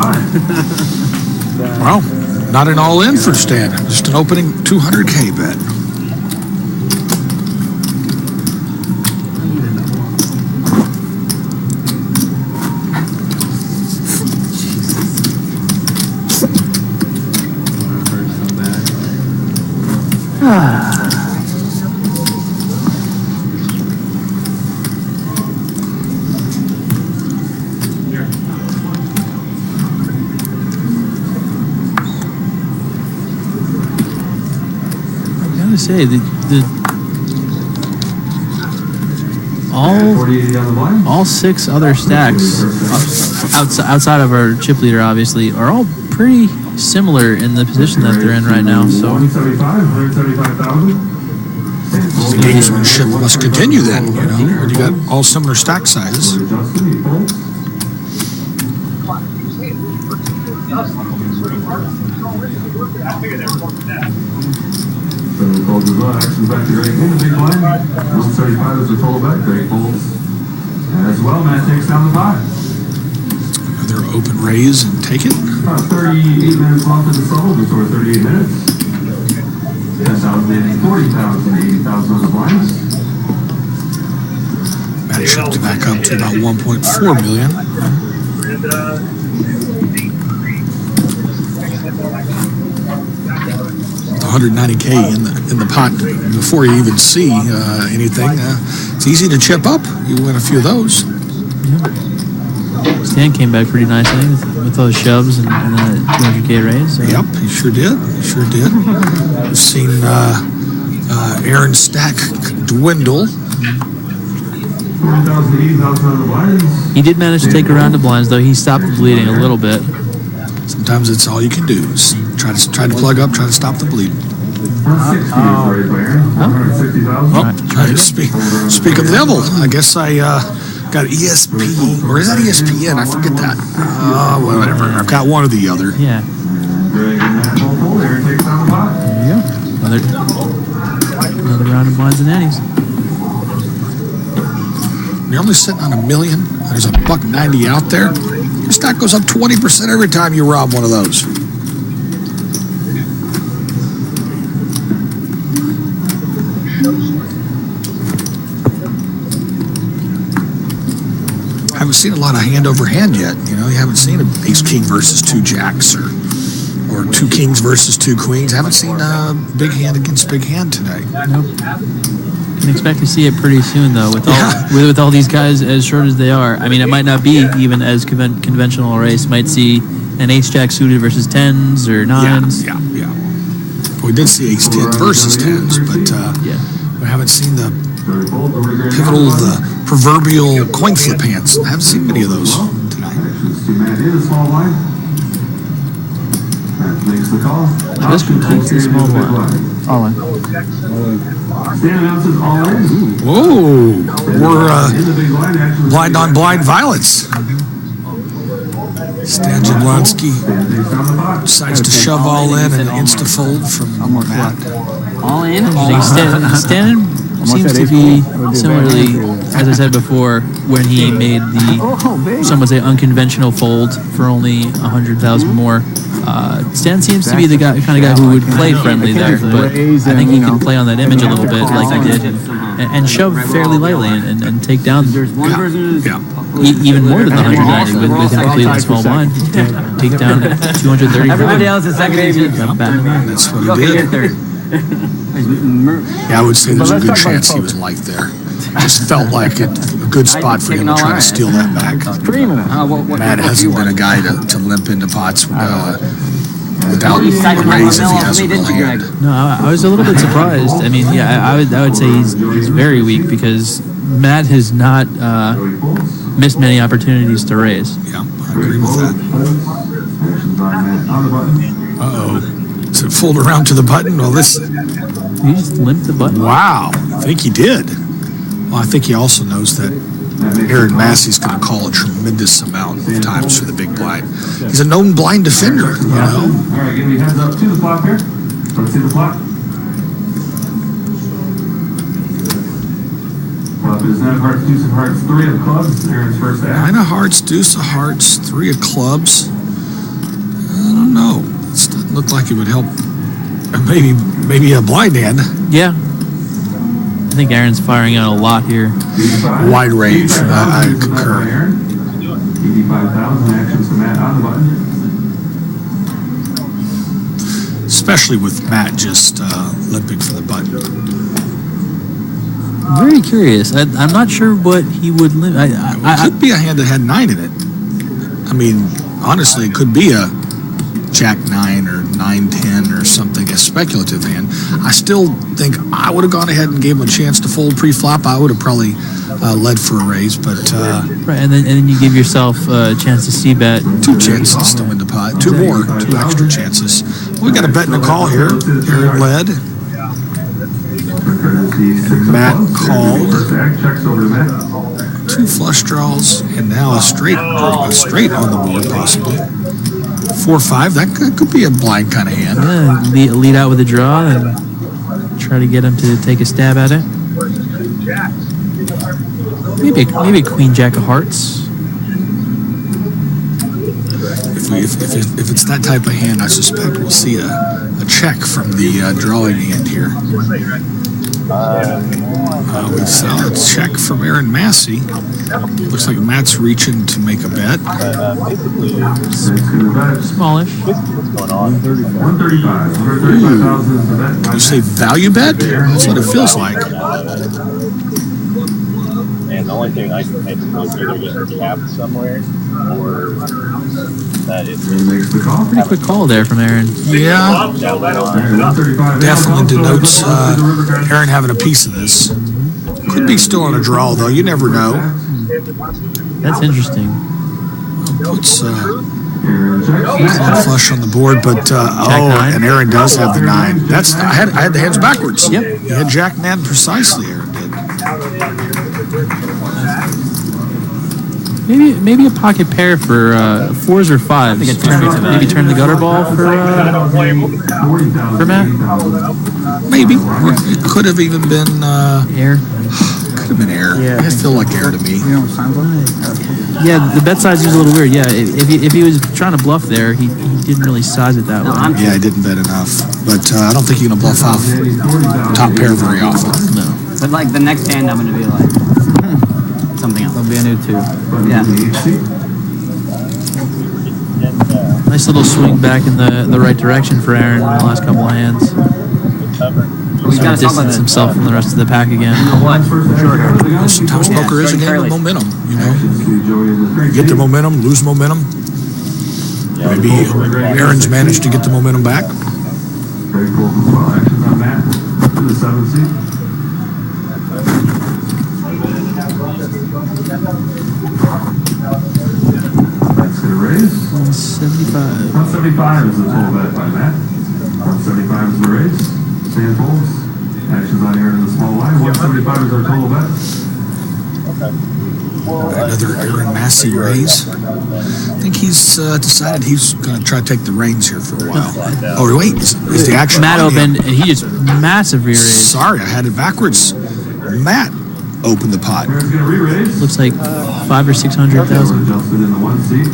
Well, not an all-in for Stan. Just an opening 200K bet. I gotta say, all 6 other stacks outside of our chip leader, obviously, are all pretty similar in the position that they're in right now. So 175,000. Gamesmanship must continue then, you know, when you got all similar stack sizes. Folds as well. Actions back to Greg in the big blind. 175 is the total bet. Greg folds as well. Matt takes down the 5. Another open raise and take it. About 38 minutes left in the solo before 38 minutes. 10,000, 40,000, 80,000 on the blinds. Matt shipped it back up to about 1.4 million. 190K in the pot before you even see anything. It's easy to chip up. You win a few of those. Stan came back pretty nicely with those shoves and a 200K raise. So. Yep, he sure did. We've seen Aaron's stack dwindle. 40,000, 80,000 on the blinds. He did manage to take a round of blinds, though. He stopped the bleeding a little bit. Sometimes it's all you can do. Is try to plug up, try to stop the bleeding. Speak of the devil, I guess I got ESP, or is that ESPN? I forget that. Whatever. I've got one or the other. Yeah. There you go. Another round of blinds and nannies. You're only sitting on $1 million. There's $1.90 out there. Your stock goes up 20% every time you rob one of those. I haven't seen a lot of hand over hand yet. You know, you haven't seen an ace king versus 2 jacks or 2 kings versus 2 queens. Haven't seen big hand against big hand today. Nope. Can expect to see it pretty soon, though, with all these guys as short as they are. I mean, it might not be even as conventional a race. Might see an ace-jack suited versus 10s or 9s. Yeah. We did see ace-10 versus 10s, but we haven't seen the pivotal, the proverbial coin flip hands. I haven't seen many of those tonight. This completes the small blind. All in. Whoa, we're blind on blind violence. Stan Jablonski decides to shove all in and insta-fold from Matt. All in? Stan seems to be similarly, as I said before, when he made the, some would say, unconventional fold for only 100,000 more. Stan seems to be the kind of guy who would play friendly there, but I think he can play on that image a little bit like he did, and shove fairly lightly and take down even more than the 190 with completely small blind. Take down 230. Everybody else is second AV. That's what he did. Yeah, I would say there's a good chance he was light there. Just felt like a good spot for him to try to steal that back. Matt hasn't been a guy to limp into pots without a raise if he has a real hand. No, I was a little bit surprised. I mean, I would say he's very weak because Matt has not missed many opportunities to raise. Yeah, I agree with that. Uh-oh. Is it fold around to the button? Well, this... You just limped the button? Wow, I think he did. Well, I think he also knows that Aaron Massey's going to call a tremendous amount of times for the big blind. He's a known blind defender, you know? All right, give me heads up to the flop here. Let's see the flop. Flop is 9 of hearts, deuce of hearts, 3 of clubs. Aaron's first act. 9 of hearts, deuce of hearts, 3 of clubs. I don't know. This doesn't look like it would help. Maybe a blind hand. Yeah. I think Aaron's firing out a lot here. Wide range. I concur. 85,000 actions to Matt on the button. Especially with Matt just limping for the button. I'm very curious. I'm not sure what he would limp. It could be a hand that had 9 in it. I mean, honestly, it could be a Jack 9 or 9-10 or something, a speculative hand. I still think I would have gone ahead and gave him a chance to fold pre-flop. I would have probably led for a raise, but right, and then you give yourself a chance to see bet. 2 chances to win the pot. 2 more, 2 extra chances. We got a bet and a call here. Aaron led. And Matt called. 2 flush draws, and now a straight on the board, possibly. 4-5. That could be a blind kind of hand. Yeah, lead out with a draw and try to get him to take a stab at it. Maybe a queen jack of hearts. If it's that type of hand, I suspect we'll see a check from the drawing hand here. We saw a check from Aaron Massey. Looks like Matt's reaching to make a bet. Smallish. You say value bet? That's what it feels like. And the only thing I can think is either get capped somewhere or that it's pretty quick call there from Aaron. Yeah, definitely denotes Aaron having a piece of this. Could be still on a draw though. You never know. That's interesting. Puts Not flush on the board, but and Aaron does have the 9. That's I had the hands backwards. Yep. He had Jack 9 precisely. Aaron did. Maybe a pocket pair for 4s or 5s. Maybe turn the gutter ball for Matt. Maybe it could have even been Air. Could have been air. Yeah. I feel like air to me. You know what sounds like? Yeah, the bet size is a little weird. Yeah, if he was trying to bluff there, he didn't really size it that way. Yeah, I didn't bet enough, but I don't think you're gonna bluff off top pair very often. No. But like the next hand, I'm gonna be like something else. There'll be a new 2. Yeah. Nice little swing back in the right direction for Aaron in the last couple of hands. We Trying gotta to talk about distance it. himself from the rest of the pack again. Sometimes poker is a game of momentum. You know, you get the momentum, lose momentum. Maybe Aaron's managed to get the momentum back. Very cool as well. Actions on that to the 7th seat. That's going to raise. 175. 175 is the total bet by Matt. 175 is the raise. Stand folds. Actions on Aaron in the small line. 175 is our total bet. Another Aaron Massey raise. I think he's decided he's going to try to take the reins here for a while. Oh, wait. Is the action Matt on opened, and he just massive re-raise. Sorry, I had it backwards. Matt opened the pot. Aaron's going to re-raise. Looks like 500,000 or 600,000 Adjusted in the 1 seat.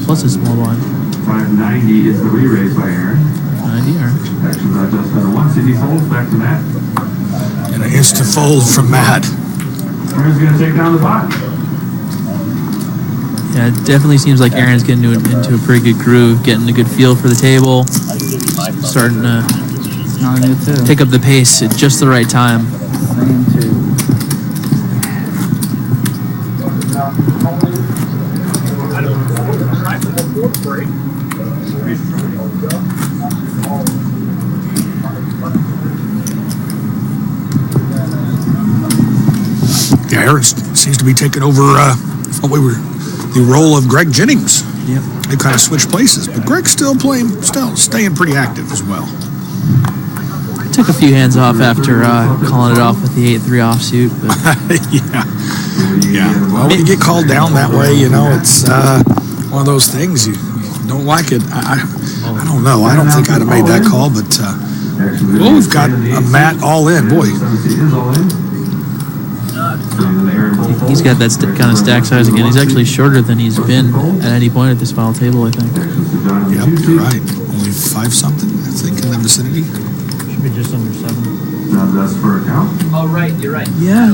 plus a small blind. 590 is the re-raise by Aaron. 90, all right. Actions on adjusted in the 1 seat. He folds back to Matt. And an instant fold from Matt. Aaron's going to take down the pot. Yeah, it definitely seems like Aaron's getting into a pretty good groove, getting a good feel for the table, starting to Not a new 2. pick up the pace at just the right time. Same 2. Yeah, Aaron seems to be taking over the role of Greg Jennings. Yep. They kind of switched places, but Greg's still staying pretty active as well. Took a few hands off after calling it off with the 8-3 offsuit, but Yeah. Well, when you get called down that way, you know, it's one of those things. You don't like it. I don't know. I don't think I'd have made that call, but well, we've got a Matt all in. Boy, he's got that kind of stack size again. He's actually shorter than he's been at any point at this final table, I think. yep, you're right. Only 5 something, I think, in that vicinity. Should be just under 7. That's for account. Oh, right, you're right. Yeah.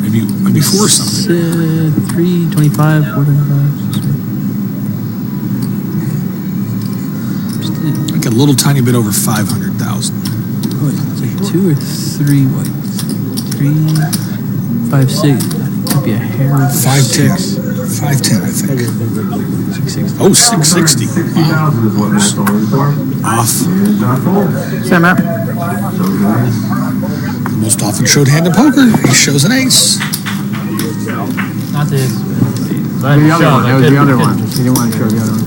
Maybe 4 something. 325, 425. Like a little tiny bit over 500,000. It's like 2 or 3 whites. 3, 5, 6. Could be a hair. 510. 510, I think. 660. Oh, 660. 60,000 is what Matt's going for. Off. And John folds. Sam, Matt. Most often showed hand in poker. He shows an ace. Not this. The other one. That was the other one. He didn't want to show the other one.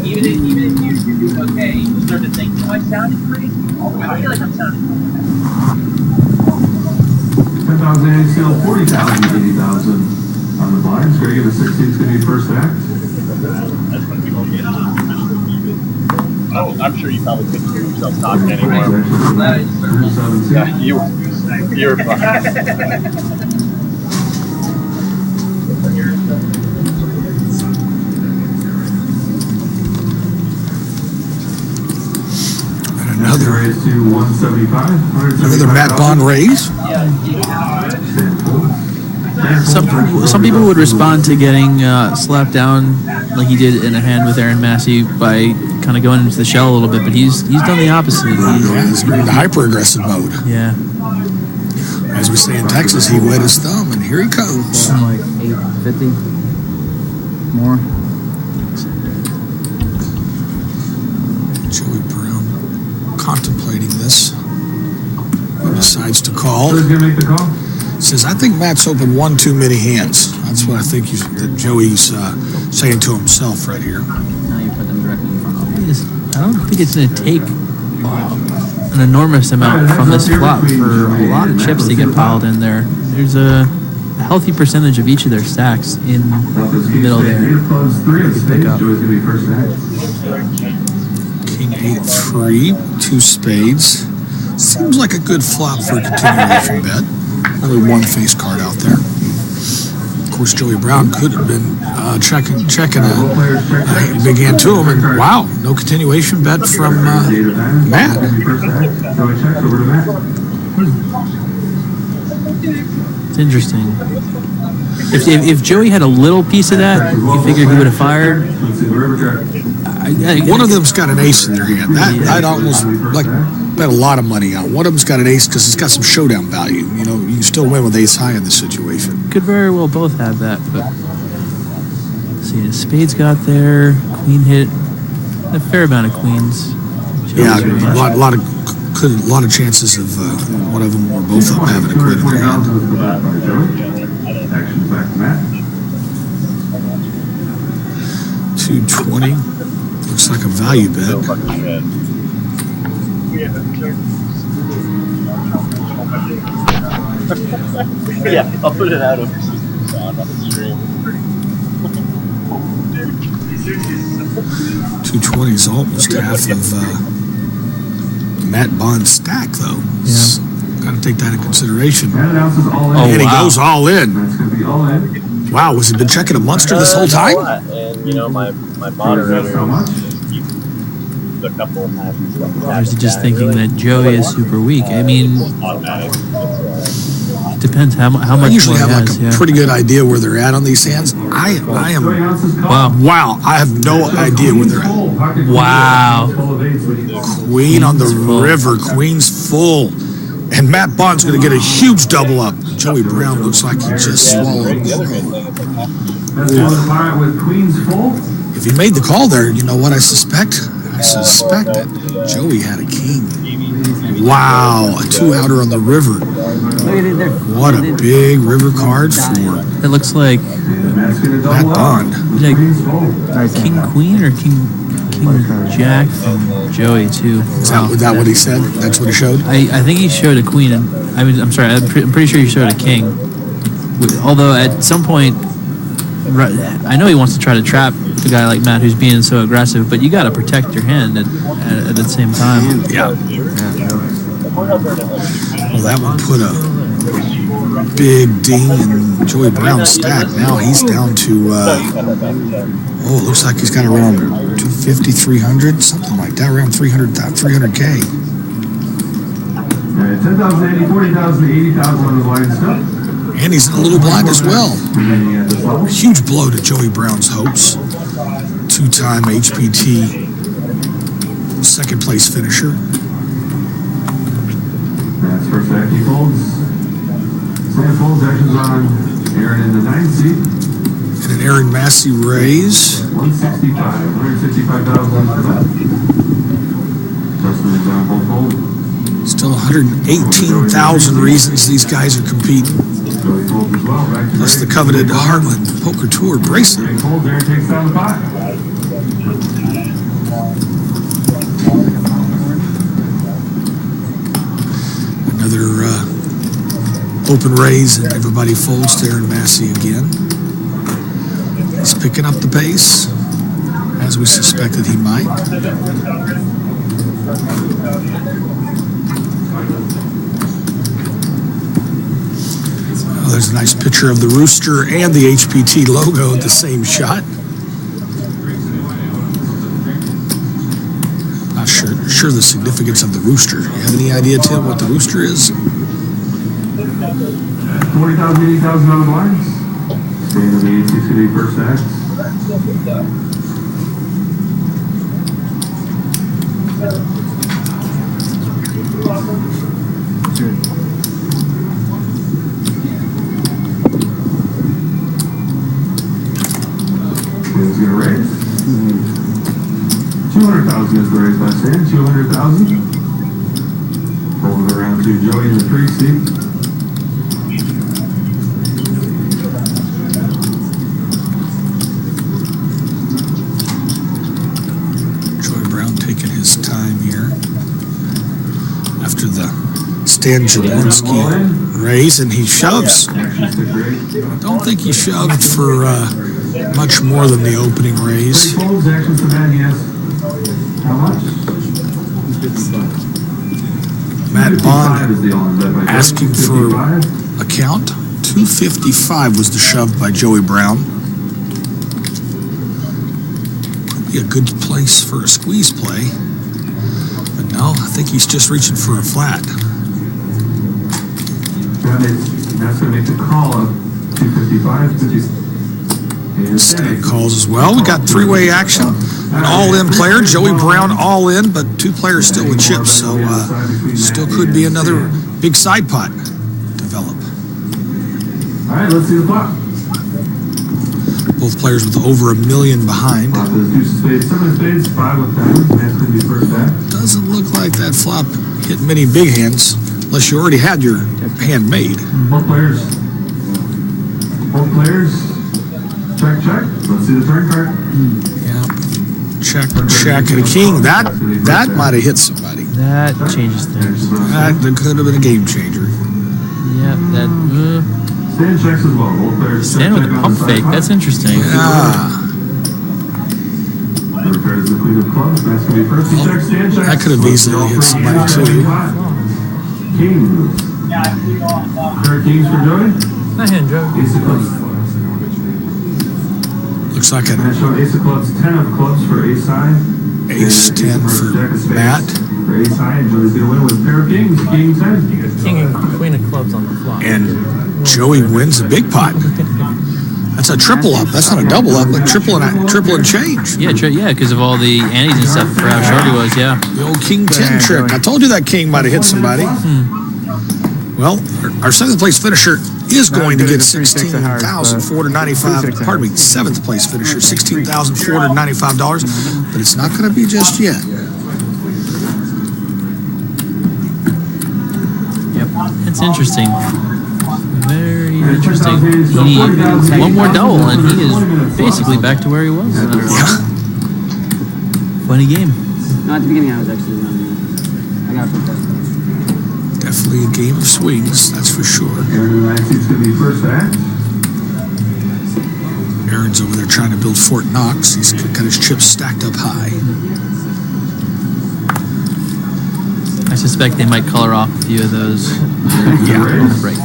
Even if you're doing okay, you start to think, am I sounding crazy? I feel like I'm sounding crazy. 10,000 still 40,000, 80,000 on the blinds. Greg at the 16th is going to be first act. That's when people get Oh, I'm sure you probably couldn't hear yourself talking anymore. Yeah, you're fine. Another Raise to 175. Another Matt Bond raise. Some people would respond to getting slapped down like he did in a hand with Aaron Massey by kind of going into the shell a little bit, but he's done the opposite. He's in the hyper-aggressive mode. Yeah. As we say in Texas, he wet his thumb, and here he comes. Like 850. More. Joey Brown contemplating this. He decides to call. Who's going to make the call? Says, I think Matt's opened one too many hands. That's what I think that Joey's saying to himself right here. Now you put them directly in front of him. I don't think it's going to take an enormous amount from this flop for a lot of chips to get piled in there. There's a healthy percentage of each of their stacks in the middle there. Pick up. King 8-3, 2 spades. Seems like a good flop for a continuation bet. Only one face card out there. Of course, Joey Brown could have been checking a big hand to him, and wow, no continuation bet from Matt. It's interesting. If Joey had a little piece of that, you figure he would have fired. One of them's got an ace in their hand. I'd almost like bet a lot of money on. One of them's got an ace because it's got some showdown value. You know, you can still win with ace high in this situation. Could very well both have that, but let's see, spades got there, queen hit, a fair amount of queens. Yeah, a lot of chances of one of them or both of them having a queen in their hand. Action back to Matt. 220. Looks like a value bet. Yeah, I'll put it out over sound on the stream. 220 is almost half of Matt Bond's stack, though. Yeah. Got to take that into consideration. And he goes all in. That's going to be all in. Wow, was he been checking a monster this whole time? And you know, my moderator keeps a couple of times. Or is he just thinking that Joey is super weak? I mean, Automatic. it depends how much I usually more have he has. like a pretty good idea where they're at on these hands. I am wow. I have no idea where they're at. Wow. Queen on the river. Queen's full. And Matt Bond's going to get a huge double up. Joey Brown looks like he just swallowed. With Queen's full. If he made the call there, you know what I suspect? I suspect that Joey had a king. Wow, a 2-outer on the river. What a big river card for It looks like Matt Bond. like King Queen or King Jack from Joey too. Is that what he said? That's what he showed? I think he showed a queen, and I'm sorry, I'm pretty sure he showed a king. Although at some point, I know he wants to try to trap a guy like Matt who's being so aggressive, but you got to protect your hand at the same time. Yeah. Well, that one put a big ding in Joey Brown's stack. Now he's down to, it looks like he's got around 250, 300, something like that, around 300K. 10,000, 40,000, 80,000 on the blind stuff. And he's in a little blind as well. Huge blow to Joey Brown's hopes. 2-time HPT second place finisher. That's first back he folds. Sam folds, actions on Aaron in the 9th seat. And an Aaron Massey raise. 165,000 for that. Justin is on full fold. Still 118,000 reasons these guys are competing. Joey folds as well. Back to Plus the coveted Heartland Poker Tour bracelet. Aaron folds, Aaron takes down the pot. Another open raise, and everybody folds to Aaron Massey again. He's picking up the pace, as we suspected he might. Oh, there's a nice picture of the rooster and the HPT logo at the same shot. Not sure the significance of the rooster. You have any idea, Tim, what the rooster is? 40,000, 80,000 on the blinds. Staying in the 86 city first act. going to raise. 200,000 is the raise by Stan. 200,000. Roll it around to Joey in the 3 seat. Taking his time here after the Stan Jablonski raise, and he shoves. I don't think he shoved for much more than the opening raise. Matt Bond asking for a count. 255 was the shove by Joey Brown. Be a good place for a squeeze play, but no, I think he's just reaching for a flat. That's going to make the call up 255. Stan calls as well. We got three-way action. An all-in player, Joey Brown all in, but two players still with chips, so still could be another big side pot develop. All right, let's see the flop. Both players with over $1 million behind. Two spades, 7 spades, 5 with diamonds. That's going to be first back. Doesn't look like that flop hit many big hands, unless you already had your hand made. Both players. Check, check. Let's see the turn card. Yeah. Check, check, and a king. That might have hit somebody. That changes things. That could have been a game changer. Yeah, that. Stan checks as well. Both players Stan with a pump fake. That's interesting. Yeah. Third card is the queen of clubs. That's going to be first. He checks. Stan checks. That could have easily hit somebody too. Kings. Pair of kings for Joey. Not hand, Joe. Ace of clubs. Looks like an Ace of clubs, 10 of clubs for ace high. ace 10 for Matt. For ace high, and Joey's going to win with a pair of kings, king 10. King and queen of clubs on the flop. And Joey wins the big pot. That's a triple up. That's not a double up, but triple and change. Yeah, because of all the antes and stuff for how short he was, yeah. The old king 10 trick. I told you that king might have hit somebody. Well, our seventh place finisher is going to get $16,495. Pardon me, seventh place finisher, $16,495, but it's not going to be just yet. Yep, it's interesting. Very interesting. He one more double, and he is basically back to where he was. Funny game. No, at the beginning I was actually I got it. Definitely a game of swings, that's for sure. Aaron and I think it's going to be first back. Aaron's over there trying to build Fort Knox. He's got his chips stacked up high. I suspect they might color off a few of those. Yeah. Break.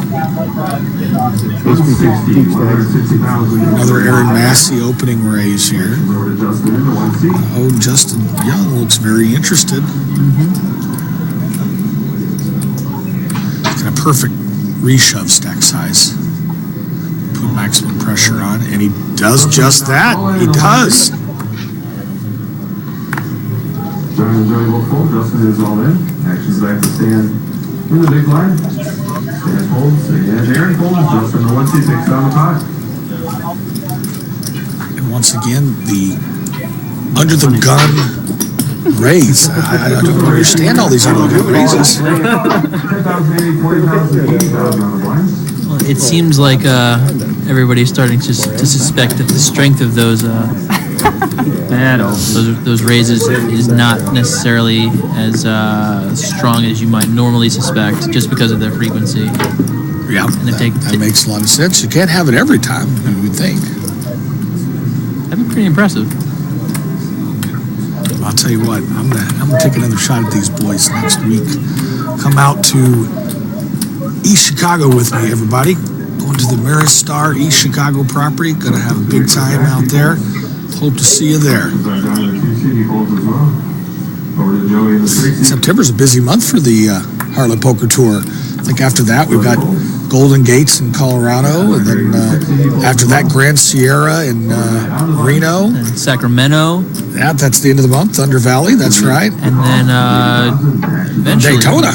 Another Aaron Massey opening raise here. Oh, Justin Young looks very interested. A perfect reshove stack size. Put maximum pressure on, and he does just that. He does. John and Joey both fold. Justin is all in. Action's back to Stan in the big line. Stan folds, and Aaron folds. Justin the 1C takes down the pot. And once again, the under the gun raise. I don't understand all these under the gun raises. Well, it seems like everybody's starting to suspect that the strength of those raises is not necessarily as strong as you might normally suspect, just because of their frequency. Yeah, and that makes a lot of sense. You can't have it every time, you would think. That'd be pretty impressive. I'll tell you what, I'm gonna take another shot at these boys next week. Come out to East Chicago with me, everybody. Going to the Ameristar East Chicago property. Gonna have a big time out there. Hope to see you there. September's a busy month for the Heartland Poker Tour. I think after that we've got Golden Gates in Colorado, and then after that Grand Sierra in Reno, and Sacramento. Yeah, that's the end of the month. Thunder Valley, that's right. And then eventually Daytona,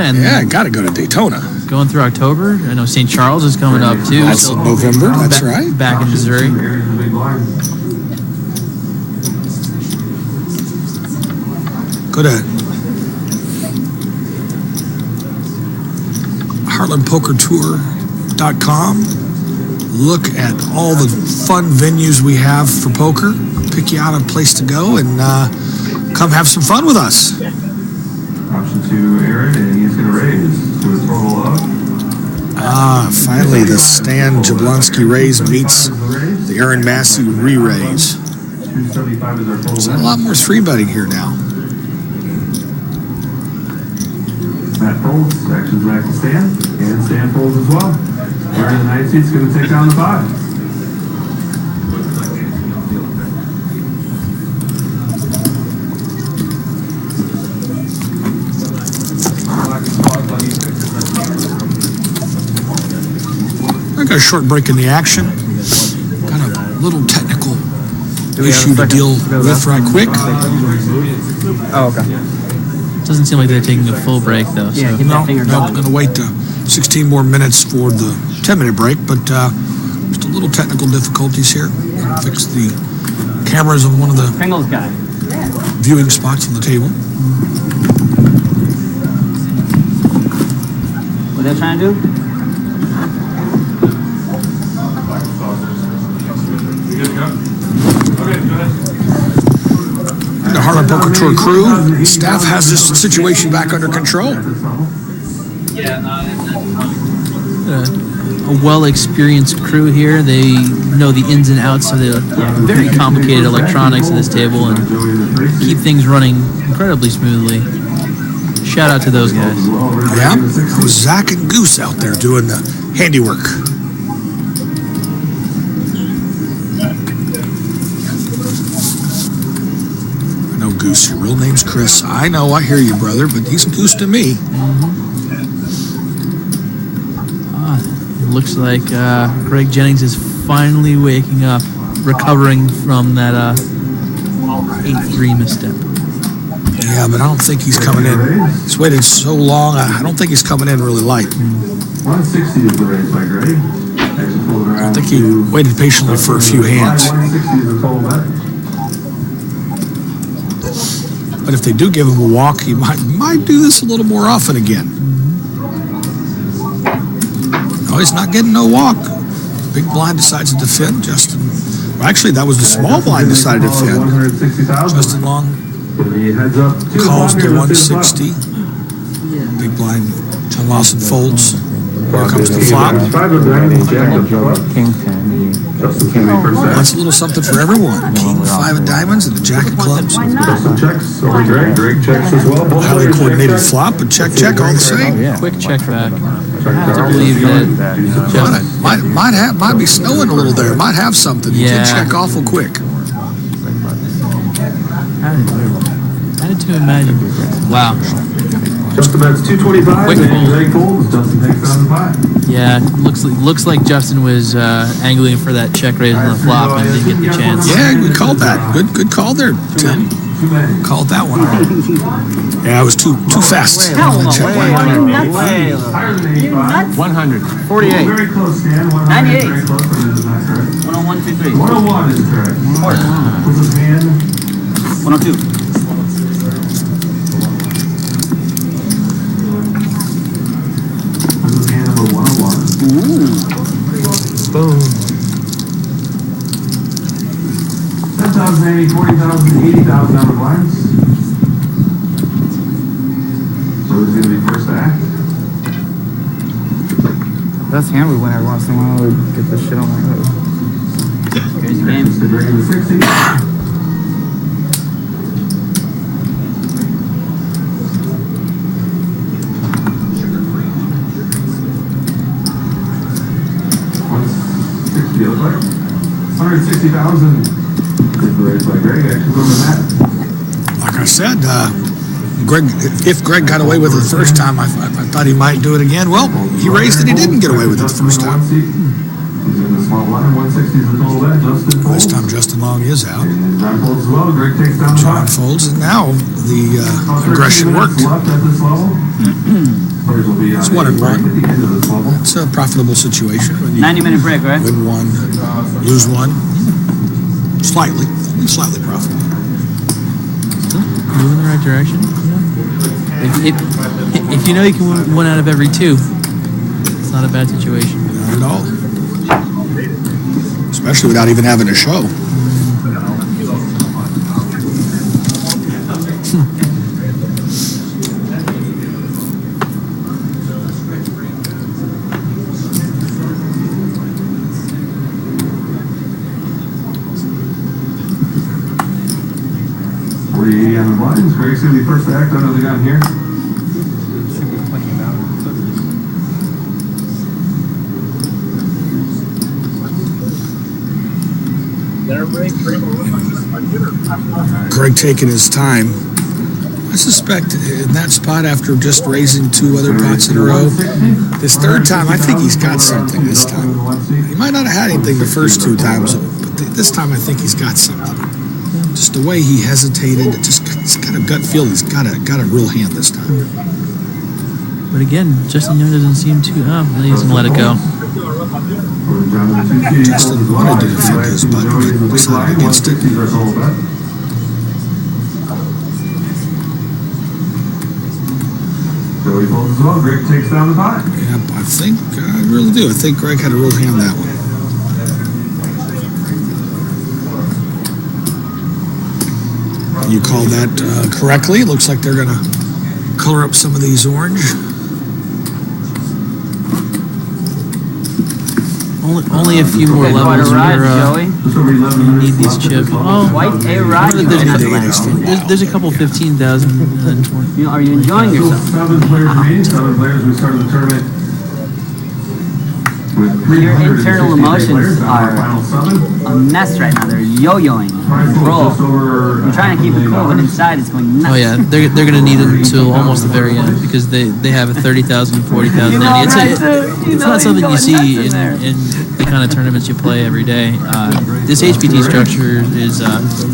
and yeah, got to go to Daytona. Going through October. I know St. Charles is coming up too. That's November. That's right. Back in Missouri. Go to HeartlandPokerTour.com. Look at all the fun venues we have for poker. Pick you out a place to go and come have some fun with us. Option 2, Aaron, and he's going to raise to a total of... Finally the Stan Jablonski raise meets the Aaron Massey re-raise. 275 is our total. There's a lot more 3-betting here now. Matt folds, actions back to Stan, and Stan folds as well. Aaron in the 9 seat's going to take down the 5. I got a short break in the action. Got a little technical issue to deal with right quick. Oh, okay. Doesn't seem like they're taking a full break though. So. Yeah, give No, that finger I'm going to wait 16 more minutes for the 10-minute break, but just a little technical difficulties here. Fix the cameras on one of the Pringles guy. viewing spots on the table. What they're trying to do? The Harlem Poker Tour crew, staff has this situation back under control. A well-experienced crew here. They know the ins and outs of the very complicated electronics of this table and keep things running incredibly smoothly. Shout out to those guys. Yeah, it was Zach and Goose out there doing the handiwork. I know, Goose, your real name's Chris. I know, I hear you, brother, but he's Goose to me. Looks like Greg Jennings is finally waking up, recovering from that 8-3 misstep. Yeah, but I don't think he's coming in. He's waited so long, I don't think he's coming in really light. 160 is the raise by Greg. I think he waited patiently for a few hands. 160 is the total bet. But if they do give him a walk, he might do this a little more often again. Oh, he's not getting no walk. Big blind decides to defend. Justin, well, actually, that was the small blind decided to defend. Justin Long calls to 160. Big blind, John Lawson folds. Here comes the flop. King 10. That's a little something for everyone. King, 5 of diamonds, and a jack of clubs. Justin checks over Greg. Greg checks as well. Both Highly players coordinated check. flop, but check all the same. Quick check back. I have to believe that. Might be snowing a little there. Might have something. You Yeah. can check awful quick. Had to imagine. Wow. Justin bets 225 Quick and fold. Greg folds. Justin takes down the 5. Yeah, looks like Justin was angling for that check raise on the flop and didn't get the chance. Yeah, we called that. Good call there, Tim. Called that one. Yeah, it was too fast. Hell no, Check way, way. way, Higher than 85. 100. Oh, 48. very close, Stan. 98. Very close, but it is not correct. 101, 2, 3. 101 is correct. This is hand. 102. This is hand number 101. Boom. 10,000, 80, 40,000, 80,000 on the blinds. So it's going to be first act. That's hand we win every once in a while. We get this shit on the road. Here's the game. Next to Greg in the 60. $160, 160,000 is raised by Greg. Actions on the mat. Like I said, if Greg got away with it the first time, I thought he might do it again. Well, he raised it. He didn't get away with it the first time. He's in the small line. 160 is the total bet. Justin folds. This time, Justin Long is out. And John folds as well. Greg takes down John 5. folds, and now the aggression worked. Left at this level. Players will be It's on 1 and 1. at the end of this level. It's a profitable situation when you 90-minute break, right? win 1, lose 1. Slightly profitable. move in the right direction. If you know you can win one out of every two, it's not a bad situation. Not at all. Especially without even having a show. On the blinds. Greg's going to be first to act under the gun here. Greg taking his time. I suspect in that spot, after just raising two other pots in a row, this third time, I think he's got something this time. He might not have had anything the first two times, but this time I think he's got something. Just the way he hesitated, it's got a gut feel he's got a real hand this time. But again, Justin Young doesn't seem too. He's gonna let it go. Justin wanted to defend his butt, but decided against it. Joey folds as well. Greg takes down the pot. Yep, I really do. I think Greg had a real hand that one. You called that correctly. It looks like they're going to color up some of these orange. Only a few more levels. You need these chips. Oh, there's a couple 15,000 and 20. Are you enjoying yourself? 7 players remaining. 7 players. We started the tournament with Your internal emotions are a mess right now. They're yo-yoing. Roll. I'm trying to keep it cool, but inside it's going nuts. Oh yeah, they're gonna need it until almost the very end because they have a 30,000, 40,000. It's not something you see in the kind of tournaments you play every day. This HPT structure is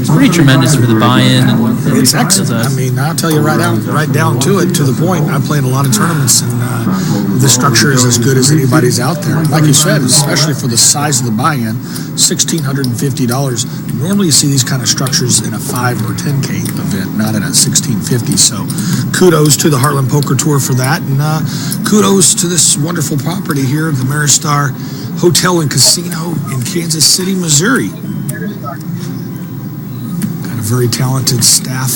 pretty tremendous for the buy-in. And it's excellent. I mean, I'll tell you right down to it, to the point. I played a lot of tournaments, and the structure is as good as anybody's out there. Like you said, especially for the size of the buy-in, $1,650. Normally you see these kind of structures in a 5 or 10K event, not in a 1650. So kudos to the Heartland Poker Tour for that, and kudos to this wonderful property here at the Ameristar Hotel and Casino in Kansas City, Missouri. Got a very talented staff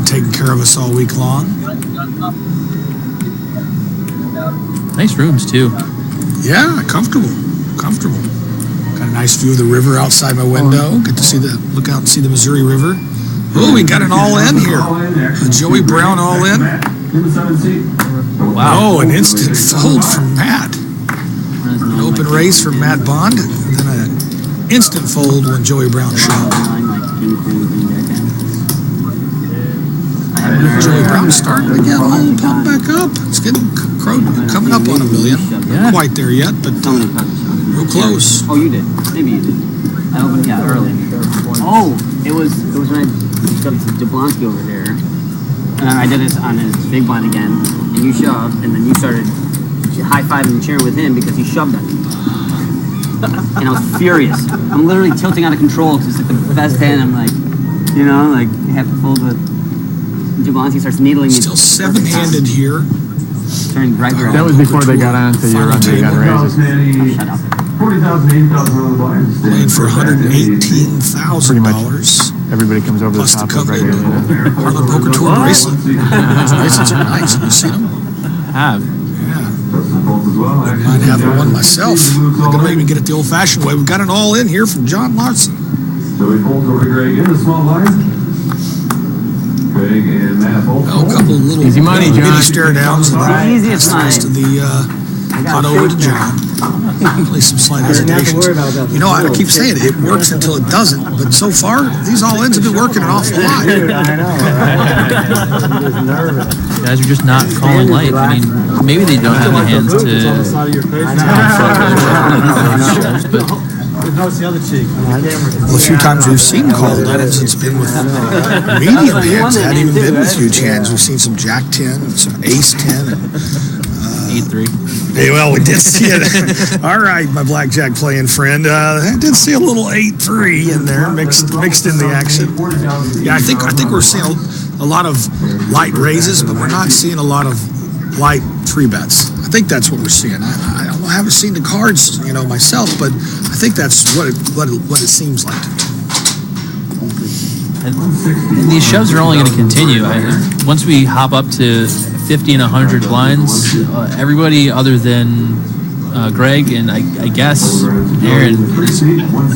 taking care of us all week long. Nice rooms too. Yeah, comfortable. Got a nice view of the river outside my window. Get to look out and see the Missouri River. Oh, we got an all-in here. A Joey Brown all-in. Wow. Oh, an instant fold from Matt. An open raise from Matt Bond. And then an instant fold when Joey Brown showed. Joey Brown starting to get a little pump back up. It's getting coming up on $1 million. Not quite there yet, but real close. Oh, you did. Maybe you did. I opened, early. Oh, it was when I shoved Jablonski over there. I did this on his big blind again, and you shoved, and then you started high-fiving and cheering with him because he shoved at me. And I was furious. I'm literally tilting out of control because it's like the best hand. I'm like, have to fold with Jablonski starts needling me. Still 7-handed here. Turning right around. That was before they got on to your run. They got raises. Shut up. 40,000, 80,000 on the blinds. Playing for $118,000. Everybody comes over plus the top the of coveted Heartland Poker Tour bracelet. Those bracelets are nice. Have you seen them? I have. I might have one myself. I'm going to even get it the old-fashioned way. We've got it all in here from John Larson. So he folds over to Greg in the small blind. Greg and Matt both. A couple of little easy money, John. mini stare downs. Easiest money. To the hot over to John. Really some slight hesitations. You know, I keep saying it works until it doesn't, but so far, these all-ins have been working an awful lot. I know, right? Guys are just not calling light. I mean, maybe they don't have the hands to. No, it's the other cheek. Well, a few times we've seen called ins, it's been with medium hands. It hadn't even been with huge hands. We've seen some Jack 10 and some Ace 10 and 8-3. Hey, well, we did see it. All right, my blackjack playing friend. I did see a little 8-3 in there, mixed in the action. Yeah, I think we're seeing a lot of light raises, but we're not seeing a lot of light three bets. I think that's what we're seeing. I haven't seen the cards, myself, but I think that's what it seems like. And these shoves are only going to continue. Once we hop up to 50 and 100 blinds, everybody other than Greg and I guess Aaron is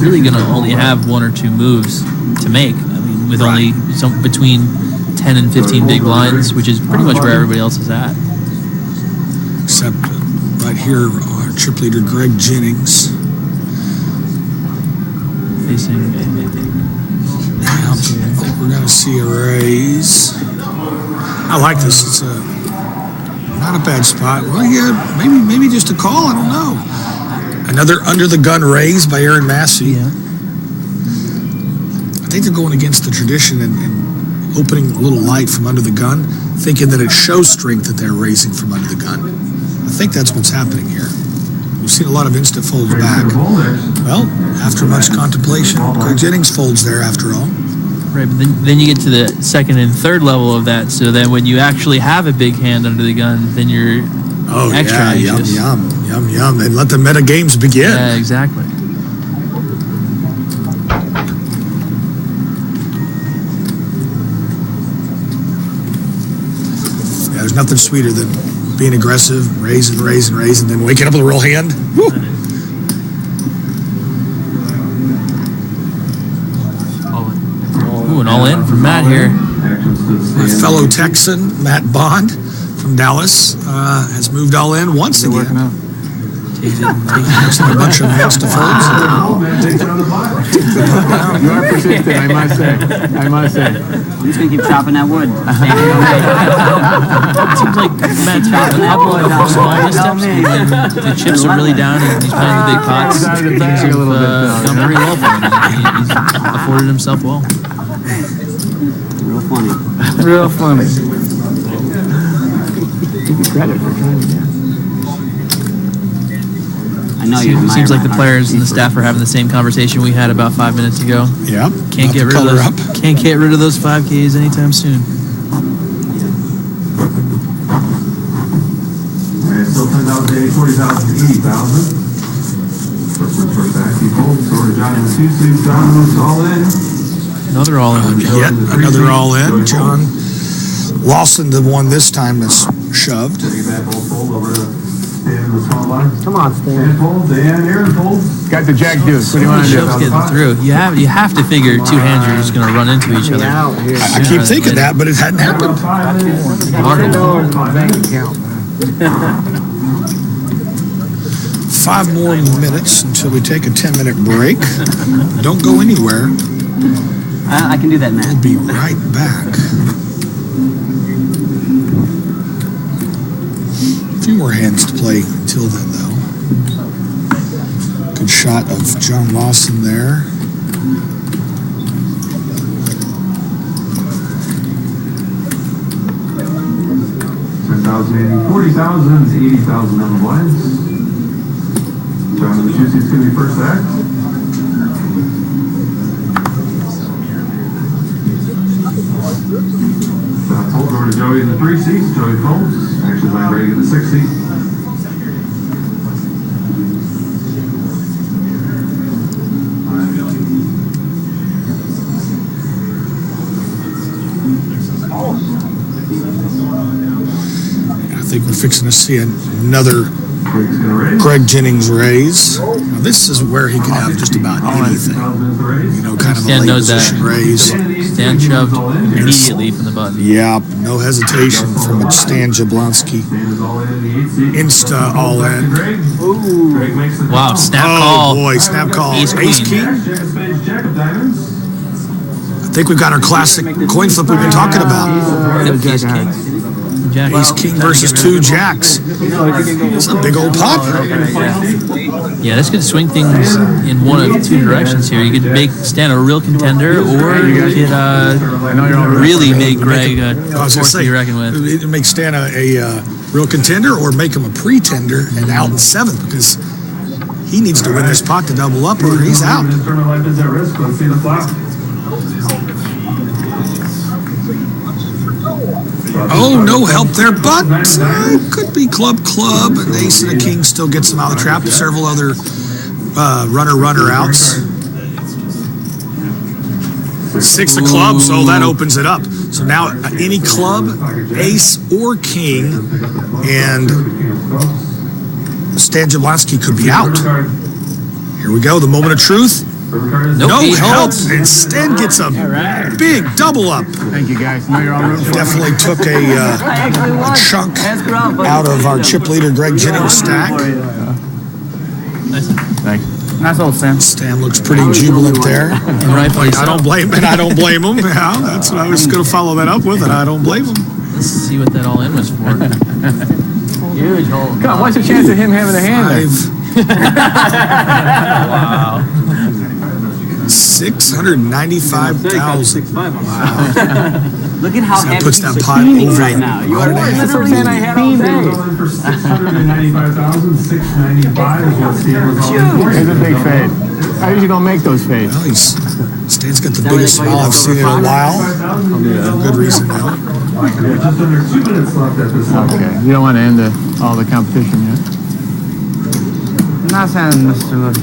really going to only have one or two moves to make. I mean, with only between 10 and 15 big blinds, which is pretty much where everybody else is at. Except right here, our trip leader Greg Jennings facing. I think we're going to see a raise. I like this. It's not a bad spot. Well, yeah, maybe just a call. I don't know. Another under the gun raise by Aaron Massey. Yeah. I think they're going against the tradition and opening a little light from under the gun, thinking that it shows strength that they're raising from under the gun. I think that's what's happening here. We've seen a lot of instant folds back. Well, after much contemplation, Greg Jennings folds there after all. Right, but then you get to the second and third level of that, so then when you actually have a big hand under the gun, then you're extra anxious. Yum, and let the meta games begin. Yeah, exactly. Yeah, there's nothing sweeter than being aggressive, raise, and then waking up with a real hand. Woo! Ooh, an all-in from Matt here. My fellow Texan, Matt Bond from Dallas, has moved all in once again. A bunch of insta folds. You are persistent, I must say. I'm just going to keep chopping that wood. It seems like Matt's chopping that wood. The chips are really down and he's playing the big pots. Things have gone very well for him. He's afforded himself well. Real funny. Give you credit for trying to get. I know It seems like the players and the staff are having the same conversation we had about 5 minutes ago. Yep. Can't get rid of those 5Ks anytime soon. Alright, still 10,000, 40,000, 80,000. First back, he folds over to John in the 2 suits. John moves all in. Another all-in. Yet another all-in. John Lawson, the one this time, is shoved. Come on, Stan. Got the jack deuce. What do you want to do? Shoves getting through. You have to figure two hands are just going to run into each other. I keep thinking that, but it hadn't happened. 5 more minutes until we take a 10-minute break. Don't go anywhere. I can do that, Matt. We'll be right back. A few more hands to play until then, though. Good shot of John Lawson there. $10,000, 40,000, 80,000 on the blinds. John in the 2 seats going to be first act. John folds over to Joey in the 3 seats. Joey folds. Actually, by Greg in the 6 seat. I think we're fixing to see another Greg Jennings raise. Now, this is where he can have just about anything. Kind of a late position raise. Stan shoved immediately from the button. Yep, no hesitation from Stan Jablonski. Insta all in. Wow, snap call. Oh boy, snap call. Ace King. I think we've got our classic coin flip we've been talking about. Ace King. Jack. Ace King versus 2 jacks. It's a big old pop. Yeah, this could swing things in one of 2 directions here. You could make Stan a real contender, or you could really make Greg a force to be reckoned with. It makes Stan a real contender, or make him a pretender and out in 7th, because he needs to win this pot to double up, or he's out. Oh, no help there, but could be club, and ace and a king still gets them out of the trap. Several other runner outs. 6 of clubs, so that opens it up. So now any club, ace or king, and Stan Jablonski could be out. Here we go, the moment of truth. No help, and Stan gets a big double up. Thank you, guys. Now you're all rooting for Definitely took a chunk out of our chip leader Greg Jennings' stack. Thanks. Nice old Stan. Stan looks pretty jubilant there. I don't blame him. Yeah, that's what I was going to follow that up with, and I don't blame him. Let's see what that all in was for. Huge hole. Come on, what's the chance of him having a hand there? Wow. 695,000. Wow. Look at how So that heavy puts that he's pot steaming over right now. You are That's what I'm saying I had all day. For 695,695 is what Stan was on. Here's a big fade. How usually gonna make those fades? Well, Stan's got the biggest smile I've seen in a while. For good reason now. Just under 2 minutes left at this level. Okay, you don't want to end all the competition yet. Nasaan Mr.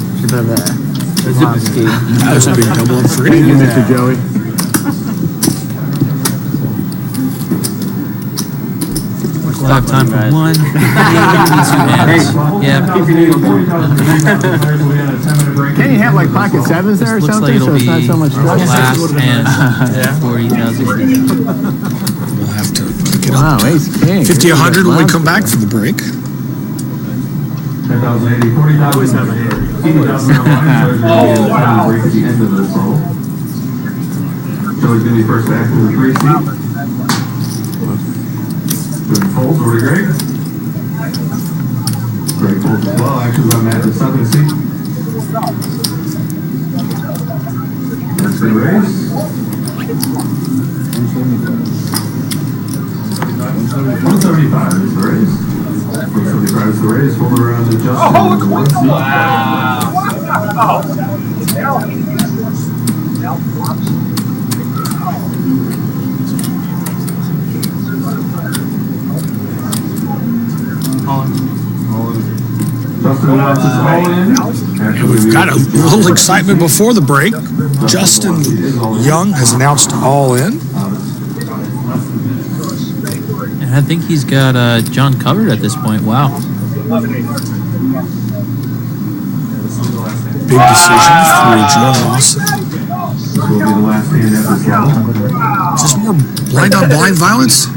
That was a big double up for Thank you, him. Mr. Joey. We'll have time for one. Yeah. Can you have like pocket sevens there or Looks something? like it'll So it's not be so much stress. last and 40,000. We'll have to pick it Wow, up. ace king. 50, 100 when we come back from the break. 10,080, 40,000, 80,000 online. Oh, wow. Break at the end of this hole. Joey's going to be first back to the 3 seat. Good folds over to Greg. Greg folds as well. Actions on Matt, the 7th seat. That's the raise. 175 is the raise. 175 is the raise. Hold around to Justin. Oh, look at Justin wants us all in. We've got a little excitement before the break. Justin Young has announced all in. And I think he's got John covered at this point. Wow. Big decision for John Lawson. This will be the last hand at this level. Is this more blind on blind violence?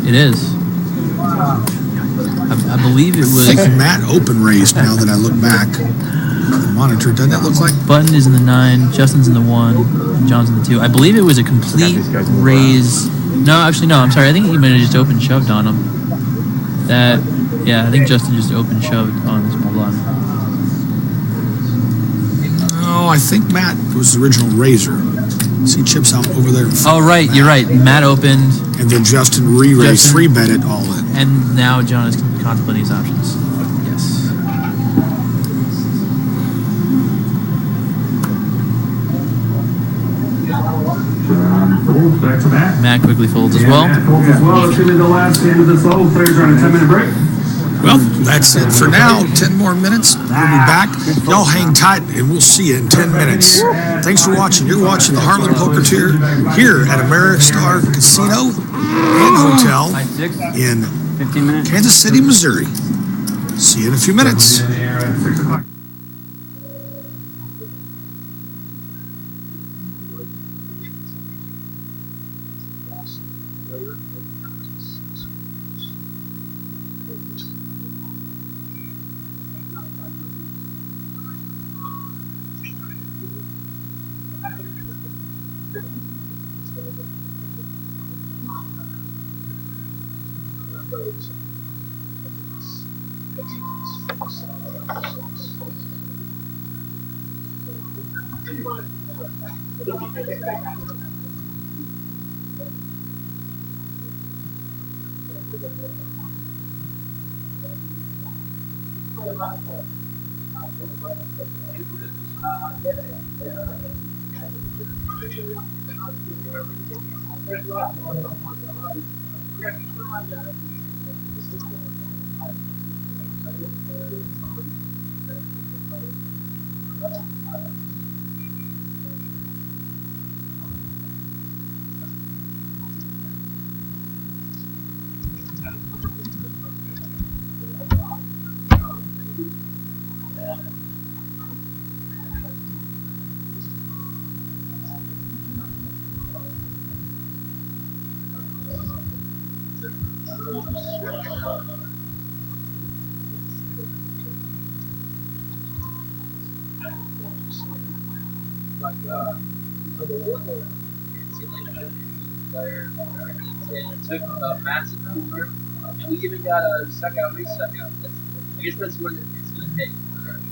It is. I believe it I was. think Matt open raised now that I look back. The monitor, doesn't it look like? Button is in the 9, Justin's in the 1, and John's in the 2. I believe it was a complete raise. No, actually, no. I'm sorry. I think he might have just open shoved on him. Yeah, I think Justin just open shoved on the small blind. No, I think Matt was the original raiser. See chips out over there. Oh, right. You're right. Matt opened. And then Justin re-raised, Justin- 3-bet it all in. And now John is contemplating his options. Yes. Folds back to Matt. Matt quickly folds as well. Matt folds as well. It's going to be the last hand of this level. Players are on a 10-minute break. Well, that's it for now. 10 more minutes. We'll be back. Y'all hang tight, and we'll see you in 10 minutes. Thanks for watching. You're watching the Heartland Poker Tour here at Ameristar Casino and Hotel in 15 minutes. Kansas City, Missouri. See you in a few minutes. In the air at 6 o'clock. Player, it took a massive cooler, and we even got a suck-out, re-suck-out. I guess that's where it's going to take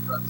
for us.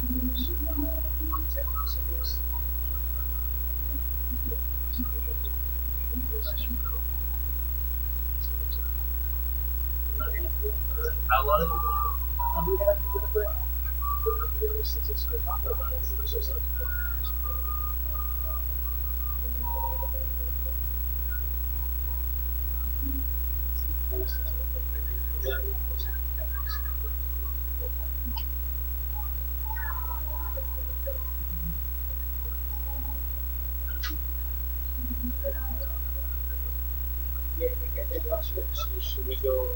How long? Should we go?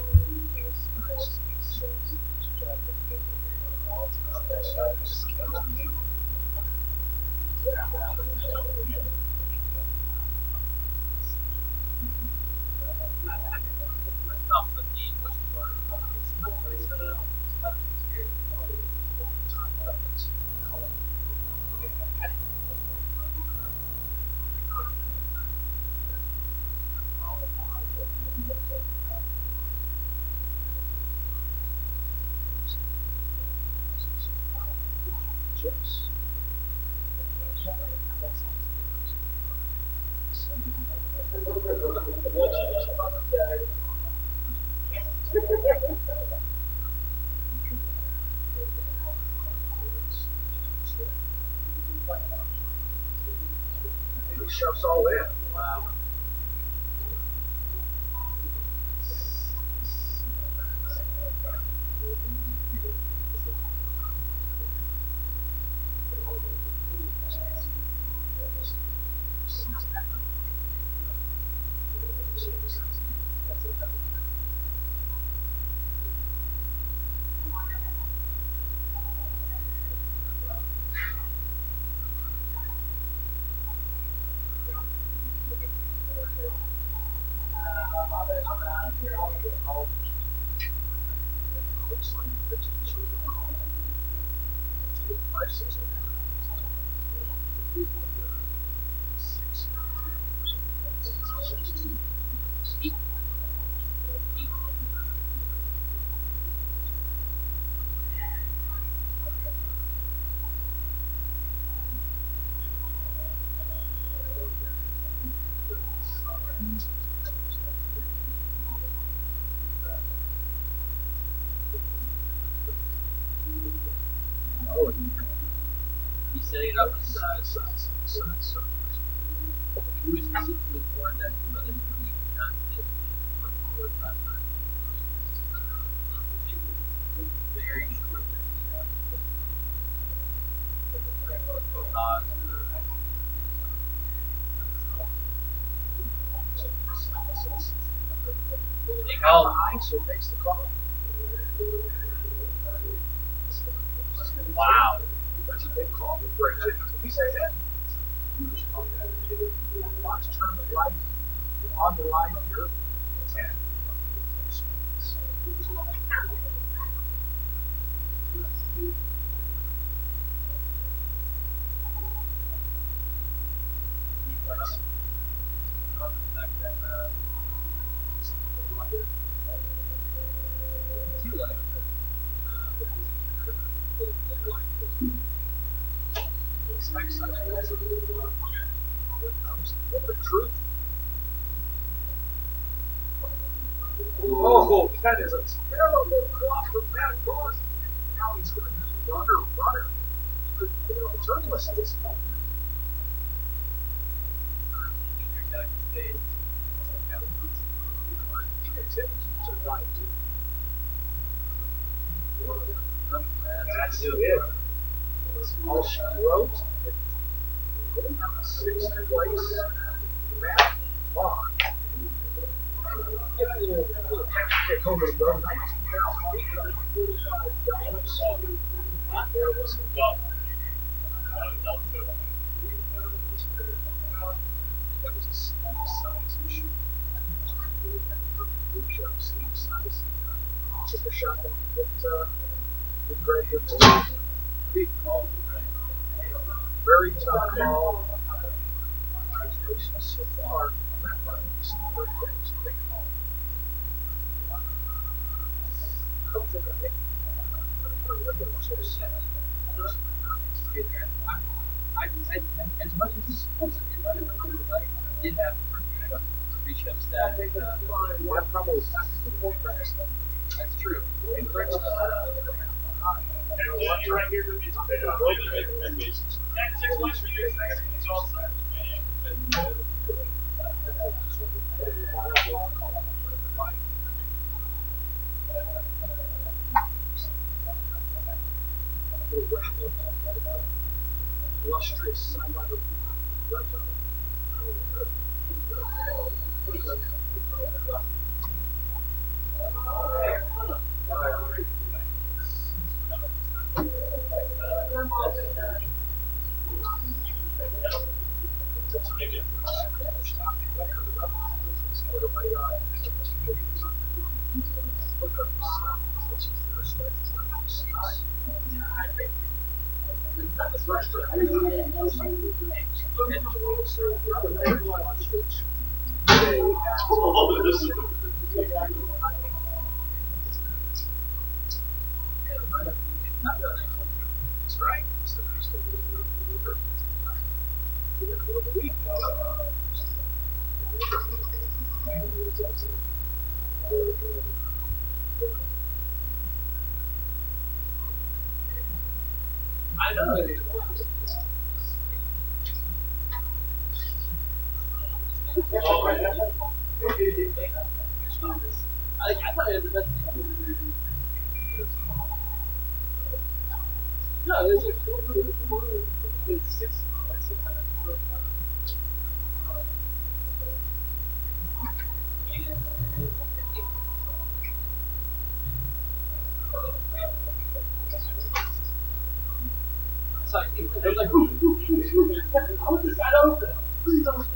Shov's all in. Wow. He's setting it up on size. He was specifically warned that the other company not to forward time. Very short. They call so makes the call. Wow. That's a big call to break it. He said that. Watch turn the light on the line here. Oh, that is a terrible block from that course. Now he's going to be runner. Could journalist at this point. That's it. All she wrote. Sixth place. Back on. Take home to go. There was a job. That was a size issue. Sleep size. Took a shot with Greg with big call. Very tough call. So far, that one is very big call. As much as this did have pre-show stats. That's true. I know. I thought it was the best. No, there's it's 600. So I think it was like, how is that open? Please open.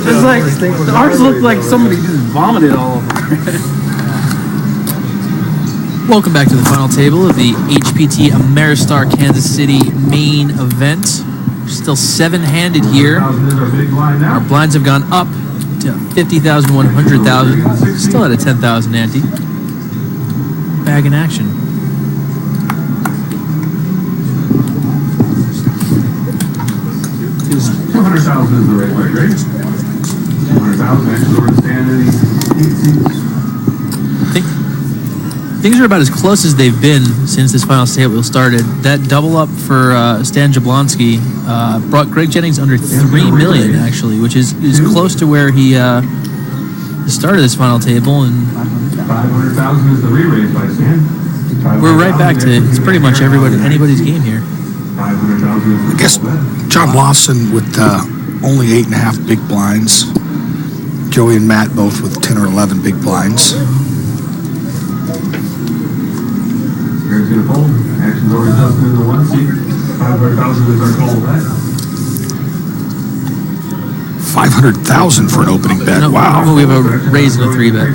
It's like ours looked like somebody just vomited all over. Welcome back to the final table of the HPT Ameristar Kansas City main event. We're still seven-handed here. Our blinds have gone up to 50,000, 100,000. Still at a 10,000 ante. Bag in action. $200,000 is the right way, right? 200,000 extra over the stand in Things are about as close as they've been since this final table started. That double up for Stan Jablonski brought Greg Jennings under 3 million, actually, which is close to where he started this final table. And 500,000 is the re-raise by Stan. we're right back to it's pretty much anybody's game here. 500,000. I guess John Lawson with only 8.5 big blinds. Joey and Matt both with 10 or 11 big blinds. Here's going to fold. Action's over Justin in the 1 seat. 500,000 is our call bet. 500,000 for an opening bet. No, Wow. we have a raise and a 3-bet, I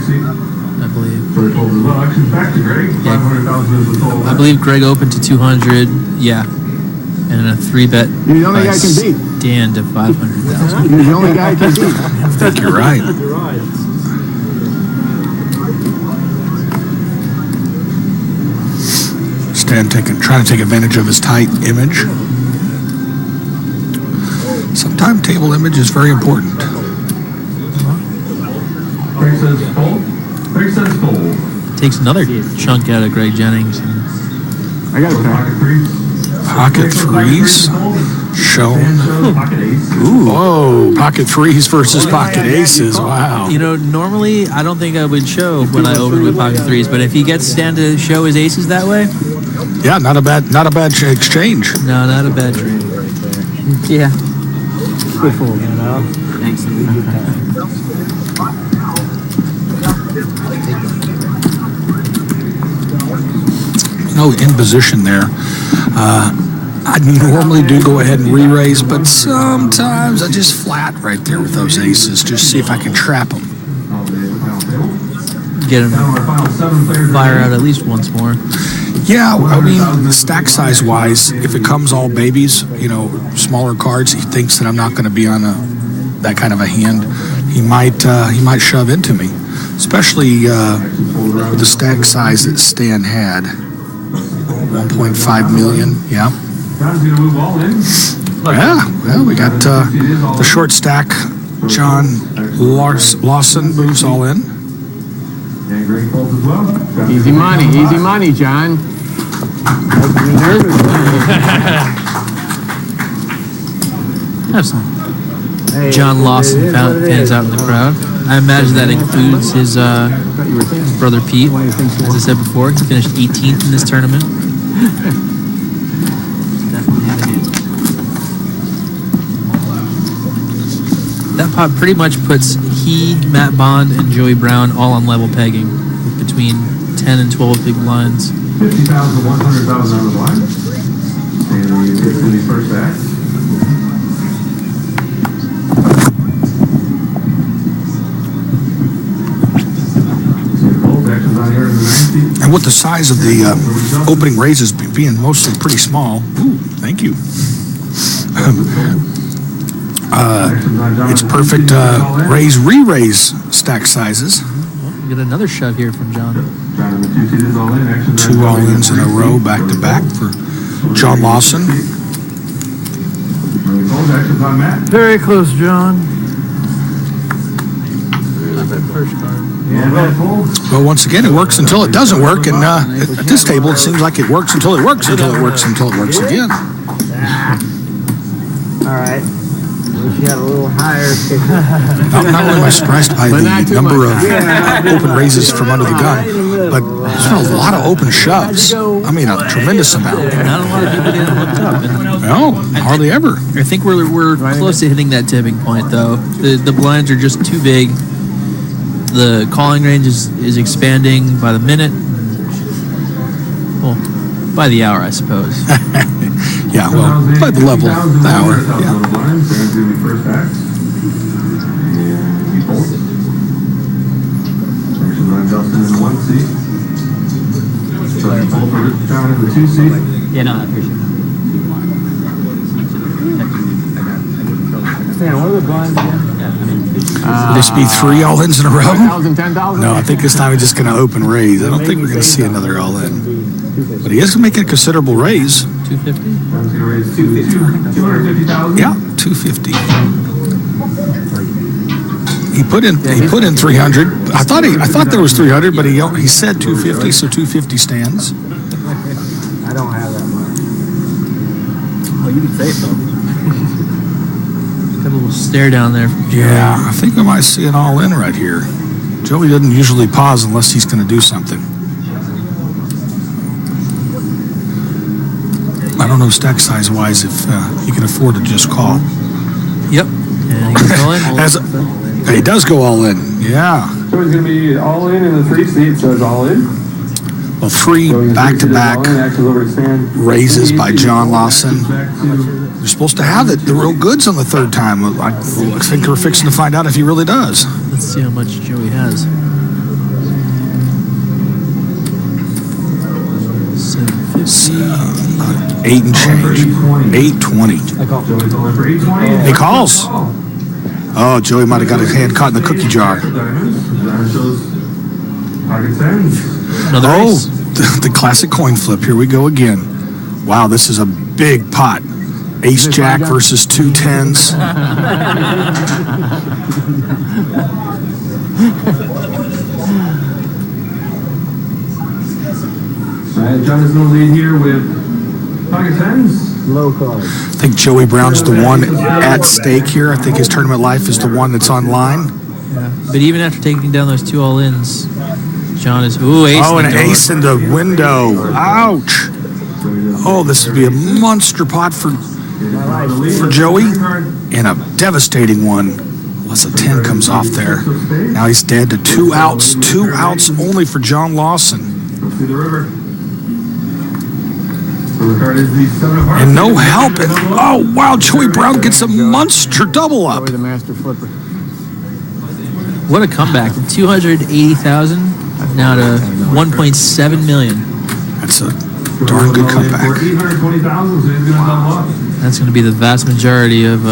believe. For a fold as well. Action's back to Greg. 500,000 is the call. I believe Greg opened to 200. Yeah. And a 3-bet. You're the only guy can beat. Stan to 500,000. You're the only guy can beat. I think you're right. Stan trying to take advantage of his tight image. Sometimes table image is very important. Greg says fold. Greg says fold. Takes another chunk out of Greg Jennings. I got it back. Pocket threes shown. Ooh. Whoa, pocket threes versus pocket aces. Wow. You know, normally I don't think I would show when I open with pocket threes, but if he gets Stan to show his aces that way, yeah, not a bad exchange. no, not a bad trade. Yeah. Good fold. Thanks. No, in position there. I normally do go ahead and re-raise, but sometimes I just flat right there with those aces. Just see if I can trap them. Get him fire out at least once more. Yeah, I mean, stack size wise, if it comes all babies, you know, smaller cards, he thinks that I'm not going to be on that kind of a hand. He might shove into me, especially with the stack size that Stan had, 1.5 million. Yeah. Yeah, well, we got the short stack. John Lawson moves all in. Easy money, John. You're nervous. Have some John Lawson fans out in the crowd. I imagine that includes his brother Pete. As I said before, he finished 18th in this tournament. That pot pretty much puts he, Matt Bond, and Joey Brown all on level pegging. between 10 and 12 big blinds. 50,000, 100,000 on the blind. And it's going to be first act. And with the size of the opening raises being mostly pretty small, ooh, thank you. It's perfect re-raise stack sizes. We get another shove here from John. Two all-ins in a row, back to back for John Lawson. Very close, John. Not that first card. Well, once again, it works until it doesn't work, and at this table, it seems like it works until it works, until it works, until it works again. All right. Wish you had a little higher. Not only am I surprised by the number of open raises from under the gun, but there's been a lot of open shoves. I mean, a tremendous amount. Not a lot of people getting hooked up. And No, hardly ever. I think we're close to hitting that tipping point, though. The blinds are just too big. The calling range is expanding by the minute. Well, by the hour, I suppose. Yeah, well, by the level, the hour. Yeah. Yeah, no, I appreciate it. Stan, what are the blinds again? Will this be 3 all-ins in a row? 10,000, 10,000? No, I think this time he's just going to open raise. I don't think we're going to see another all-in. But he is making a considerable raise. 250? 250,000. Yeah, 250. He put in 300. I thought there was 300, but he said 250, so 250 stands. I don't have that much. Oh, you can say it though. Got a little stare down there from Joey. Yeah, I think we might see an all-in right here. Joey doesn't usually pause unless he's going to do something. I don't know stack size wise if he can afford to just call. Yep. And he goes all in. He does go all in. Yeah. So he's going to be all in the 3 seat, so it's all in. Well, 3 back-to-back raises by John Lawson. They're supposed to have it, the real goods on the third time. I think we're fixing to find out if he really does. Let's see how much Joey has. 750. 8 and change. 820. He calls. Oh, Joey might have got his hand caught in the cookie jar. Another race. The classic coin flip. Here we go again. Wow, this is a big pot. Ace Jack versus 2 10s. John is going to lead here with pocket 10s. Low card. I think Joey Brown's the one at stake here. I think his tournament life is the one that's online. Yeah. But even after taking down those 2 all-ins, John is ace. Oh, an ace in the window. Ouch. Oh, this would be a monster pot for Joey, and a devastating one once a 10 comes off there. Now he's dead to 2 outs. 2 outs only for John Lawson. And no help. And, oh, wow, Joey Brown gets a monster double up. The master flipper. What a comeback from 280,000 now to 1.7 million. That's a darn good comeback. That's going to be the vast majority of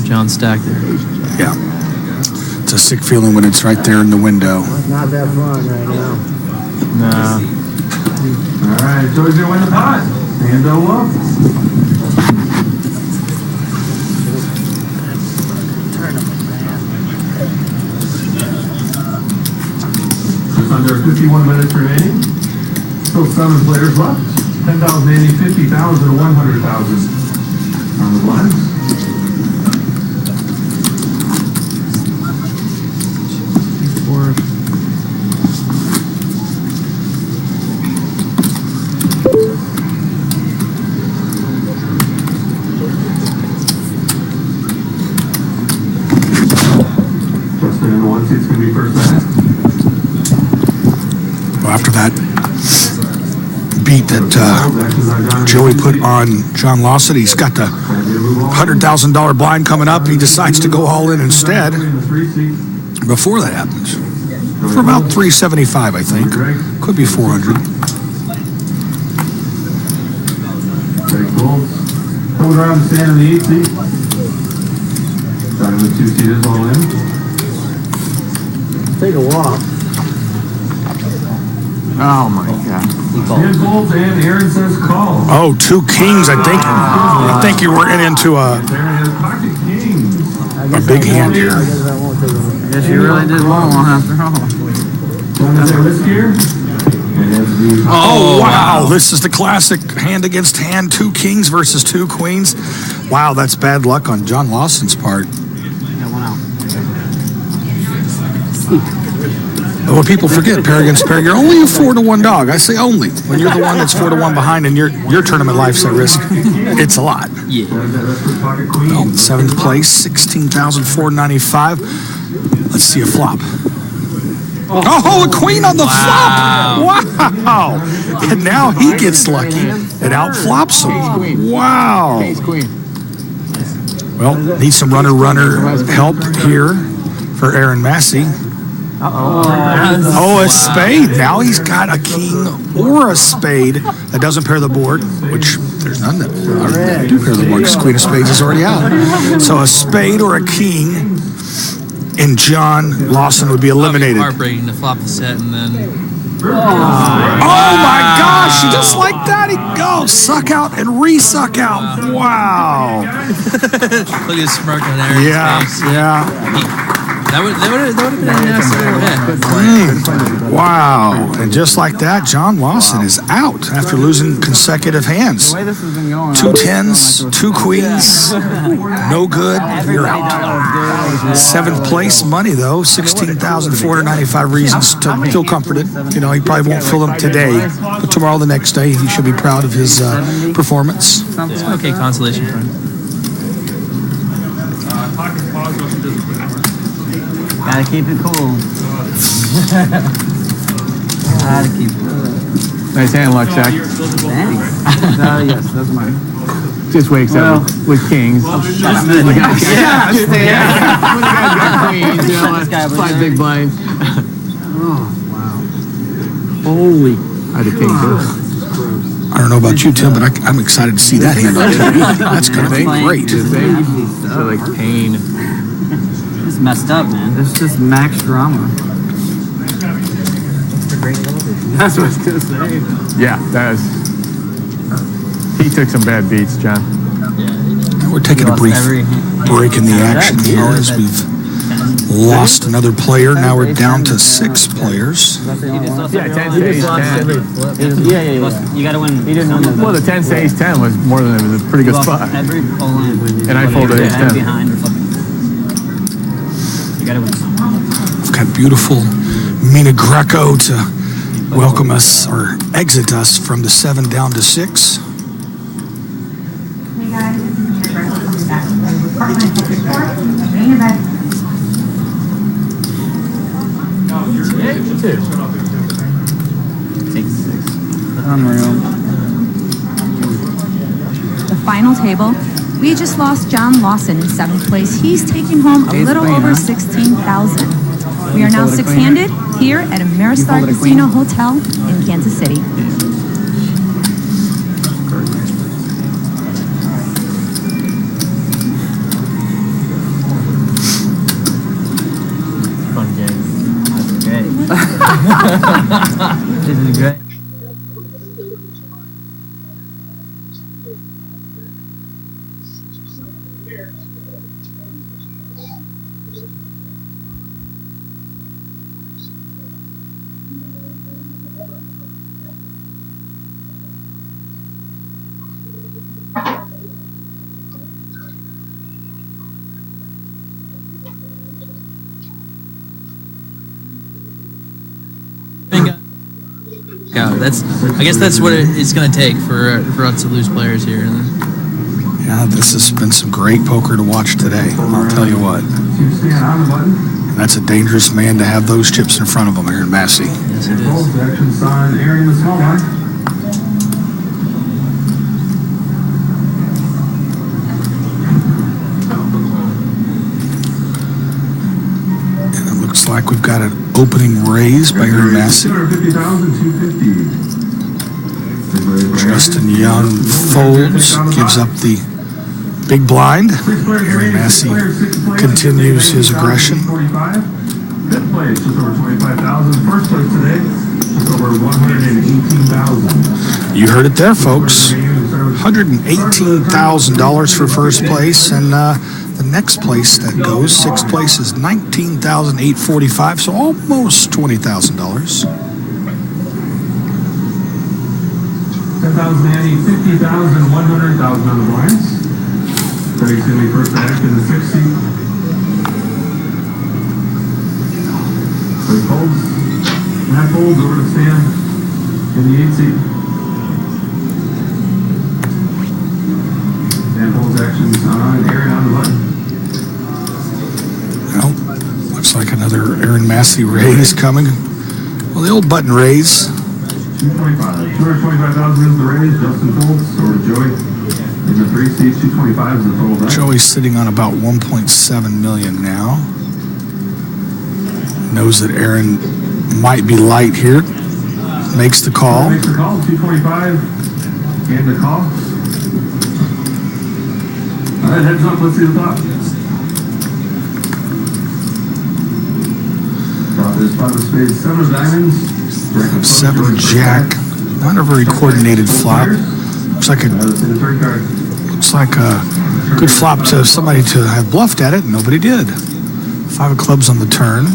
John's stack there. Yeah. It's a sick feeling when it's right there in the window. Not that fun right now. Nah. All right, Joey's going to win the pot. Hand double up. Just under 51 minutes remaining. Still 7 players left. 10,000, 80, 50,000, 100,000 on the blinds. Justin in the 1 seat's going to be first back. heat that Joey put on John Lawson. He's got the $100,000 blind coming up. He decides to go all in instead before that happens. For about 375, I think. Could be 400. Very cool. Hold around and stand in the 8 seat. Starting with 2 seaters all in. Take a walk. Oh my God. Here's Bolts and Aaron says call. Oh, 2 kings, I think. I think you're working into a big hand here. I Guess you really did well after all. Oh, wow. This is the classic hand against hand. 2 kings versus 2 queens. Wow, that's bad luck on John Lawson's part. What people forget, pair against pair, you're only a 4-to-1 dog. I say only. When you're the one that's 4-to-1 behind and your tournament life's at risk, it's a lot. Yeah. Well, 7th place, $16,495. Let's see a flop. Oh, a queen on the flop! Wow! And now he gets lucky and outflops him. Wow! Well, need some runner help here for Aaron Massey. Oh, a spade. Now he's got a king or a spade that doesn't pair the board, which there's none that do pair the board because Queen of Spades is already out. So a spade or a king, and John Lawson would be eliminated. Heartbreaking to flop the set and then. Oh my gosh! Just like that, he goes suck out and re-suck out. Wow! Look at his smirk on Aaron's face. Yeah. That would have been a nasty little hit. Wow. And just like that, John Lawson is out after losing consecutive hands. 2 10s, 2 queens, no good, you're out. 7th place money, though, 16,495 reasons to feel comforted. You know, he probably won't feel them today, but tomorrow, the next day, he should be proud of his performance. It's an okay consolation friend. Gotta keep it cool. Gotta keep it cool. Nice hand luck, Zach. Thanks. Yes, that's mine. Just wakes up with kings. Shut up. When the guy's got queens, you know, 5 big blinds. Oh, wow. Holy. I had a king too. I don't know about you, Tim, but I'm excited to see that hand on TV. That's going to be great. So like pain. It's messed up, man. It's just max drama. That's what I was going to say. Yeah, that is. He took some bad beats, John. We're taking a brief break in the action here as we've lost another player. Now we're down to 6 players. Yeah, 10 stays 10. Yeah. You gotta win. He didn't know that. Well, the 10 stays 10 was more than it was a pretty good spot. Every pull-in. And I folded ace 10. Behind or fucking. You gotta win. We've got beautiful Mina Greco to welcome us or exit us from the 7 down to 6. Hey guys, this is Mina Greco coming back from the department of report. Main event. Unreal. The final table. We just lost John Lawson in 7th place. He's taking home a little over $16,000. We are now 6-handed here at Ameristar Casino Hotel in Kansas City. Fun game. That's great. Isn't it great? I guess that's what it's going to take for us to lose players here. Yeah, this has been some great poker to watch today. I'll tell you what. That's a dangerous man to have those chips in front of him, Aaron Massey. Yes, it is. like we've got an opening raise by Aaron Massey. Justin Young folds, gives up the big blind. Aaron Massey continues his aggression. Fifth place, just over 25,000. First place today, just over 118,000. You heard it there, folks. $118,000 for first place, and the next place that goes, sixth place, is $19,845, so almost $20,000. 10,000, Annie, 50,000, 100,000 on the blinds. Craig's going to be first back in the sixth seat. Craig folds. Matt folds over to Stan in the eighth seat. Stan folds actions on Aaron on the button. Well, looks like another Aaron Massey raise coming. Well, the old button raise. 225,000 is the raise. Justin folds over to Joey. In the three seats, 225 is the total back. Joey's sitting on about 1.7 million now. Knows that Aaron might be light here. Makes the call. Makes the call, 225. And the call. All right, heads up, let's see the top. Top is 5 of spades, 7 of diamonds. 7 jack. Not a very coordinated flop. Looks like a good flop to somebody to have bluffed at it. Nobody did. 5 of clubs on the turn.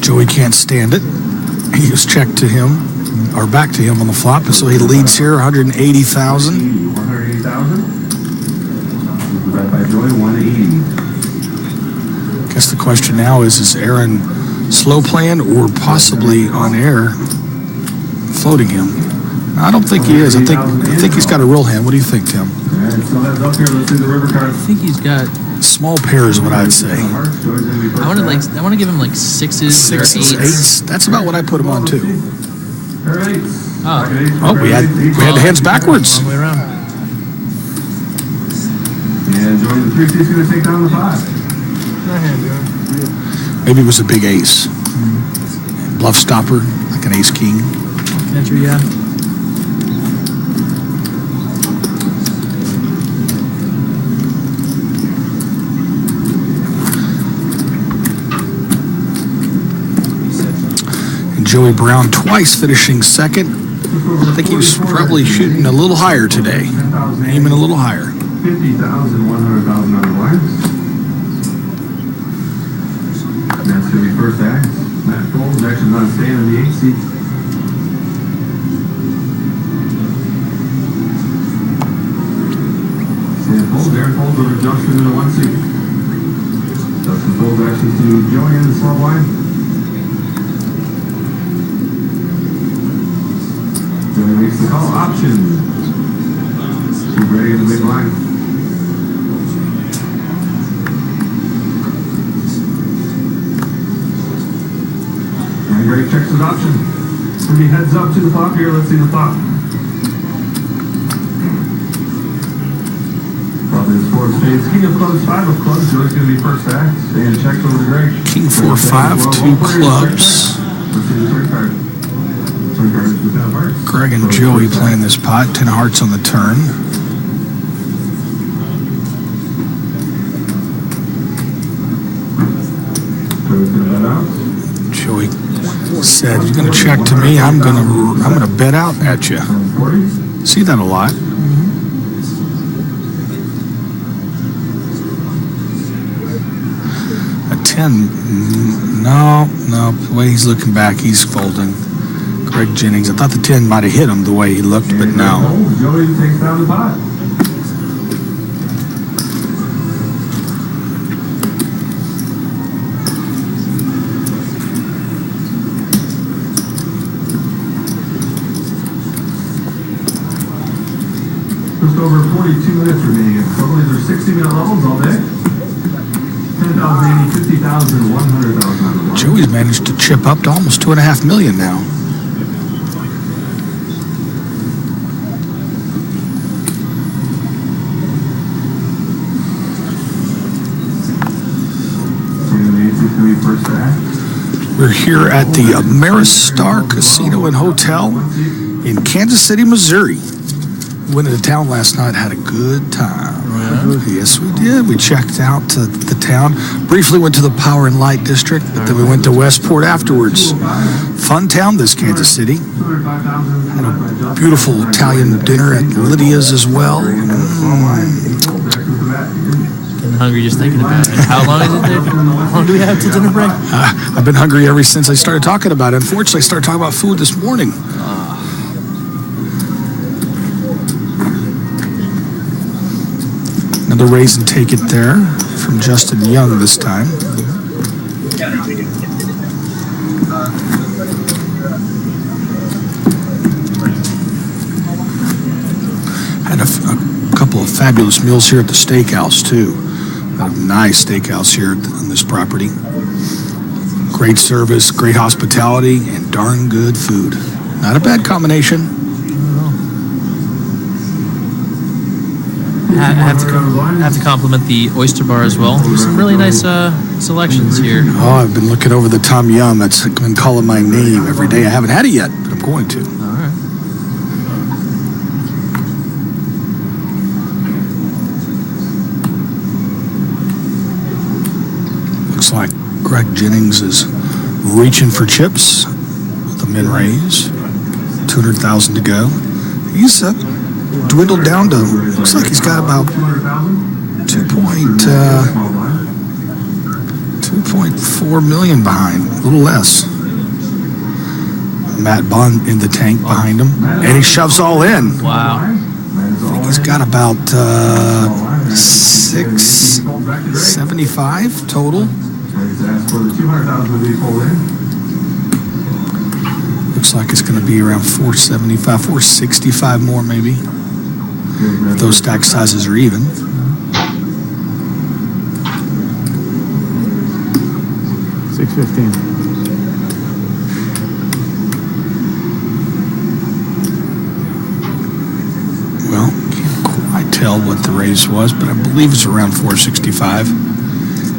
Joey can't stand it. He was checked to him, or back to him on the flop, and so he leads here, 180,000. 180,000. Bet by Joey, 180. Guess the question now is Aaron slow playing or possibly on air floating him? I don't think he is. I think he's got a real hand. What do you think, Tim? And so that's up here. Let's see the river card. I think he's got small pairs, what I'd say. I want to give him like sixes or eights. That's about what I put him on too. Oh, we had the hands backwards. All the way around. And Joey, the 3 seat's going to take down the 5. Maybe it was a big ace. Bluff stopper, like an ace king. Catcher, yeah. And Joey Brown twice finishing second. I think he was probably shooting a little higher today. Aiming a little higher. 50,000, 100,000 on the blinds. That's going to be first act. Matt folds, action's on Stan in the 8th seat. Stan folds, Aaron folds over to Justin in the 1 seat. Justin folds, actions to Joey in the small blind. Joey makes the call, option. Keep ready in the big line. Greg checks his option. When he heads up to the flop here, let's see the flop. Flop is 4 of spades, king of clubs, 5 of clubs. Joey's going to be first act. And checks over to Greg. King 4, 5, 2 clubs. Let's see the third card. Third card is the 10 of hearts. Greg and Joey playing this pot. 10 of hearts on the turn. Joey's going to bet out. Joey said, "You're going to check to me. I'm going to bet out at you." See that a lot. A 10. No. The way he's looking back, he's folding. Greg Jennings. I thought the 10 might have hit him the way he looked, but no. Joey takes down the pot. Just over 42 minutes remaining. Probably there's 60-minute levels all day. 10,000, 80, 50,000, 100,000. Joey's managed to chip up to almost $2.5 million now. In the We're here at the Ameristar Casino and Hotel in Kansas City, Missouri. Went into town last night, had a good time. Yes, we did. We checked out the town. Briefly went to the Power and Light District, but then we went to Westport afterwards. Fun town, this Kansas City. Had a beautiful Italian dinner at Lydia's as well. Getting hungry just thinking about it. How long is it there? How long do we have to dinner break? I've been hungry ever since I started talking about it. Unfortunately, I started talking about food this morning. Another raise and take it there from Justin Young this time. Had a couple of fabulous meals here at the steakhouse too. A nice steakhouse here on this property. Great service, great hospitality, and darn good food. Not a bad combination. I have to compliment the oyster bar as well. Some really nice selections here. Oh, I've been looking over the Tom Yum. That's been calling my name every day. I haven't had it yet, but I'm going to. All right. Looks like Greg Jennings is reaching for chips with the min raise. 200,000 to go. He's dwindled down to, looks like he's got about 2.4 million behind, a little less. Matt Bond in the tank behind him, and he shoves all in. Wow. I think he's got about 675 total. Looks like it's going to be around 475, 465 more maybe. If those stack sizes are even. $6.15. Well, can't quite tell what the raise was, but I believe it's around 465.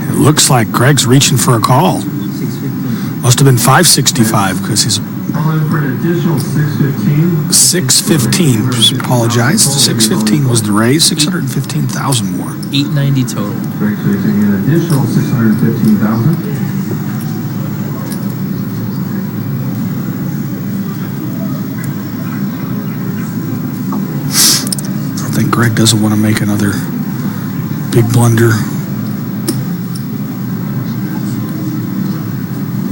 It looks like Greg's reaching for a call. Must have been 565 because he's For an additional 615. 615. Apologize. 615 was the raise. 615,000 more. 890 total. Greg raising an additional 615,000. I think Greg doesn't want to make another big blunder.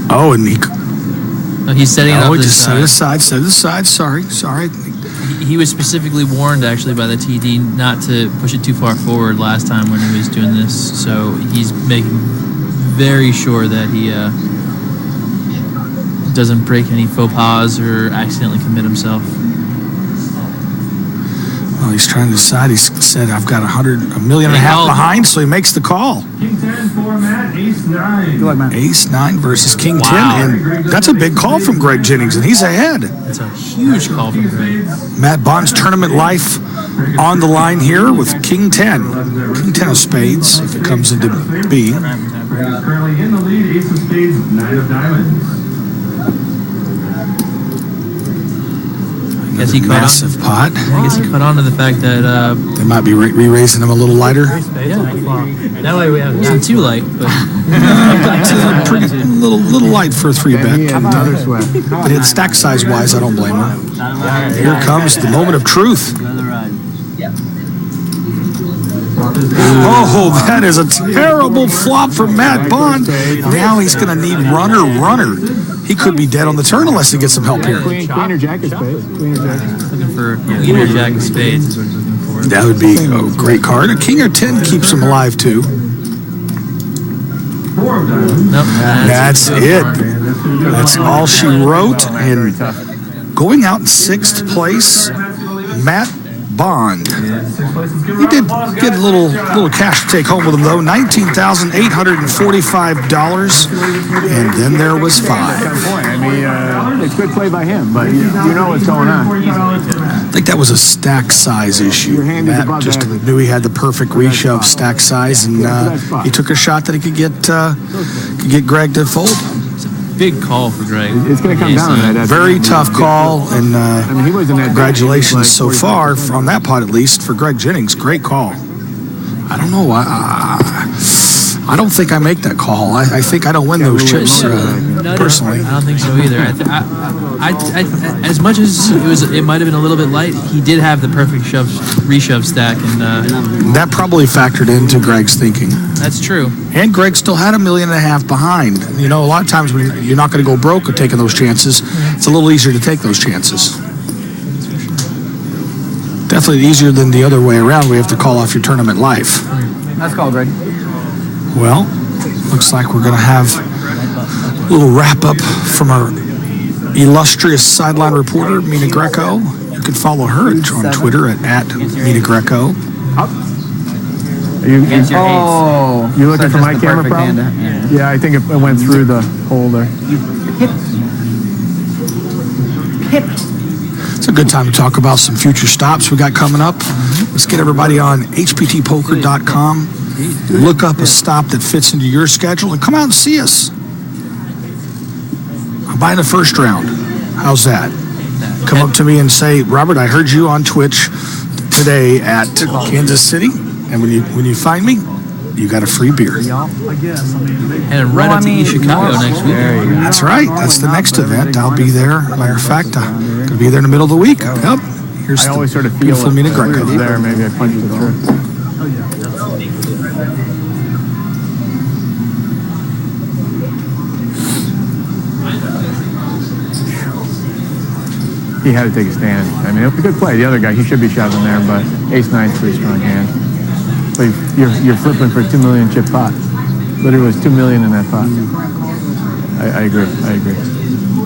Oh, and He's setting it up. Oh, just set it aside. Set it aside. Sorry. He was specifically warned actually by the TD not to push it too far forward last time when he was doing this. So he's making very sure that he doesn't break any faux pas or accidentally commit himself. Well, he's trying to decide. He said, "I've got $1.5 million behind," so he makes the call. King 10 for Matt, Ace 9. Go ahead, man. Ace 9 versus King Wow. 10, and that's a big call from Greg Jennings, and he's ahead. That's a huge call from Greg. Matt Bond's tournament life on the line here with King 10. King 10 of spades, if it comes into B. Currently in the lead, Ace of Spades, 9 of Diamonds. I guess he caught Massive pot. I guess he caught on to the fact that They might be re-raising him a little lighter. that way we have wasn't too light, but It's a pretty little light for a 3-bet. He had another sweat. But it's stack size wise, I don't blame him. Here comes the moment of truth. Oh, that is a terrible flop for Matt Bond. Now he's going to need runner. He could be dead on the turn unless he gets some help here. Queen or jack of spades. Queen or jack. looking for queen or jack of spades is what he's looking for. That would be a great card. A king or 10 keeps him alive too. 4 of Diamonds. Nope, That's it. That's all she wrote. And going out in 6th place, Matt Bond. He did get a little cash to take home with him though, $19,845, and then there was 5. I mean, it's good play by him, but you know what's going on. I think that was a stack size issue. Your hand is Matt above just average. knew he had the perfect reach of stack size, and he took a shot that he could get Greg to fold. big call for Greg. It's going to come down to that. Very tough call, and I mean, he wasn't that. congratulations so far on that pot, at least for Greg Jennings. Great call. I don't know. I don't think I make that call. I think I don't win those chips personally. I don't think so either. As much as it might have been a little bit light, he did have the perfect reshove stack, and that probably factored into Greg's thinking. That's true. And Greg still had $1.5 million behind. You know, a lot of times when you're not going to go broke with taking those chances, it's a little easier to take those chances. Definitely easier than the other way around. We have to call off your tournament life. That's called, Greg. Well, looks like we're going to have a little wrap-up from our illustrious sideline reporter, Mina Greco. You can follow her on Twitter at Mina Greco. You looking for my camera problem? Yeah, I think it went through the hole there. It's a good time to talk about some future stops we got coming up. Let's get everybody on hptpoker.com. Look up a stop that fits into your schedule and come out and see us. I'm buying the first round. How's that? Come up to me and say, Robert, I heard you on Twitch today at Kansas City, and when you find me, you got a free beer. And right up to Chicago next week. That's right. That's the next event. I'll be there. Matter of fact, I'm going to be there in the middle of the week. Yep. Here's I always sort of feel beautiful Mina Greco. There, maybe I punched it through. He had to take a stand. I mean, it was a good play. The other guy, he should be shoving there, but ace-9's pretty strong hand. But you're flipping for a 2 million chip pot. Literally was 2 million in that pot. I agree.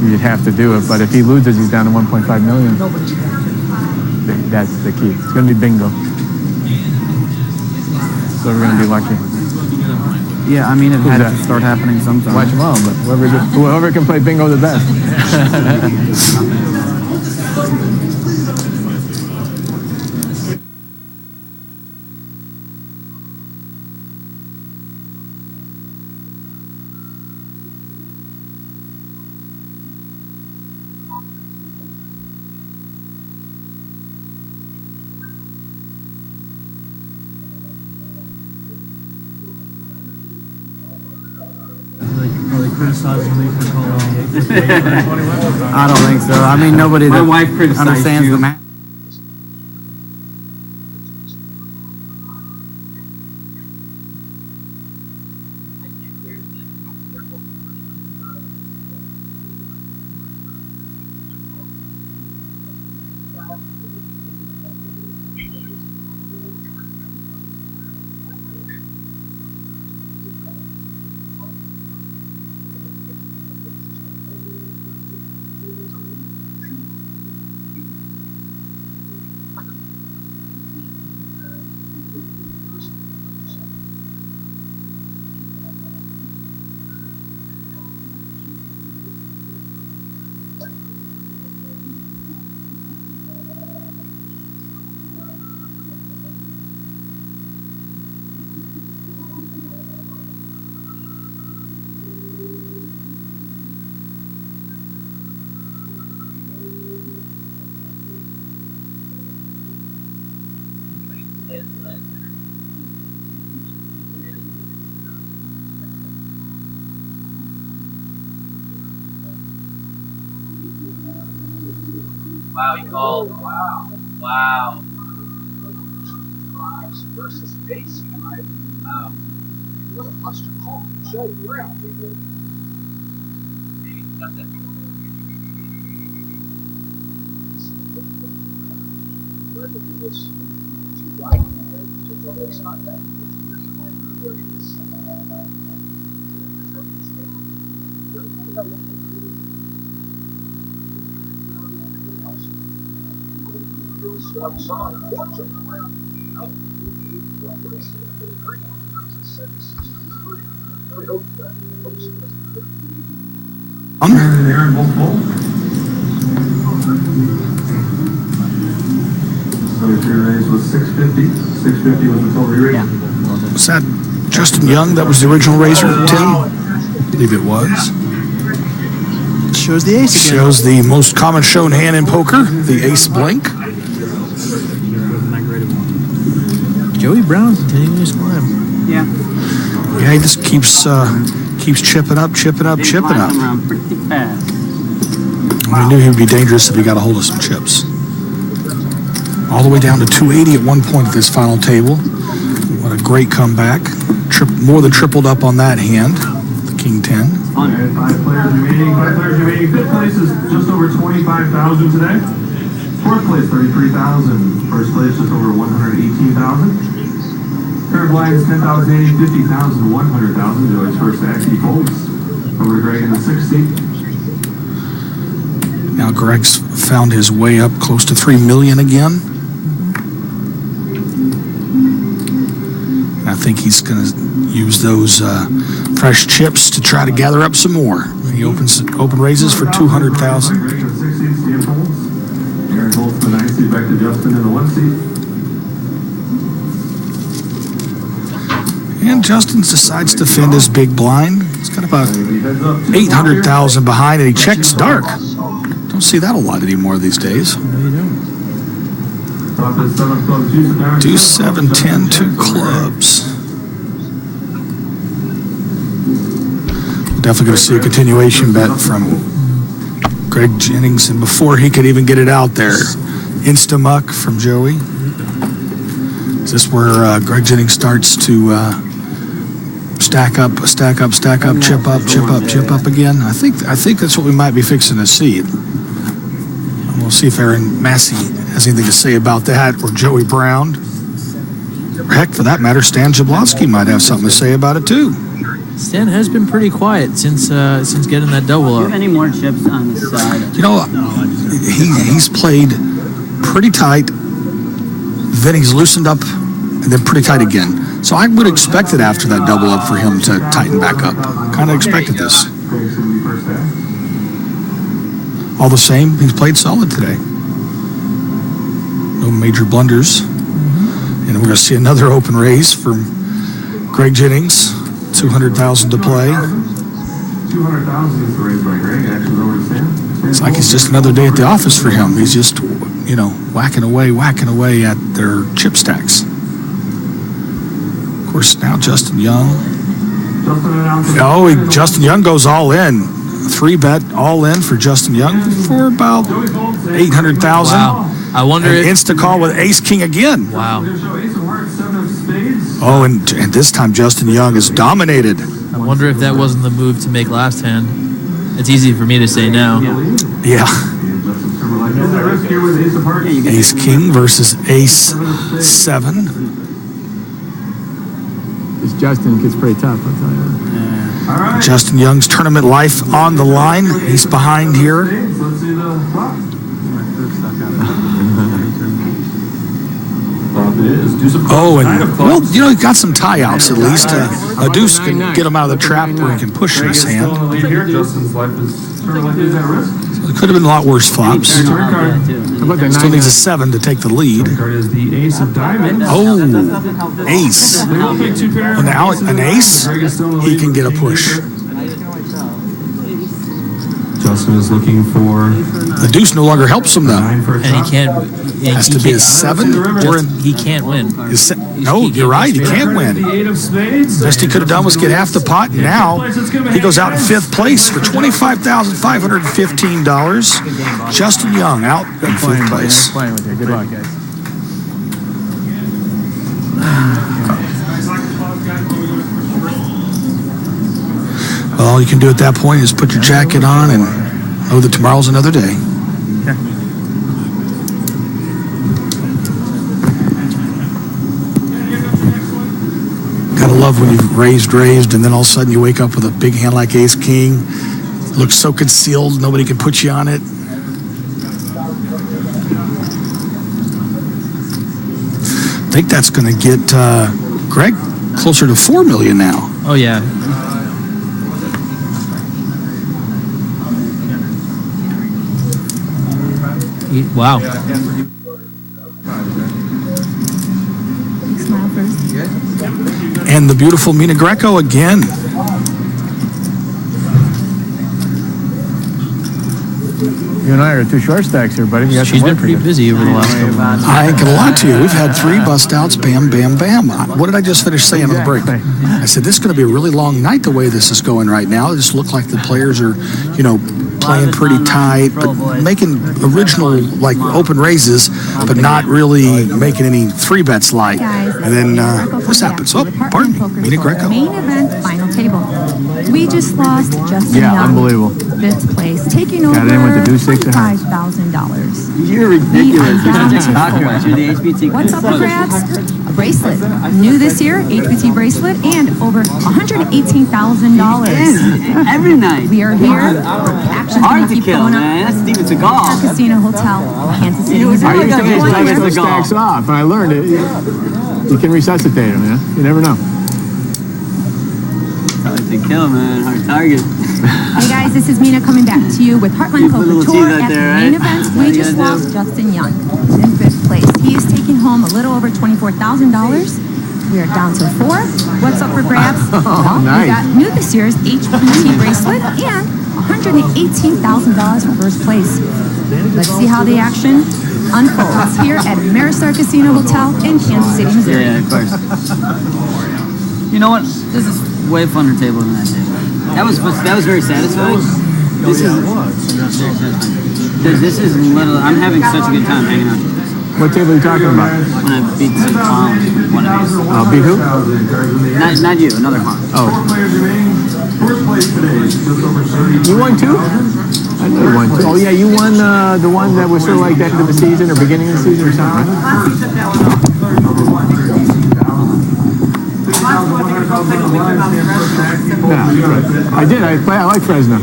You'd have to do it, but if he loses, he's down to 1.5 million. That's the key. It's going to be bingo. So we're going to be lucky. Yeah, I mean, it had to start happening sometime. Watch them all, but whoever can play bingo the best. I don't think so. I mean, nobody that understands the math. Wow, he called. Wow. Versus base. Wow. What a monster call. Joe Brown. Maybe he got that. Where did this to right? It's not that. Aaron both full. So your raise was 650. 650 was the total raise. Was that Justin Young? That was the original raiser, Tim? I believe it was. shows the ace again. Shows the most common shown hand in poker, the ace blink. Joey Brown continuing to climb. Yeah. Yeah, he just keeps chipping up. Around pretty fast. We knew he would be dangerous if he got a hold of some chips. All the way down to 280 at one point at this final table. What a great comeback. More than tripled up on that hand, the King 10. And 5 players remaining. 5 players remaining. Fifth place is just over 25,000 today. Fourth place, 33,000. First place, just over 118,000. Third line is 10,080, 50,000, 100,000. Joey's first act, he folds. Over to Greg in the 6th seat. Now Greg's found his way up close to 3 million again. And I think he's going to use those fresh chips to try to gather up some more. He open raises for 200,000. Greg in the 6th seat, Stan folds. Aaron holds the 9th seat, back to Justin in the 1st seat. And Justin decides to defend his big blind. He's got about 800,000 behind, and he checks dark. Don't see that a lot anymore these days. No, you don't. 2, 7, 10, 2 clubs. We're definitely going to see a continuation bet from Greg Jennings, and before he could even get it out there, Insta-muck from Joey. Is this where Greg Jennings starts to stack up, chip up again? I think that's what we might be fixing to see. We'll see if Aaron Massey has anything to say about that, or Joey Brown. Or heck, for that matter, Stan Jablonski might have something to say about it too. Stan has been pretty quiet since getting that double Do you up. have any more chips on the side? You know, he's played pretty tight, then he's loosened up, and then pretty tight again. So I would expect it after that double up for him to tighten back up. Kind of expected this. All the same, he's played solid today. No major blunders. And we're going to see another open raise from Greg Jennings. 200,000 to play. 200,000 is the raise by Greg. Actions over to Stan. It's like it's just another day at the office for him. He's just, whacking away at their chip stacks. Of course, now Justin Young. Justin Young goes all in. 3-bet all in for Justin Young for about 800,000. Wow. I wonder if Insta call with Ace King again. Wow. Oh, and this time Justin Young is dominated. I wonder if that wasn't the move to make last hand. It's easy for me to say now. Yeah. Ace King versus Ace 7. This Justin gets pretty tough, I'll tell you. Justin Young's tournament life on the line. He's behind here. Let's see the flop. Oh, and well, he got some tie outs at least. A deuce can get him out of the trap where he can push his hand. So it could have been a lot worse flops. Still needs a 7 to take the lead. Oh, ace. Well, now an ace, he can get a push. Justin is looking for the deuce no longer helps him though. And he can't. Has to be a 7 or he can't win. No, you're right. He can't win. Best he could have done was get half the pot. Now he goes out in 5th place for $25,515. Justin Young out in 5th place. Playing with you. Good luck, guys. All you can do at that point is put your jacket on and know that tomorrow's another day. Gotta love when you've raised, and then all of a sudden you wake up with a big hand like Ace King. Looks so concealed, nobody can put you on it. I think that's going to get Greg closer to 4 million now. Oh yeah. Wow. Smile first. And the beautiful Mina Greco again. You and I are 2 short stacks here, buddy. We got She's been pretty busy over the last couple of months. I ain't gonna lie to you. We've had 3 bust outs, bam, bam, bam. What did I just finish saying on the break? I said, this is going to be a really long night the way this is going right now. It just look like the players are, playing pretty tight, but making original, like, open raises, but not really making any 3-bets light. And then this happens. Oh, pardon me. Mina Greco. Main event, final table. We just lost Justin Young. Unbelievable. 5th place, taking over Got in with the deuce six and a half. $5,000. You're ridiculous. We are down to You're the HPT. What's up for grabs? A bracelet. New this year, HPT bracelet, and over $118,000. Every night. We are here. Action Hard to keep kill, going up. man. That's Steven Seagal. Casino Hotel, Kansas City, I Missouri. used to get like Those stacks off, and I learned it. You can resuscitate them, yeah? You never know. Hard to kill, man. Hard target. Hey guys, this is Mina coming back to you with Heartland Put a Poker little Tour tease out at the there, main right? event. What We do you just gotta lost do? Justin Young in 5th place. He is taking home a little over $24,000. We are down to 4. What's up for grabs? Well, nice. We got new this year's HPT bracelet and $118,000 for first place. Let's see how the action unfolds here at Ameristar Casino Hotel in Kansas City, Missouri. Yeah, of course. You know what? This is way funner table than that table. That was very satisfying. This is literally. I'm having such a good time hanging out with this. What table are you talking about? When I beat some clown, one of these. Beat who? Not you, another clown. Oh. You won 2? I know you won 2. Oh, yeah, you won the one that was sort of like that end of the season or beginning of the season or something, right? Yeah, I did. I like Fresno.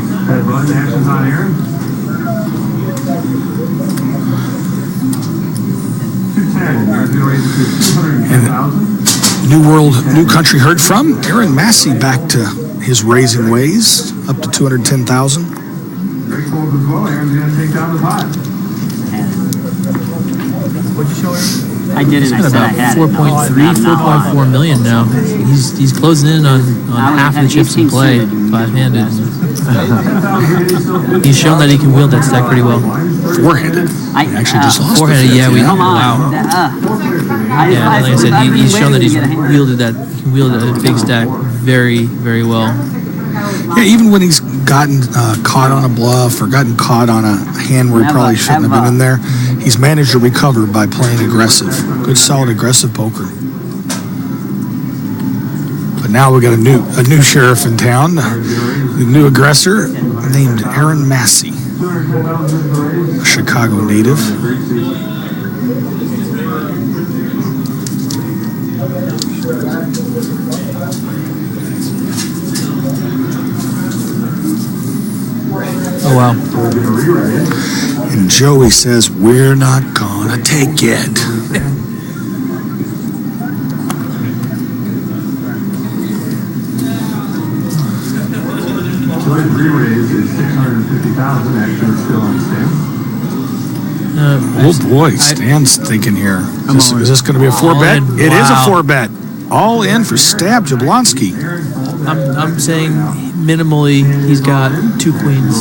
And New Country heard from Aaron Massey back to his raising ways, up to 210,000. Very cold as well. Aaron's going to take down the pot. What'd you show her? I didn't. I He's said I got had about 4.4 million now. He's closing in on half the chips in play, 5-handed. He's shown that he can wield that stack pretty well. 4-handed. He actually just lost. 4-handed, yeah. Wow. Yeah, like I said, he's shown that he's wielded a big stack very, very well. Yeah, even when he's gotten caught on a bluff or gotten caught on a hand where he probably shouldn't have been in there, he's managed to recover by playing aggressive. Good, solid, aggressive poker. But now we got a new sheriff in town, a new aggressor named Aaron Massey, a Chicago native. Oh, wow. And Joey says, we're not gonna take it. Joey's re-raise is 650,000. Actually, it's still on Stan. Oh boy, Stan's thinking here. Is this going to be a 4-bet? It is a 4-bet. All in for Stab Jablonski. I'm saying minimally he's got 2 queens.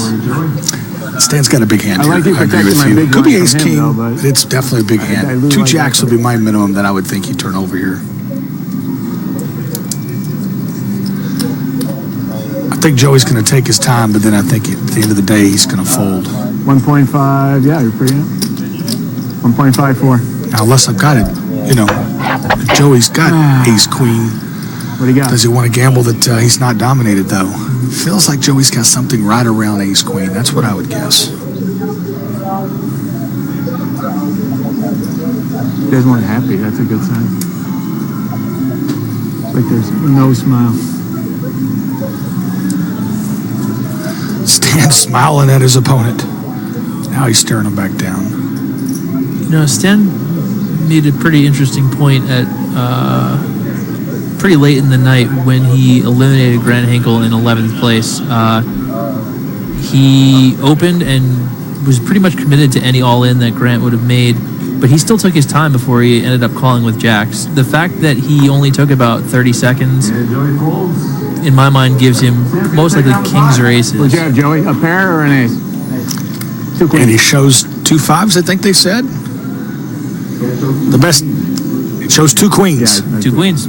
Stan's got a big hand I here. like you I agree protecting with my you. big Could be blind from ace-king, him, though, but it's definitely a big hand. do 2 like jacks that. would be my minimum that I would think he'd turn over here. I think Joey's going to take his time, but then I think at the end of the day, he's going to fold. 1.5, yeah, you're pretty up. 1.54. Now, unless I've got it, if Joey's got ace-queen. What do you got? Does he want to gamble that he's not dominated, though? Feels like Joey's got something right around ace-queen. That's what I would guess. You guys weren't happy. That's a good sign. It's like there's no smile. Stan smiling at his opponent. Now he's staring him back down. Stan made a pretty interesting point at pretty late in the night when he eliminated Grant Hinkle in 11th place. He opened and was pretty much committed to any all-in that Grant would have made, but he still took his time before he ended up calling with jacks. The fact that he only took about 30 seconds, in my mind, gives him most likely kings or aces. What'd you have, Joey? A pair or an ace? And he shows 2 5s, I think they said. The best, it shows 2 queens. Yeah, 2 queens.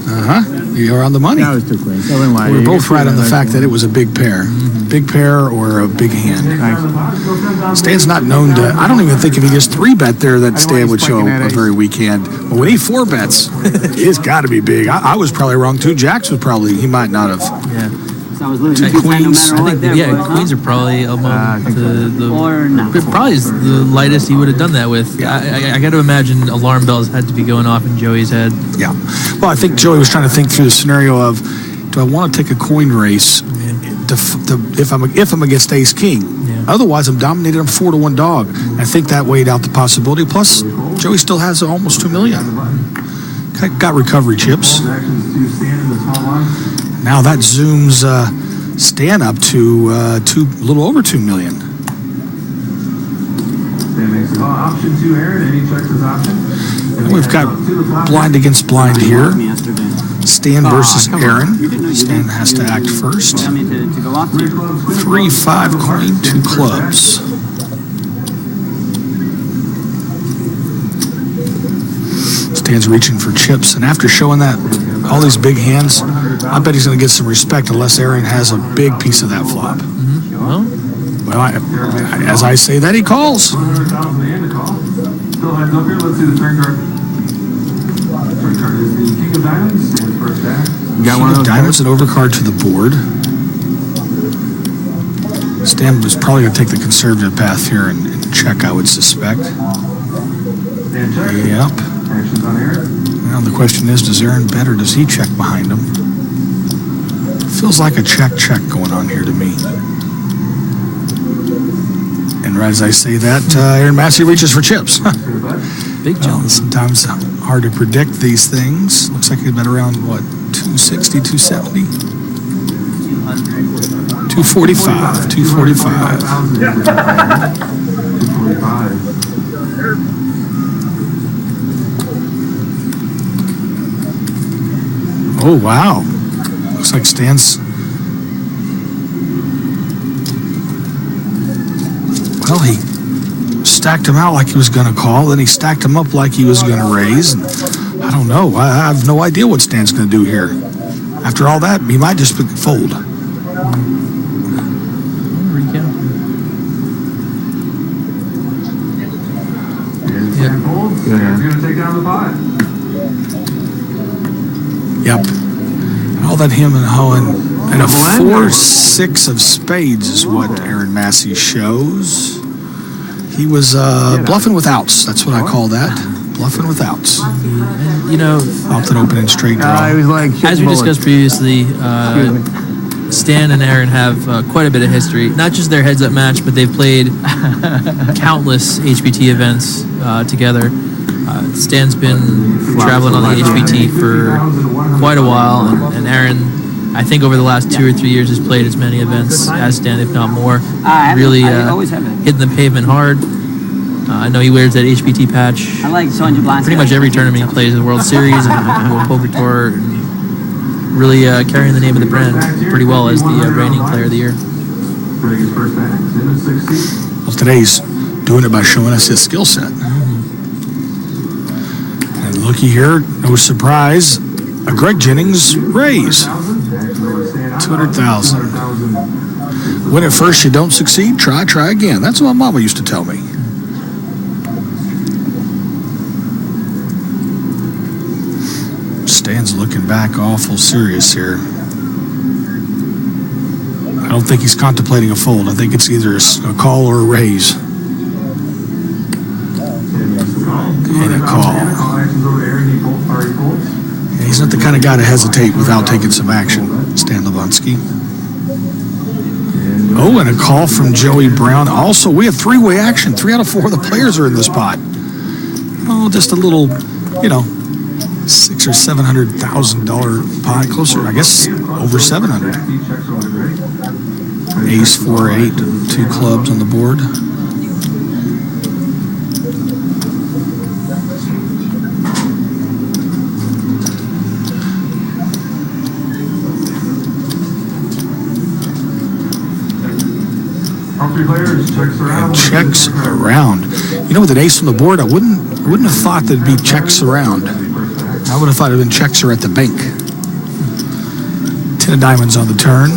You're on the money. That was 2 queens. I wouldn't lie. We're You both can see right on the that fact that it was a big pair. Big pair or a big hand. Stan's not known to, I don't even think if he just 3-bet there that Stan would show a very weak hand. But when he 4-bets, it's got to be big. I was probably wrong too. Jax was probably, he might not have. Yeah. So I was losing 2 Queens. no matter I what think, there, yeah, boys, huh? queens are probably among the Or not. probably is the lightest he would have done that with. I got to imagine alarm bells had to be going off in Joey's head. Yeah. Well, I think Joey was trying to think through the scenario of, do I want to take a coin race if I'm against Ace King? Yeah. Otherwise, I'm dominating a 4-1 dog. I think that weighed out the possibility. Plus, Joey still has almost $2 million. Got recovery chips. Now that zooms Stan up to a little over $2 million. Option 2, Aaron. Any checks his option? And we've got blind against blind here. Stan versus Aaron. Stan has to act first. I mean, to go off 3 5 queen, 2 clubs. Stan's reaching for chips, and after showing that all these big hands, I bet he's going to get some respect unless Aaron has a big piece of that flop. Well, as I say that, he calls. Still heads up here. Let's see the turn card. Turn card is the King of Diamonds. Stands first act. Got one of those Diamonds and overcard to the board. Stan was probably going to take the conservative path here and check, I would suspect. And check. Yep. Actions on Aaron. Now the question is, does Aaron bet or does he check behind him? Feels like a check going on here to me. And right as I say that, Aaron Massey reaches for chips. Big jump. Sometimes hard to predict these things. Looks like he's been around, what, 260, 270? 245, 245. 245. Oh, wow. Looks like Stan's... Well, he stacked him out like he was going to call, then he stacked him up like he was going to raise. And I don't know. I have no idea what Stan's going to do here. After all that, he might just fold. Recount. Stan folds. Stan's going to take down the pot. Yep. All that him and Hohen. And a 4-6 of spades is what Aaron Massey shows. He was bluffing with outs. That's what I call that. Bluffing with outs. You know, Off an opening straight draw. He was like as we discussed previously, Stan and Aaron have quite a bit of history. Not just their heads-up match, but they've played countless HPT events together. Stan's been traveling on the HPT for quite a while, and Aaron, I think over the last 2 or 3 years, has played as many events as Stan, if not more. Really hitting the pavement hard. I know he wears that HPT patch. I like Sonia Blanc. Pretty much every tournament he plays, the World Series and the World Poker Tour. And really carrying the name of the brand pretty well as the reigning player of the year. Well, today's doing it by showing us his skill set. And looky here, no surprise, a Greg Jennings raise. 200,000. When at first you don't succeed, try again. That's what Mama used to tell me. Stan's looking back awful serious here. I don't think he's contemplating a fold. I think it's either a call or a raise. And a call. Yeah, he's not the kind of guy to hesitate without taking some action, Stan Levonsky. Oh, and a call from Joey Brown. Also, we have three-way action. 3 out of 4 of the players are in this pot. Oh, just a little, $600,000 or $700,000 pot, closer, I guess, over 700. Ace, 4, 8, 2 clubs on the board. And checks around. You know, with an ace on the board, I wouldn't have thought there'd be checks around. I would have thought it'd been checks are at the bank. 10 of diamonds on the turn.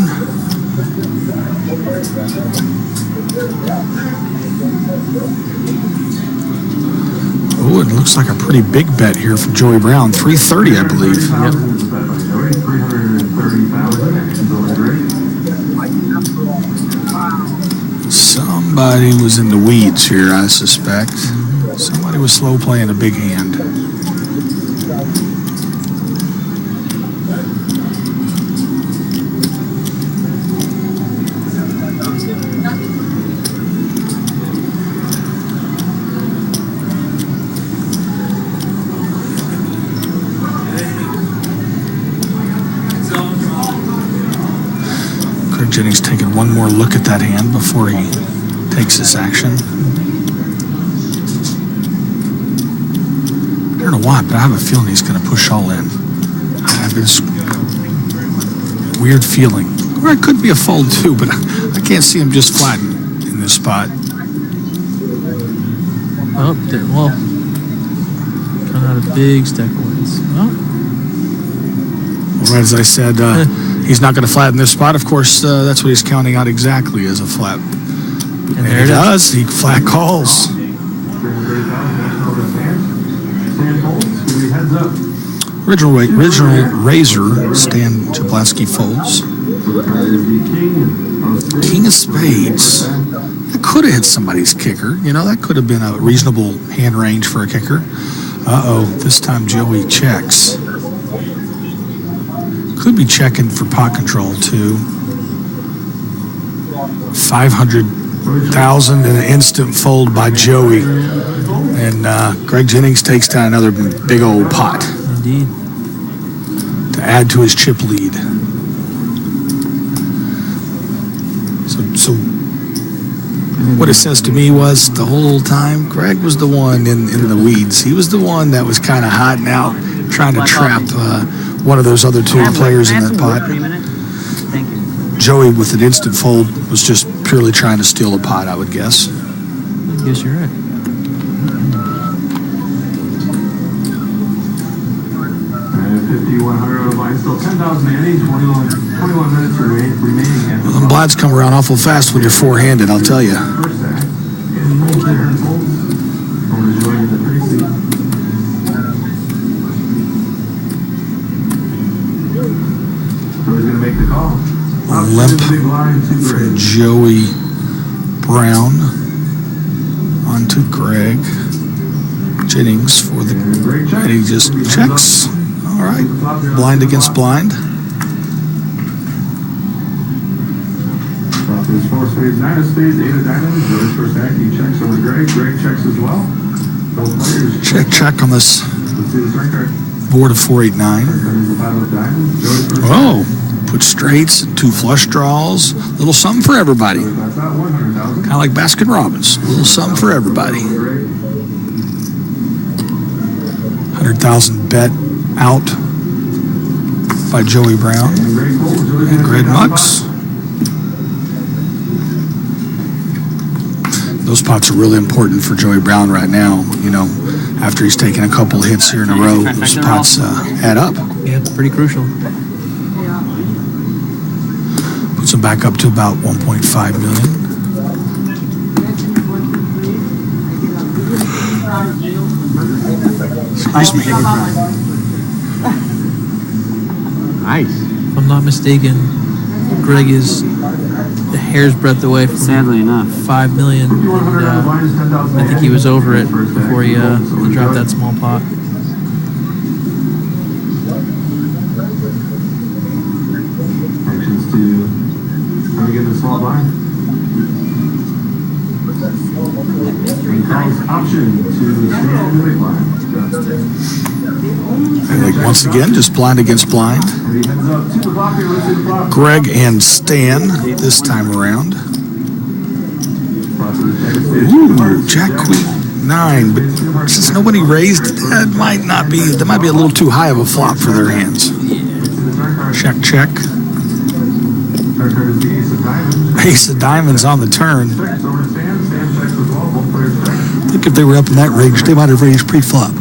Oh, it looks like a pretty big bet here from Joey Brown. 330, I believe. Yep. Somebody was in the weeds here, I suspect. Somebody was slow playing a big hand. Greg Jennings taking one more look at that hand before he takes this action. I don't know why, but I have a feeling he's going to push all in. I have this weird feeling. Or it could be a fold too, but I can't see him just flatten in this spot. Oh, well, coming out a big stack of wins. Oh. Well, right as I said, he's not going to flatten this spot. Of course, that's what he's counting out exactly as a flat. And there he does. He flat calls. Original Razor, Stan Jablonski folds. King of Spades. That could have hit somebody's kicker. You know, that could have been a reasonable hand range for a kicker. Uh-oh, this time Joey checks. Could be checking for pot control, too. 500,000 and an instant fold by Joey. And Greg Jennings takes down another big old pot. Indeed. To add to his chip lead. So what it says to me was the whole time, Greg was the one in the weeds. He was the one that was kind of hiding out, trying to trap one of those other two players in that pot. Joey, with an instant fold, was just purely trying to steal the pot, I would guess. I guess you're right. Still 10,080, 21 minutes remaining. Well, them blinds come around awful fast when you're four-handed, I'll tell you. Limp from Joey Brown onto Greg Jennings for the, and he just checks. All right, blind against blind. Four spades, nine of spades, eight of diamonds. Joey's first act, he checks over Greg. Greg checks as well. Both players check on this board of 489. Oh, put straights and two flush draws. Little something for everybody. Kind of like Baskin Robbins. Little something for everybody. 100,000 bet out by Joey Brown and Greg Mux. Those pots are really important for Joey Brown right now. You know, after he's taken a couple hits here in a row, those pots add up. Yeah, pretty crucial. Puts him back up to about 1.5 million. Excuse me. Nice. If I'm not mistaken, Greg is a hair's breadth away from sadly enough 5 million. And, I think he was over it before he dropped that small pot. Actions to get the small blind. And calls option to stand the big blind. And like once again, just blind against blind. Greg and Stan this time around. Ooh, Jack Queen 9, but since nobody raised, that might be a little too high of a flop for their hands. Check. Ace of diamonds on the turn. I think if they were up in that range, they might have raised pre-flop.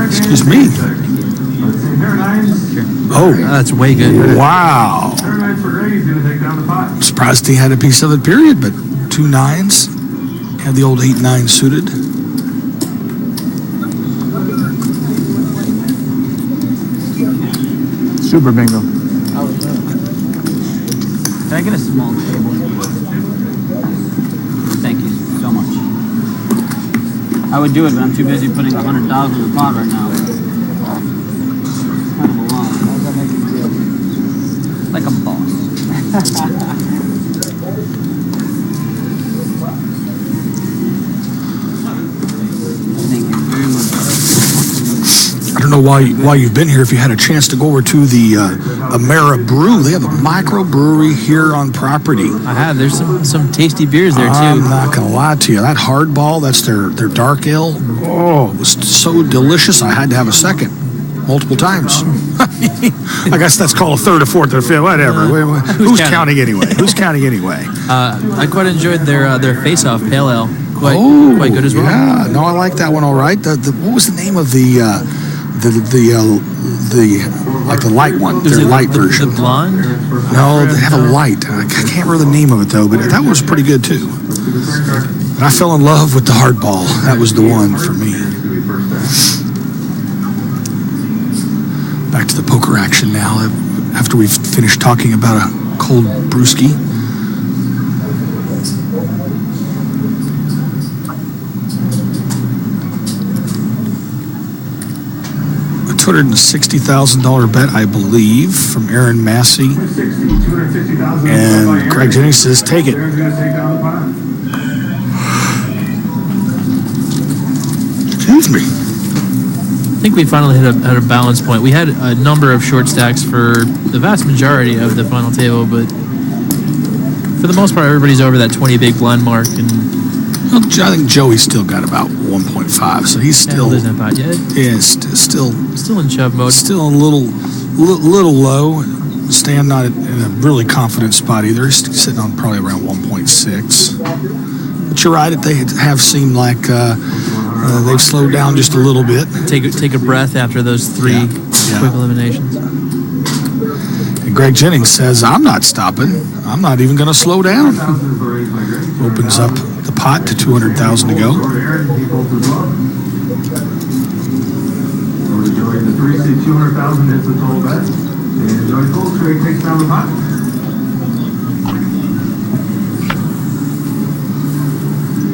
Excuse me. Oh, that's way good. Wow. Surprised he had a piece of it, period, but 2 9s. Had the old 8-9 suited. Super bingo. Can I get a small table? Thank you so much. I would do it, but I'm too busy putting $100 in the pot right now. Kind of a lot. How does that make you feel? Like a boss. Thank you very much. I don't know why you've been here. If you had a chance to go over to the Ameristar Brew, they have a microbrewery here on property. I have. There's some tasty beers there too. I'm not gonna lie to you. That Hardball, that's their dark ale. Oh, it was so delicious. I had to have a second, multiple times. I guess that's called a third or fourth or fifth, whatever. Who's counting anyway? Who's counting anyway? I quite enjoyed their face-off pale ale. Quite good as well. Yeah, no, I like that one. All right. What was the name of the like the light one? Their light version. The blonde? No, they have a light. I can't remember the name of it though, but that was pretty good too. And I fell in love with the Hardball. That was the one for me. Back to the poker action now. After we've finished talking about a cold brewski. $260,000 bet, I believe, from Aaron Massey. And Greg Jennings says, take it. Excuse me. I think we finally hit a balance point. We had a number of short stacks for the vast majority of the final table, but for the most part, everybody's over that 20 big blind mark. And well, I think Joey's still got about 1.5, so he's still isn't that bad yet. Yeah, still in shove mode. Still a little low. Stan not in a really confident spot either. He's sitting on probably around 1.6. But you're right; they have seemed like they've slowed down just a little bit. Take a breath after those three quick eliminations. And Greg Jennings says, "I'm not stopping. I'm not even going to slow down." Opens up the pot to 200,000 to go. The 200,000 is the total bet. And Joey Goldtrade takes down the pot.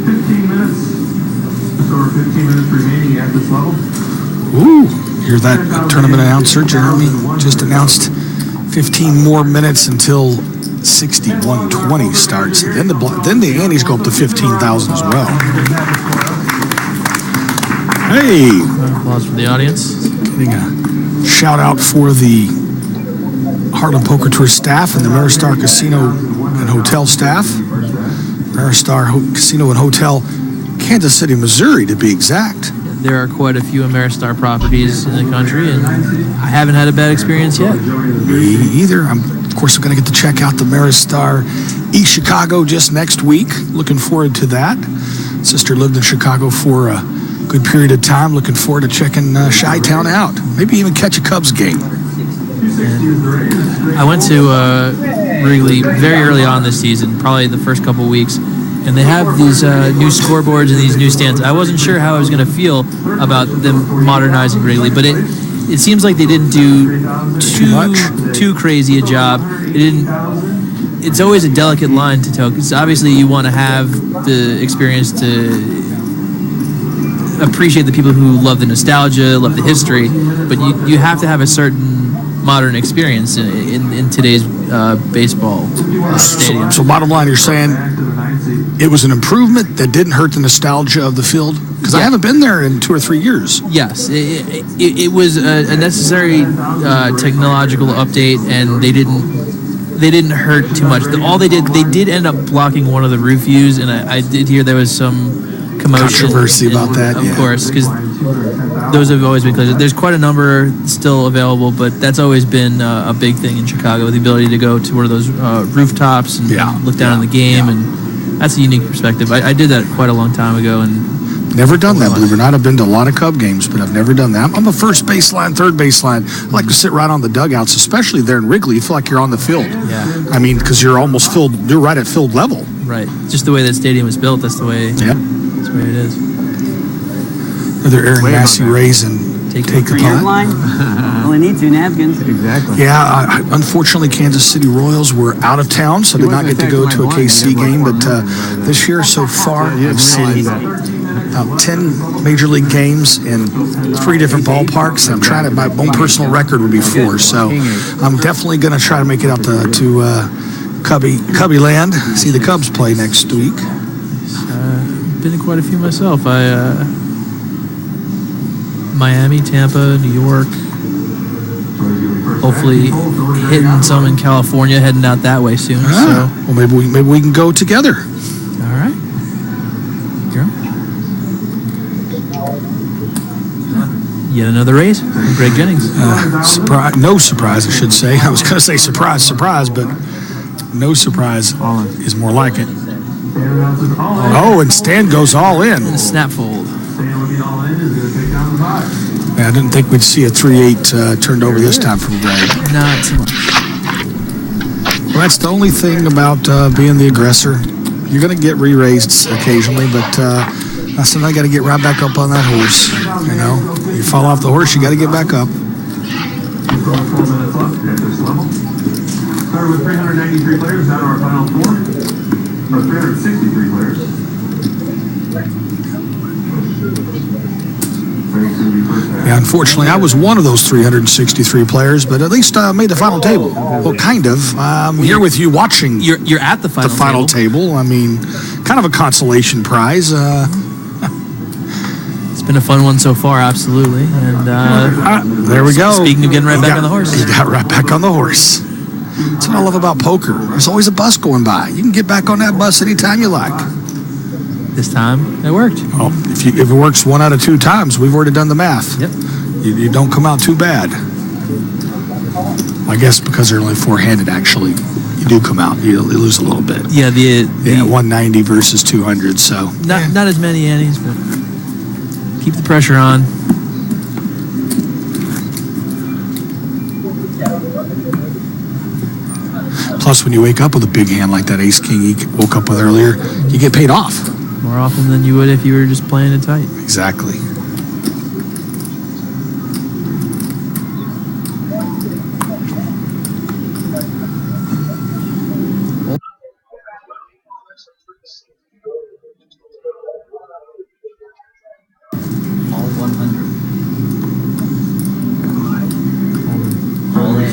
15 minutes. Just over 15 minutes remaining at this level. Ooh, hear that tournament announcer, Jeremy, just announced 15 more minutes until 61:20 starts. Then the antes go up to 15,000 as well. Hey! Applause for the audience. Getting a shout out for the Harlem Poker Tour staff and the Ameristar Casino and Hotel staff. Ameristar Casino and Hotel, Kansas City, Missouri, to be exact. There are quite a few Ameristar properties in the country, and I haven't had a bad experience yet. Me either. Of course, I'm going to get to check out the Ameristar East Chicago just next week. Looking forward to that. Sister lived in Chicago for a good period of time. Looking forward to checking Chi-Town out. Maybe even catch a Cubs game. I went to Wrigley very early on this season, probably the first couple weeks, and they have these new scoreboards and these new stands. I wasn't sure how I was going to feel about them modernizing Wrigley, but it seems like they didn't do too crazy a job. It's always a delicate line to toe, because obviously you want to have the experience to appreciate the people who love the nostalgia, love the history, but you have to have a certain modern experience in today's baseball stadium. So bottom line, you're saying it was an improvement that didn't hurt the nostalgia of the field? Because I haven't been there in 2 or 3 years. Yes, it was a necessary technological update, and they didn't hurt too much. All they did end up blocking one of the roof views, and I did hear there was some commotion. Controversy about that, Of yeah. course, because those have always been closed. There's quite a number still available, but that's always been a big thing in Chicago, the ability to go to one of those rooftops and look down on the game, and that's a unique perspective. I did that quite a long time ago, and never done that, believe it or not. I've been to a lot of Cub games, but I've never done that. I'm a first baseline, third baseline. I like to sit right on the dugouts, especially there in Wrigley. You feel like you're on the field. Yeah. I mean, because you're almost filled. You're right at field level. Right. Just the way that stadium was built, that's the way. Yep. That's the way it is. Another Aaron Massey raise and take the Three-yard punt. line. Only need 2 napkins. Exactly. Yeah, unfortunately, Kansas City Royals were out of town, so did not get to go to a KC game. But this year so far, I've seen about 10 Major League games in 3 different ballparks. I'm trying to, my own personal record would be 4. So I'm definitely going to try to make it out to Cubby Land, see the Cubs play next week. Been in quite a few myself. Miami, Tampa, New York. Hopefully hitting some in California, heading out that way soon. Well, maybe we can go together. All right. Girl. Yet another raise from Greg Jennings. Surprise, no surprise, I should say. I was going to say surprise, but no surprise is more like it. Oh, and Stan goes all in. Snap fold. I didn't think we'd see a 3-8 turned over this time from Greg. Not too much. Well, that's the only thing about being the aggressor. You're going to get re-raised occasionally, but sometimes you got to get right back up on that horse. You know, you fall off the horse, you got to get back up. 12 minutes left at this level. Started with 393 players, now to our final 4. Or 363 players. Yeah, unfortunately, I was one of those 363 players, but at least I made the final table. Well, kind of. I'm here with you watching. You're at the final table. I mean, kind of a consolation prize. It's been a fun one so far, absolutely. And there we go. Speaking of getting right back on the horse. You got right back on the horse. That's what I love about poker. There's always a bus going by. You can get back on that bus anytime you like. This time, it worked. Oh, if it works 1 out of 2 times, we've already done the math. Yep. You don't come out too bad. I guess because they're only 4-handed, actually, you do come out. You lose a little bit. Yeah, the 190 versus 200. So not as many annies, but keep the pressure on. Plus, when you wake up with a big hand like that ace king you woke up with earlier, you get paid off. More often than you would if you were just playing it tight. Exactly. All 100. All in.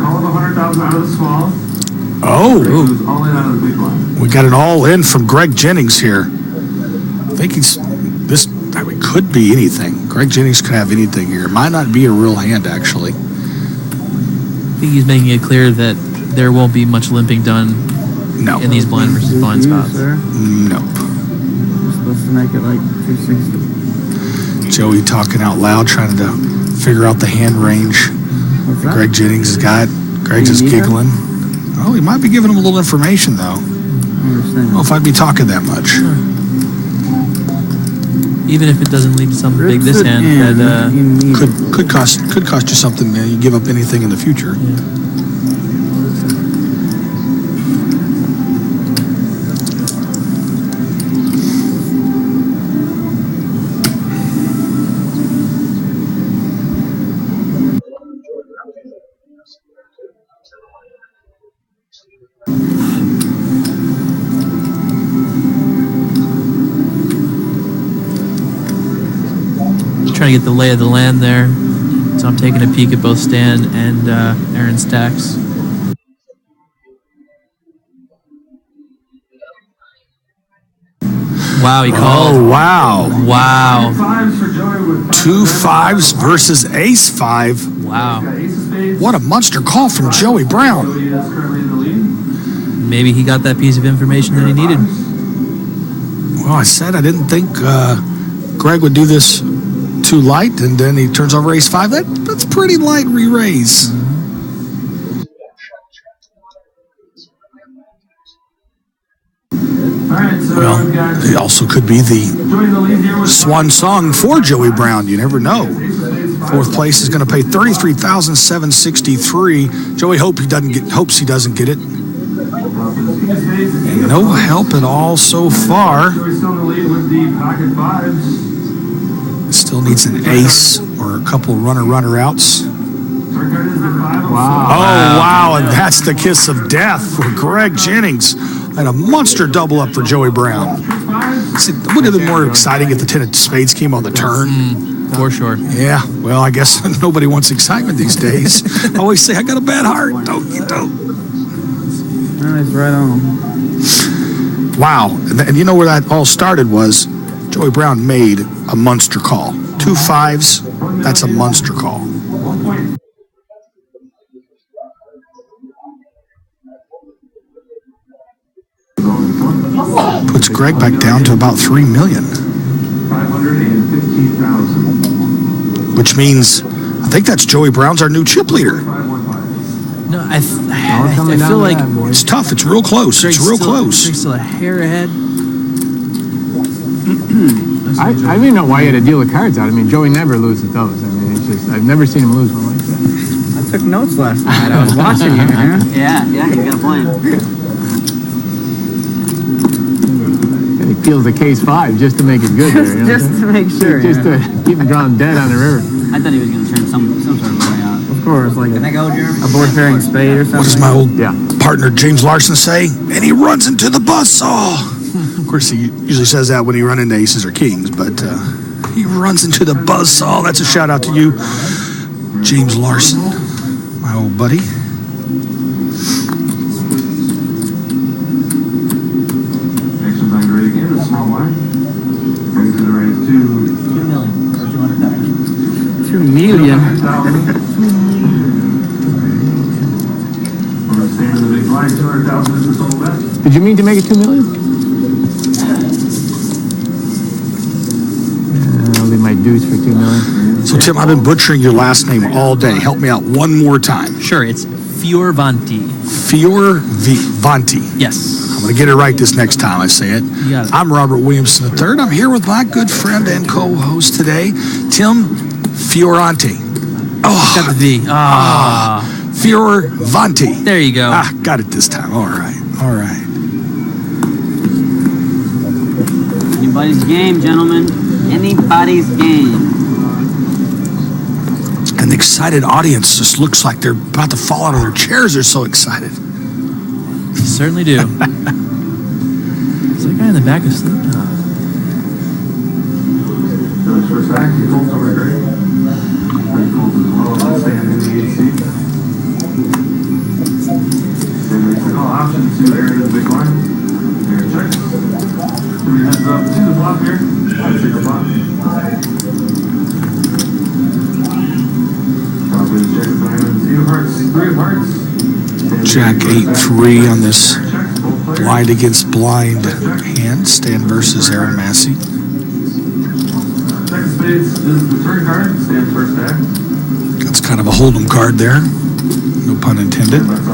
All of 100,000 out of the small. Oh. All in out of the big one. We got an all-in from Greg Jennings here. I think could be anything. Greg Jennings could have anything here. It might not be a real hand, actually. I think he's making it clear that there won't be much limping done in these blind versus blind spots. Nope. We're supposed to make it like 260. Joey talking out loud, trying to figure out the hand range. Greg Jennings has got. Greg's just giggling. Oh, he might be giving him a little information, though. I don't know if I'd be talking that much. Even if it doesn't lead to something big this hand, that could cost you something. You give up anything in the future. trying to get the lay of the land there. So I'm taking a peek at both Stan and Aaron's stacks. Wow, he called. Oh, wow. Wow. 2 5s versus ace 5. Wow. What a monster call from Joey Brown. Maybe he got that piece of information that he needed. Well, I said I didn't think Greg would do this too light, and then he turns over ace 5. That's pretty light re-raise. Well, it also could be the swan song for Joey Brown. You never know. Fourth place is going to pay $33,763. Joey hopes he doesn't get it. And no help at all so far. Still needs an ace or a couple runner outs. Wow. Oh, wow. And that's the kiss of death for Greg Jennings. And a monster double up for Joey Brown. See, would have been more exciting if the 10 of spades came on the turn. For sure. Yeah, well, I guess nobody wants excitement these days. I always say, I got a bad heart. You don't. Nice, right on. Wow. And you know where that all started was Joey Brown made a monster call. 2 5s, that's a monster call. Puts Greg back down to about $3 million. Which means, I think that's Joey Brown's our new chip leader. No, I feel like it's tough. It's real close. It's real close. Greg's still a hair ahead. I don't even know why he had to deal the cards out. I mean, Joey never loses those. I mean, it's just, I've never seen him lose one like that. I took notes last night. I was watching you, man. Yeah, you got a point. And he peels the case 5 just to make it good there. You know? Just to make sure. Just to keep him drawn dead on the river. I thought he was going to turn some sort of way out. Of course, like Can I go, Jeremy? a board pairing spade or something. What does my old Yeah. partner James Larson say? And he runs into the buzzsaw. Of course, he usually says that when he runs into aces or kings, but he runs into the buzzsaw. That's a shout out to you, James Larson, my old buddy. Next one's on ready again, a small blind. Brings it to raise to 2 million or 200,000. 2 million. 200,000. We're going to stand in the big blind, 200,000 is the total bet. Did you mean to make it $2 million? That'll be my deuce for $2 million. So, Tim, I've been butchering your last name all day. Help me out one more time. Sure, it's Fioravanti. Fioravanti. Yes. I'm going to get it right this next time I say it. You got it. I'm Robert Williamson III. I'm here with my good friend and co-host today, Tim Fioravanti. Oh, Got the V. Fioravanti. There you go. Got it this time. All right. Anybody's game, gentlemen. Anybody's game. An excited audience just looks like they're about to fall out of their chairs. They're so excited. Certainly do. Is that guy in the back asleep? Phillips first act, he folds over Greg. Greg folds as well, let's stand in the 8th seat. Then makes the call option to Aaron in the big line. Aaron checks. 3 heads up to the flop here. Let's take the flop. Top is check with diamonds, 8 of hearts, 3 of hearts. Jack 8-3 on this blind against blind hand. Stan versus Aaron Massey. Second spades is the turn card. Stan's first stack. That's kind of a hold'em card there. No pun intended. That's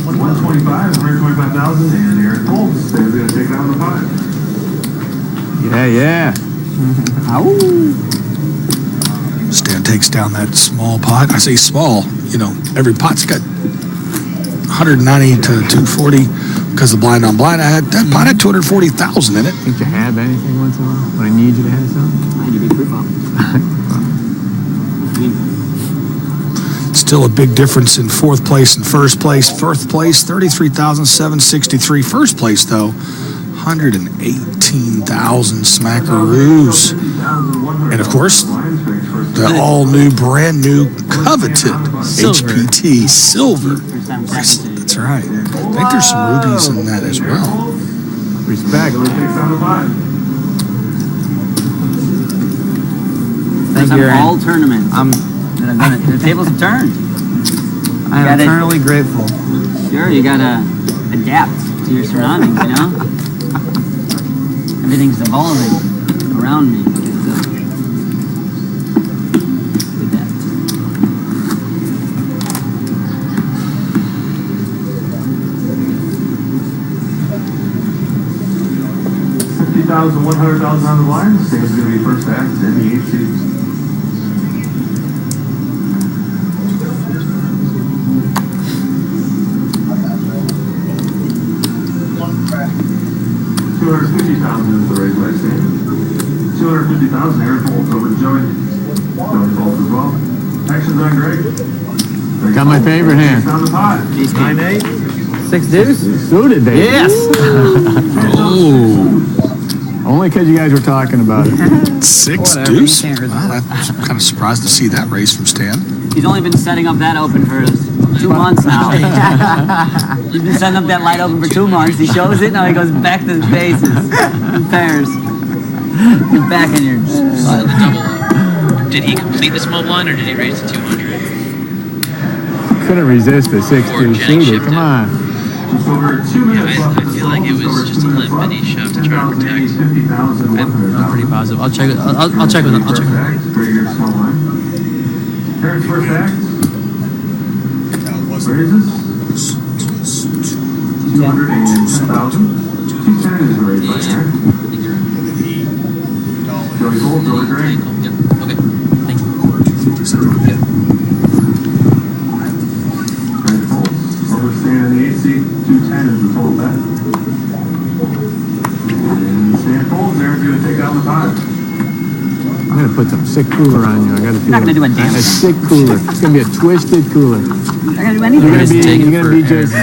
125,000, and Aaron folds. Stan's going to take down the pot. Yeah. Stan takes down that small pot. I say small, every pot's got 190 to 240 because of blind on blind. I had that pot had 240,000 in it. Think you have anything once in a while when I need you to have something? I need to be pre-flop. Still a big difference in fourth place and first place. Fourth place, 33,763. First place, though, 118,000 smackaroos. And of course, the all-new, brand-new, coveted HPT silver bracelet. That's right. I think there's some rubies in that as well. Respect. Thank you, Aaron. All tournaments. that I've done it. The tables have turned. I am eternally grateful. Sure, you gotta adapt to your surroundings, you know? Everything's evolving around me. Look at that. 50,000, 100,000 on the line. Sam's going to be first act in the 8 seats. $250,000 is the raise by Sam. 250,000 Aaron Foltz over to Joey. Joey Foltz as well. Actions on Greg. Got my favorite hand. Down the pot. 9-8. 6 deuce? Suited, baby. Yes. Only because you guys were talking about it. 6 Whatever, deuce? you can't resist. Wow, I'm kind of surprised to see that raise from Stan. He's only been setting up that open for 2 months now. He's been setting up that light open for 2 months. He shows it, now he goes back to the bases. In pairs. Get back in here. The double up. Did he complete the small blind or did he raise to 200? Couldn't resist the 6 deuce suited. Come on. Just over 2 minutes left. I feel like it was just a limp and he shoved to try to protect. I'm pretty positive. I'll check it. I'll check with him. I'll check with him. Aaron's first act. Raises. 210,000. 210 is the raise by Aaron. Joey Gold, Joey Gray. Okay. Thank you. Greg Foltz. Overstand in the 8 seat. 210 is the total bet. And Stan Foltz, Aaron's going to take out the pot. I'm going to put some sick cooler on you. I got to feel not gonna do a damn a sick cooler. It's going to be a twisted cooler. I'm not gonna do anything. You're going to be just...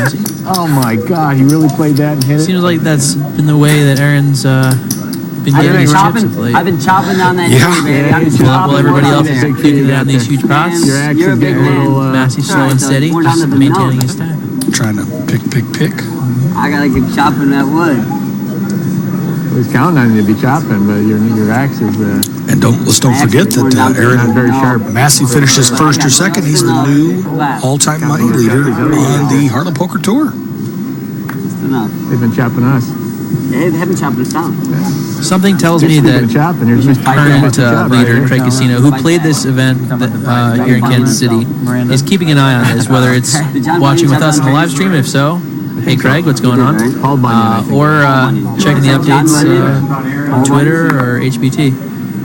Oh, my God. He really played that and hit it? Seems like that's been the way that Aaron's been I've getting been his chips chopping. of late. I've been chopping down that tree, baby. I've been While chopping everybody more else down is there. figuring it out in these huge pots, Your axe You're a is big getting a man. little... Massey slow Sorry, and so steady, we're down just to the maintaining nose. his stack. Trying to pick. I gotta keep chopping that wood. He's counting on you to be chopping, but your axe is... And let's don't forget that not Aaron very sharp. Massey finishes first or second. He's the new all-time money leader on the Harlem Poker Tour. Just enough. They've been chopping us. They haven't chopped us down. Something tells me Speaking that of chopping, here's Mr. current Chop right leader, here. Craig Casino, who played this event here in Kansas City, is keeping an eye on this, whether it's watching with us in the live stream, if so, hey Craig, what's going on? Or checking the updates on Twitter or HPT.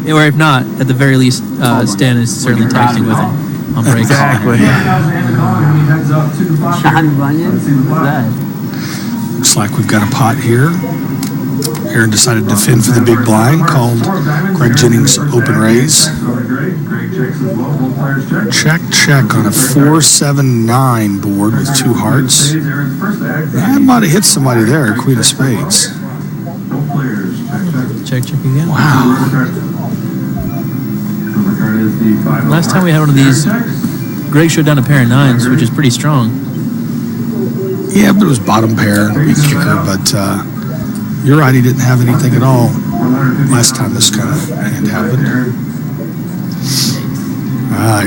Or if not, at the very least, Stan is certainly texting with him on break. Exactly. John Bunyan? What's that? Looks like we've got a pot here. Aaron decided to defend for the big blind called Greg Jennings open raise. Check on a 4-7-9 board with 2 hearts. I might have hit somebody there, Queen of Spades. Check again. Wow. Last time we had one of these, Greg showed down a pair of 9s, which is pretty strong. Yeah, but it was bottom pair, big kicker, but you're right, he didn't have anything at all last time this kind of hand happened.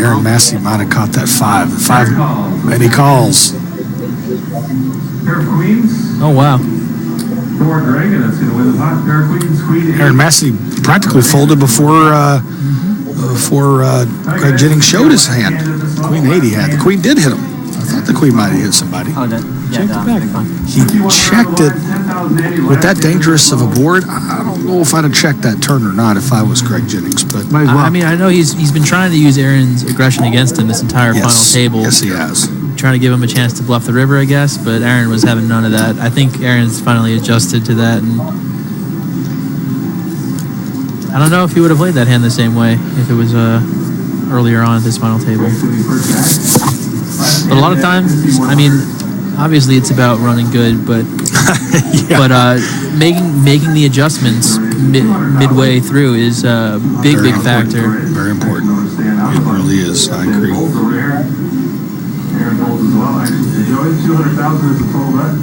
Aaron Massey might have caught that 5. 5, and he calls. Pair of queens. Oh, wow. For Greg, and that's going to win the pot. Pair of queens, queen 8. Aaron Massey practically folded before Greg Jennings showed his hand. Queen 8 he had. The queen did hit him. I thought the queen might have hit somebody. Oh, that. Yeah, He checked it with that dangerous of a board. I don't know if I'd have checked that turn or not if I was Greg Jennings, but I mean, I know he's been trying to use Aaron's aggression against him this entire final table. Yes, he has. Trying to give him a chance to bluff the river, I guess, but Aaron was having none of that. I think Aaron's finally adjusted to that, and I don't know if he would have played that hand the same way if it was earlier on at this final table. But a lot of times, I mean, obviously it's about running good, but making the adjustments midway through is a big factor. Very important. It really is. I agree. Aaron Foltz as well. Actually, Joey, 200,000 is the total bet.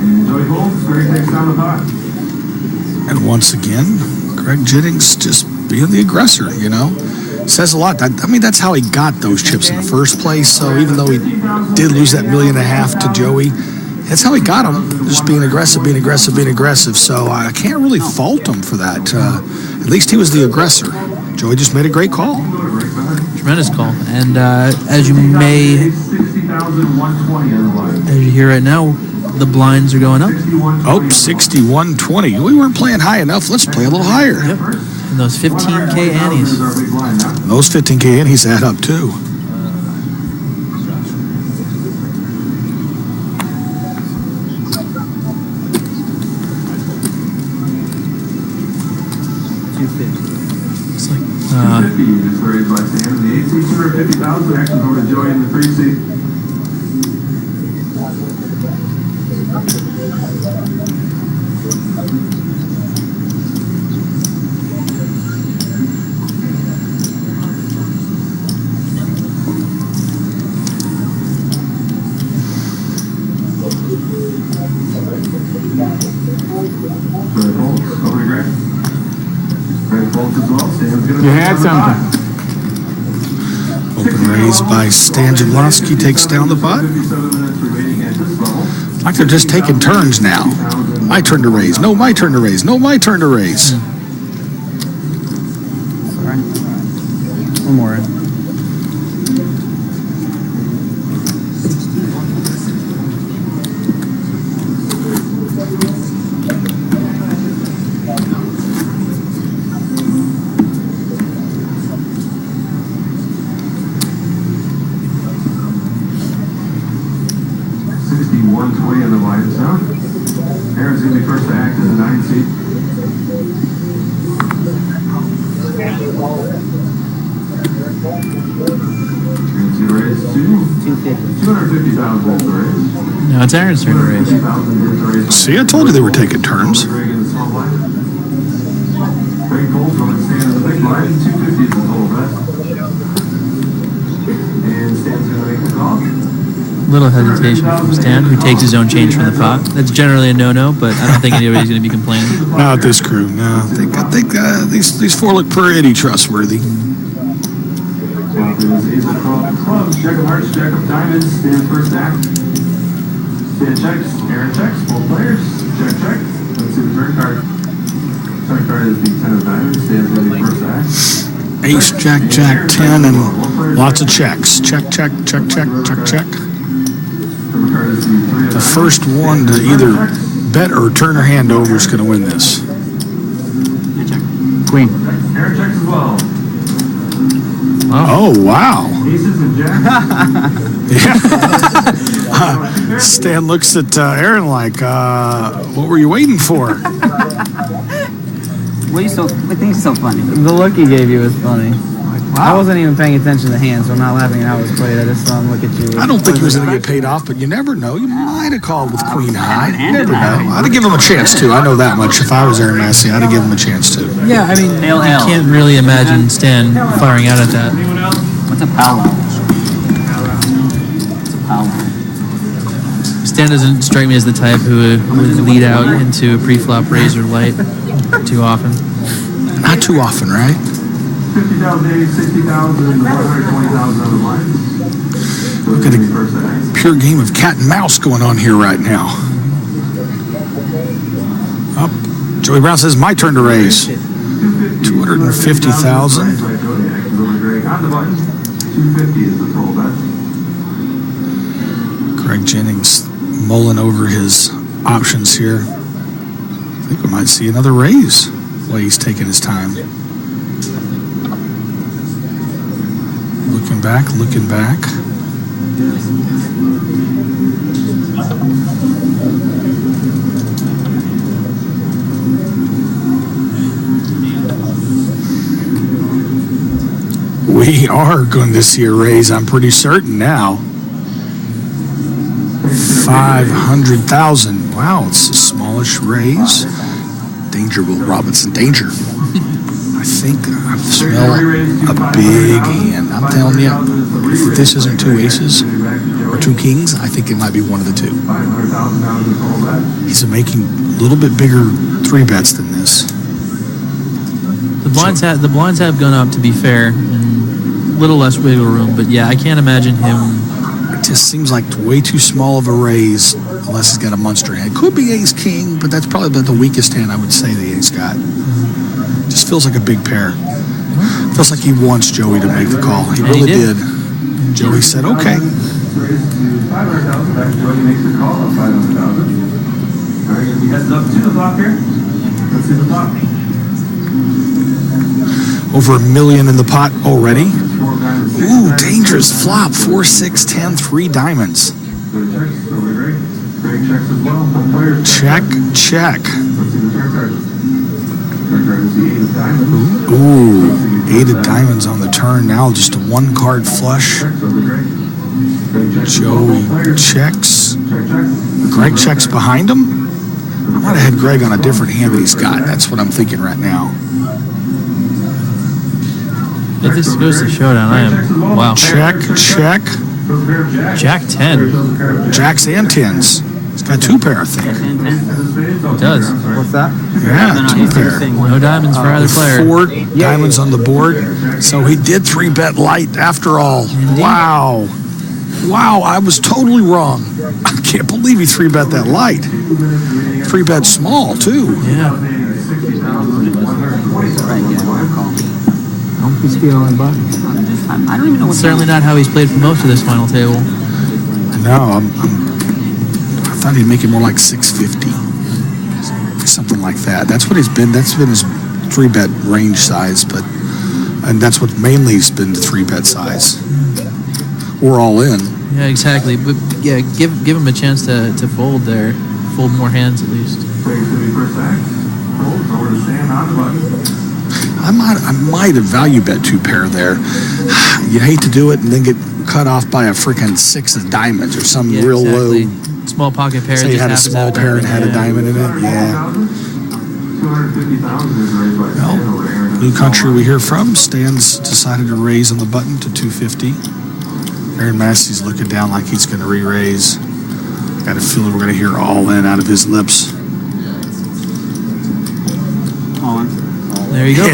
And Joey Foltz, Greg takes down the pot. And once again, Greg Jennings just being the aggressor, you know. Says a lot. I mean, that's how he got those chips in the first place. So even though he did lose that $1.5 million to Joey, That's how he got him. Just being aggressive, being aggressive, being aggressive. So I can't really fault him for that. At least he was the aggressor. Joey just made a great call. Tremendous call. And as you hear right now, the blinds are going up. Oh, 61-20. We weren't playing high enough. Let's play a little higher. Yep. And those 15K annies. Those 15K annies add up too. It's like 250 is raised by Stan. The 8 seat, 250,000. Actions over to Joey in the 3 seat. You had something. Open raise by Stan Jablonski takes down the putt. Like they're just taking turns now. My turn to raise. No, my turn to raise. No, my turn to raise. Sorry. One more. 120 on the wide zone. Aaron's going to be first to act as a 9 seat. Aaron's going to raise to 250,000 volts to raise. No, it's Aaron's turn to raise. See, I told you they were taking turns. Greg in the small blind. Greg Cole's going to stand in the big blind. 250 is the total bet. And Stan's going to make the call. Little hesitation from Stan, who takes his own change from the pot. That's generally a no-no, but I don't think anybody's going to be complaining. Not this crew, no. I think these four look pretty trustworthy. Ace of clubs, jack of hearts, jack of diamonds, Stan's first act. Stan checks, Aaron checks, both players, check, check. Let's see the turn card. Turn card is the 10 of diamonds, Stan's going to be first act. Ace, jack, jack, 10, and lots of checks. Check, check, check, check, check, check. The first one to either bet or turn her hand over is going to win this. Queen. Aaron checks as well. Oh, wow. Aces and jacks. Stan looks at Aaron like, what were you waiting for? What think is so funny? The look he gave you was funny. I wasn't even paying attention to the hand, so I'm not laughing at how it was played. I just saw him look at you. I don't think he was going to get paid off, but you never know. You might have called with Queen High. You never know. I'd have given him a chance, too. I know that much. If I was Aaron Massey, I'd have given him a chance, too. Yeah, I mean, you can't really imagine Stan firing out at that. What's a powwow? What's a powwow? Stan doesn't strike me as the type who would lead out into a pre-flop raise or light too often. Not too often, right? 50,000, 60,000, 120,000 on the line. Look at a pure game of cat and mouse going on here right now. Up. Joey Brown says, my turn to raise. 250,000. On the button, 250 is the total bet. Greg Jennings mulling over his options here. I think we might see another raise while he's taking his time. Looking back, looking back. We are going to see a raise, I'm pretty certain now. 500,000. Wow, it's a smallish raise. Danger, Will Robinson, danger. I think I smell a big hand. I'm telling you, if this isn't two aces or two kings, I think it might be one of the two. He's making a little bit bigger three bets than this. The blinds have gone up, to be fair, and a little less wiggle room. But yeah, I can't imagine him just seems like way too small of a raise unless he's got a monster hand. Could be ace king, but that's probably about the weakest hand I would say the ace got. Just feels like a big pair. Feels like he wants Joey to make the call. He really did. Joey said, okay. Raised to 500,000. Back to Joey makes the call of 500,000. All right, gonna be heading up to the flop here. Let's see the flop. Over $1 million in the pot already. Ooh, dangerous flop. 4, 6, 10, 3 diamonds. Greg checks as well. Check, check. Let's see the turn card. Turn card is the 8 of diamonds. Ooh, 8 of diamonds on the turn. Now just a 1-card flush. Joey checks. Greg checks behind him. I might have had Greg on a different hand that he's got. That's what I'm thinking right now. If this goes to showdown, I am wow. Check, check. Jack 10. Jacks and 10s. He's got 2 pair, I think. It does. What's that? Yeah, 2 pair. No diamonds for either player. 4 diamonds on the board. So he did 3-bet light after all. Wow. Wow, I was totally wrong. I can't believe he 3-bet that light. 3-bet small, too. Yeah. Don't be stealing buttons. I don't even know what. Certainly not how he's played for most of this final table. No, I thought he'd make it more like 650. Something like that. That's what he's been. That's been his 3-bet range size, and that's what mainly has been the 3-bet size. We're all in. Yeah, exactly. But yeah, give him a chance to fold there. Fold more hands at least. I might have value bet 2 pair there. You hate to do it and then get cut off by a freaking 6 of diamonds or some real exactly. low. Small pocket pair. Say you had a small pair and had a diamond in it. Yeah. Well, New Country we hear from. Stan's decided to raise on the button to 250. Aaron Massey's looking down like he's going to re-raise. Got a feeling we're going to hear all in out of his lips. There you go.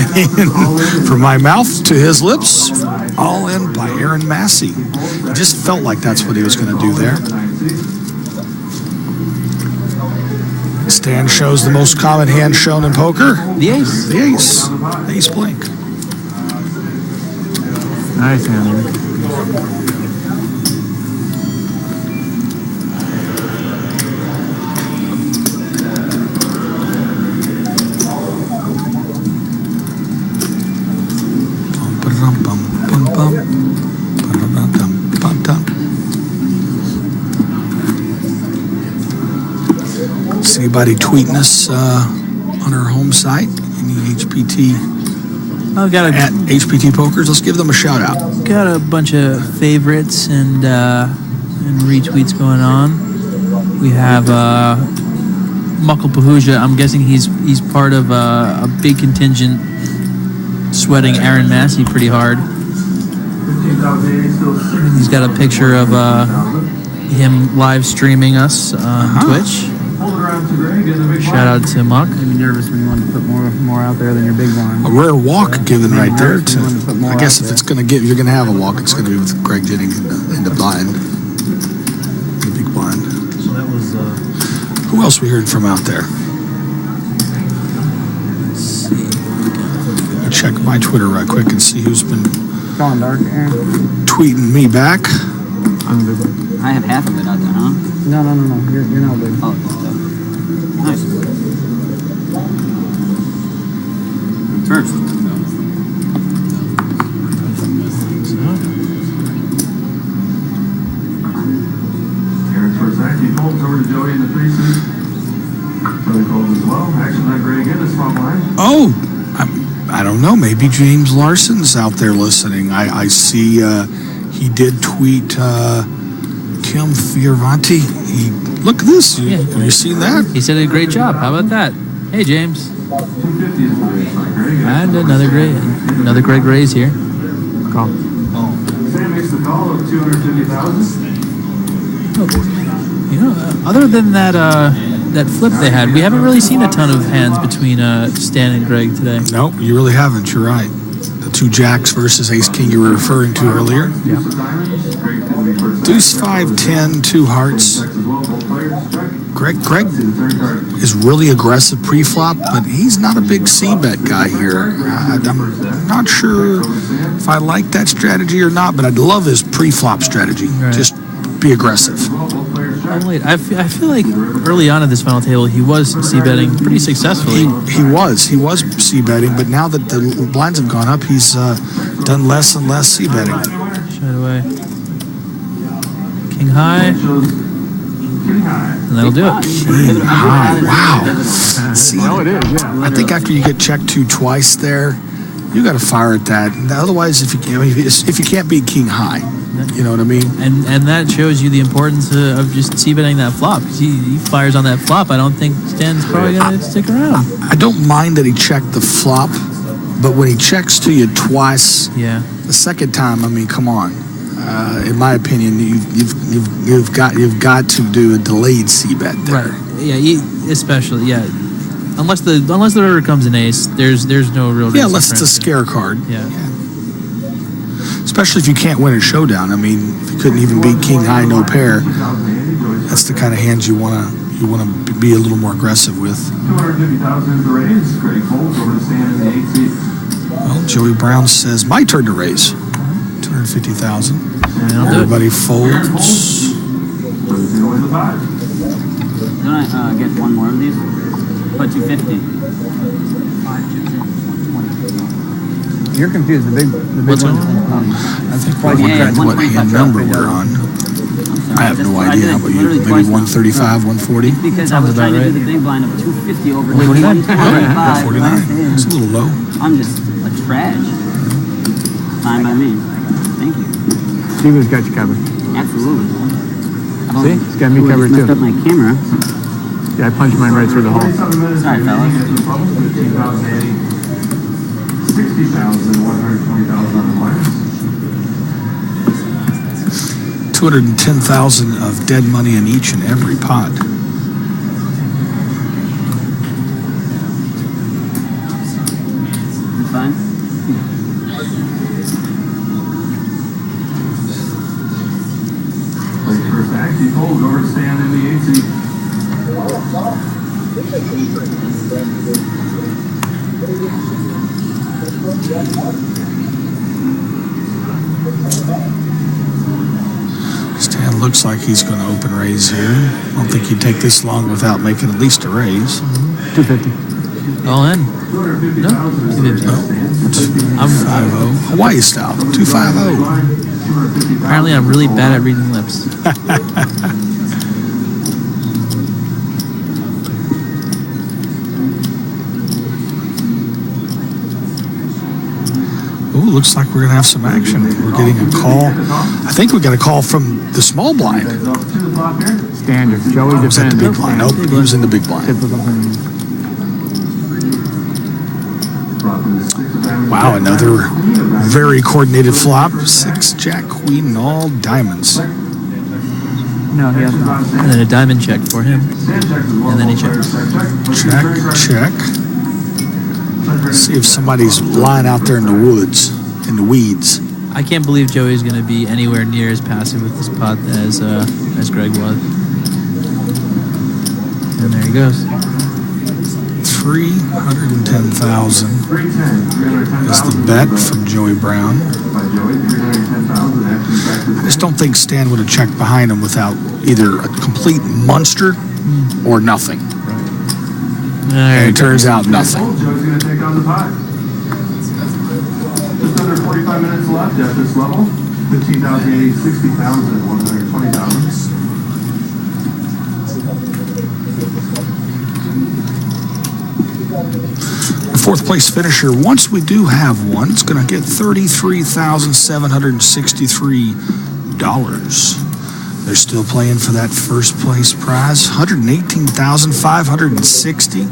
From my mouth to his lips, all in by Aaron Massey. It just felt like that's what he was going to do there. Stan shows the most common hand shown in poker. The ace. The ace. Ace blank. Nice hand. See anybody tweeting us on our home site? Any HPT? I've got at HPT Pokers. Let's give them a shout out. Got a bunch of favorites and retweets going on. We have Muckle Pahuja. I'm guessing he's part of a big contingent sweating Aaron Massey pretty hard. He's got a picture of him live streaming us on Twitch. Shout out to Muck. You'd be nervous when you want to put more out there than your big blind. A rare walk given right there. I guess if it's going to you're going to have a walk, it's going to be with Greg Jennings in the blind, the big blind. So that was. Who else we heard from out there? Let's see. I'll check my Twitter right quick and see who's been Gone dark, Aaron. tweeting me back. I'm good. I have half of it out there, huh? No. You're not big. Oh, it's stuff. Nice. First. Aaron's first act. He folds over to Joey in the 3-suit. Really folds as well. Action not great again. It's front line. Oh, I don't know. Maybe James Larson's out there listening. I see he did tweet Kim Fioravanti. Look at this. Have you seen that? He said a great job. How about that? Hey, James. 250 is And another Greg raise here. Call. Sam makes the call of 250,000. You know, other than that flip they had, we haven't really seen a ton of hands between Stan and Greg today. Nope, you really haven't. You're right. The 2 jacks versus ace king you were referring to earlier. Yeah. Deuce 5, 10, 2 hearts. Greg is really aggressive pre-flop, but he's not a big c-bet guy here. I'm not sure if I like that strategy or not, but I'd love his pre-flop strategy. Right. Just be aggressive. Oh, wait. I feel like early on at this final table, he was c-betting pretty successfully. He was c-betting, but now that the blinds have gone up, he's done less and less c-betting. Shut away. King high. And that'll do it. King high. Wow. See, I think after you get checked to twice there, you got to fire at that. Otherwise, if you can't beat king high, you know what I mean? And that shows you the importance of just c-betting that flop. He fires on that flop. I don't think Stan's probably going to stick around. I don't mind that he checked the flop, but when he checks to you twice, the second time, I mean, come on. In my opinion, you've got to do a delayed c-bet there. Right. Yeah. Especially. Yeah. Unless the river comes an ace, there's no real reason. Yeah, unless it's a scare card. Yeah. Especially if you can't win a showdown. I mean, if you couldn't even beat king high, no pair, that's the kind of hands you want to be a little more aggressive with. 250,000 is the raise. Greg folds over to stand in the 8th seat. Well, Joey Brown says my turn to raise. 250,000. Everybody folds. Don't I get one more of these? Put 250. You're confused. The big one. I think we're wondering what hand number we're on. I have no idea. How about you? Maybe 135, 140? Because I was trying to do the big blind of 250 over 149. 125. It's a little low. I'm just a trash. Fine by me. Thank you. Steven's got you covered. Absolutely. See? He's got me covered too. Messed up my camera. Yeah, I punched mine right through the hole. Sorry, fellas. 60,000, 120,000 on the minus. 210,000 of dead money in each and every pot. You fine? First act, he folds over to stand in the 8th seat. Stan looks like he's going to open raise here. I don't think he'd take this long without making at least a raise. 250. All in. No. 250. I'm 5-0. Hawaii style. 250. Apparently, I'm really bad at reading lips. Ooh, looks like we're going to have some action. We're getting a call. I think we got a call from the small blind. Standard. Joey was at the big blind. Nope, he was in the big blind. Wow, another very coordinated flop. 6, Jack, Queen, all diamonds. No, he has not. And then a diamond check for him. And then he checks. Check. See if somebody's lying out there in the woods, in the weeds. I can't believe Joey's going to be anywhere near as passive with this pot as Greg was. And there he goes. 310,000 is the bet from Joey Brown. I just don't think Stan would have checked behind him without either a complete monster or nothing. And it turns out nothing. Joe's going to take on the pot. Just under 45 minutes left at this level. 15,080, 60,000, 120,000. The fourth place finisher, once we do have one, it's going to get $33,763. They're still playing for that first place prize, $118,560.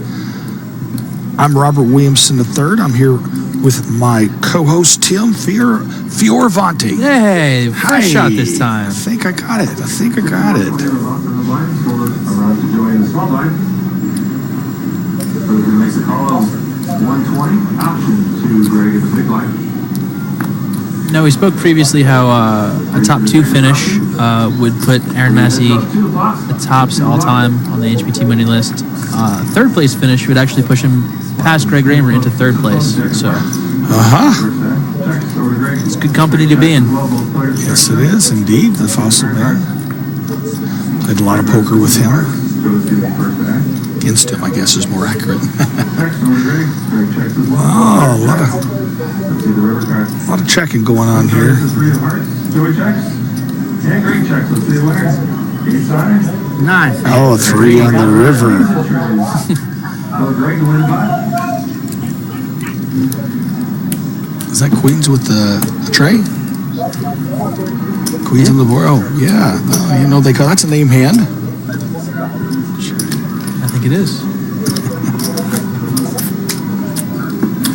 I'm Robert Williamson III. I'm here with my co-host Tim Fioravanti. Hey, first shot this time. I think I got it. Around to join the small blind. Further makes a call of 120. Option to Greg at the big blind. No, we spoke previously how a top 2 finish would put Aaron Massey the tops all time on the HPT money list. Third place finish would actually push him past Greg Raymer into third place. So, it's good company to be in. Yes, it is indeed. The Fossil Man. Played a lot of poker with him. Against him, I guess, is more accurate. Oh, a lot of checking going on here. Nice. Oh, 3 on the river. Is that Queens with the tray? Queens on the board. Oh, yeah. Well, you know they call that's a name hand. I think it is.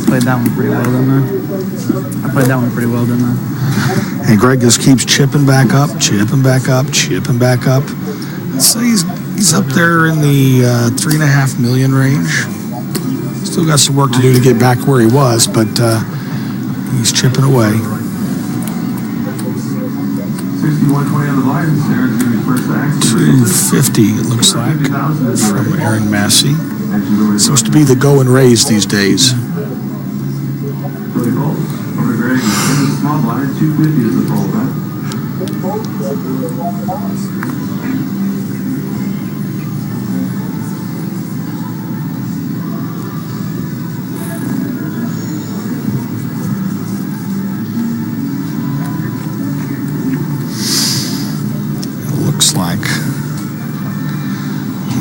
Played that one pretty well, didn't I? I played that one pretty well, didn't I? And Greg just keeps chipping back up, chipping back up, chipping back up. So he's up there in the 3.5 million range. Still got some work to do to get back where he was, but he's chipping away. 6120 on the line. Aaron's going to be first act. 250 it looks like from Aaron Massey. Seems to be the go and raise these days. Billy Bolt, over to Greg. In the small blind, 250 is the full bet. Looks like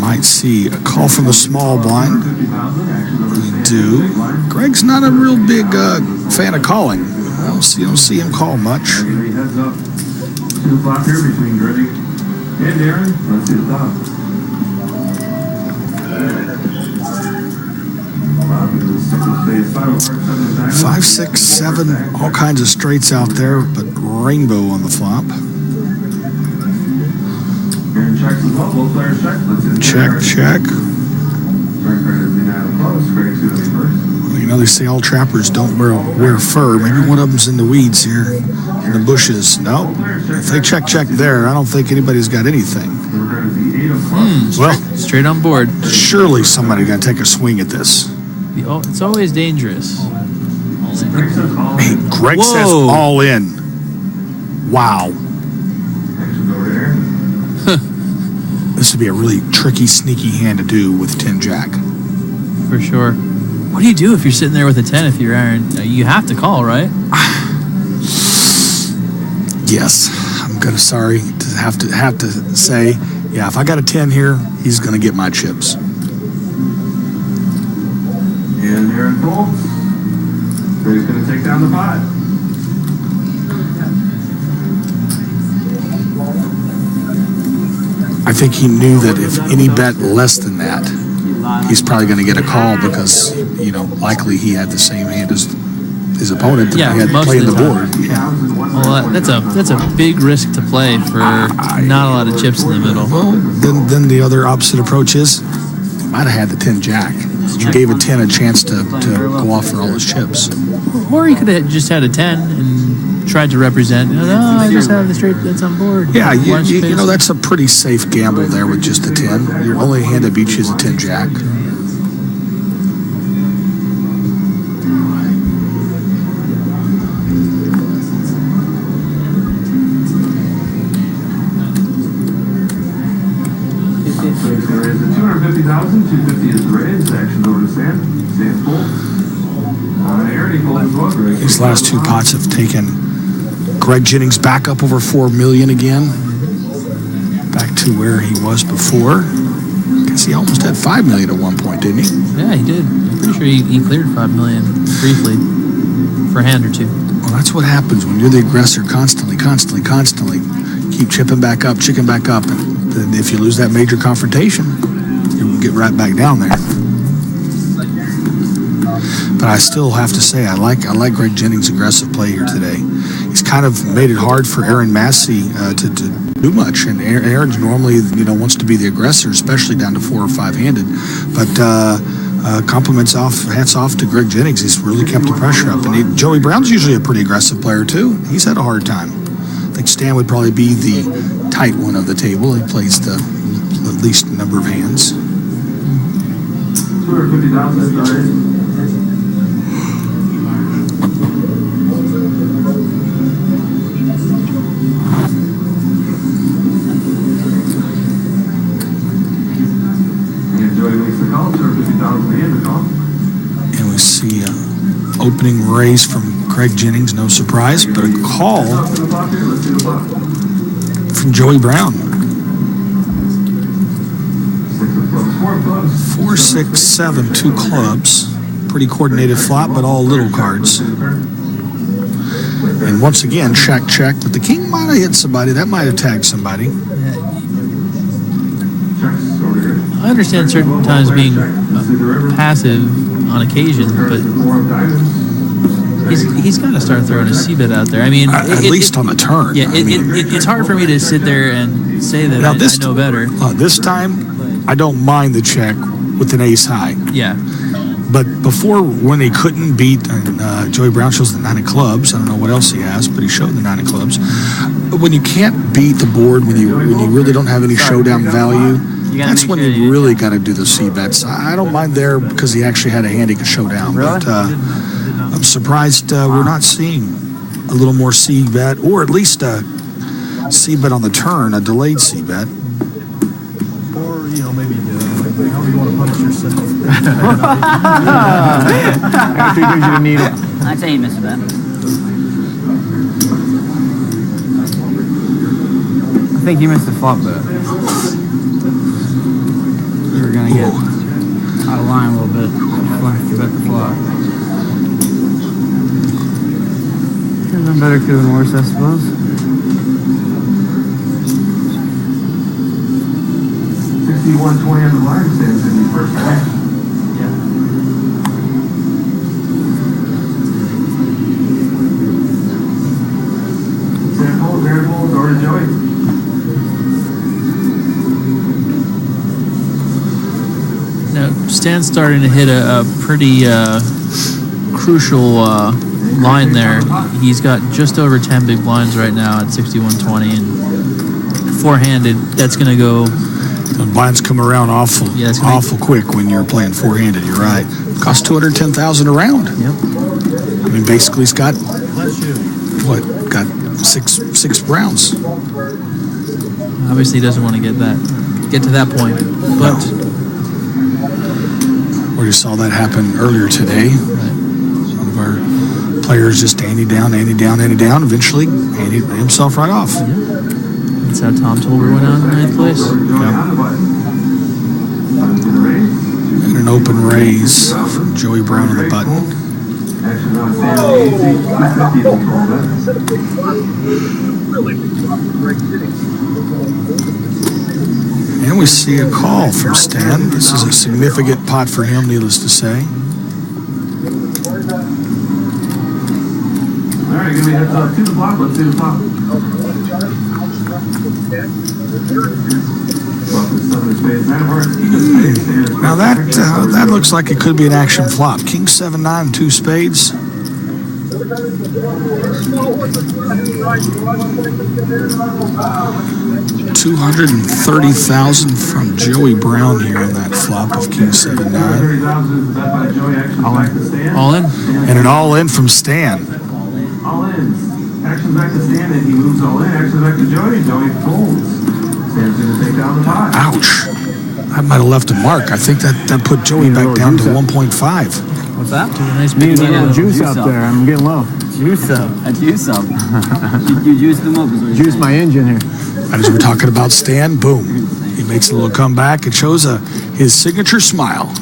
might see a call from the small blind. We do. Greg's not a real big fan of calling. I don't see him call much. He heads up. 2 o'clock here between Greg and Aaron. Let's see the top. 5, 6, 7, all kinds of straights out there, but rainbow on the flop. Aaron checks as well. Both players check. Let's see the Check, check. Turn card is the out close. Greg's going to be first. Well, you know, they say all trappers don't wear fur. Maybe one of them's in the weeds here, in the bushes. No, if they check there, I don't think anybody's got anything. Well, straight on board. Surely somebody got to take a swing at this. It's always dangerous. Hey, Greg says all in. Wow. This would be a really tricky, sneaky hand to do with 10 jack. For sure. What do you do if you're sitting there with a 10 if you're Aaron? You have to call, right? Yes. I'm gonna sorry to have to say, yeah, if I got a 10 here, he's gonna get my chips. And Aaron folds. Greg's going to take down the pot. I think he knew that if any bet less than that, he's probably going to get a call because, you know, likely he had the same hand as his opponent that he had playing the board. Yeah. Well, that's a big risk to play for not a lot of chips in the middle. Well, then the other opposite approach is he might have had the 10 jack. You gave a 10 a chance to go off for all his chips. Or he could have just had a 10 and tried to represent. No, I just have the straight that's on board. Yeah, you know, that's a pretty safe gamble there with just a 10. Your only hand that beats you is a 10 jack. There is a 250,000, 250 is the raise. Action's over to Stan. Stan full. Aaron, he folds as well, Greg. These last two pots have taken Greg Jennings back up over 4 million again. Back to where he was before. I guess he almost had 5 million at one point, didn't he? Yeah, he did. I'm pretty sure he cleared 5 million briefly for a hand or two. Well, that's what happens when you're the aggressor constantly. Keep chipping back up, and then if you lose that major confrontation, you'll get right back down there. But I still have to say, I like Greg Jennings' aggressive play here today. He's kind of made it hard for Aaron Massey to do much, and Aaron's normally, wants to be the aggressor, especially down to 4 or 5 handed. But hats off to Greg Jennings. He's really kept the pressure up. And Joey Brown's usually a pretty aggressive player, too. He's had a hard time. I think Stan would probably be the tight one of the table. He plays the least number of hands. 250,000 And we see opening raise from Craig Jennings, no surprise, but a call from Joey Brown. 4, 6, 7, 2 clubs. Pretty coordinated flop, but all little cards. And once again, check, but the king might have hit somebody. That might have tagged somebody. I understand certain times being passive on occasion, but he's got to start throwing a C-bet out there. I mean, at least on the turn. Yeah, it's hard for me to sit there and say that I know better. This time, I don't mind the check with an ace high. Yeah. But before, when he couldn't beat, Joey Brown shows the 9 of clubs. I don't know what else he has, but he showed the 9 of clubs. When you can't beat the board, when you really don't have any showdown value, that's when you really got to do the C-bets. I don't mind there because he actually had a hand he could show down. But I'm surprised we're not seeing a little more C-bet, or at least a C-bet on the turn, a delayed C-bet. Or, maybe how you want to punish yourself. After he gives you the needle. I'd say he missed a bet. I think you missed a flop bet. You were gonna get out of line a little bit. You bet the flop. Could have been better, could have been worse, I suppose. 61-20 on the line stands in the first half. Sample, over to Joey. Now, Stan's starting to hit a pretty crucial line there. He's got just over 10 big blinds right now at 61-20, and four-handed, that's going to go. The blinds come around awful quick when you're playing four-handed. You're right. Costs $210,000 a round. Yep. I mean, basically, he's got got six rounds. Obviously, he doesn't want to get to that point, but. We saw that happen earlier today. One of our players just ante down. Eventually, ante himself right off. That's how Tom Tolbert went out in ninth place. And an open raise from Joey Brown on the button. And we see a call from Stan. This is a significant pot for him, needless to say. All right, give me heads up to the block. Let's see the top. Now that looks like it could be an action flop. King 7-9, 2 spades. $230,000 from Joey Brown here on that flop of King 7-9. All in. And an all in from Stan. All in. Action back to Stan, and he moves all in. Action back to Joey. Joey folds. Stan's going to take down the pot. Ouch. That might have left a mark. I think that put Joey back down to 1.5. What's that? Nice Need a little juice up there. I'm getting low. Juice up. A juice up. you juiced them up. Juice my engine here. And as we're talking about Stan, boom. He makes a little comeback. It shows his signature smile.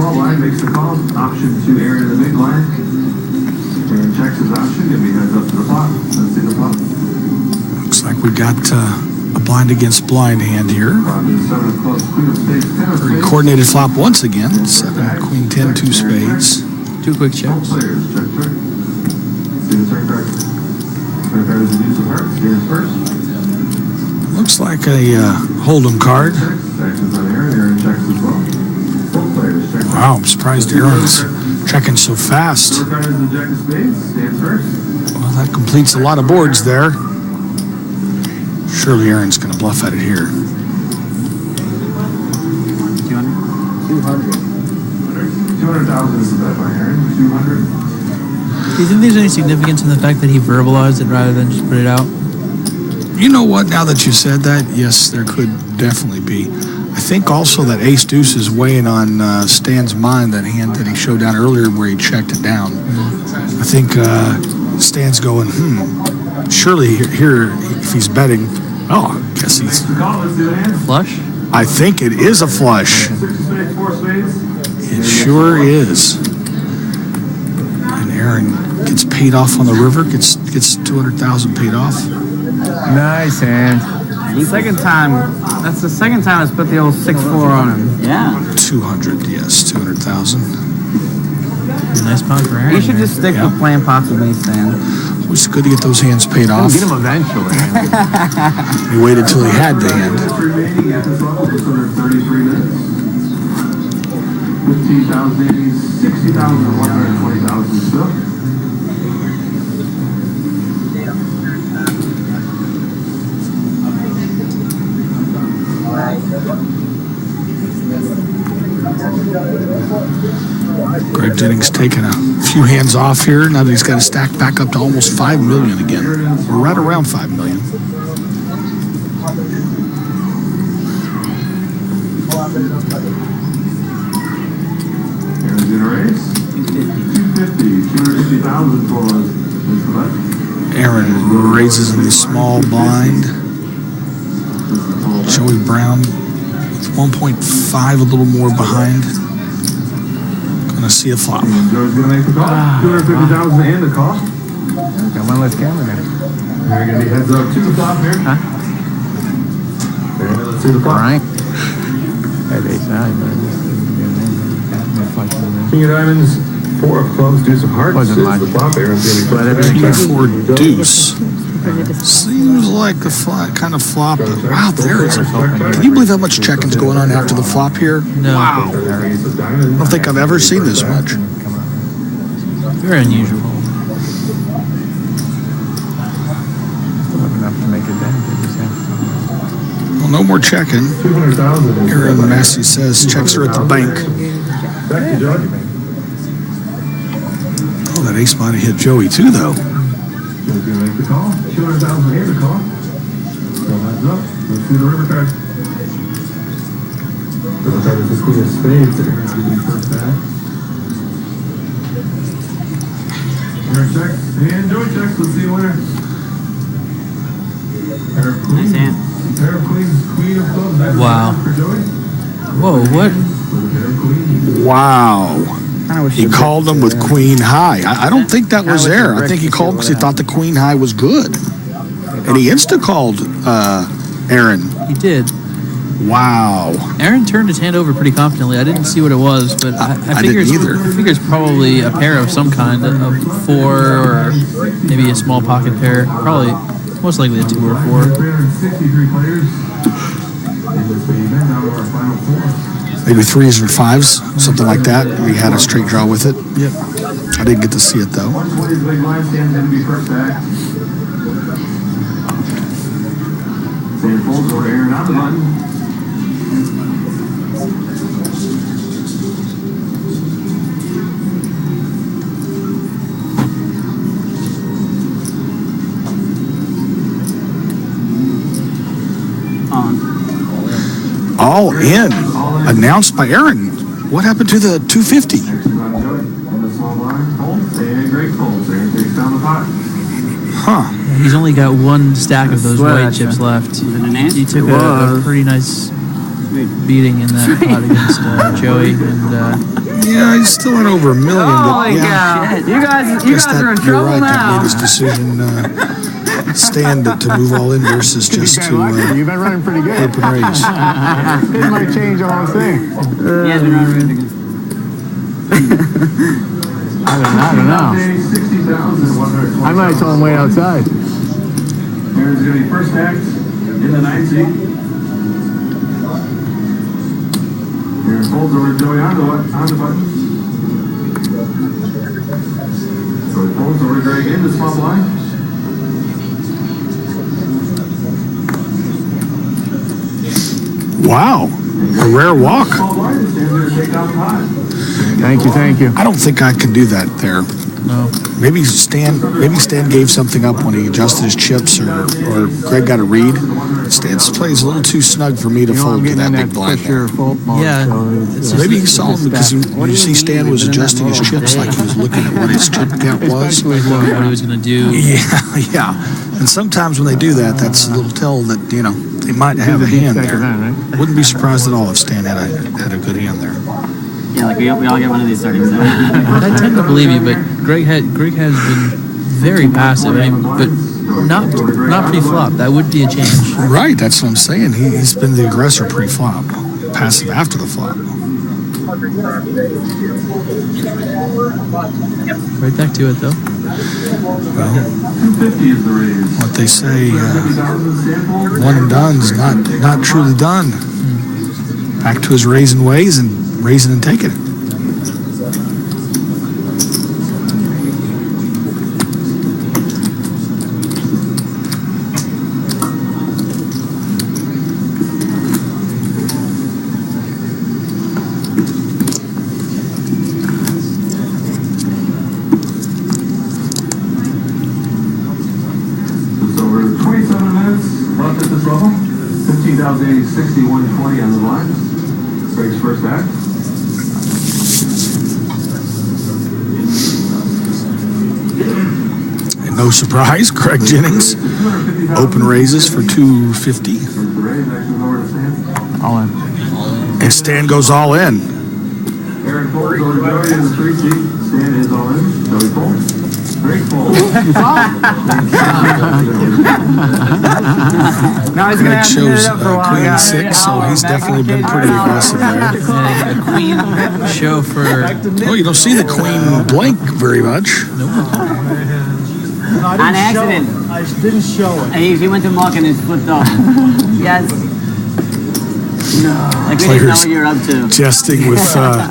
small blind, makes the call. Option to Aaron in the big blind. And checks his option. Give me heads up to the flop. Let's see the flop. Looks like we got a blind against blind hand here. Very coordinated flop once again. 7, Queen 10, 2 spades. 2 quick checks. Players, check. See the turn card. Turn card is the deuce of hearts. Stands first. Looks like a Hold'em card. Actions on Aaron. Aaron checks as well. Both players, check. Wow, I'm surprised Aaron's checking so fast. Turn card is the jack of spades. Stands first. Well, that completes a lot of boards there. Surely Aaron's going to bluff at it here. 200,000 is the bet by Aaron. 200. Do you think there's any significance in the fact that he verbalized it rather than just put it out? You know what, now that you said that, yes, there could definitely be. I think also that ace deuce is weighing on Stan's mind, that hand that he showed down earlier where he checked it down. I think Stan's going, surely here, if he's betting, I guess he's... Flush? I think it is a flush. 6 spades, 4 spades. It sure is. And Aaron gets paid off on the river, gets 200,000 paid off. Nice hand. Second time. That's the second time it's put the old 6-4 on him. Yeah. 200, yes, 200,000. Nice pot for Aaron. You should just stick with playing pots with me, Stan. It's good to get those hands paid off. Get him eventually. He waited till he had the hand. Remaining at this level, just under 33 minutes. 15,000, 80, 60,000, 120,000 still. Greg Jennings taking a few hands off here. Now that he's got to stack back up to almost 5 million again. We're right around 5 million. Aaron's in a race. 250,000 for us. Aaron raises in the small blind. Joey Brown with 1.5, a little more behind. Gonna see a flop. Joey's gonna make the call. 250,000 and the call. Got one less camera there. We're gonna be heads up to the flop here. Huh? Let's see the flop. All right. At ace high, but King of diamonds, 4 of clubs, deuce of hearts. Wasn't Is much. the flop. Aaron's gonna be King first. 4 deuce. Seems like a kind of flop. But wow, there is. Can you believe how much checking's going on after the flop here? No. Wow. I don't think I've ever seen this much. Very unusual. Still have enough to make it down. Well, no more checking. 200,000. Aaron Massey says checks are at the bank. Back to Joey. Oh, that ace might have hit Joey too, though. Joey's gonna make the call. 200,000 and the call. So heads up. Let's see the river card. River card is the queen of spades. Aaron's gonna be first back. Aaron checks. And Joey checks. Let's see the winner. Pair of queens. Nice hand. Pair of queens. Queen of clubs. That's Wow. for Joey. Whoa, what? With a pair of queens. Wow. He called him with queen high. I don't think that was there. I think he called because he thought the queen high was good. And he insta-called Aaron. He did. Wow. Aaron turned his hand over pretty confidently. I didn't see what it was, but I figured I figure it's probably a pair of some kind of 4 or maybe a small pocket pair. Probably, most likely a 2 or 4. 363 players. In this event, now to our final 4. Maybe 3s or 5s, something like that. We had a straight draw with it. Yep. I didn't get to see it, though. 120 is the big line. Stan's going to be first back. Stan folds over Aaron on the button. All in. Announced by Aaron. What happened to the 250? Next is on Joey. In the small blind. Folds. And great folds. Aaron takes down the pot. Huh. He's only got 1 stack of those white chips left. He took a pretty nice beating in that pot against Joey, and Yeah, he's still at over $1 million. Holy but yeah, cow! You guys are in you're trouble right. That now. made his decision stand to move all in versus just to You've been running pretty good. open raise. It might change the whole thing. He has been running really good. I don't know. 60,120. I might have told him wait outside. Aaron's going to be first act in the 9th seat. Aaron folds over to Joey on the button. Joey folds over to Greg in the small blind. Wow, a rare walk. Small blind stands there to take down the pot. Thank you. I don't think I can do that there. No. Maybe Stan gave something up when he adjusted his chips, or Greg got a read. Stan's plays a little too snug for me to fold to that big blind. Yeah. It's just- Maybe he saw him because you see Stan was adjusting his chips like he was looking at what his chip count was. what he was going to do. Yeah. And sometimes when they do that, that's a little tell that, they might have a hand there. Wouldn't be surprised at all if Stan had a good hand there. Yeah, like we all get one of these starting sets. I tend to believe you, but Greg has been very passive. I mean, but not pre-flop. That would be a change. Right, that's what I'm saying. He's been the aggressor pre-flop, passive after the flop. Right back to it, though. Well, 250 is the raise. what they say, 50,000 one and done's not truly done. Back to his raising ways and raising and taking it. It's over 27 minutes left at this level. 15,860, 120 on the line. Greg's first act. And no surprise, Craig Jennings open raises for 250. The raise actually lower to Stan. All in. And Stan goes all in. Aaron folds over to Joey in the 3 seat. Stan is all in. Joey folds. Greg folds. Now he's going to Greg have to shows hit it up for a while. Queen guys. 6, so he's definitely been pretty aggressive there. Yeah, a queen show for. Oh, you don't see the Queen blink very much. On accident. I didn't show it. He went to muck and it flipped off. Yes. Like we didn't know what you're up to. Jesting with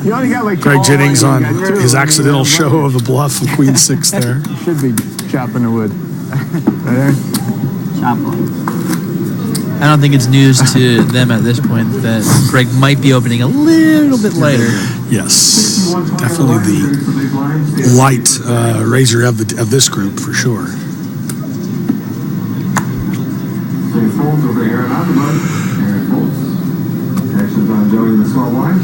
You only got like Greg Jennings on his accidental show of the bluff of Queen 6 there. You should be chopping the wood. Right there. Chop one. I don't think it's news to them at this point that Greg might be opening a little bit lighter. Yes, definitely the light raiser of this group for sure. Stan folds over to Aaron on the button. Aaron folds. Actions on Joey in the small blind.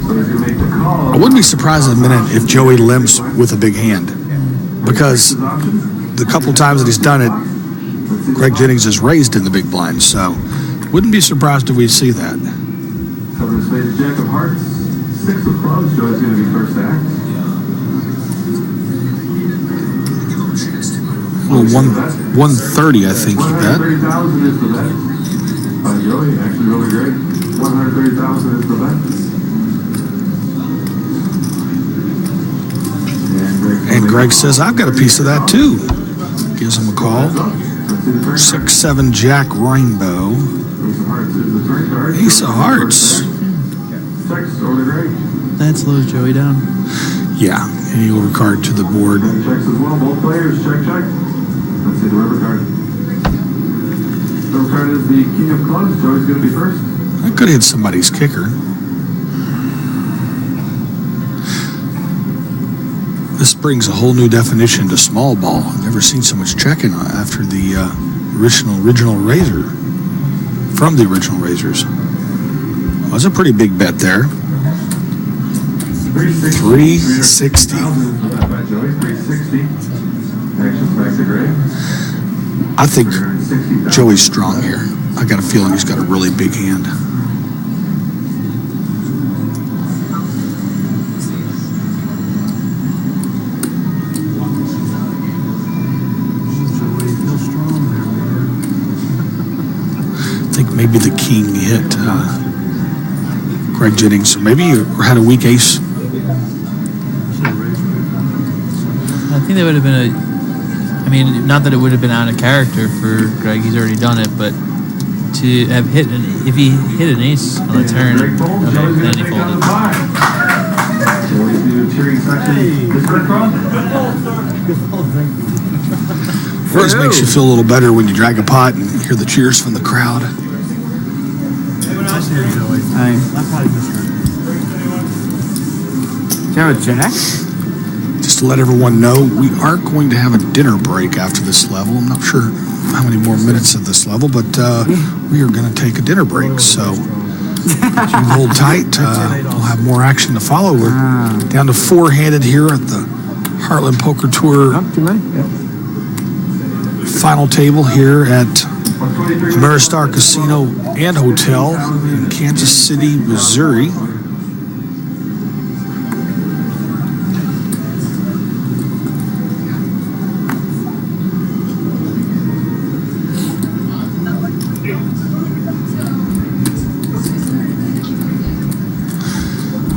So he's going to make the call. I wouldn't be surprised in a minute if Joey limps with a big hand, because the couple times that he's done it, Greg Jennings has raised in the big blind, so wouldn't be surprised if we see that. So we're going to Jack of Hearts, 6 of clubs. Joey's going to be first act. Well, 130, I think he bet. 130,000 is the bet. By Joey, actually really great. 130,000 is the bet. And Greg says, I've got a piece of that too. Gives him a call. 6-7 Jack Rainbow. Ace of Hearts. Checks over to Greg. That slows Joey down. Yeah, and he overcard to the board. And checks as well. Both players check. Let's see the river card. River card is the king of clubs. Joey's going to be first. I could hit somebody's kicker. This brings a whole new definition to small ball. I've never seen so much checking after the original raiser. From the original raisers. That was a pretty big bet there. 360. 360. Actions back to Greg. I think Joey's strong here. I got a feeling he's got a really big hand. maybe the king hit Greg Jennings. Maybe you had a weak ace. I think that would have been I mean, not that it would have been out of character for Greg. He's already done it, but to have if he hit an ace on a turn, okay, then he folded. Always makes you feel a little better when you drag a pot and hear the cheers from the crowd. Do you have a jack? Just to let everyone know, we are going to have a dinner break after this level. I'm not sure how many more minutes of this level, but we are going to take a dinner break. So if you hold tight, we'll have more action to follow. We're down to four-handed here at the Heartland Poker Tour final table here at Ameristar Casino and Hotel in Kansas City, Missouri.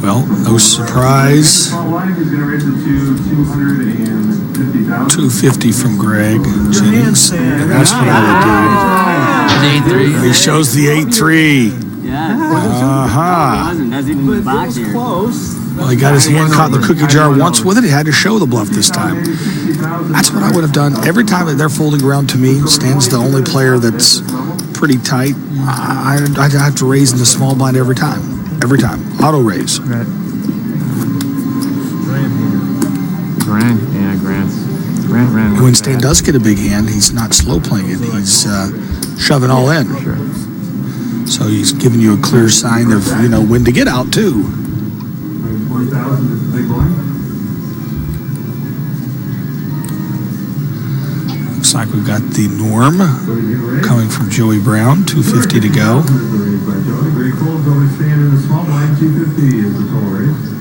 Well, no surprise. 250 from Greg Jennings. And that's what I would do. He shows the 8-3. Yeah. That's even box here. Well, he got his hand caught in the cookie jar once with it. He had to show the bluff this time. That's what I would have done. Every time that they're folding around to me, Stan's the only player that's pretty tight. I'd have to raise in the small blind every time. Every time. Auto raise. Grant. When Stan does get a big hand, he's not slow playing it. He's shoving all in. So he's giving you a clear sign of, when to get out, too. 40,000 is the big blind. Looks like we've got the norm coming from Joey Brown, 250 to go. Very cool. Going to stand in the small blind. 250 is the total raise.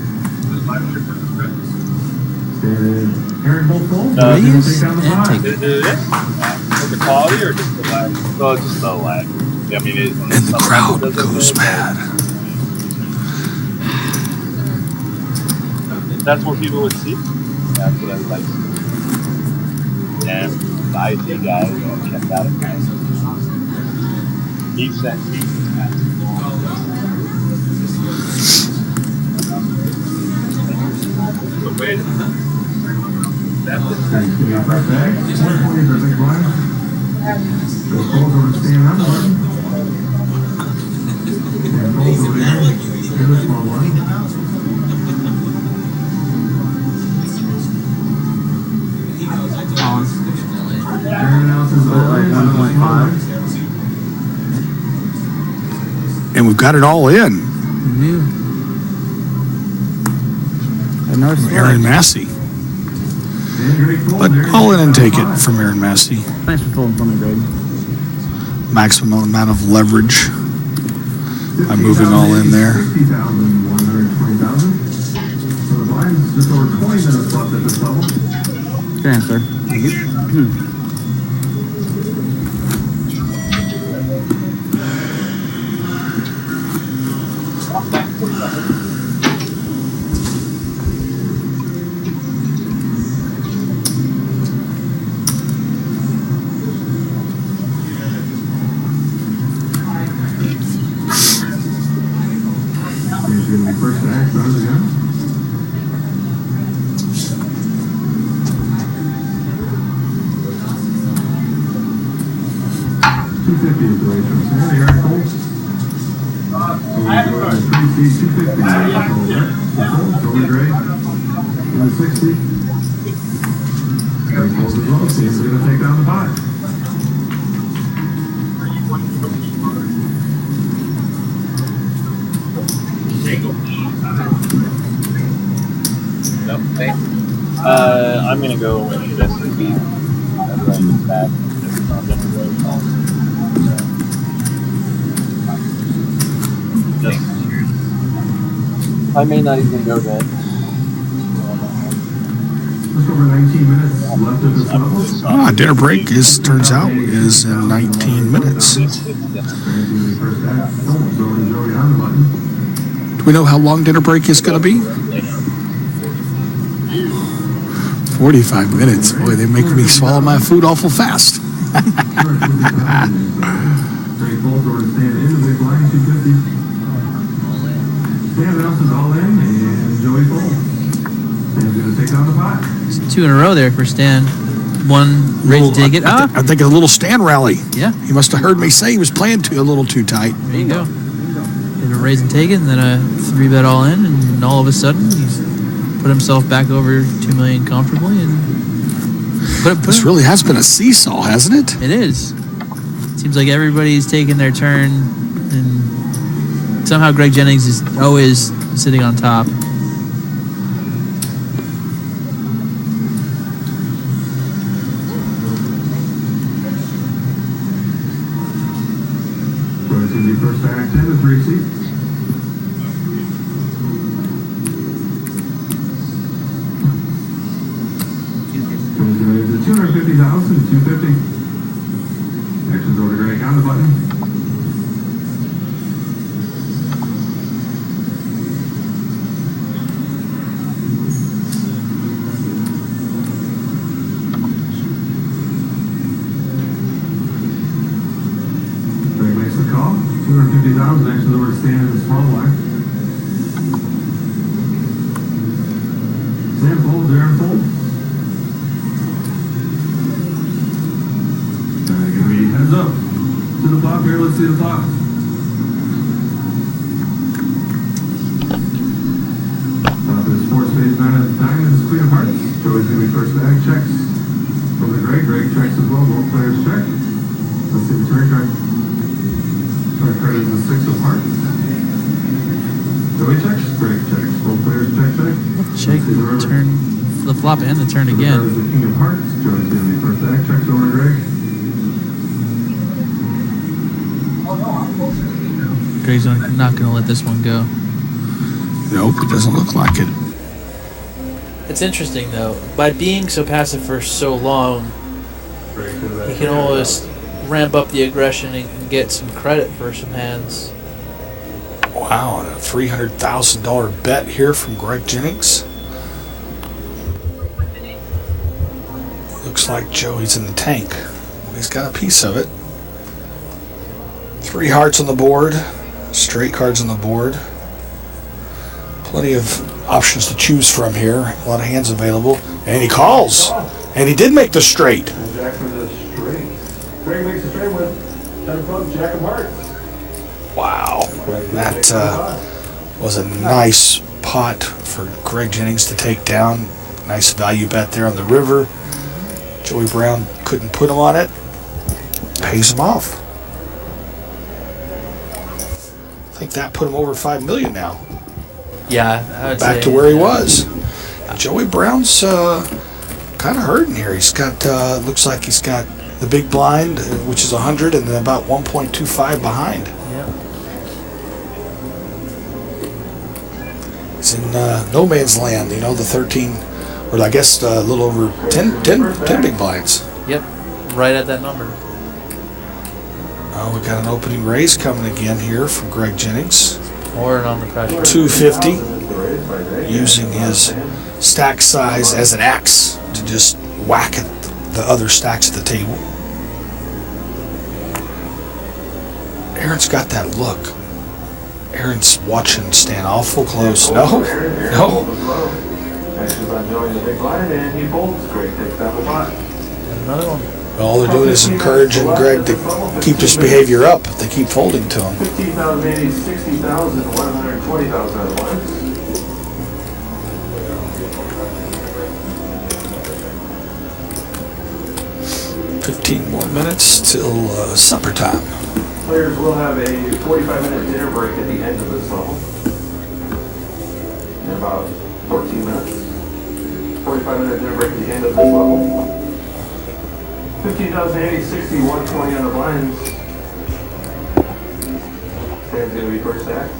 Aaron both fold. Raise and and take it. The quality or just the lag? Well, just the lag. I mean, And the crowd goes mad. That's what people would see. That's what I would like to see. Yeah, the IT guys checked out. He sent me. Wait. That's it. First bag. 120 is our big blind. Those folds over to stand on the button. And folds over there. In the small blind. And we've got it all in. From Aaron Massey. But all in and take it from Aaron Massey. Thanks for folding for me, Greg. Maximum amount of leverage by moving all in there. 50,000, 120,000. So the blind is just over 20 minutes left at this level. Good answer. Here's going to be first to act out of the gun. $250 is the way from Sam. Aaron Cole. So we're going to 250 is the total. Joey Gray. 160. Aaron Cole's as well. Sam's going to take down the pot. Nope. Okay. I'm gonna go with this. Everyone gets back. I may not even go then. Just over 19 minutes left at this level. Dinner break turns out is in 19 minutes. Do we know how long dinner break is going to be? 45 minutes. Boy, they make me swallow my food awful fast. Stan bounces all in, and Joey Cole. Stan's going to take on the pot. It's 2 in a row there for Stan. One raise and take it. I think a little Stan rally. Yeah. He must have heard me say he was playing a little too tight. There you go. Did a raise and take it, and then a 3-bet all in, and all of a sudden he's put himself back over $2 million comfortably. And this really has been a seesaw, hasn't it? It is. Seems like everybody's taking their turn, and somehow Greg Jennings is always sitting on top. The first act in the 3 seat. The 250,000, 250. Actions over to Greg on the button. Greg makes the call. 250,000 actions over to Stan in the small blind. Stan folds, Aaron folds. Gonna be heads up to the flop here. Let's see the flop. Top is 4 spades, 9 of diamonds, queen of hearts. Joey's gonna be first bag, checks. Over to Greg. Greg checks as well. Both players check. Let's see the turn card. Turn card is the 6 of hearts. Joey checks, Greg checks. Both players check. Check the turn, the flop and the turn again. Turn card is the king of hearts. Joey's gonna be first bag, checks over to Greg. Greg's not going to let this one go. Nope, it doesn't look like it. It's interesting, though. By being so passive for so long, he can almost ramp up the aggression and get some credit for some hands. Wow, and a $300,000 bet here from Greg Jennings. Looks like Joey's in the tank. He's got a piece of it. 3 hearts on the board. Straight cards on the board. Plenty of options to choose from here. A lot of hands available. And he calls. And he did make the straight. And Jack for the straight. Greg makes the straight with 10 clubs, Jack of hearts. Wow. That was a nice pot for Greg Jennings to take down. Nice value bet there on the river. Joey Brown couldn't put him on it. Pays him off. I think that put him over $5 million now. Yeah, I would back say, to where he was. Joey Brown's kind of hurting here. He's got looks like he's got the big blind, which is 100, and then about 1.25 behind. Yep. He's in no man's land. You know, the 13, or I guess a little over 10 big blinds. Yep, right at that number. We got an opening raise coming again here from Greg Jennings. More on the pressure. 250, using his stack size as an axe to just whack at the other stacks at the table. Aaron's got that look. Aaron's watching Stan awful close. No. Actions on Joey the big blind, and he folds. Greg takes down the pot. Another one. All they're doing is encouraging Greg to keep his behavior up. They keep folding to him. 15,000, 80, 60,000, 120,000 on the blinds. 15 more minutes till supper time. Players will have a 45-minute dinner break at the end of this level. In about 14 minutes. 45-minute dinner break at the end of this level. 15,080, 60, 120 on the blinds. Stan's going to be first stack.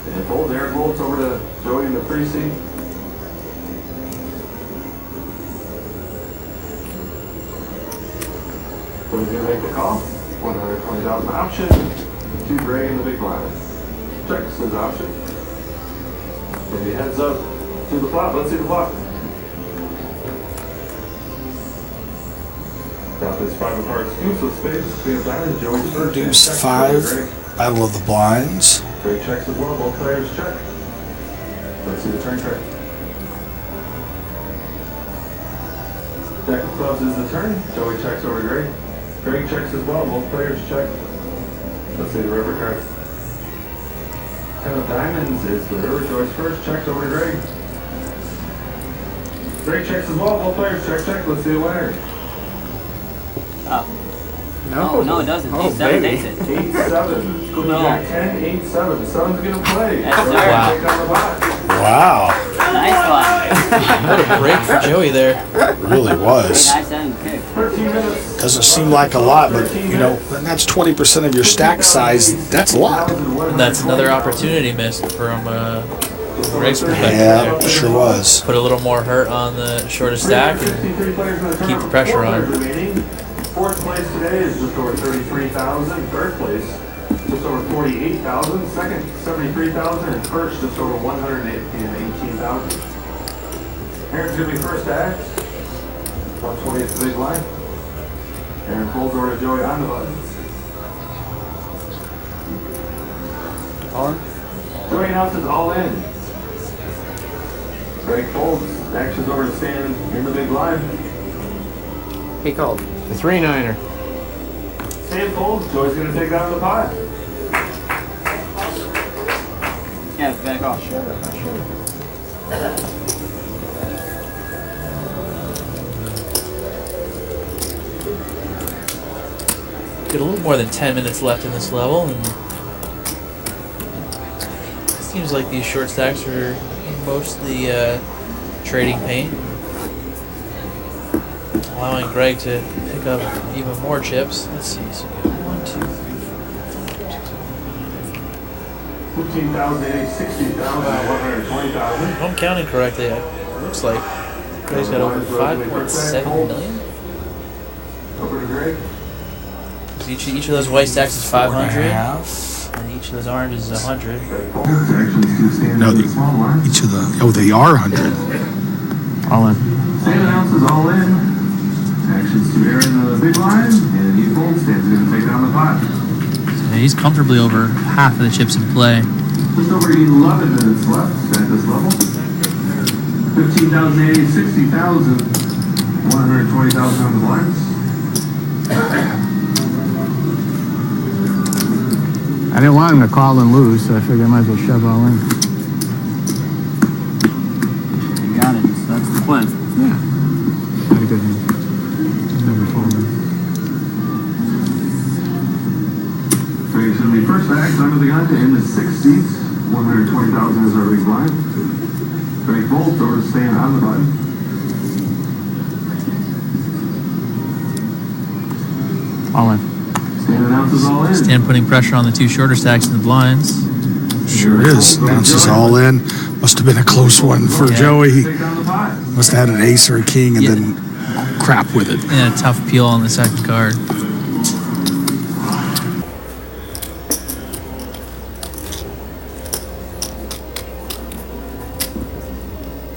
And fold, Aaron Bolts over to Joey in the 3 seat. So he's going to make the call. 120,000 option. 2 gray in the big blind. Checks his option. And he heads up to the flop. Let's see the flop. Top is 5 of hearts. Deuce of spades. Queen of diamonds. Joey's first. Deuce 5. Battle of the Blinds. Great checks as well. Both players check. Let's see the turn card. Jack of clubs is the turn. Joey checks over to Greg. Greg checks as well. Both players check. Let's see the river card. 10 of diamonds is the river. Joey's first. Checks over to Greg. Greg checks as well. Both players check. Let's see the winner. No, no, it doesn't. Oh, 8-7 takes it. 8-7. Queen Jack 10, 8-7. Sun's gonna play. Yes, sir. Wow. Take down the pot. Wow. Nice one. What a break for Joey there. Really was. 8-9-7 kick. 13 minutes. Doesn't seem like a lot, but you know, when that's 20% of your stack size, that's a lot. And that's another opportunity missed from Greg's perspective. Yeah, there. sure was. Put a little more hurt on the shortest stack and keep the pressure on. Fourth place today is just over 33,000. Third place, just over 48,000. Second, 73,000. And first, just over 118,000. Aaron's going to be first to act. 120 is the big line. Aaron folds over to Joey on the buttons. On. Joey announces all in. Greg folds. Actions over to Stan in the big line. He called. The 3-9er. Stan folds. Joey's going to take down the pot. Yeah, back off. Get a little more than 10 minutes left in this level, and it seems like these short stacks are mostly trading paint, allowing Greg to pick up even more chips. Let's see, so we got 1, 2, 3, 4, 15,000, 60,000, 120,000. If I'm counting correctly, it looks like Greg's got over 5.7 million. Over to Greg. Each of those white stacks is 500, 4.5. and each of those oranges is 100. No, each of the, they are 100. All in. Stan announces all in. Actions to Aaron the big line, and he folds. Stan's going to take down the pot. So he's comfortably over half of the chips in play. Just over 11 minutes left at this level. 15,080, 60,000, 120,000 on the blinds. I didn't want him to call and lose, so I figured I might as well shove all in. You got it. So that's the plan. Yeah. Had a good hand. Never folded. Greg's going to be first act under the gun to end the 6 seats. 120,000 is our big blind. Greg folds over to Stan on the button. All in. Stan announces all in. Stan putting pressure on the two shorter stacks in the blinds. Sure is. Announces all in. Must have been a close one for Joey. He Take down the pot. must have had an ace or a king and then crap with it. And a tough peel on the second card.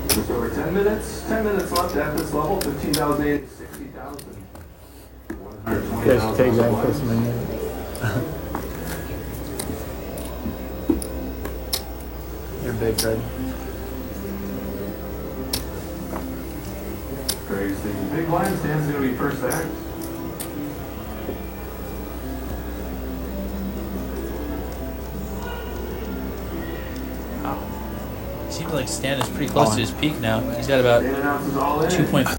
Just over 10 minutes. 10 minutes left at this level. 15,080, 60,000. Yes, take that for some minute. You're big, Fred. Greg's the big blind. Stan's going to be first act. Seems like Stan is pretty close to his peak now. He's got about Stan announces all in. 2.5